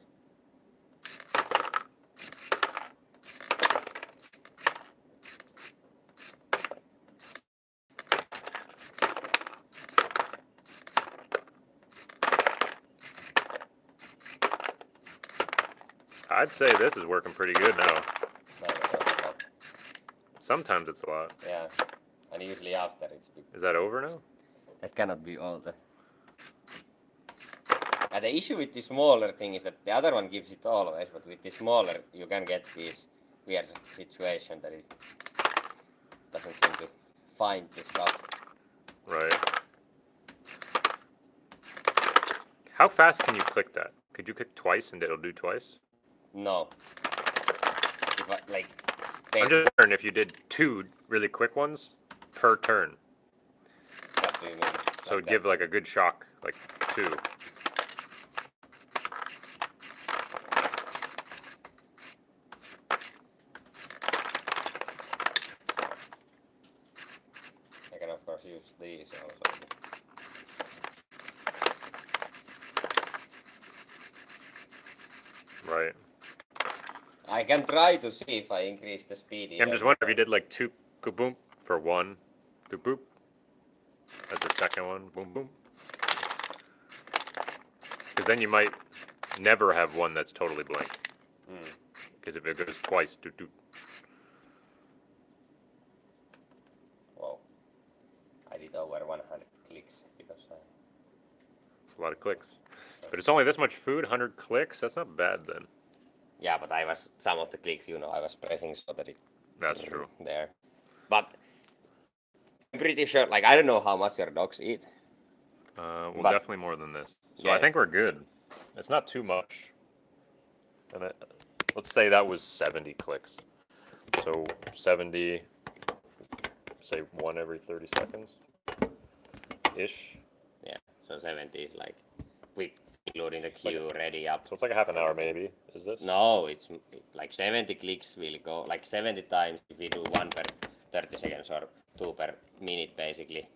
I'd say this is working pretty good now. No, no. Sometimes it's a lot. Yeah. And usually after it's big. Is that over now? That cannot be all the. And the issue with the smaller thing is that the other one gives it always, but with the smaller you can get this weird situation that it doesn't seem to find the stuff. Right. How fast can you click that? Could you click twice and it'll do twice? No. If I, like, I'm just wondering if you did two really quick ones per turn. what do you mean? So Like it'd give like a good shock, like two. I can of course use these also. Right. I can try to see if I increase the speed. Yeah, I'm just wondering if you did like two boom for one, boop boop. As the second one, boom boom. Because then you might never have one that's totally blank. Because if it goes twice, doot doot. Whoa. I did over 100 clicks because I. It's a lot of clicks. But it's only this much food, 100 clicks. That's not bad then. Yeah, but I was some of the clicks, you know, I was pressing so that it That's true. there. But I'm pretty sure, like, I don't know how much your dogs eat. Well, But- definitely more than this. So Yeah. I think we're good. It's not too much. And let's say that was 70 clicks. So 70, say one every 30 seconds ish. Yeah, so 70 is like, with including the queue ready up. So it's like a half an hour maybe. Is this? No, it's like 70 clicks will go, like 70 times if we do one per 30 seconds or two per minute basically.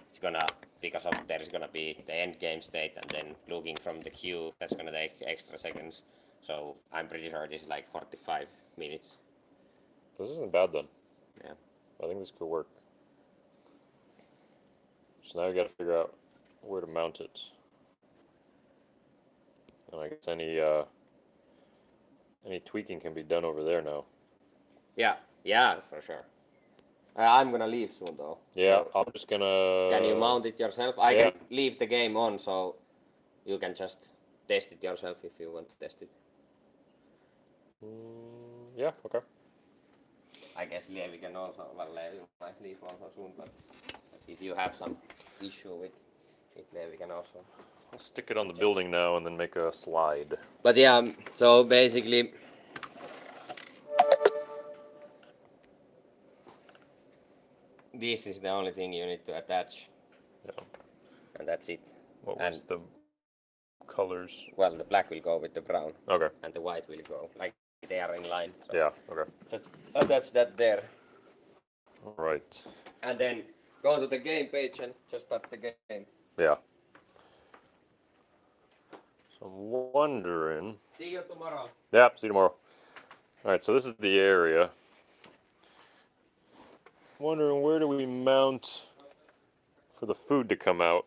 It's gonna, because of there's gonna be the end game state and then looking from the queue, that's gonna take extra seconds. So I'm pretty sure this is like 45 minutes. This isn't bad then. Yeah. I think this could work. So now we got to figure out where to mount it. And I guess any Any tweaking can be done over there now. Yeah, for sure. I'm gonna leave soon though. Yeah, So I'm just gonna. can you mount it yourself? I yeah. can leave the game on, so you can just test it yourself if you want to test it. Yeah. Okay. I guess Levi can also. Well, Levi might leave also soon, but if you have some issue with it, Levi can also. I'll stick it on the building now and then make a slide. But yeah, so basically. This is the only thing you need to attach. Yeah. And that's it. What And- was the colors? Well, the black will go with the brown, Okay. and the white will go. Like, they are in line. So Yeah. Okay. just attach that there. All right. And then go to the game page and just start the game. Yeah. So I'm wondering. See you tomorrow. Yeah. See you tomorrow. All right. So this is the area. Wondering where do we mount for the food to come out?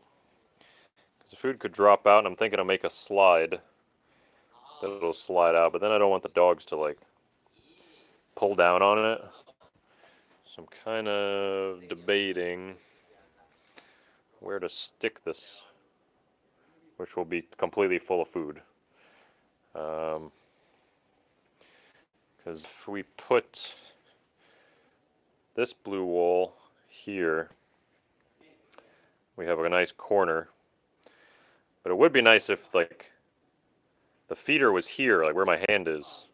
Because the food could drop out, and I'm thinking I'll make a slide that'll slide out. But then I don't want the dogs to like pull down on it. So I'm kind of debating where to stick this, which will be completely full of food. Because if we put this blue wall here, we have a nice corner. But it would be nice if like the feeder was here, like where my hand is,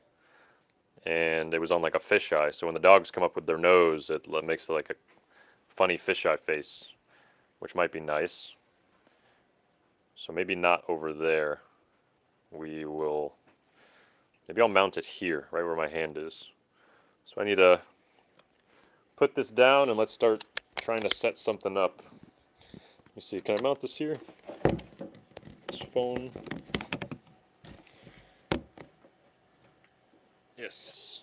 and it was on like a fisheye. So when the dogs come up with their nose, it makes like a funny fisheye face, which might be nice. So maybe not over there. We will. Maybe I'll mount it here, right where my hand is. So I need to put this down and let's start trying to set something up. Let me see, can I mount this here? This phone. Yes.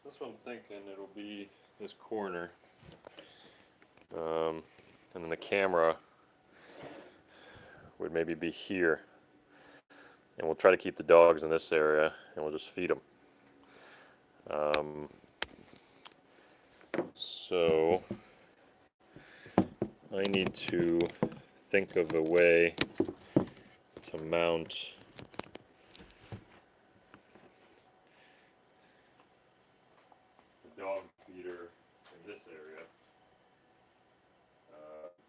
That's what I'm thinking. It'll be this corner. And then the camera would maybe be here. And we'll try to keep the dogs in this area and we'll just feed them. So I need to think of a way to mount the dog feeder in this area.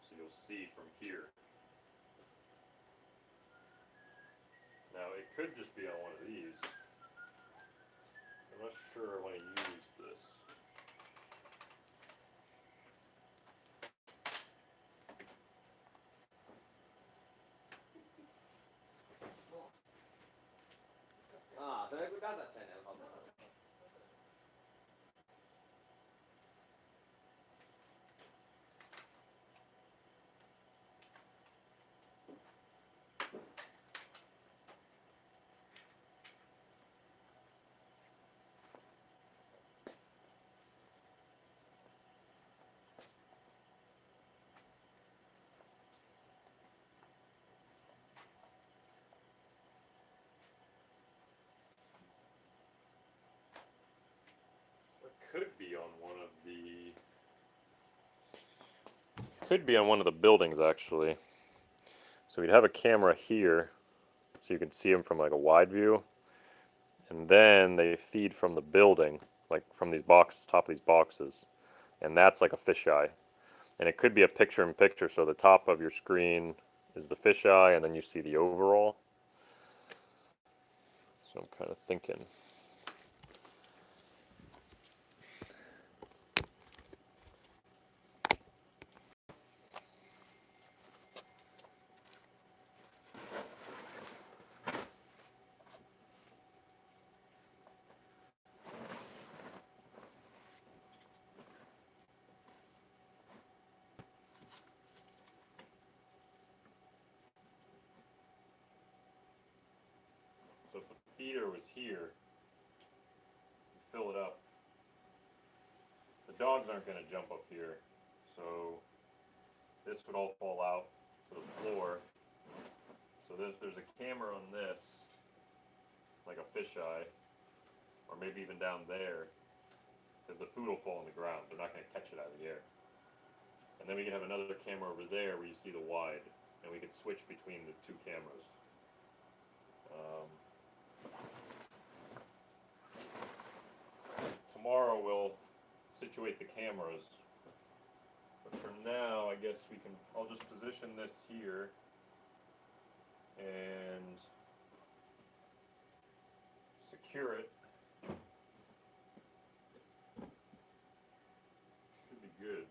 So you'll see from here. Now it could just be on one of these. I'm not sure I want to use this. Se on joku datachannel homma. could be on one of the buildings actually. So we'd have a camera here, so you can see them from like a wide view, and then they feed from the building, like from these boxes, top of these boxes, and that's like a fisheye. And it could be a picture-in-picture, so the top of your screen is the fisheye, and then you see the overall. So I'm kind of thinking. So if the feeder was here, you fill it up. The dogs aren't going to jump up here, so this would all fall out to the floor. So there's a camera on this, like a fisheye, or maybe even down there, because the food will fall on the ground. They're not going to catch it out of the air. And then we can have another camera over there where you see the wide, and we could switch between the two cameras. Tomorrow we'll situate the cameras, but for now I guess I'll just position this here and secure it. Should be good.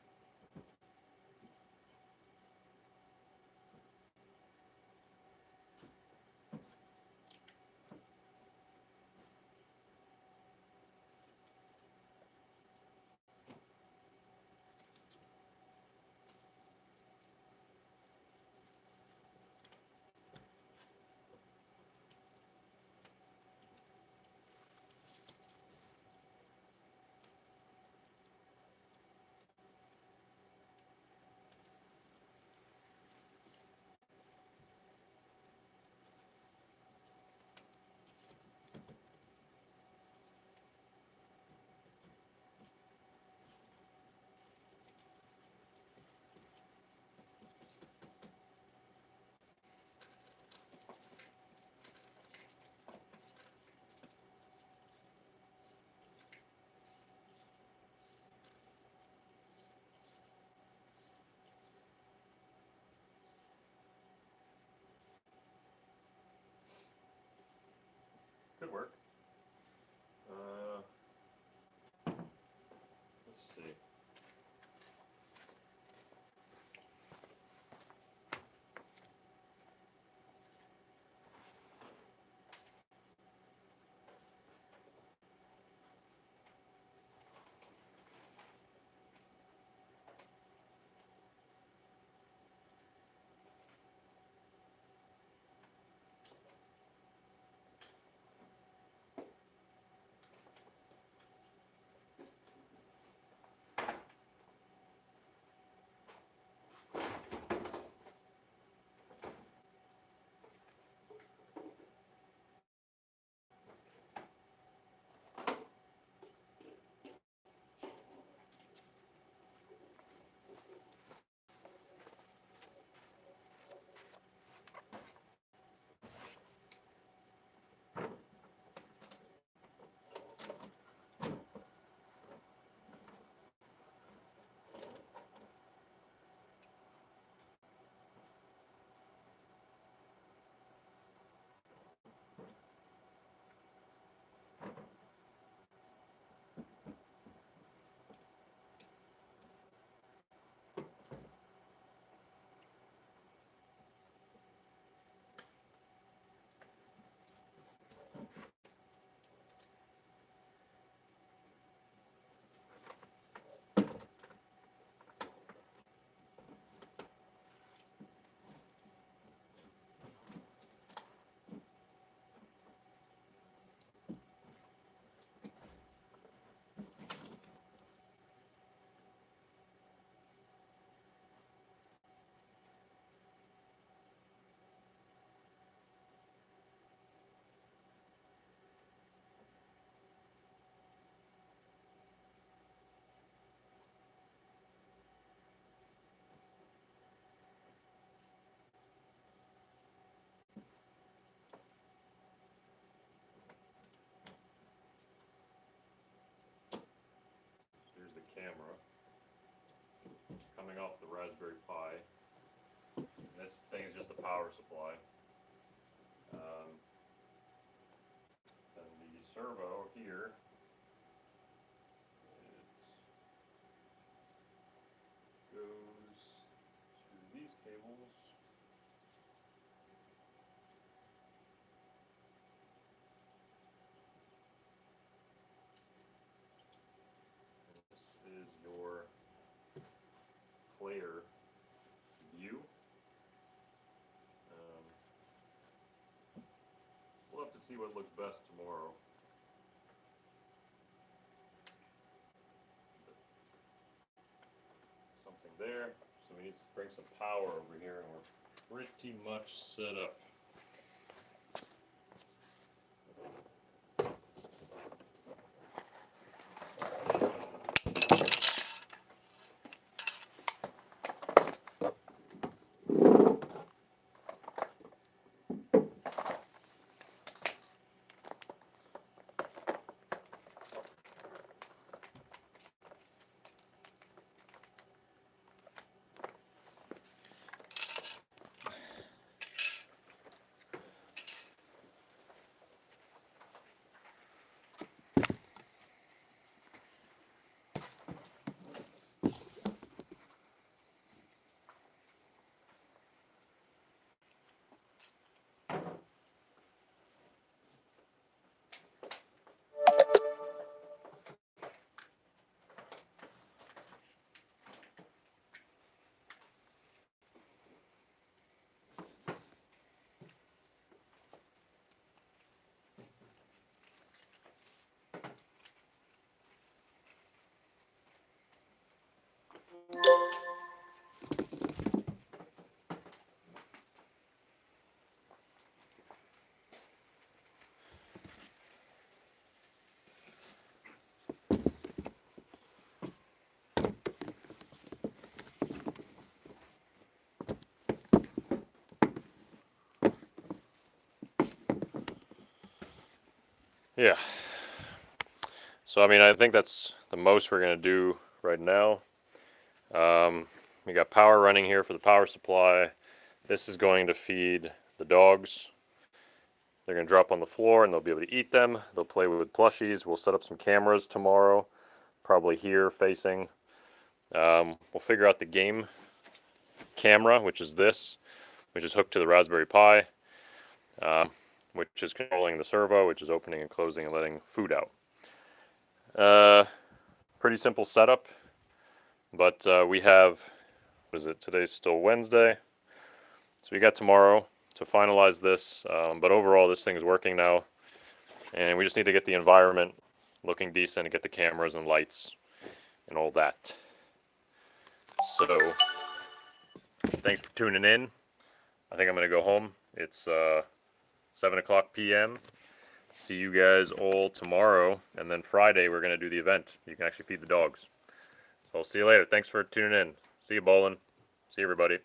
the Raspberry Pi. And this thing is just a power supply. And the servo here, it goes to these cables. This is your player view. We'll have to see what looks best tomorrow. Something there. So we need to bring some power over here, and we're pretty much set up. Yeah. So I mean, I think that's the most we're gonna do right now. We got power running here for the power supply. This is going to feed the dogs. They're gonna drop on the floor and they'll be able to eat them. They'll play with plushies. We'll set up some cameras tomorrow, probably here facing. We'll figure out the game camera, which is this, which is hooked to the Raspberry Pi. Which is controlling the servo, which is opening and closing and letting food out. Pretty simple setup, but we have, what is it, today's still Wednesday, so we got tomorrow to finalize this, but overall this thing is working now, and we just need to get the environment looking decent and get the cameras and lights and all that. So, thanks for tuning in. I think I'm going to go home. It's 7 o'clock p.m. See you guys all tomorrow, and then Friday we're going to do the event. You can actually feed the dogs. So I'll see you later. Thanks for tuning in. See you, bowling. See you, everybody.